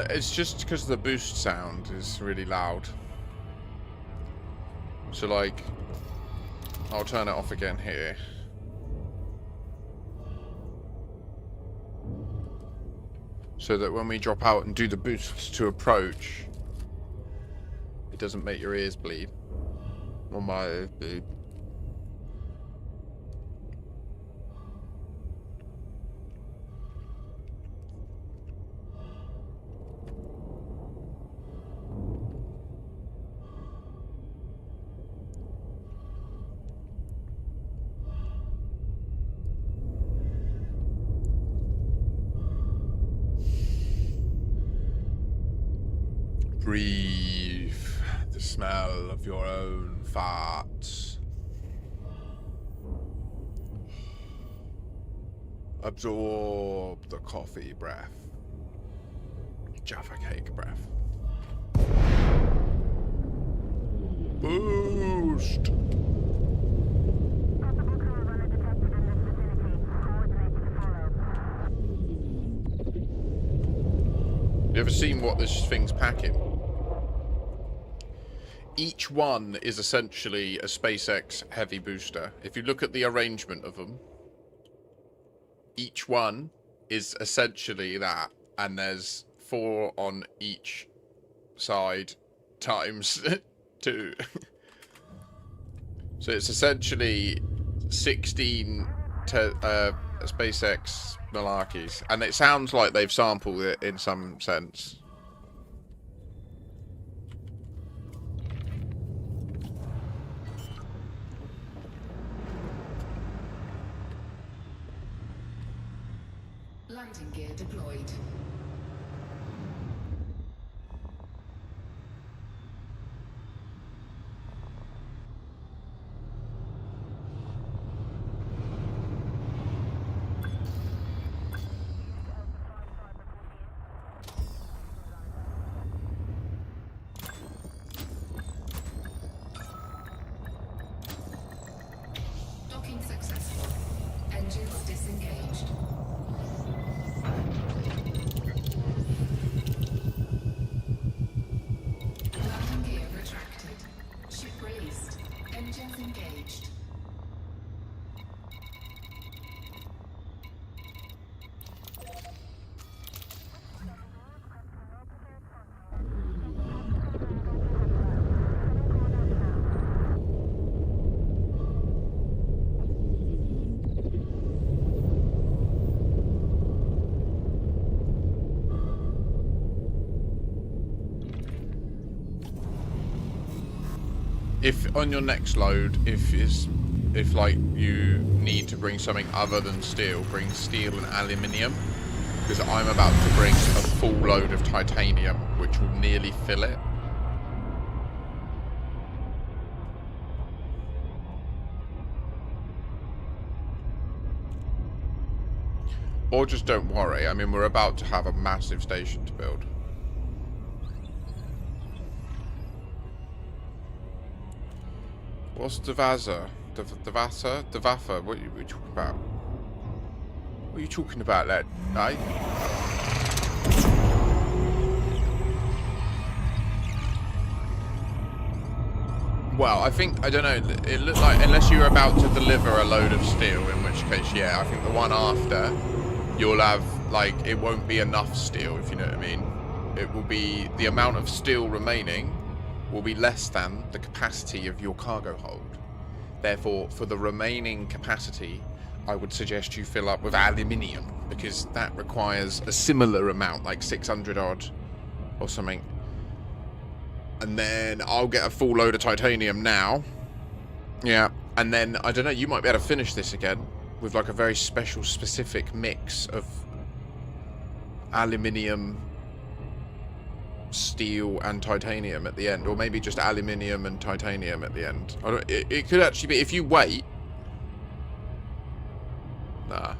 [SPEAKER 1] It's just because the boost sound is really loud. So like, I'll turn it off again here. So that when we drop out and do the boosts to approach, it doesn't make your ears bleed. Or my ears bleed. Breathe the smell of your own farts. Absorb the coffee breath. Jaffa cake breath. Boost! You ever seen what this thing's packing? Each one is essentially a SpaceX heavy booster. If you look at the arrangement of them, each one is essentially that, and there's 4 on each side times 2. So it's essentially 16 SpaceX malarkeys, and it sounds like they've sampled it in some sense.
[SPEAKER 4] Landing gear deployed. Docking successful. Engines disengaged. Landing gear retracted. Ship released. Engines engaged.
[SPEAKER 1] If on your next load, if like you need to bring something other than steel, bring steel and aluminium. Because I'm about to bring a full load of titanium, which will nearly fill it. Or just don't worry. I mean, we're about to have a massive station to build. What's Devasa? Devasa? What are you talking about? What are you talking about, lad? Aye? Well, I think, I don't know, it looked like, unless you're about to deliver a load of steel, in which case, yeah, I think the one after, you'll have, like, it won't be enough steel, if you know what I mean. It will be, the amount of steel remaining will be less than the capacity of your cargo hold. Therefore, for the remaining capacity, I would suggest you fill up with aluminium, because that requires a similar amount, like 600 odd or something. And then I'll get a full load of titanium now. Yeah, and then, I don't know, you might be able to finish this again with like a very special, specific mix of aluminium, steel and titanium at the end, or maybe just aluminium and titanium at the end. I don't, it could actually be, if you wait. Nah,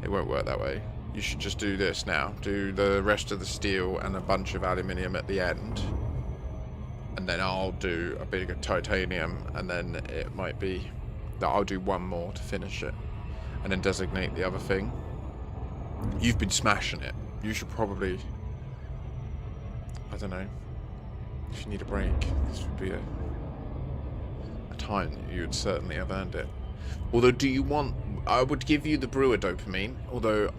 [SPEAKER 1] it won't work that way. You should just do this now. Do the rest of the steel and a bunch of aluminium at the end, and then I'll do a bit of titanium, and then it might be that I'll do one more to finish it, and then designate the other thing. You've been smashing it. You should probably, I don't know, if you need a break, this would be a time that you would certainly have earned it. Although, do you want, I would give you the brewer dopamine, although,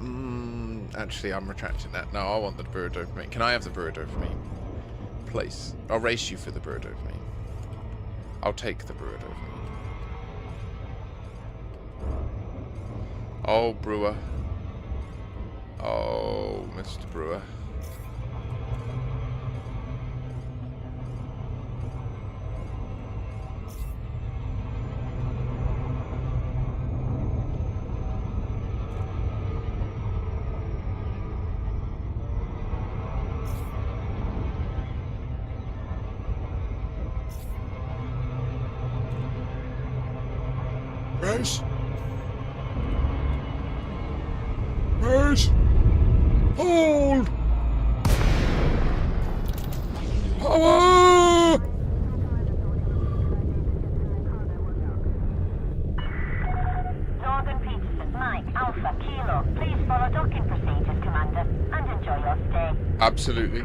[SPEAKER 1] actually I'm retracting that. No, I want the brewer dopamine. Can I have the brewer dopamine? Please. I'll race you for the brewer dopamine. I'll take the brewer dopamine. Oh, brewer. Oh, Mr. Brewer.
[SPEAKER 8] Race! Race! Hold! Power!
[SPEAKER 3] Northern Peterson, Mike, Alpha, Kilo, please follow docking procedures, Commander, and enjoy your stay.
[SPEAKER 1] Absolutely.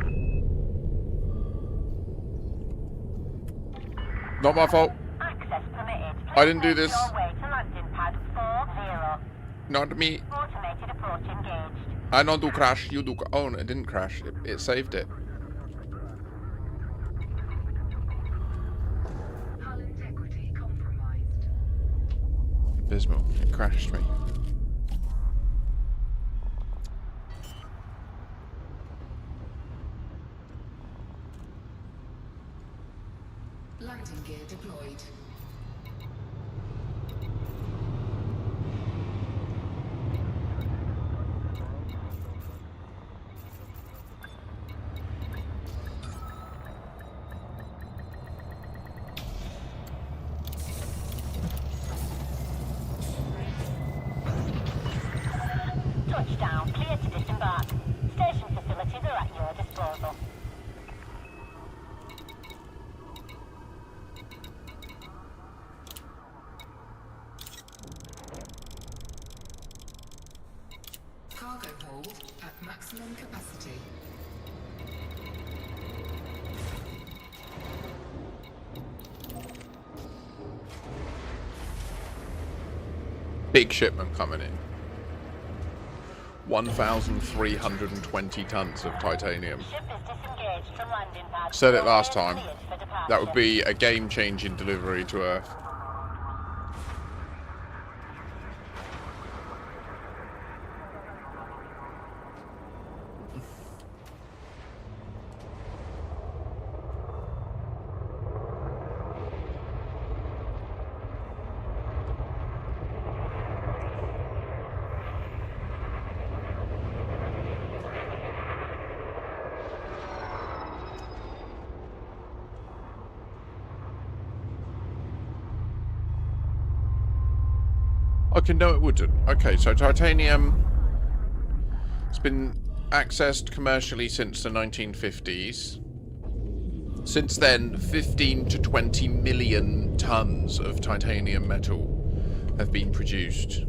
[SPEAKER 1] Not my fault.
[SPEAKER 3] Access permitted.
[SPEAKER 1] I didn't do this.
[SPEAKER 3] Your way to landing pad 40.
[SPEAKER 1] Not me.
[SPEAKER 3] Automated approach engaged.
[SPEAKER 1] I don't do crash. You do. Oh, no, it didn't crash. It saved it.
[SPEAKER 4] Hull integrity compromised.
[SPEAKER 1] Abysmal. It crashed me.
[SPEAKER 4] Landing gear deployed.
[SPEAKER 3] Touchdown, clear to disembark. Station facilities are at your disposal.
[SPEAKER 4] Cargo hold at maximum capacity.
[SPEAKER 1] Big shipment coming in. 1,320 tons of titanium.
[SPEAKER 3] Ship is disengaged from landing pad.
[SPEAKER 1] Said it last time.
[SPEAKER 3] Cleared for departure.
[SPEAKER 1] That would be a game-changing delivery to Earth. Okay, no, it wouldn't. Okay, so titanium... It's been accessed commercially since the 1950s. Since then, 15 to 20 million tons of titanium metal have been produced.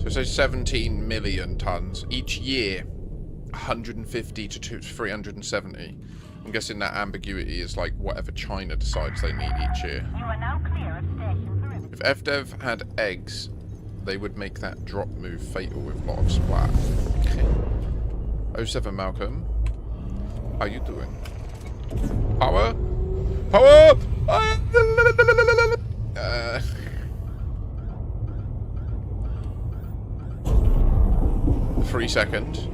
[SPEAKER 1] So say 17 million tons each year. 150 to 370. I'm guessing that ambiguity is like whatever China decides they need each year.
[SPEAKER 3] You are now clear of station perimeter.
[SPEAKER 1] If FDev had eggs, they would make that drop move fatal with a lot of splat. Okay. 07 Malcolm. How you doing? Power? Power! 3 seconds.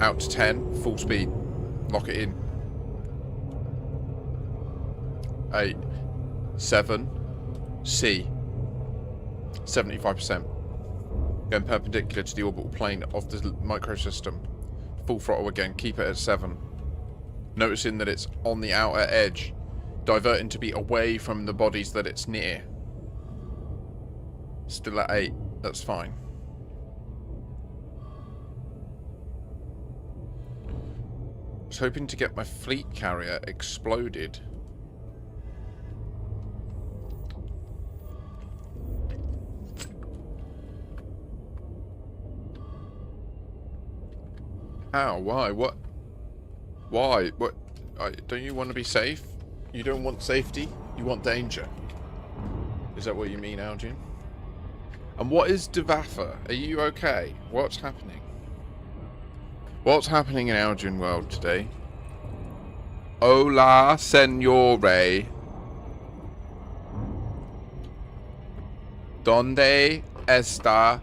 [SPEAKER 1] Out to 10. Full speed. Lock it in. 8. 7. C. 75%. Going perpendicular to the orbital plane of the microsystem. Full throttle again. Keep it at 7. Noticing that it's on the outer edge. Diverting to be away from the bodies that it's near. Still at 8. That's fine. I was hoping to get my fleet carrier exploded. How? Why? What? Why? What? Don't you want to be safe? You don't want safety? You want danger? Is that what you mean, Algin? And what is Devatha? Are you okay? What's happening? What's happening in Algin world today? Hola, señore. ¿Dónde está?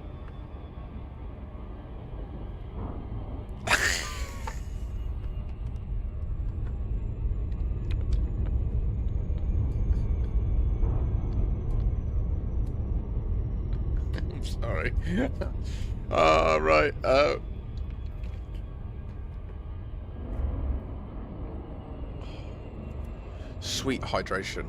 [SPEAKER 1] I'm sorry. Right. Sweet hydration.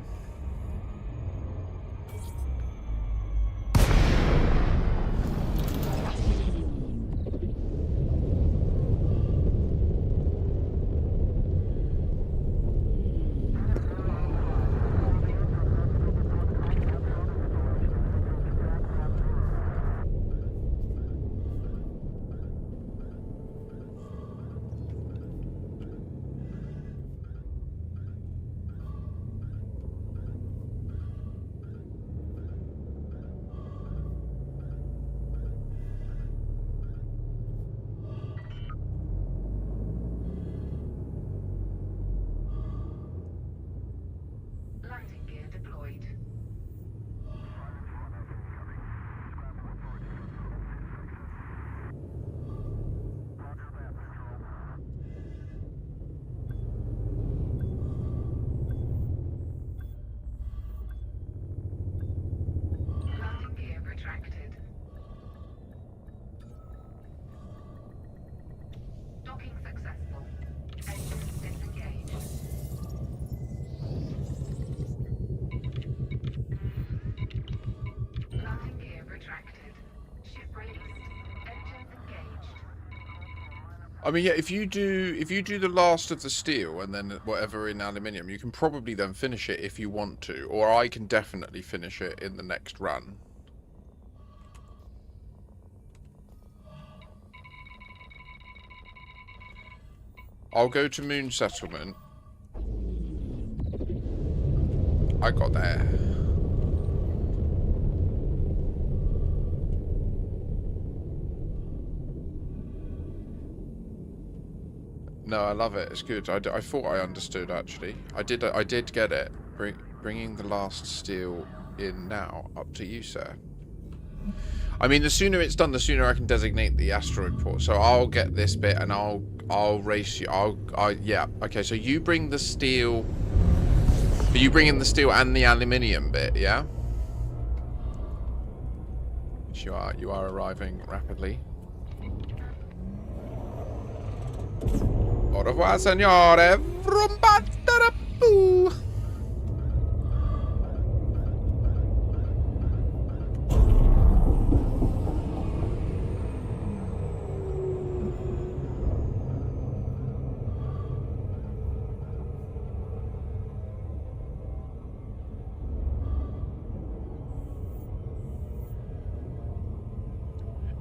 [SPEAKER 1] I mean, yeah, if you do the last of the steel and then whatever in aluminium, you can probably then finish it if you want to, or I can definitely finish it in the next run. I'll go to Moon Settlement. I got there. No, I love it. It's good. I thought I understood, actually. I did get it. Bringing the last steel in now. Up to you, sir. I mean, the sooner it's done, the sooner I can designate the asteroid port. So I'll get this bit and I'll race you. Yeah. Okay, so you bring the steel. Are you bringing the steel and the aluminium bit, yeah? You are arriving rapidly. Au revoir, signore.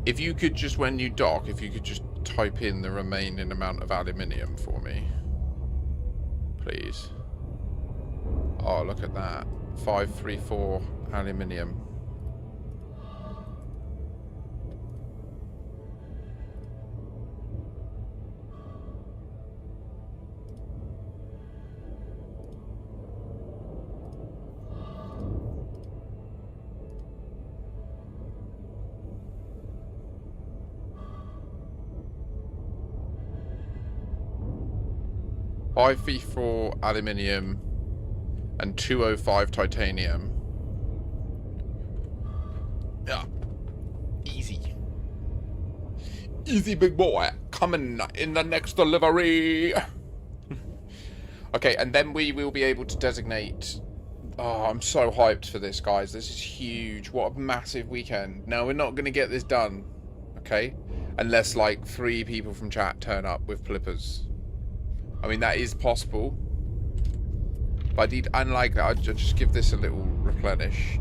[SPEAKER 1] If you could just, when you dock, if you could just type in the remaining amount of aluminium for me. Please. Oh, look at that. 534 aluminium. $534 aluminium and 205 titanium. Yeah. Easy. Easy, big boy. Coming in the next delivery. Okay, and then we will be able to designate... Oh, I'm so hyped for this, guys. This is huge. What a massive weekend. Now, we're not going to get this done, okay? Unless, like, 3 people from chat turn up with flippers. I mean, that is possible. But I need, unlike that, I'd just give this a little replenish.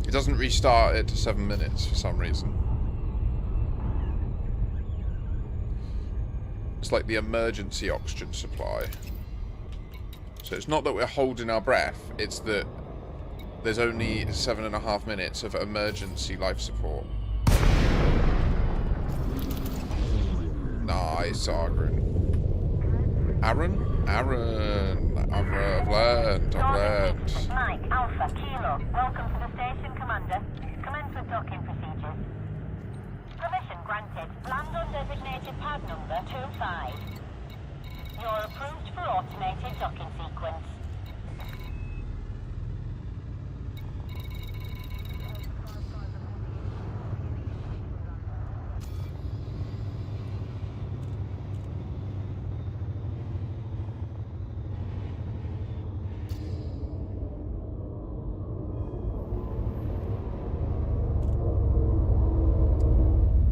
[SPEAKER 1] It doesn't restart it to 7 minutes for some reason. It's like the emergency oxygen supply. So it's not that we're holding our breath, it's that there's only 7.5 minutes of emergency life support. Nice, Aaron. Aaron? Aaron. I've learned.
[SPEAKER 3] Mike, Alpha, Kilo. Welcome to the station, Commander. Commence with docking procedures. Permission granted. Land on designated pad number 25. You're approved for automated docking sequence.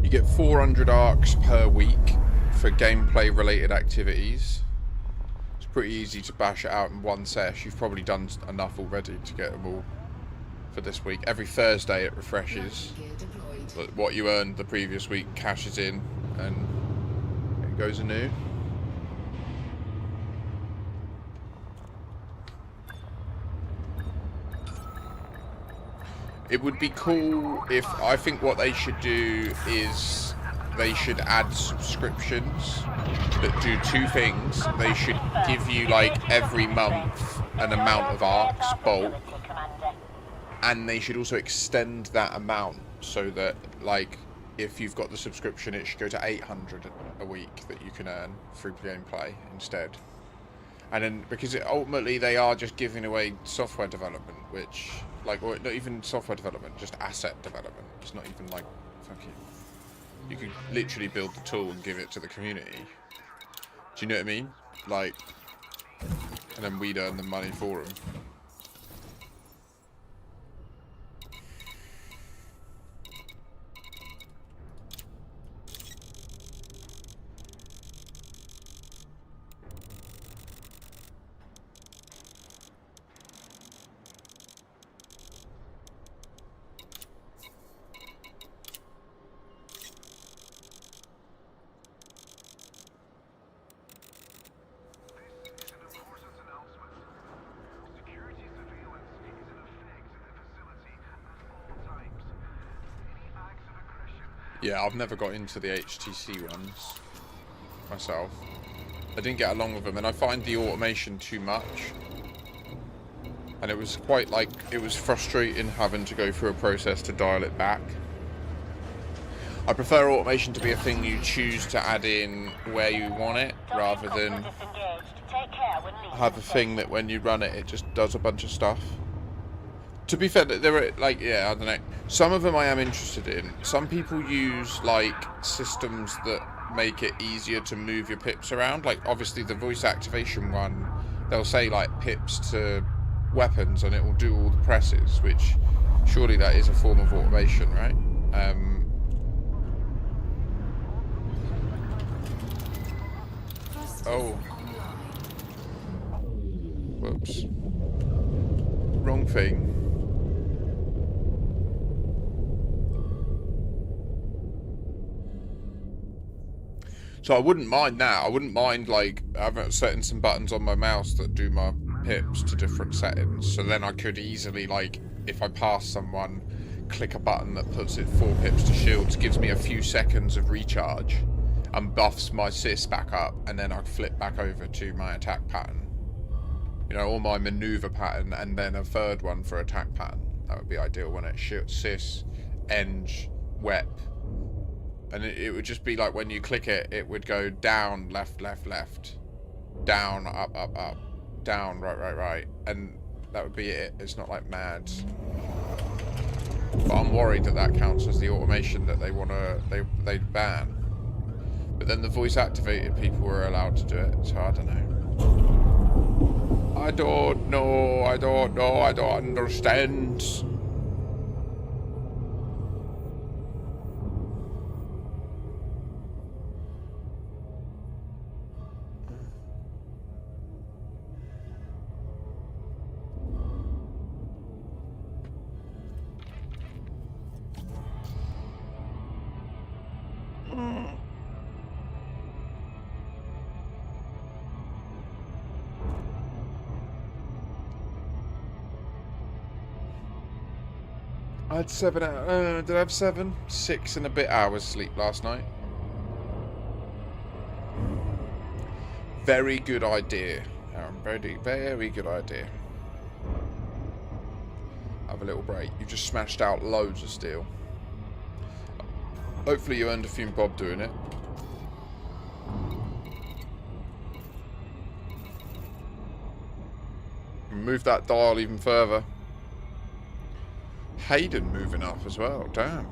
[SPEAKER 1] You get 400 arcs per week for gameplay related activities. It's pretty easy to bash it out in one sesh. You've probably done enough already to get them all for this week. Every Thursday it refreshes. But what you earned the previous week cashes in and it goes anew. It would be cool if, I think what they should do is they should add subscriptions that do 2 things. They should give you, like, every month an amount of arcs bulk, and they should also extend that amount so that, like, if you've got the subscription, it should go to 800 a week that you can earn through gameplay instead. And then, because ultimately they are just giving away software development, which, like, or not even software development, just asset development. It's not even like, fucking, you could literally build the tool and give it to the community. Do you know what I mean? Like, and then we'd earn the money for them. Yeah, I've never got into the HTC ones myself. I didn't get along with them, and I find the automation too much. And it was quite like, it was frustrating having to go through a process to dial it back. I prefer automation to be a thing you choose to add in where you want it, rather than have a thing that when you run it, it just does a bunch of stuff. To be fair, there are, like, yeah, I don't know. Some of them I am interested in. Some people use, like, systems that make it easier to move your pips around. Like, obviously, the voice activation one, they'll say, like, pips to weapons, and it will do all the presses, which, surely that is a form of automation, right? Oh. Whoops. Wrong thing. So I wouldn't mind that. I wouldn't mind like setting some buttons on my mouse that do my pips to different settings. So then I could easily, like, if I pass someone, click a button that puts it 4 pips to shields, gives me a few seconds of recharge, and buffs my sys back up, and then I flip back over to my attack pattern. You know, or my maneuver pattern, and then a third one for attack pattern. That would be ideal when it's sys, eng, wep. And it would just be like when you click it, it would go down, left, left, left, down, up, up, up, down, right, right, right, and that would be it. It's not like mad. But I'm worried that that counts as the automation that they they ban. But then the voice activated people were allowed to do it, so I don't know. I don't know. I don't know. I don't understand. I had 7 hours. Did I have 7? 6 and a bit hours sleep last night. Very good idea. Very, very good idea. Have a little break. You just smashed out loads of steel. Hopefully you earned a few bob doing it. Move that dial even further. Hayden moving up as well, damn.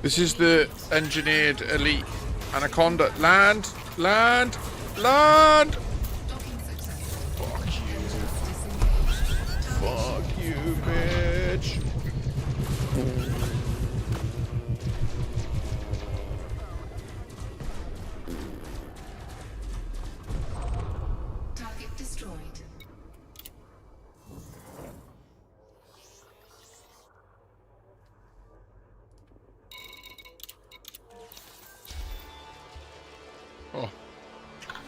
[SPEAKER 1] This is the engineered elite Anaconda. Land! Land! Land! Fuck you. Fuck you, bitch.
[SPEAKER 4] Target destroyed.
[SPEAKER 1] Oh.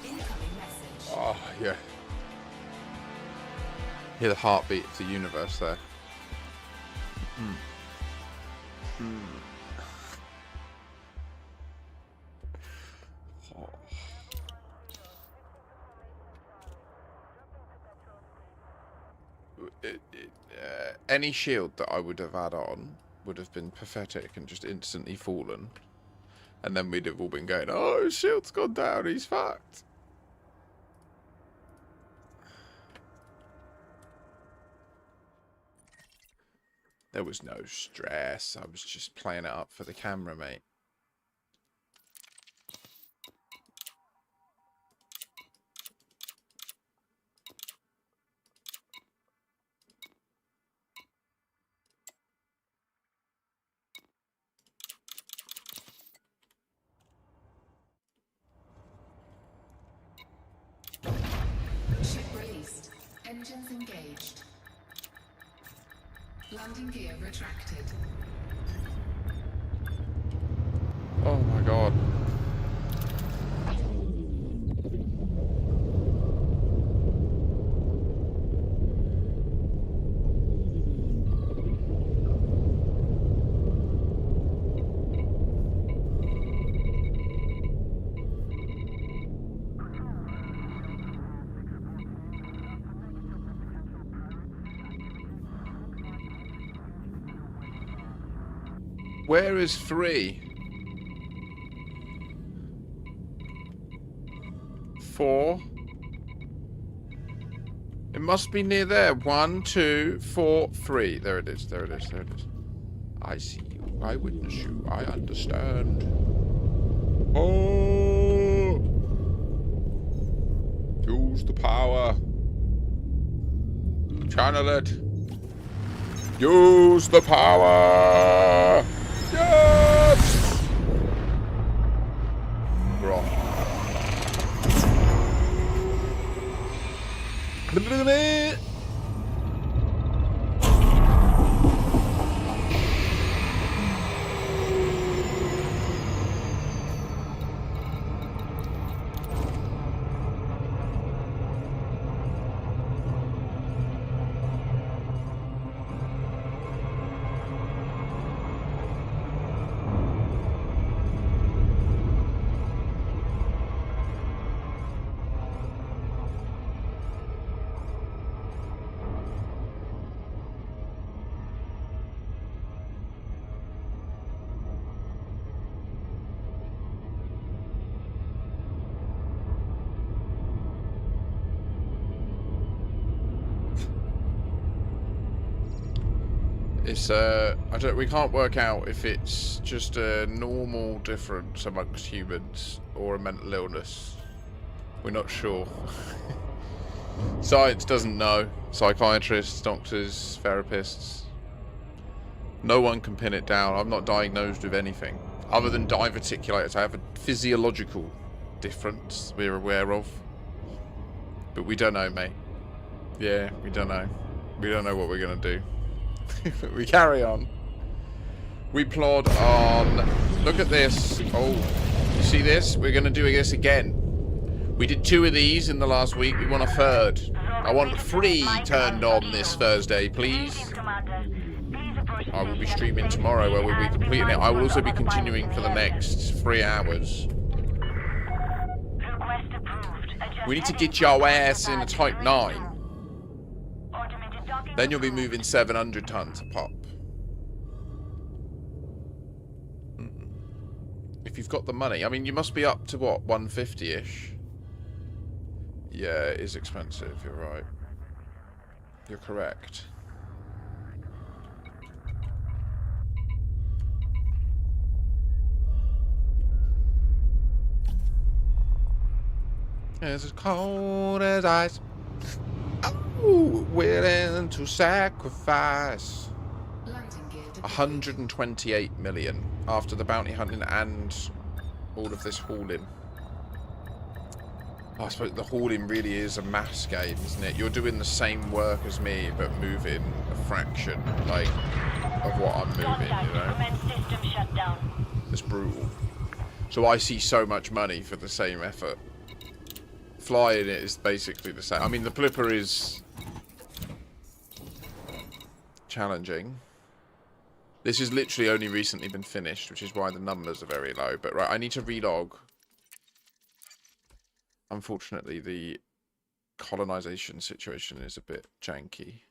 [SPEAKER 4] Incoming message.
[SPEAKER 1] Oh, yeah. Hear the heartbeat of the universe there. Oh. Any shield that I would have had on would have been pathetic and just instantly fallen. And then we'd have all been going, oh, his shield's gone down, he's fucked. There was no stress. I was just playing it up for the camera, mate.
[SPEAKER 4] Engines engaged. Landing gear retracted.
[SPEAKER 1] Oh my god. Where is 3? 4. It must be near there. 1, 2, 4, 3. There it is. There it is. There it is. I see you. I witness you. I understand. Oh! Use the power. Channel it. Use the power. Yes! We're off. It's we can't work out if it's just a normal difference amongst humans or a mental illness. We're not sure. Science doesn't know. Psychiatrists, doctors, therapists. No one can pin it down. I'm not diagnosed with anything other than diverticulitis. I have a physiological difference we're aware of, but we don't know, mate. Yeah, we don't know. We don't know what we're gonna do. We carry on. We plod on. Look at this. Oh, you see this? We're going to do this again. We did 2 of these in the last week. We want a 3rd. I want 3 turned on this Thursday, please. I will be streaming tomorrow where we'll be completing it. I will also be continuing for the next 3 hours. We need to get your ass in a Type 9. Then you'll be moving 700 tons a pop. If you've got the money. I mean, you must be up to, what, 150-ish? Yeah, it is expensive. You're right. You're correct. It's as cold as ice. Oh, willing to sacrifice 128 million after the bounty hunting and all of this hauling. I suppose the hauling really is a mass game, isn't it? You're doing the same work as me, but moving a fraction, like, of what I'm moving, you know? It's brutal. So I see so much money for the same effort. Flying it is basically the same. I mean, the Flipper is challenging. This has literally only recently been finished, which is why the numbers are very low. But right, I need to relog. Unfortunately, the colonisation situation is a bit janky.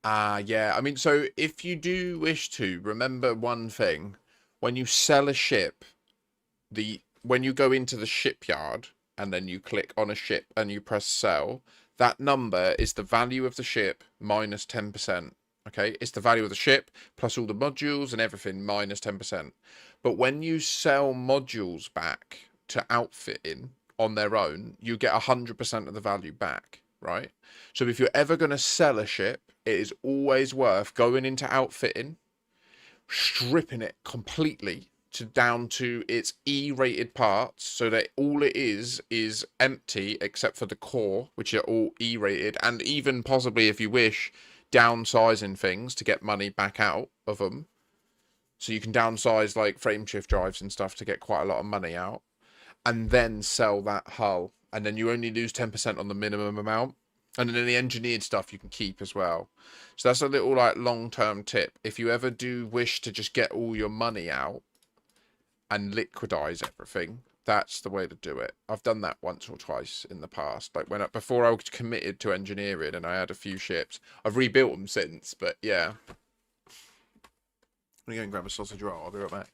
[SPEAKER 1] Yeah. I mean, so if you do wish to, remember one thing. When you sell a ship, when you go into the shipyard and then you click on a ship and you press sell, that number is the value of the ship minus 10%. Okay? It's the value of the ship plus all the modules and everything minus 10%. But when you sell modules back to outfitting on their own, you get 100% of the value back, right? So if you're ever going to sell a ship, it is always worth going into outfitting, stripping it completely down to its E-rated parts, so that all it is empty except for the core, which are all E-rated, and even possibly, if you wish, downsizing things to get money back out of them. So you can downsize like frame shift drives and stuff to get quite a lot of money out, and then sell that hull, and then you only lose 10% on the minimum amount. And then the engineered stuff you can keep as well. So that's a little like long-term tip. If you ever do wish to just get all your money out and liquidize everything, that's the way to do it. I've done that once or twice in the past. Like before I was committed to engineering and I had a few ships. I've rebuilt them since, but yeah. I'm gonna go and grab a sausage roll. I'll be right back.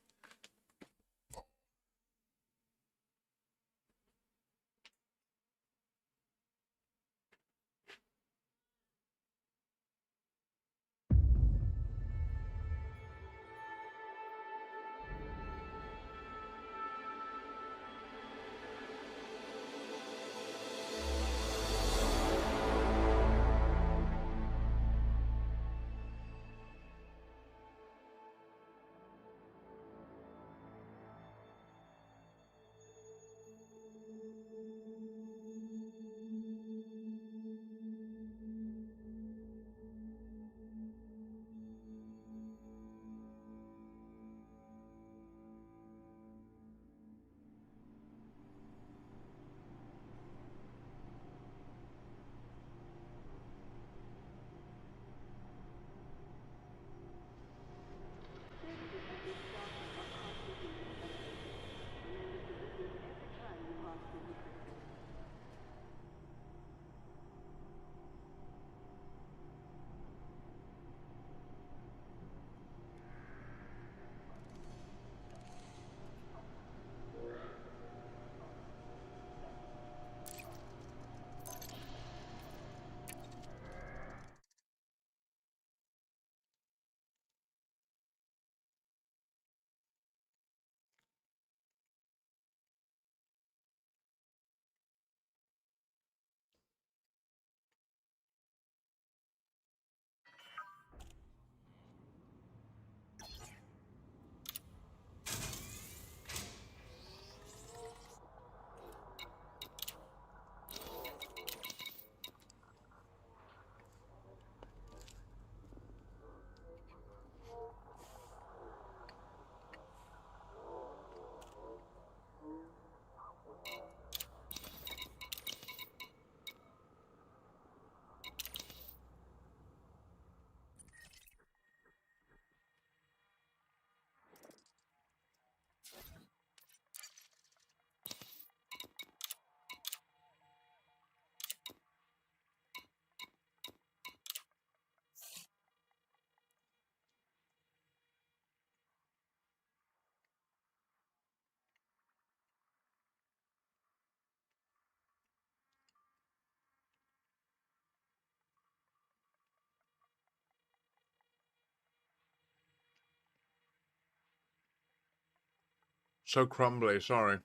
[SPEAKER 1] So crumbly, sorry.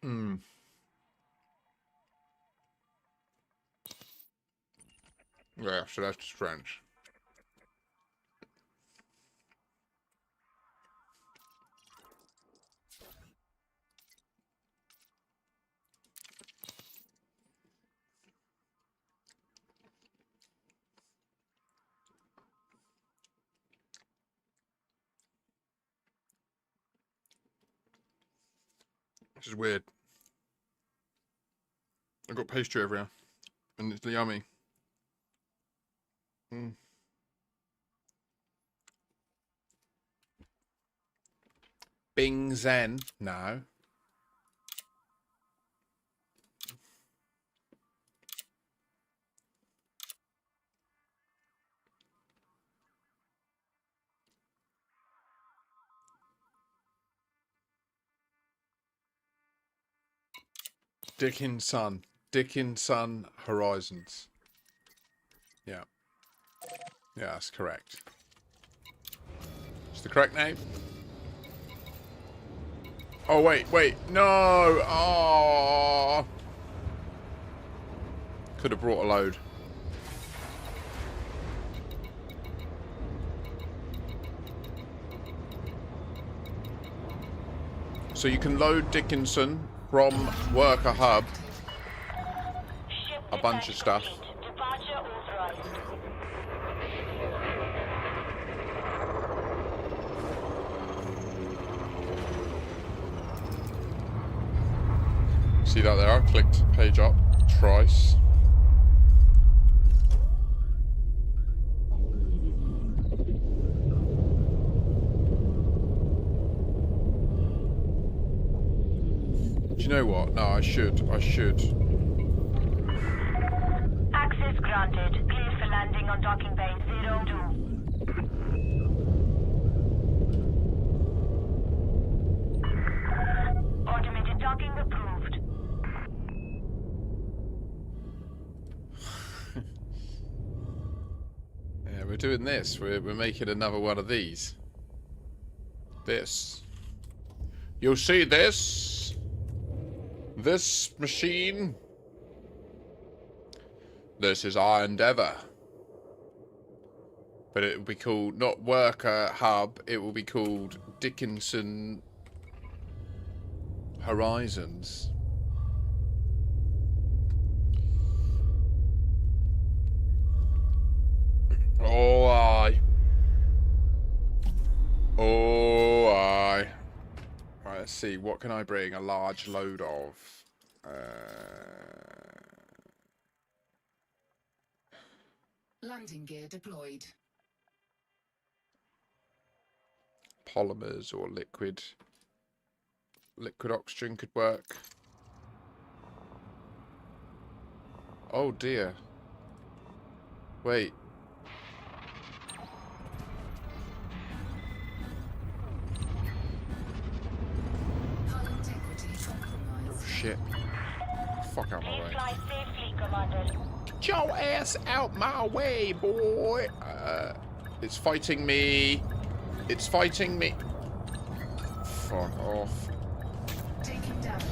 [SPEAKER 1] Yeah, so that's just French. This is weird. I've got pastry everywhere, and it's yummy. Bing Zen, no. Dickinson Horizons. Yeah. Yeah, that's correct. It's the correct name? Oh, wait. No! Oh! Could have brought a load. So you can load Dickinson from Worker Hub. A bunch of stuff.
[SPEAKER 3] Departure authorized.
[SPEAKER 1] See that there? I clicked page up twice. Do you know what? No, I should.
[SPEAKER 3] Access granted. Clear for landing on docking bay 02. Automated docking approved.
[SPEAKER 1] Yeah, we're doing this. We're making another one of these. This. You'll see this. This machine. This is our endeavour. But it will be called not Worker Hub. It will be called Dickinson Horizons. Oh, aye. Oh, aye. Right, let's see. What can I bring a large load of?
[SPEAKER 4] Landing gear deployed.
[SPEAKER 1] Polymers or liquid. Liquid oxygen could work. Oh, dear. Wait. Oh, shit. Fuck out my way.
[SPEAKER 3] Fly safely, Commander.
[SPEAKER 1] Get your ass out my way, boy. It's fighting me. It's fighting me. Fuck off.
[SPEAKER 4] Taking damage.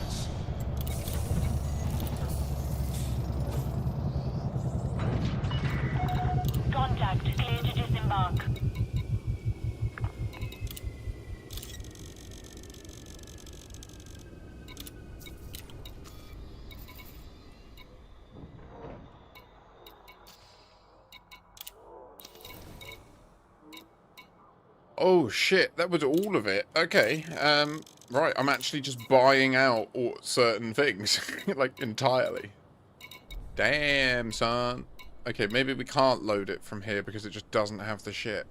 [SPEAKER 3] Contact. Clear to disembark.
[SPEAKER 1] Oh shit, that was all of it. Okay, right, I'm actually just buying out all certain things, like entirely. Damn, son. Okay, maybe we can't load it from here because it just doesn't have the shit.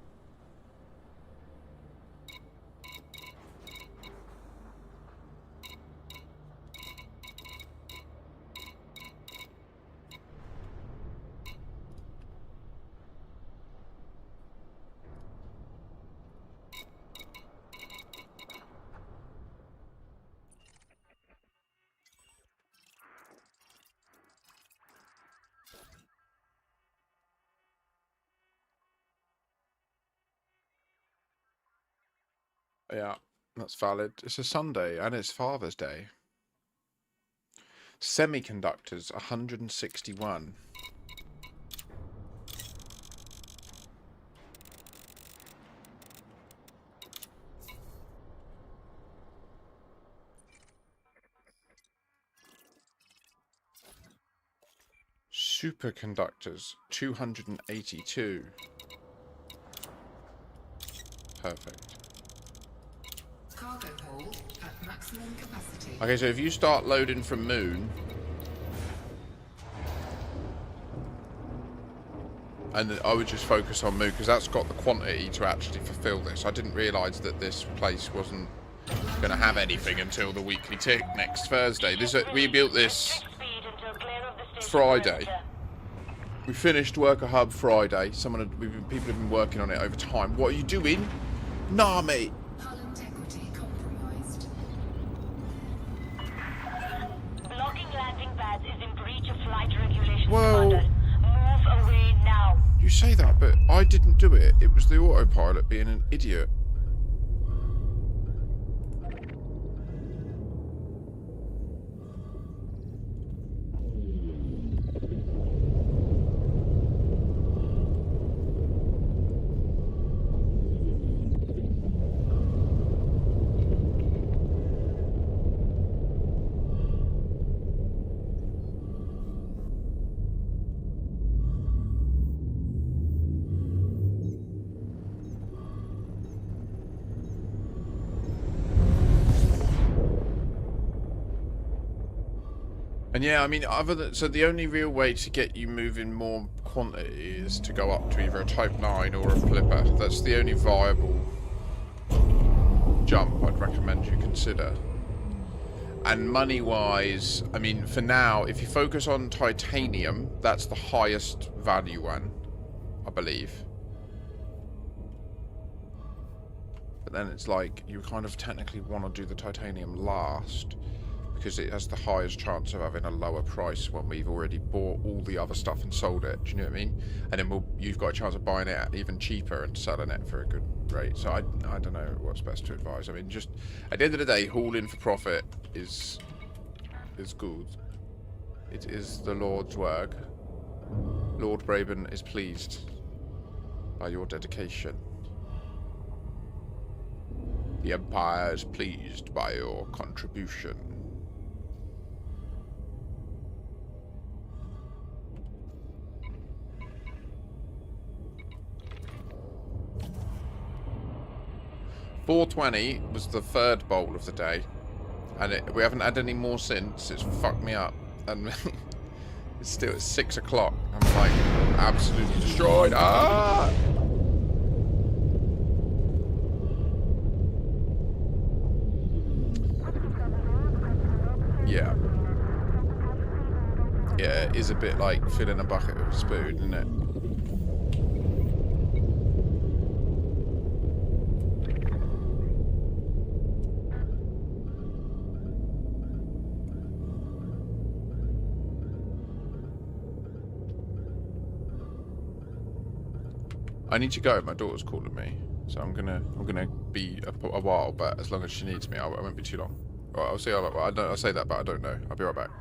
[SPEAKER 1] Yeah, that's valid. It's a Sunday and it's Father's Day. Semiconductors, 161. Superconductors, 282. Perfect.
[SPEAKER 4] Cargo hold at maximum capacity.
[SPEAKER 1] Okay, so if you start loading from Moon, and then I would just focus on Moon because that's got the quantity to actually fulfill this. I didn't realise that this place wasn't going to have anything until the weekly tick next Thursday. We built this Friday. We finished Worker Hub Friday. People have been working on it over time. What are you doing? Nah, mate.
[SPEAKER 4] Hull integrity compromised.
[SPEAKER 3] Blocking landing pads is in breach of flight regulations,
[SPEAKER 1] Whoa.
[SPEAKER 3] Commander. Move away now.
[SPEAKER 1] You say that, but I didn't do it. It was the autopilot being an idiot. And yeah, I mean, so the only real way to get you moving more quantity is to go up to either a Type 9 or a Flipper. That's the only viable jump I'd recommend you consider. And money-wise, I mean, for now, if you focus on titanium, that's the highest value one, I believe. But then it's like, you kind of technically want to do the titanium last, because it has the highest chance of having a lower price when we've already bought all the other stuff and sold it. Do you know what I mean? And then you've got a chance of buying it even cheaper and selling it for a good rate. So I don't know what's best to advise. I mean, just at the end of the day, hauling for profit is good. It is the Lord's work. Lord Braben is pleased by your dedication. The Empire is pleased by your contribution. $4.20 was the third bowl of the day, and we haven't had any more since. It's fucked me up, and it's still at 6 o'clock. I'm like absolutely destroyed. Ah! Yeah. Yeah, it is a bit like filling a bucket with a spoon, isn't it? I need to go. My daughter's calling me, so I'm gonna be a while. But as long as she needs me, I won't be too long. Right, I'll see. I'll say that, but I don't know. I'll be right back.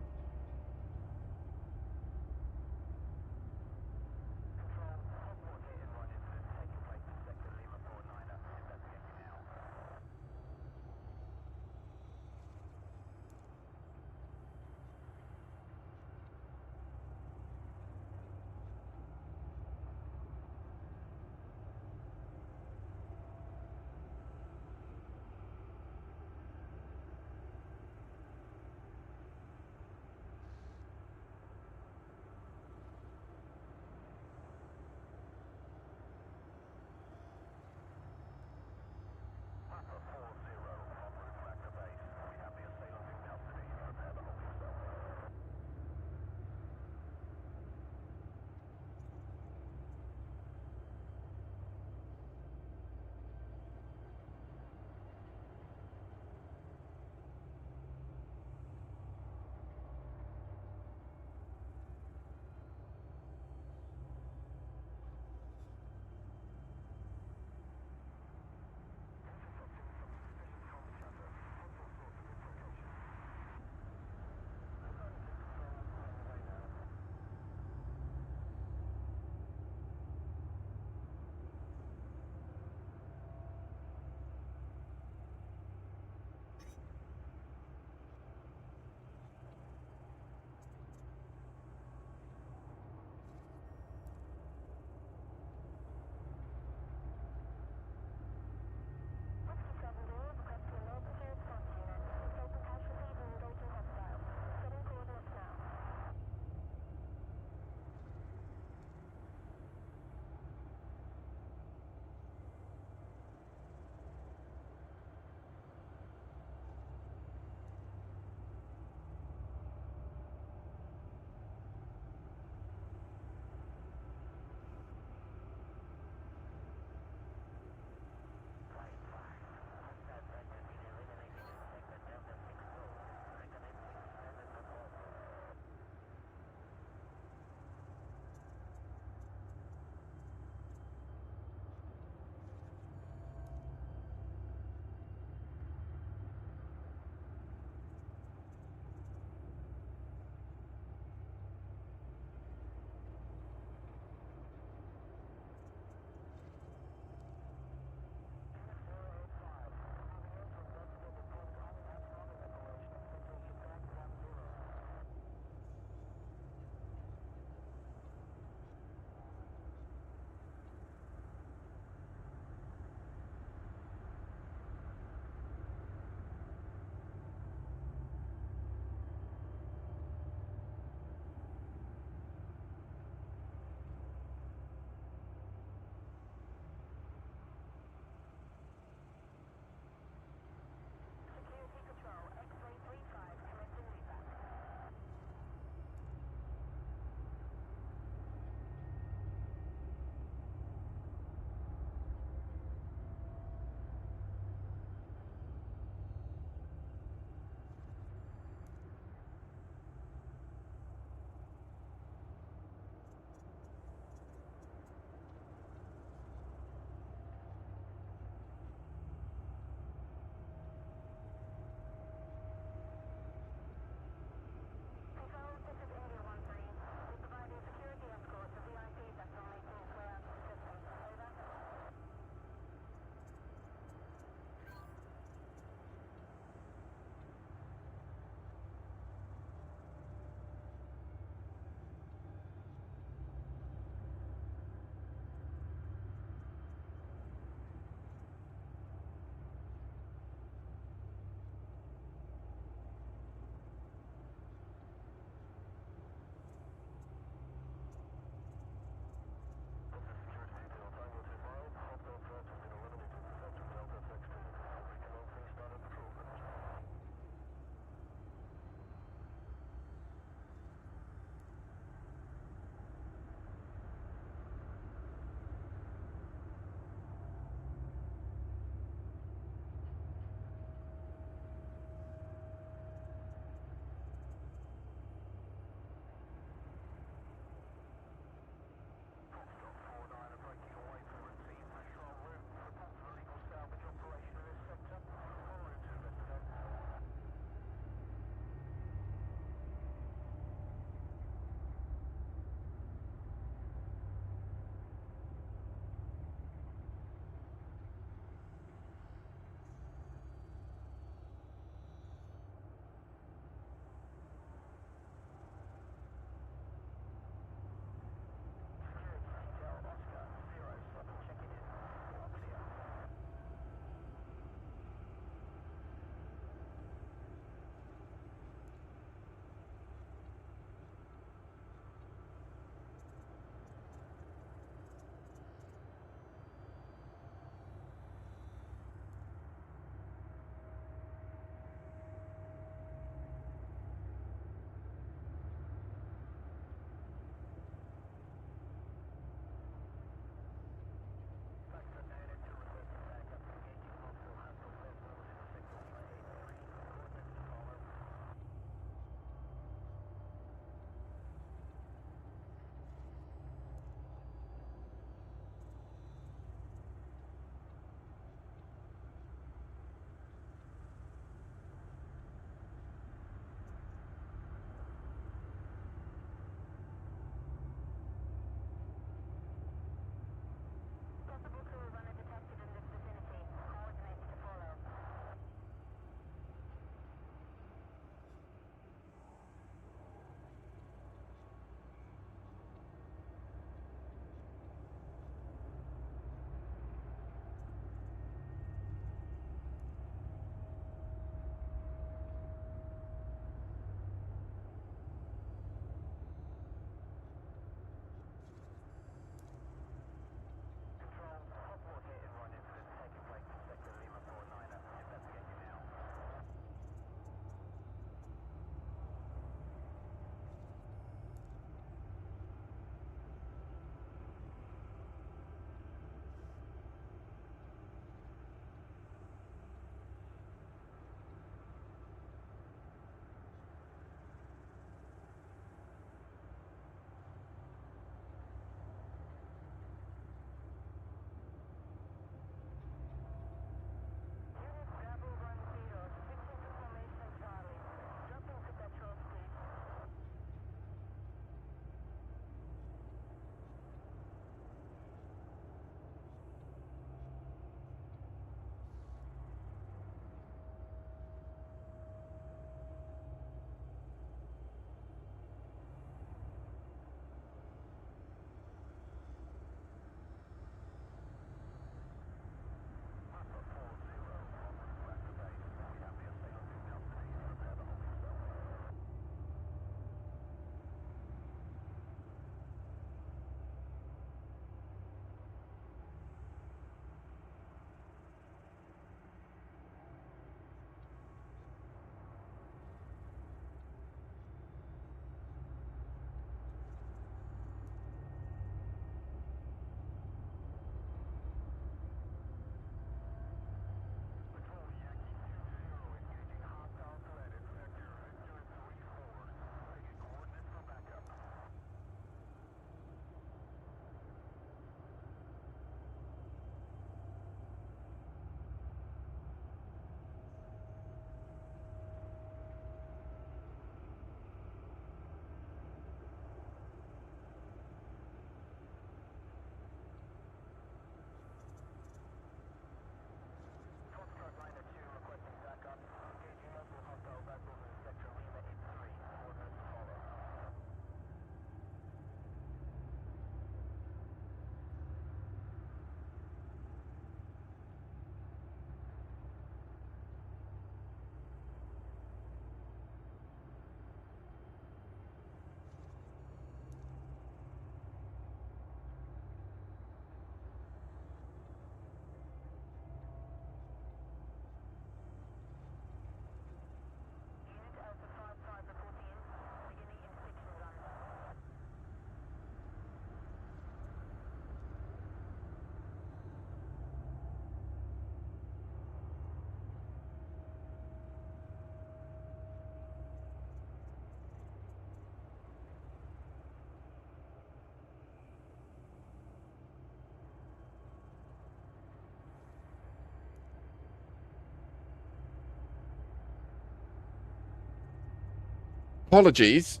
[SPEAKER 1] Apologies.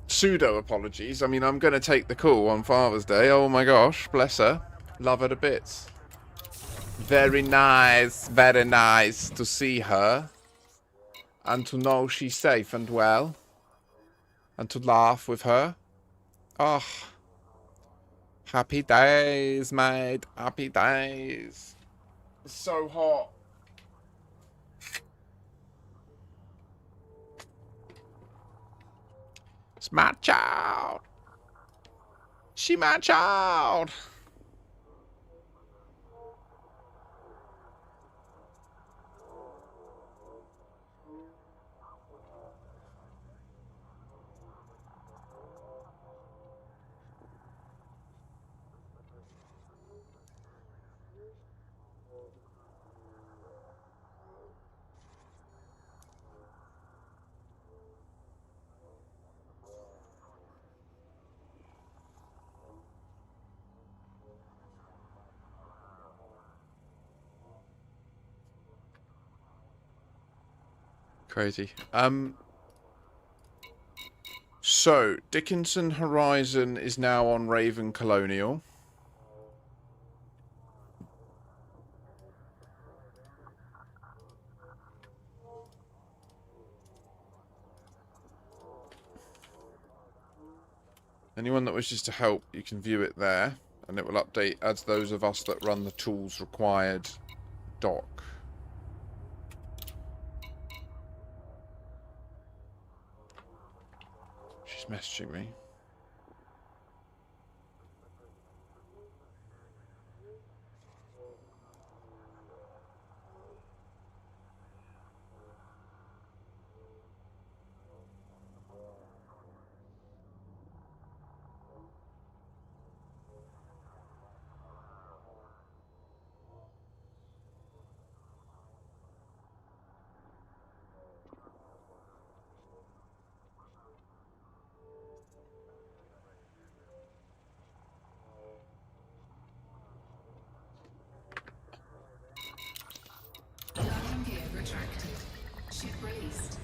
[SPEAKER 1] Pseudo apologies. I mean, I'm going to take the call on Father's Day. Oh my gosh, bless her. Love her to bits. Very nice to see her. And to know she's safe and well. And to laugh with her. Oh. Happy days, mate. Happy days. It's so hot. It's my child. She my child. Crazy. So, Dickinson Horizon is now on Raven Colonial. Anyone that wishes to help, you can view it there, and it will update as those of us that run the tools required dock. She's messaging me.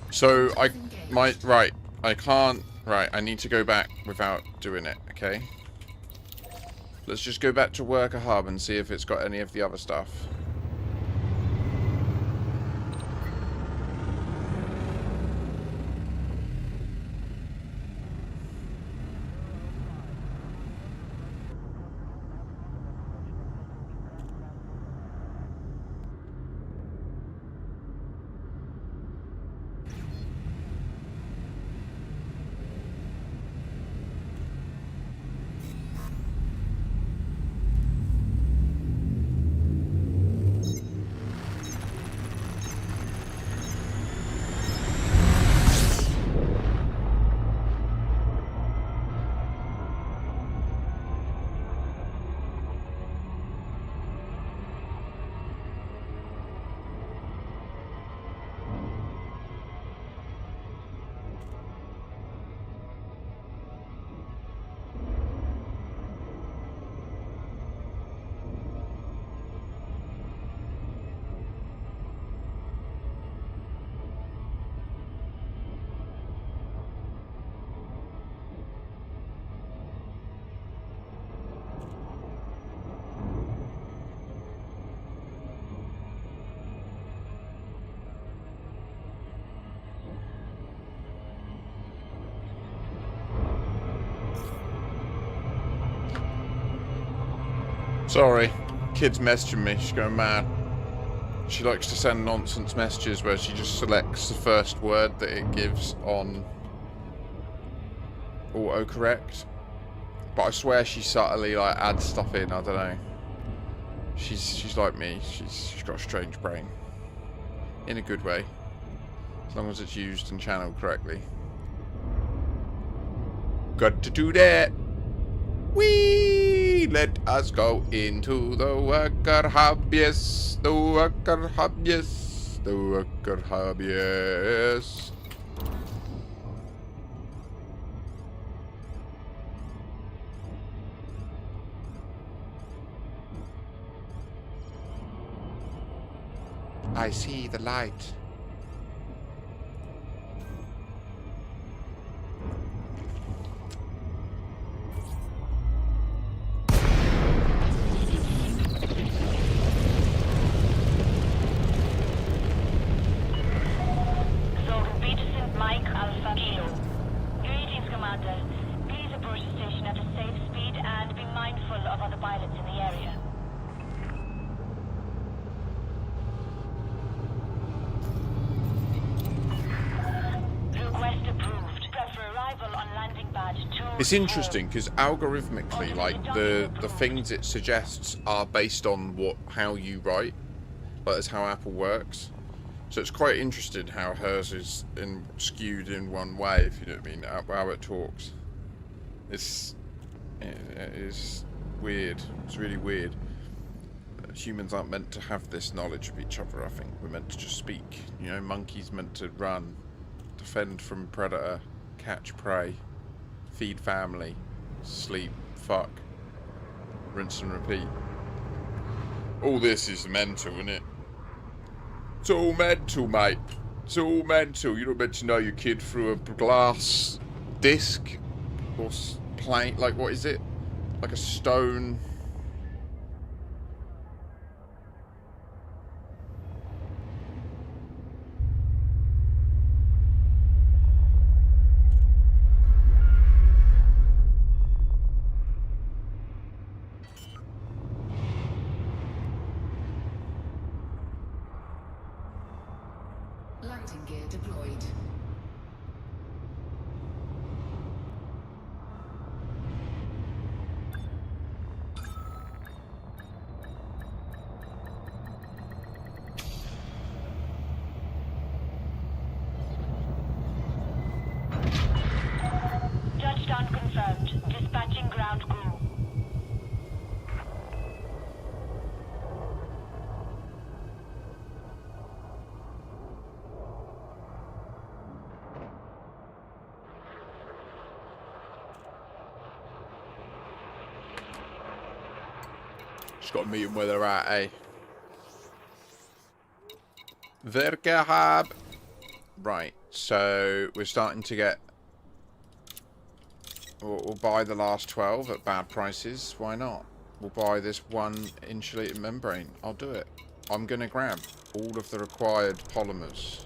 [SPEAKER 1] So I can't, I need to go back without doing it, okay? Let's just go back to Worker Hub and see if it's got any of the other stuff. Sorry, kid's messaging me, she's going mad. She likes to send nonsense messages where she just selects the first word that it gives on autocorrect. But I swear she subtly like adds stuff in, I don't know. She's like me, she's got a strange brain. In a good way. As long as it's used and channeled correctly. Got to do that. Whee! Let us go into the worker hub, yes. The worker hub, yes. The worker hub, yes. I see the light. It's interesting because algorithmically, like the things it suggests are based on how you write. Like that's how Apple works. So it's quite interesting how hers is skewed in one way, if you know what I mean. How it talks. It is weird. It's really weird. Humans aren't meant to have this knowledge of each other. I think we're meant to just speak. You know, monkeys meant to run, defend from predator, catch prey, feed family, sleep, fuck, rinse and repeat. All this is mental, isn't it? It's all mental, mate. It's all mental. You're not meant to know your kid through a glass disc or plane. Like, what is it? Like a stone.
[SPEAKER 4] Landing gear deployed.
[SPEAKER 3] Touchdown confirmed. Dispatching ground crew.
[SPEAKER 1] Just got to meet them where they're at, eh? Vergehab. Right, so we're starting to get... We'll buy the last 12 at bad prices. Why not? We'll buy this one insulated membrane. I'll do it. I'm going to grab all of the required polymers.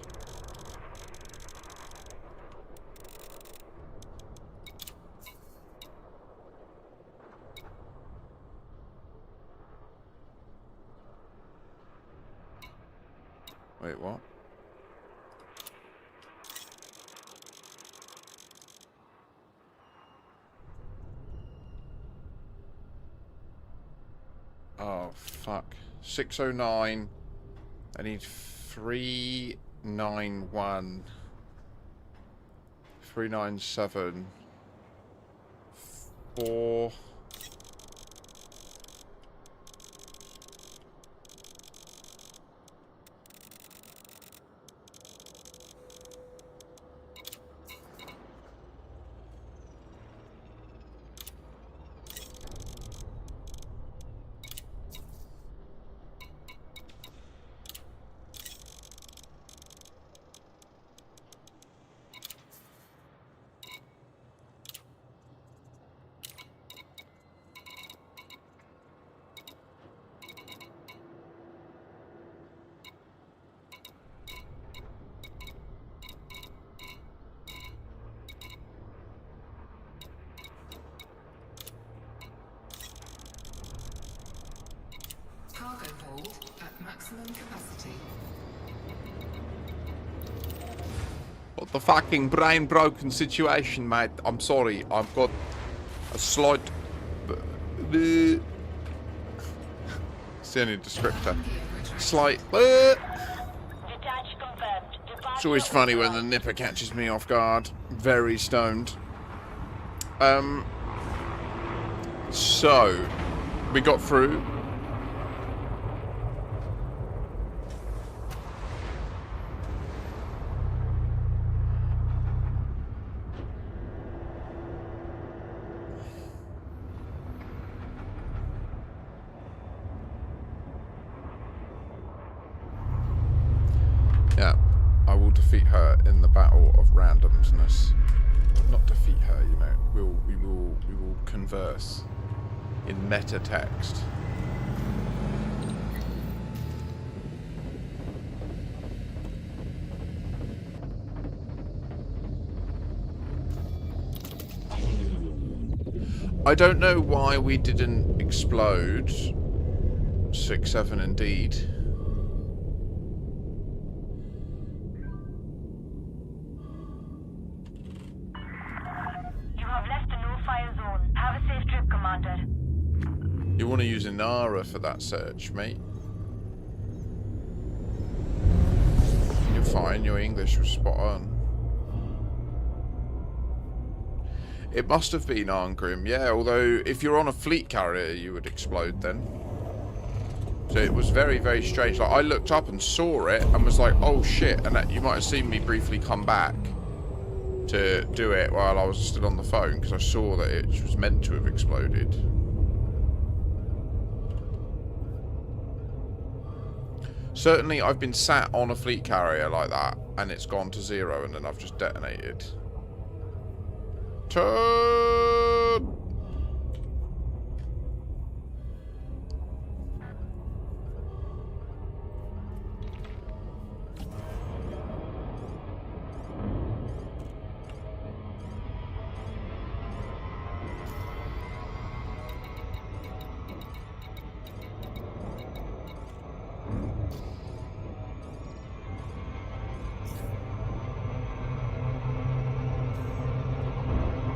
[SPEAKER 1] Wait, what? Oh, fuck. 609. I need 391. 397. 4.
[SPEAKER 4] Cargo hold at maximum capacity.
[SPEAKER 1] What the fucking brain broken situation, mate? I'm sorry, I've got a slight... It's the only descriptor. Slight... It's always funny when the nipper catches me off guard. Very stoned. So, we got through. Yeah, I will defeat her in the battle of randomness. Not defeat her, you know. We will converse in meta text. I don't know why we didn't explode 6-7 indeed.
[SPEAKER 3] You have left the no
[SPEAKER 1] sayonara for that search, mate. You're fine, your English was spot on. It must have been Arngrim, yeah, although if you're on a fleet carrier, you would explode then. So it was very, very strange. Like, I looked up and saw it and was like, oh shit, and that, you might have seen me briefly come back to do it while I was still on the phone, because I saw that it was meant to have exploded. Certainly, I've been sat on a fleet carrier like that, and it's gone to 0, and then I've just detonated. Turn!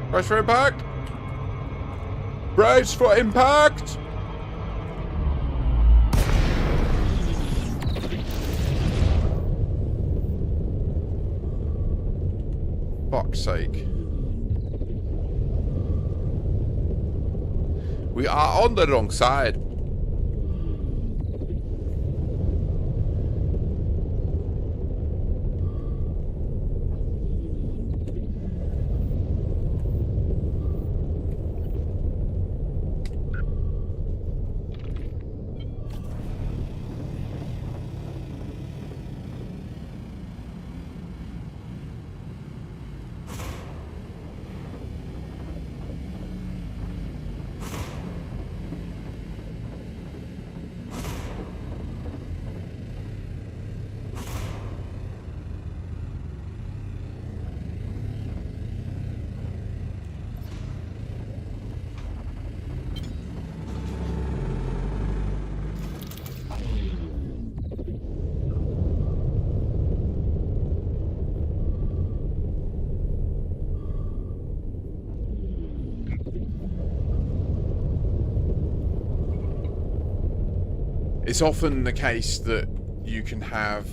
[SPEAKER 1] Brace for impact! Brace for impact! Fuck's sake. We are on the wrong side. It's often the case that you can have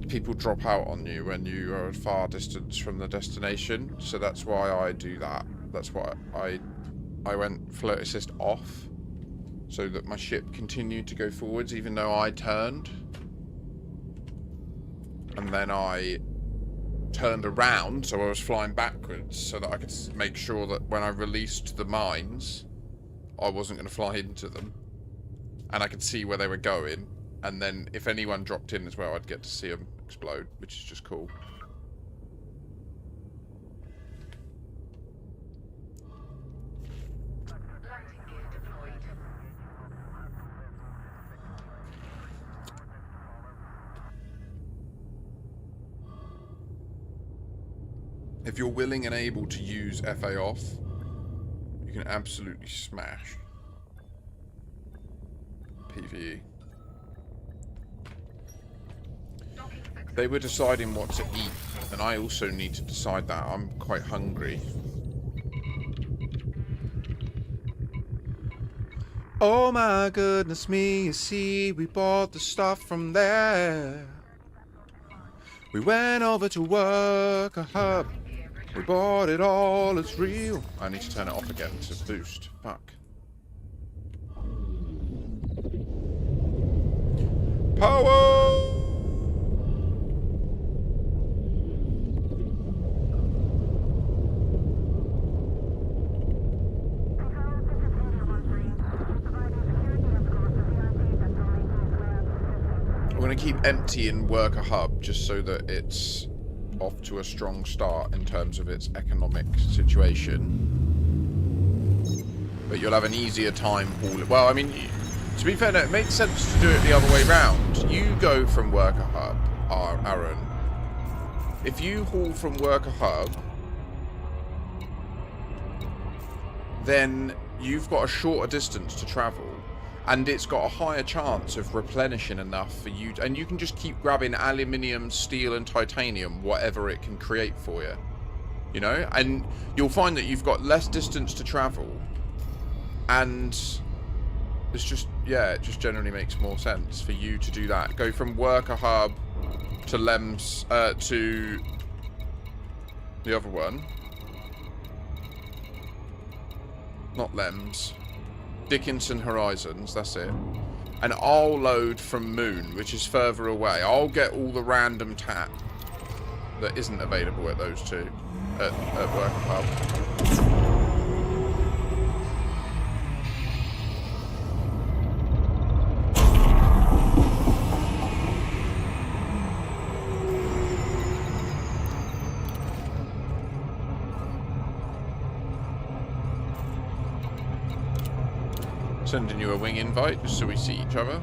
[SPEAKER 1] people drop out on you when you are a far distance from the destination, so that's why I do that. That's why I went float assist off, so that my ship continued to go forwards even though I turned. And then I turned around, so I was flying backwards, so that I could make sure that when I released the mines, I wasn't going to fly into them. And I could see where they were going, and then if anyone dropped in as well, I'd get to see them explode, which is just cool. If you're willing and able to use FA off, you can absolutely smash PvE. They were deciding what to eat, and I also need to decide that. I'm quite hungry. Oh my goodness me, you see, we bought the stuff from there. We went over to work a hub. We bought it all, it's real. I need to turn it off again to boost. Fuck. Power! I'm going to keep emptying worker hub just so that it's off to a strong start in terms of its economic situation. But you'll have an easier time hauling. Well, I mean, to be fair, no, it makes sense to do it the other way round. You go from worker hub, Aaron. If you haul from worker hub, then you've got a shorter distance to travel, and it's got a higher chance of replenishing enough for you, and you can just keep grabbing aluminium, steel and titanium, whatever it can create for you, you know, and you'll find that you've got less distance to travel, and It's just, yeah, it just generally makes more sense for you to do that. Go from worker hub to Lems, to the other one. Not Lems. Dickinson Horizons, that's it. And I'll load from Moon, which is further away. I'll get all the random tap that isn't available at those two, at worker hub. Sending you a wing invite just so we see each other.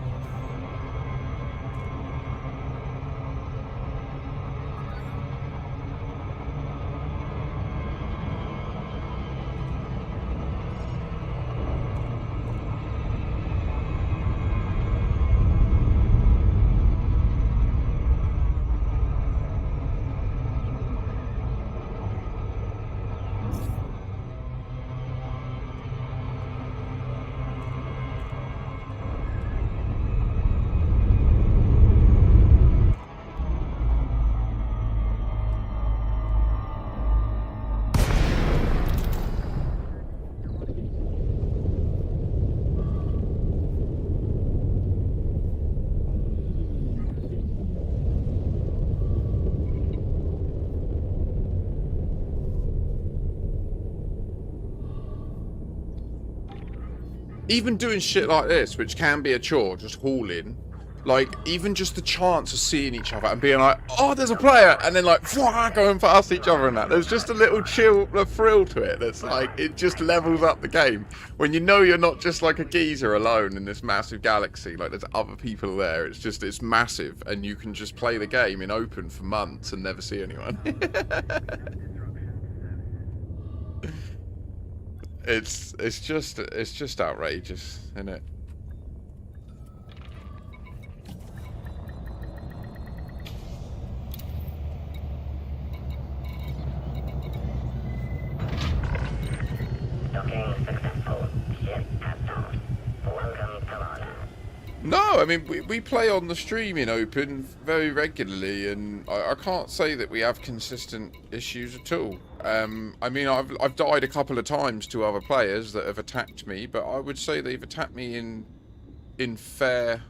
[SPEAKER 1] Even doing shit like this, which can be a chore, just hauling, like, even just the chance of seeing each other and being like, oh, there's a player, and then, like, going past each other and that. There's just a little a thrill to it that's like, it just levels up the game. When you know you're not just like a geezer alone in this massive galaxy, like, there's other people there. It's just, it's massive, and you can just play the game in open for months and never see anyone. It's just outrageous, isn't it?
[SPEAKER 7] Docking successful. Ship has docked. Welcome to Haulin.
[SPEAKER 1] No, I mean, we play on the stream in open very regularly, and I can't say that we have consistent issues at all. I mean, I've died a couple of times to other players that have attacked me, but I would say they've attacked me in fair.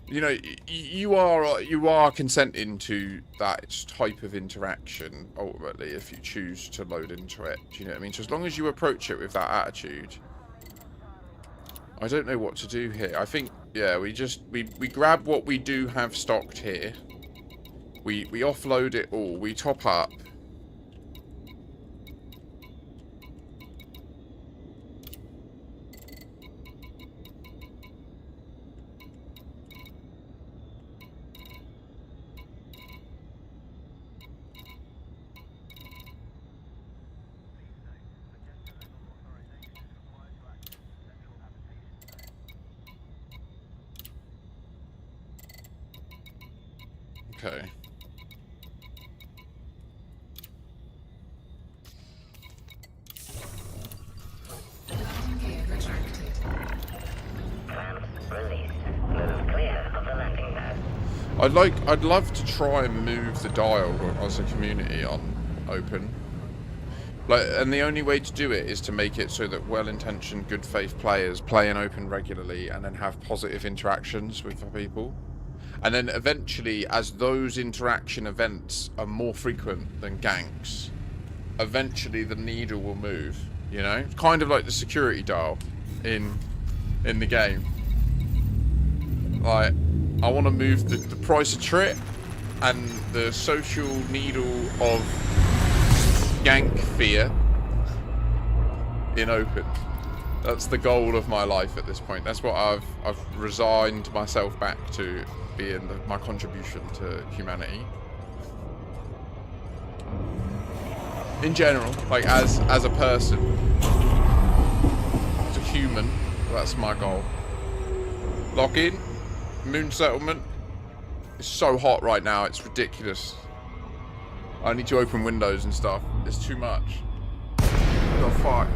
[SPEAKER 1] You know, you are consenting to that type of interaction ultimately if you choose to load into it. Do you know what I mean? So as long as you approach it with that attitude, I don't know what to do here. I think, yeah, we grab what we do have stocked here. We offload it all. We top up. Okay.
[SPEAKER 4] Landing gear retracted.
[SPEAKER 7] Clamps released. Move clear of the landing pad.
[SPEAKER 1] I'd love to try and move the dial as a community on open. Like, and the only way to do it is to make it so that well-intentioned, good faith players play in open regularly and then have positive interactions with the people. And then eventually, as those interaction events are more frequent than ganks, eventually the needle will move, you know? It's kind of like the security dial in the game. Like, I want to move the price of Trit and the social needle of gank fear in open. That's the goal of my life at this point. That's what I've resigned myself back to being my contribution to humanity. In general, like as a person, as a human, that's my goal. Lock in, moon settlement. It's so hot right now, it's ridiculous. I need to open windows and stuff. It's too much. The fuck.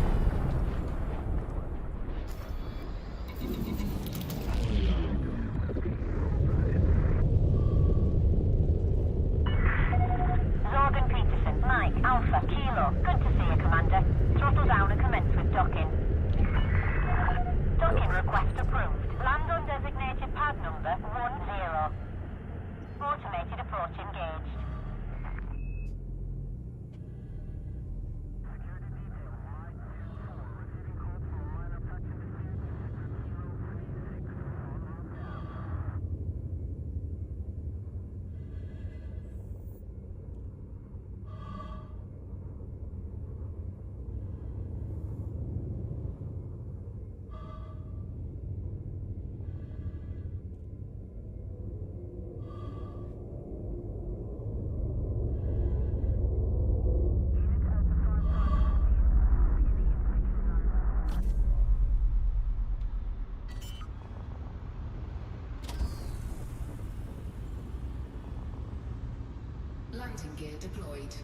[SPEAKER 4] gear deployed.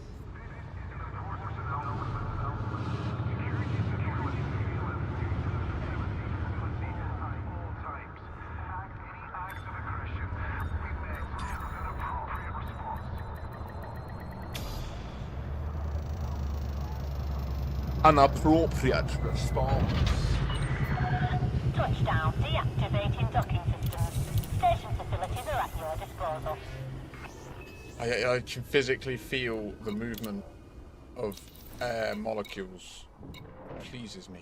[SPEAKER 1] An appropriate response.
[SPEAKER 3] Touchdown. Deactivating docking systems. Station facilities are at your disposal.
[SPEAKER 1] I can physically feel the movement of air molecules. It pleases me.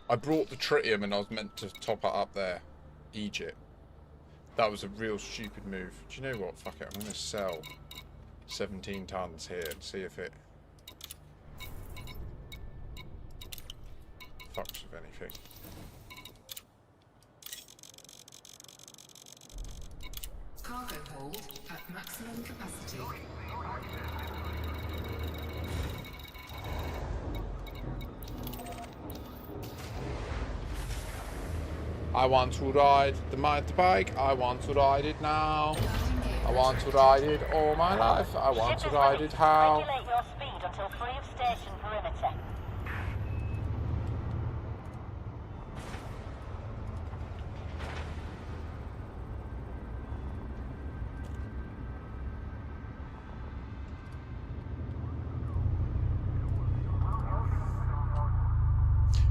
[SPEAKER 1] I brought the tritium and I was meant to top it up there. Egypt. That was a real stupid move. Do you know what? Fuck it. I'm going to sell 17 tons here and see if it fucks with anything.
[SPEAKER 4] Cargo hold at maximum capacity.
[SPEAKER 1] I want to ride the mighty bike. I want to ride it now. I want to ride it all my life. I want to ride it how.
[SPEAKER 3] Regulate your speed until free of station perimeter.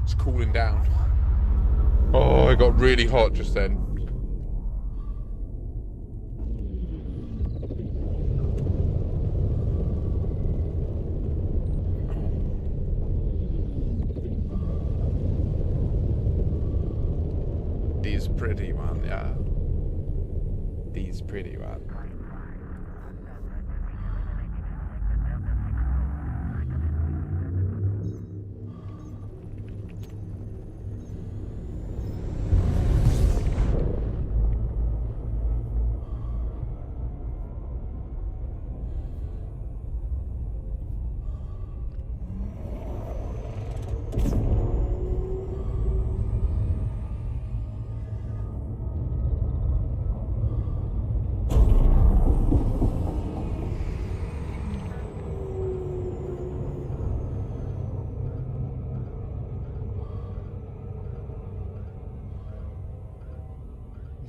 [SPEAKER 1] It's cooling down. Oh, it got really hot just then. These pretty one, yeah. These pretty one.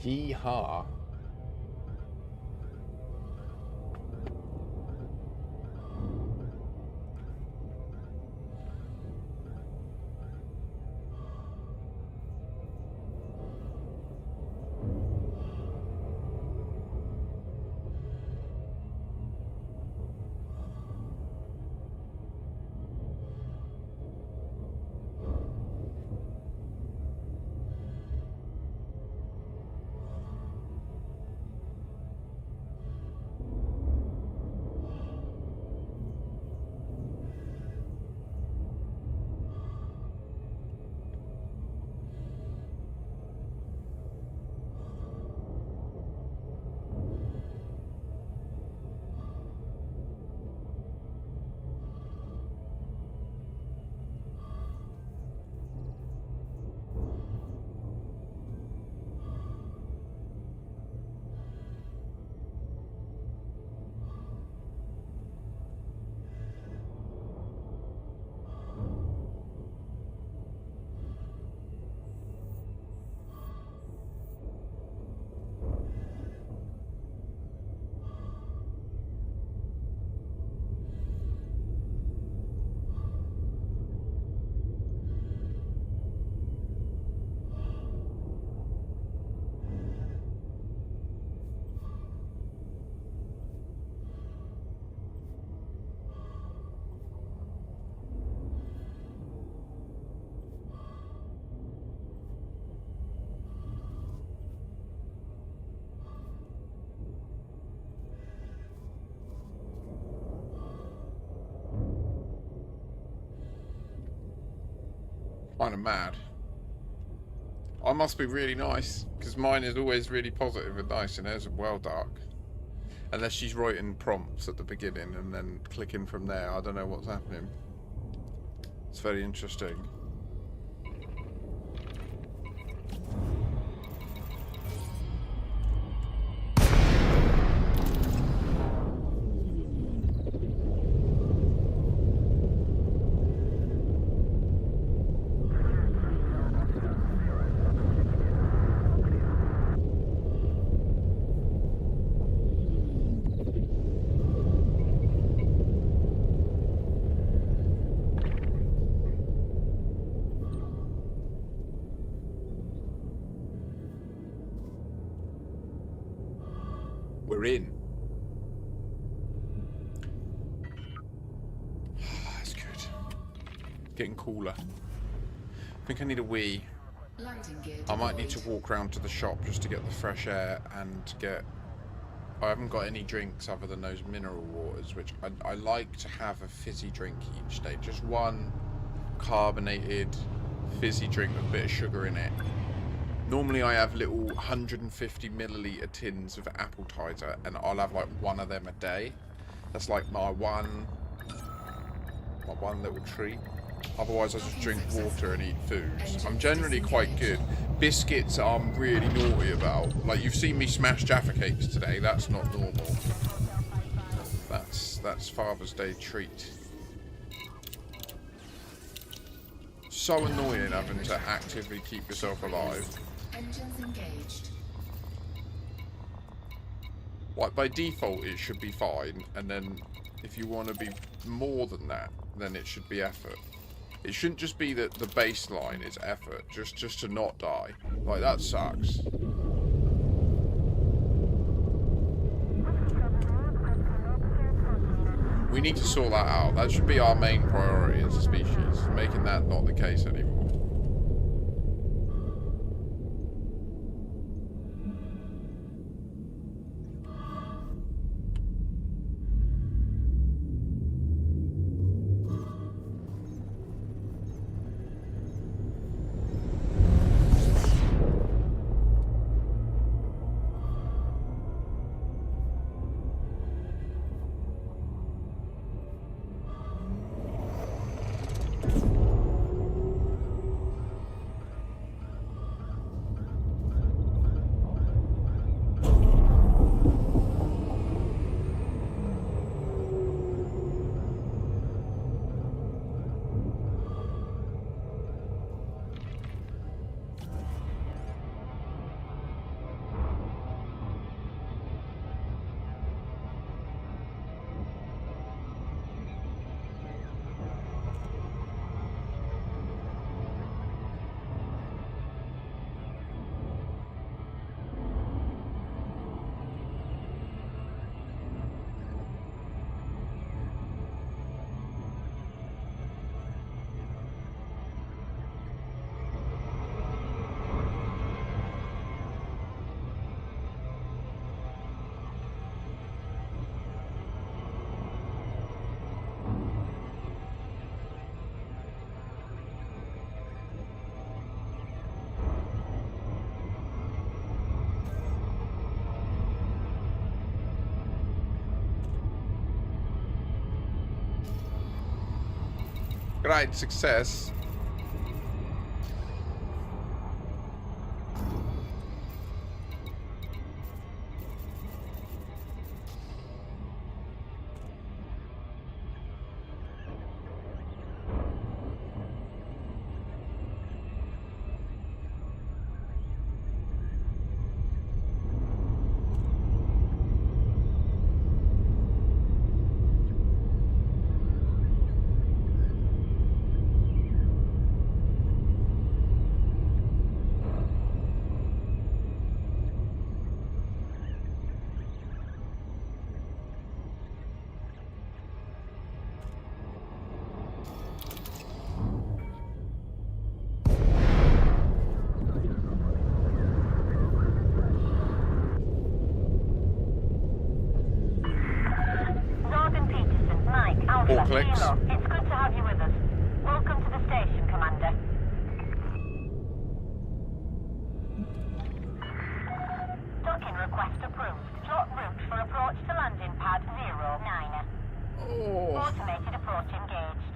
[SPEAKER 1] Yeehaw. Kind of mad. I must be really nice, because mine is always really positive and nice, and theirs are well dark. Unless she's writing prompts at the beginning and then clicking from there. I don't know what's happening. It's very interesting. We're in. That's good. Getting cooler. I think I need a wee. I might need to walk around to the shop just to get the fresh air and get... I haven't got any drinks other than those mineral waters, which I like to have a fizzy drink each day. Just one carbonated fizzy drink with a bit of sugar in it. Normally I have little 150 milliliter tins of apple cider, and I'll have like one of them a day. That's like my one little treat. Otherwise I just drink water and eat foods. I'm generally quite good. Biscuits I'm really naughty about. Like, you've seen me smash Jaffa cakes today. That's not normal. That's Father's Day treat. So annoying having to actively keep yourself alive.
[SPEAKER 4] Engines engaged.
[SPEAKER 1] Like, by default it should be fine, and then if you want to be more than that, then it should be effort. It shouldn't just be that the baseline is effort, just to not die. Like, that sucks. We need to sort that out. That should be our main priority as a species, making that not the case anymore. Great success. Clicks.
[SPEAKER 3] It's good to have you with us. Welcome to the station, Commander. Docking request approved. Short route for approach to landing pad 09.
[SPEAKER 1] Oh.
[SPEAKER 3] Automated approach engaged.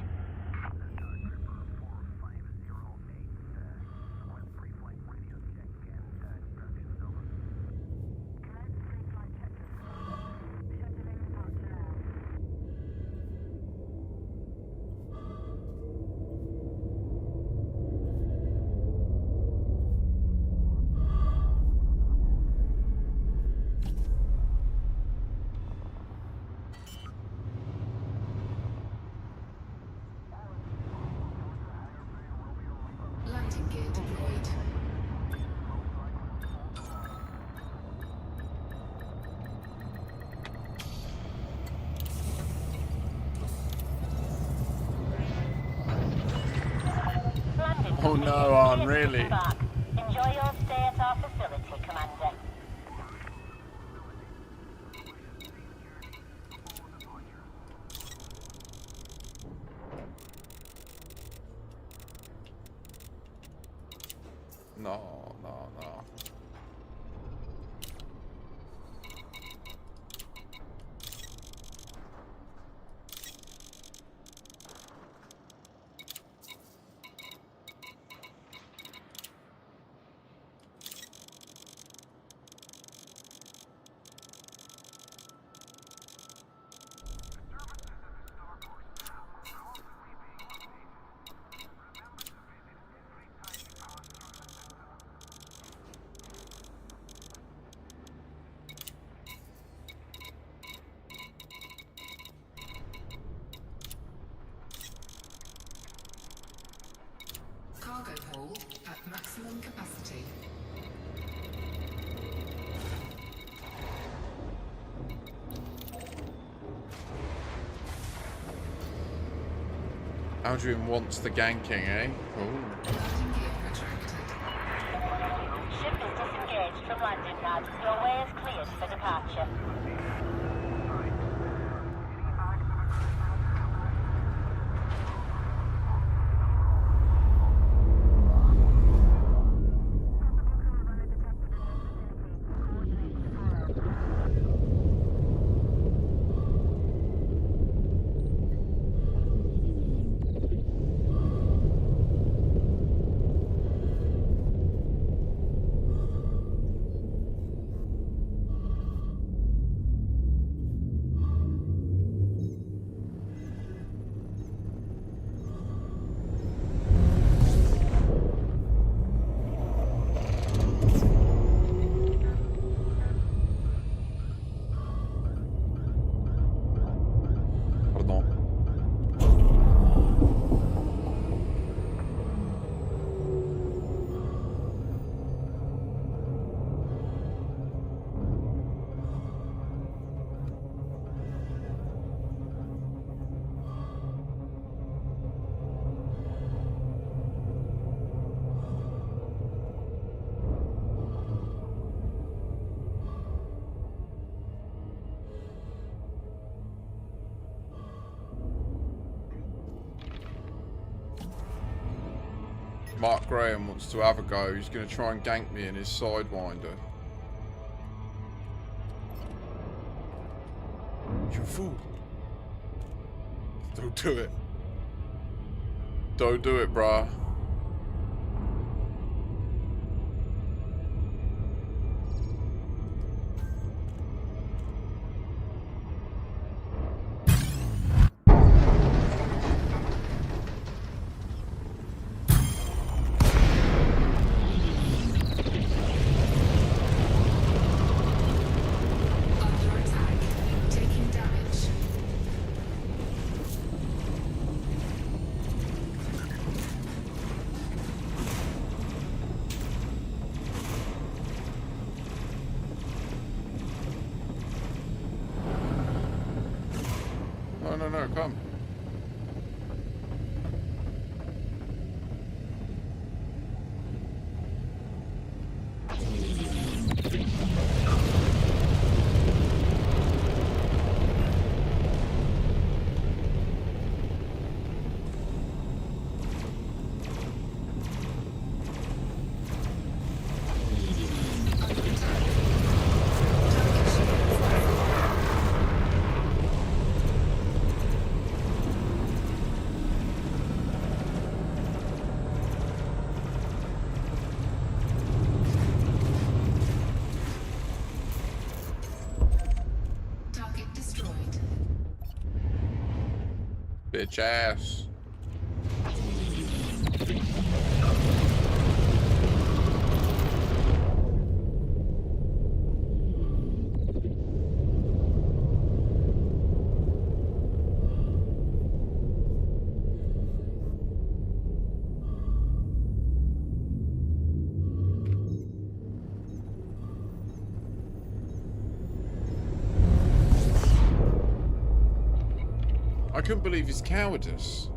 [SPEAKER 4] Landing gear deployed.
[SPEAKER 1] Oh no, Arn, really?
[SPEAKER 3] Enjoy your stay at our facility, Commander.
[SPEAKER 1] No, no, no.
[SPEAKER 4] Cargo hold at maximum capacity.
[SPEAKER 1] Aldrin wants the ganking, eh? Ooh.
[SPEAKER 4] Landing gear retracted.
[SPEAKER 3] Ship is disengaged from landing pad. Your way is cleared for departure.
[SPEAKER 1] Mark Graham wants to have a go. He's going to try and gank me in his Sidewinder. You fool. Don't do it. Don't do it, bruh.
[SPEAKER 4] Under attack. Taking damage.
[SPEAKER 1] No, no, no, come.
[SPEAKER 4] Under attack. Target shields
[SPEAKER 1] Bitch ass. I couldn't believe his cowardice.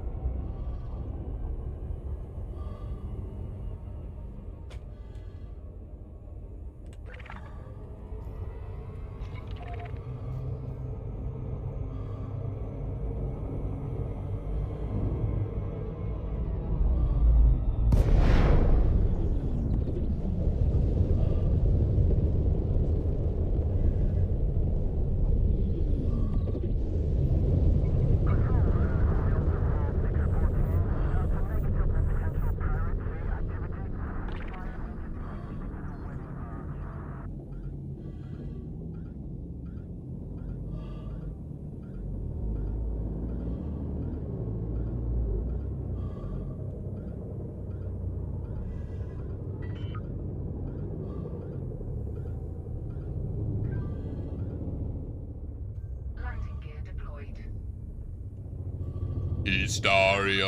[SPEAKER 1] Hysterios!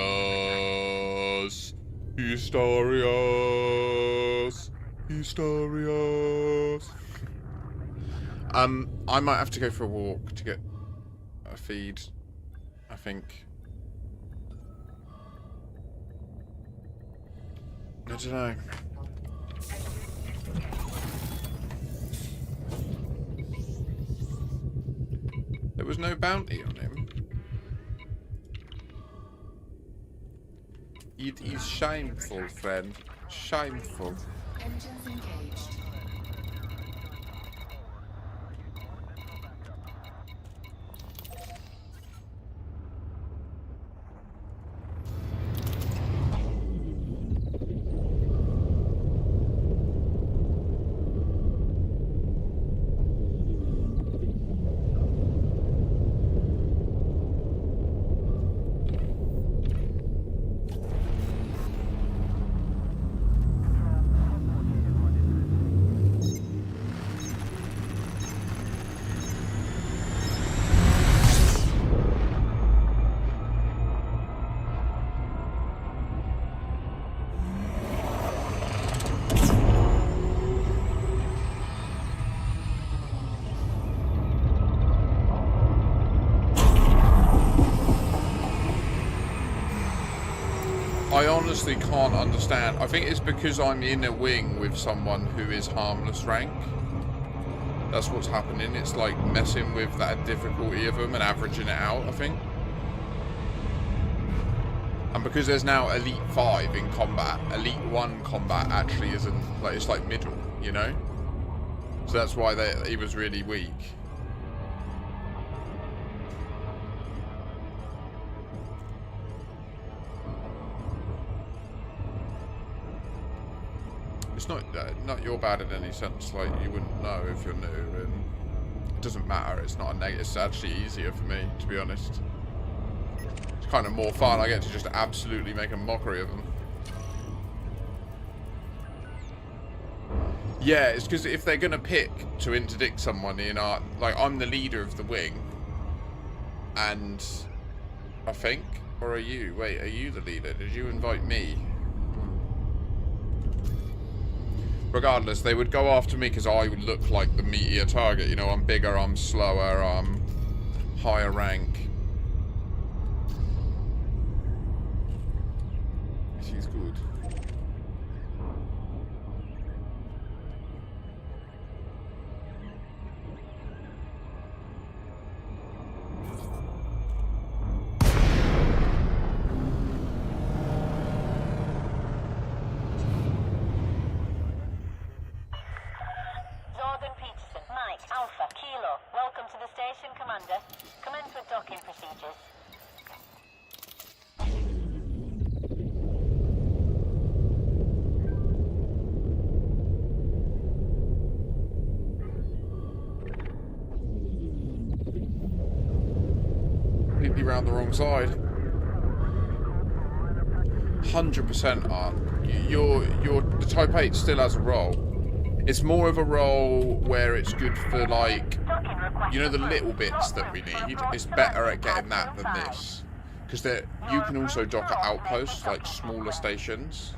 [SPEAKER 1] Hysterios! Hysterios! I might have to go for a walk to get a feed, I think. I don't know. There was no bounty on him. It is shameful, friend. Shameful.
[SPEAKER 4] Engines engaged.
[SPEAKER 1] I honestly can't understand. I think it's because I'm in a wing with someone who is harmless rank. That's what's happening. It's like messing with that difficulty of them and averaging it out, I think. And because there's now Elite 5 in combat, Elite 1 combat actually isn't, like, it's like middle, you know? So that's why he was really weak. It's not you're bad in any sense, like you wouldn't know if you're new, and it doesn't matter, it's not a negative, it's actually easier for me, to be honest. It's kind of more fun, I get to just absolutely make a mockery of them. Yeah, it's because if they're going to pick to interdict someone in our, like I'm the leader of the wing, and I think, or are you? Wait, are you the leader? Did you invite me? Regardless, they would go after me because I would look like the meatier target. You know, I'm bigger, I'm slower, I'm higher rank. She's good.
[SPEAKER 3] Alpha, Kilo, welcome to the station, Commander. Commence with docking procedures.
[SPEAKER 1] Completely round the wrong side. 100% aren't. The Type 8 still has a role. It's more of a role where it's good for, like, you know, the little bits that we need. It's better at getting that than this. Because you can also dock at outposts, like smaller stations.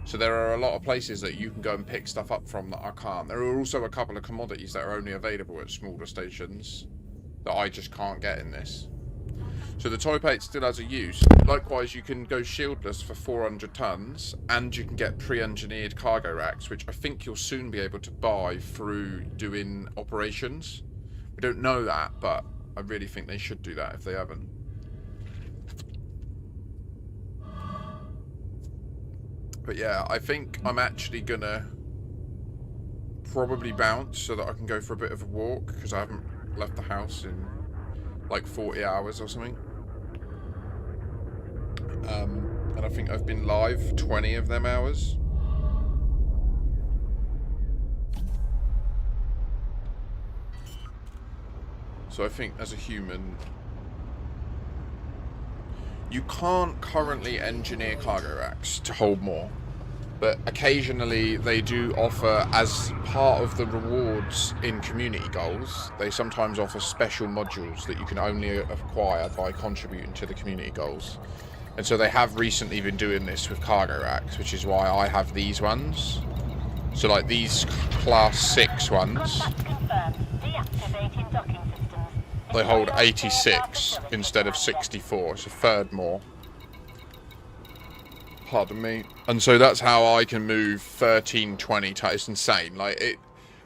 [SPEAKER 1] So there are a lot of places that you can go and pick stuff up from that I can't. There are also a couple of commodities that are only available at smaller stations that I just can't get in this. So the Type 8 still has a use. Likewise, you can go shieldless for 400 tons, and you can get pre-engineered cargo racks, which I think you'll soon be able to buy through doing operations. We don't know that, but I really think they should do that if they haven't. But yeah, I think I'm actually gonna probably bounce so that I can go for a bit of a walk, because I haven't left the house in like 40 hours or something. And I think I've been live 20 of them hours. So I think as a human, you can't currently engineer cargo racks to hold more, but occasionally they do offer, as part of the rewards in community goals, they sometimes offer special modules that you can only acquire by contributing to the community goals. And so they have recently been doing this with cargo racks, which is why I have these ones. So like these class 6 ones, they hold 86 instead of 64. It's a third more. Pardon me. And so that's how I can move 13, 20. It's insane. Like it.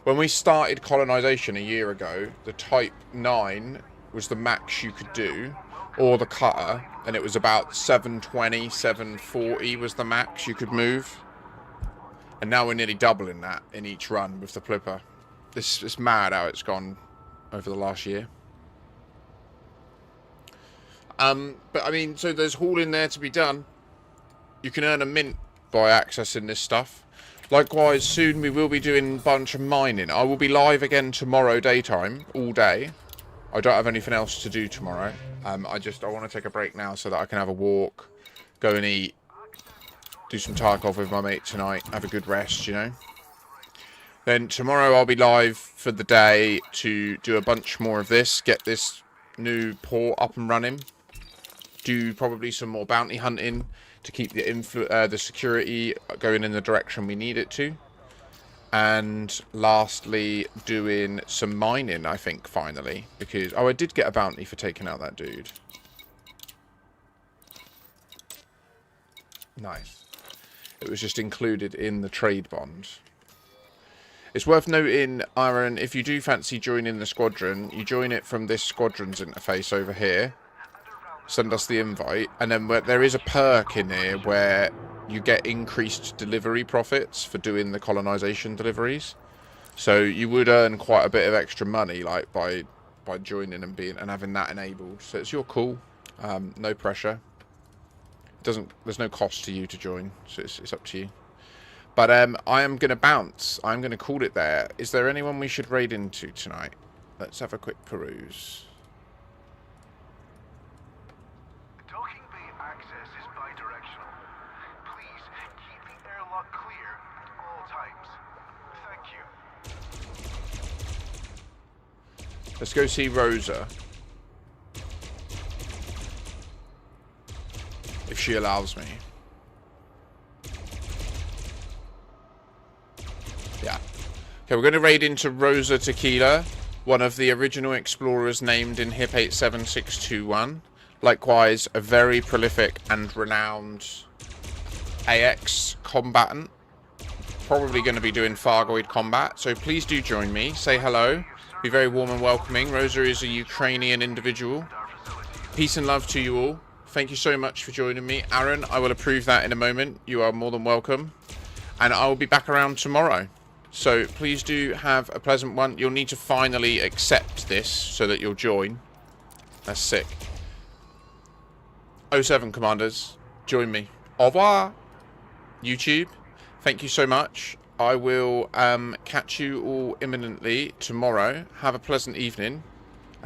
[SPEAKER 1] When we started colonisation a year ago, the Type 9 was the max you could do, or the cutter, and it was about 720, 740 was the max you could move. And now we're nearly doubling that in each run with the Plipper. It's mad how it's gone over the last year. But I mean, so there's Haulin there to be done. You can earn a mint by accessing this stuff. Likewise, soon we will be doing a bunch of mining. I will be live again tomorrow daytime, all day. I don't have anything else to do tomorrow. I want to take a break now so that I can have a walk, go and eat, do some Tarkov with my mate tonight, have a good rest, you know. Then tomorrow I'll be live for the day to do a bunch more of this, get this new port up and running, do probably some more bounty hunting to keep the security going in the direction we need it to. And lastly, doing some mining, I think, finally. Because, oh, I did get a bounty for taking out that dude. Nice. It was just included in the trade bond. It's worth noting, Aaron, if you do fancy joining the squadron, you join it from this squadron's interface over here. Send us the invite. And then there is a perk in here where you get increased delivery profits for doing the colonisation deliveries. So you would earn quite a bit of extra money, like by joining and having that enabled. So it's your call. No pressure. There's no cost to you to join, so it's up to you. But I am gonna bounce. I'm gonna call it there. Is there anyone we should raid into tonight? Let's have a quick peruse.
[SPEAKER 5] Docking bay access is bidirectional. Please keep the airlock clear at all times. Thank you.
[SPEAKER 1] Let's go see Rosa. If she allows me. Yeah. Okay, we're going to raid into Rosa Tequila, one of the original explorers named in HIP 87621. Likewise, a very prolific and renowned AX combatant. Probably going to be doing Fargoid combat, so please do join me. Say hello. Be very warm and welcoming. Rosa is a Ukrainian individual. Peace and love to you all. Thank you so much for joining me. Aaron, I will approve that in a moment. You are more than welcome. And I will be back around tomorrow. So please do have a pleasant one. You'll need to finally accept this so that you'll join. That's sick. 07 Commanders, join me. Au revoir. YouTube, thank you so much. I will catch you all imminently tomorrow. Have a pleasant evening.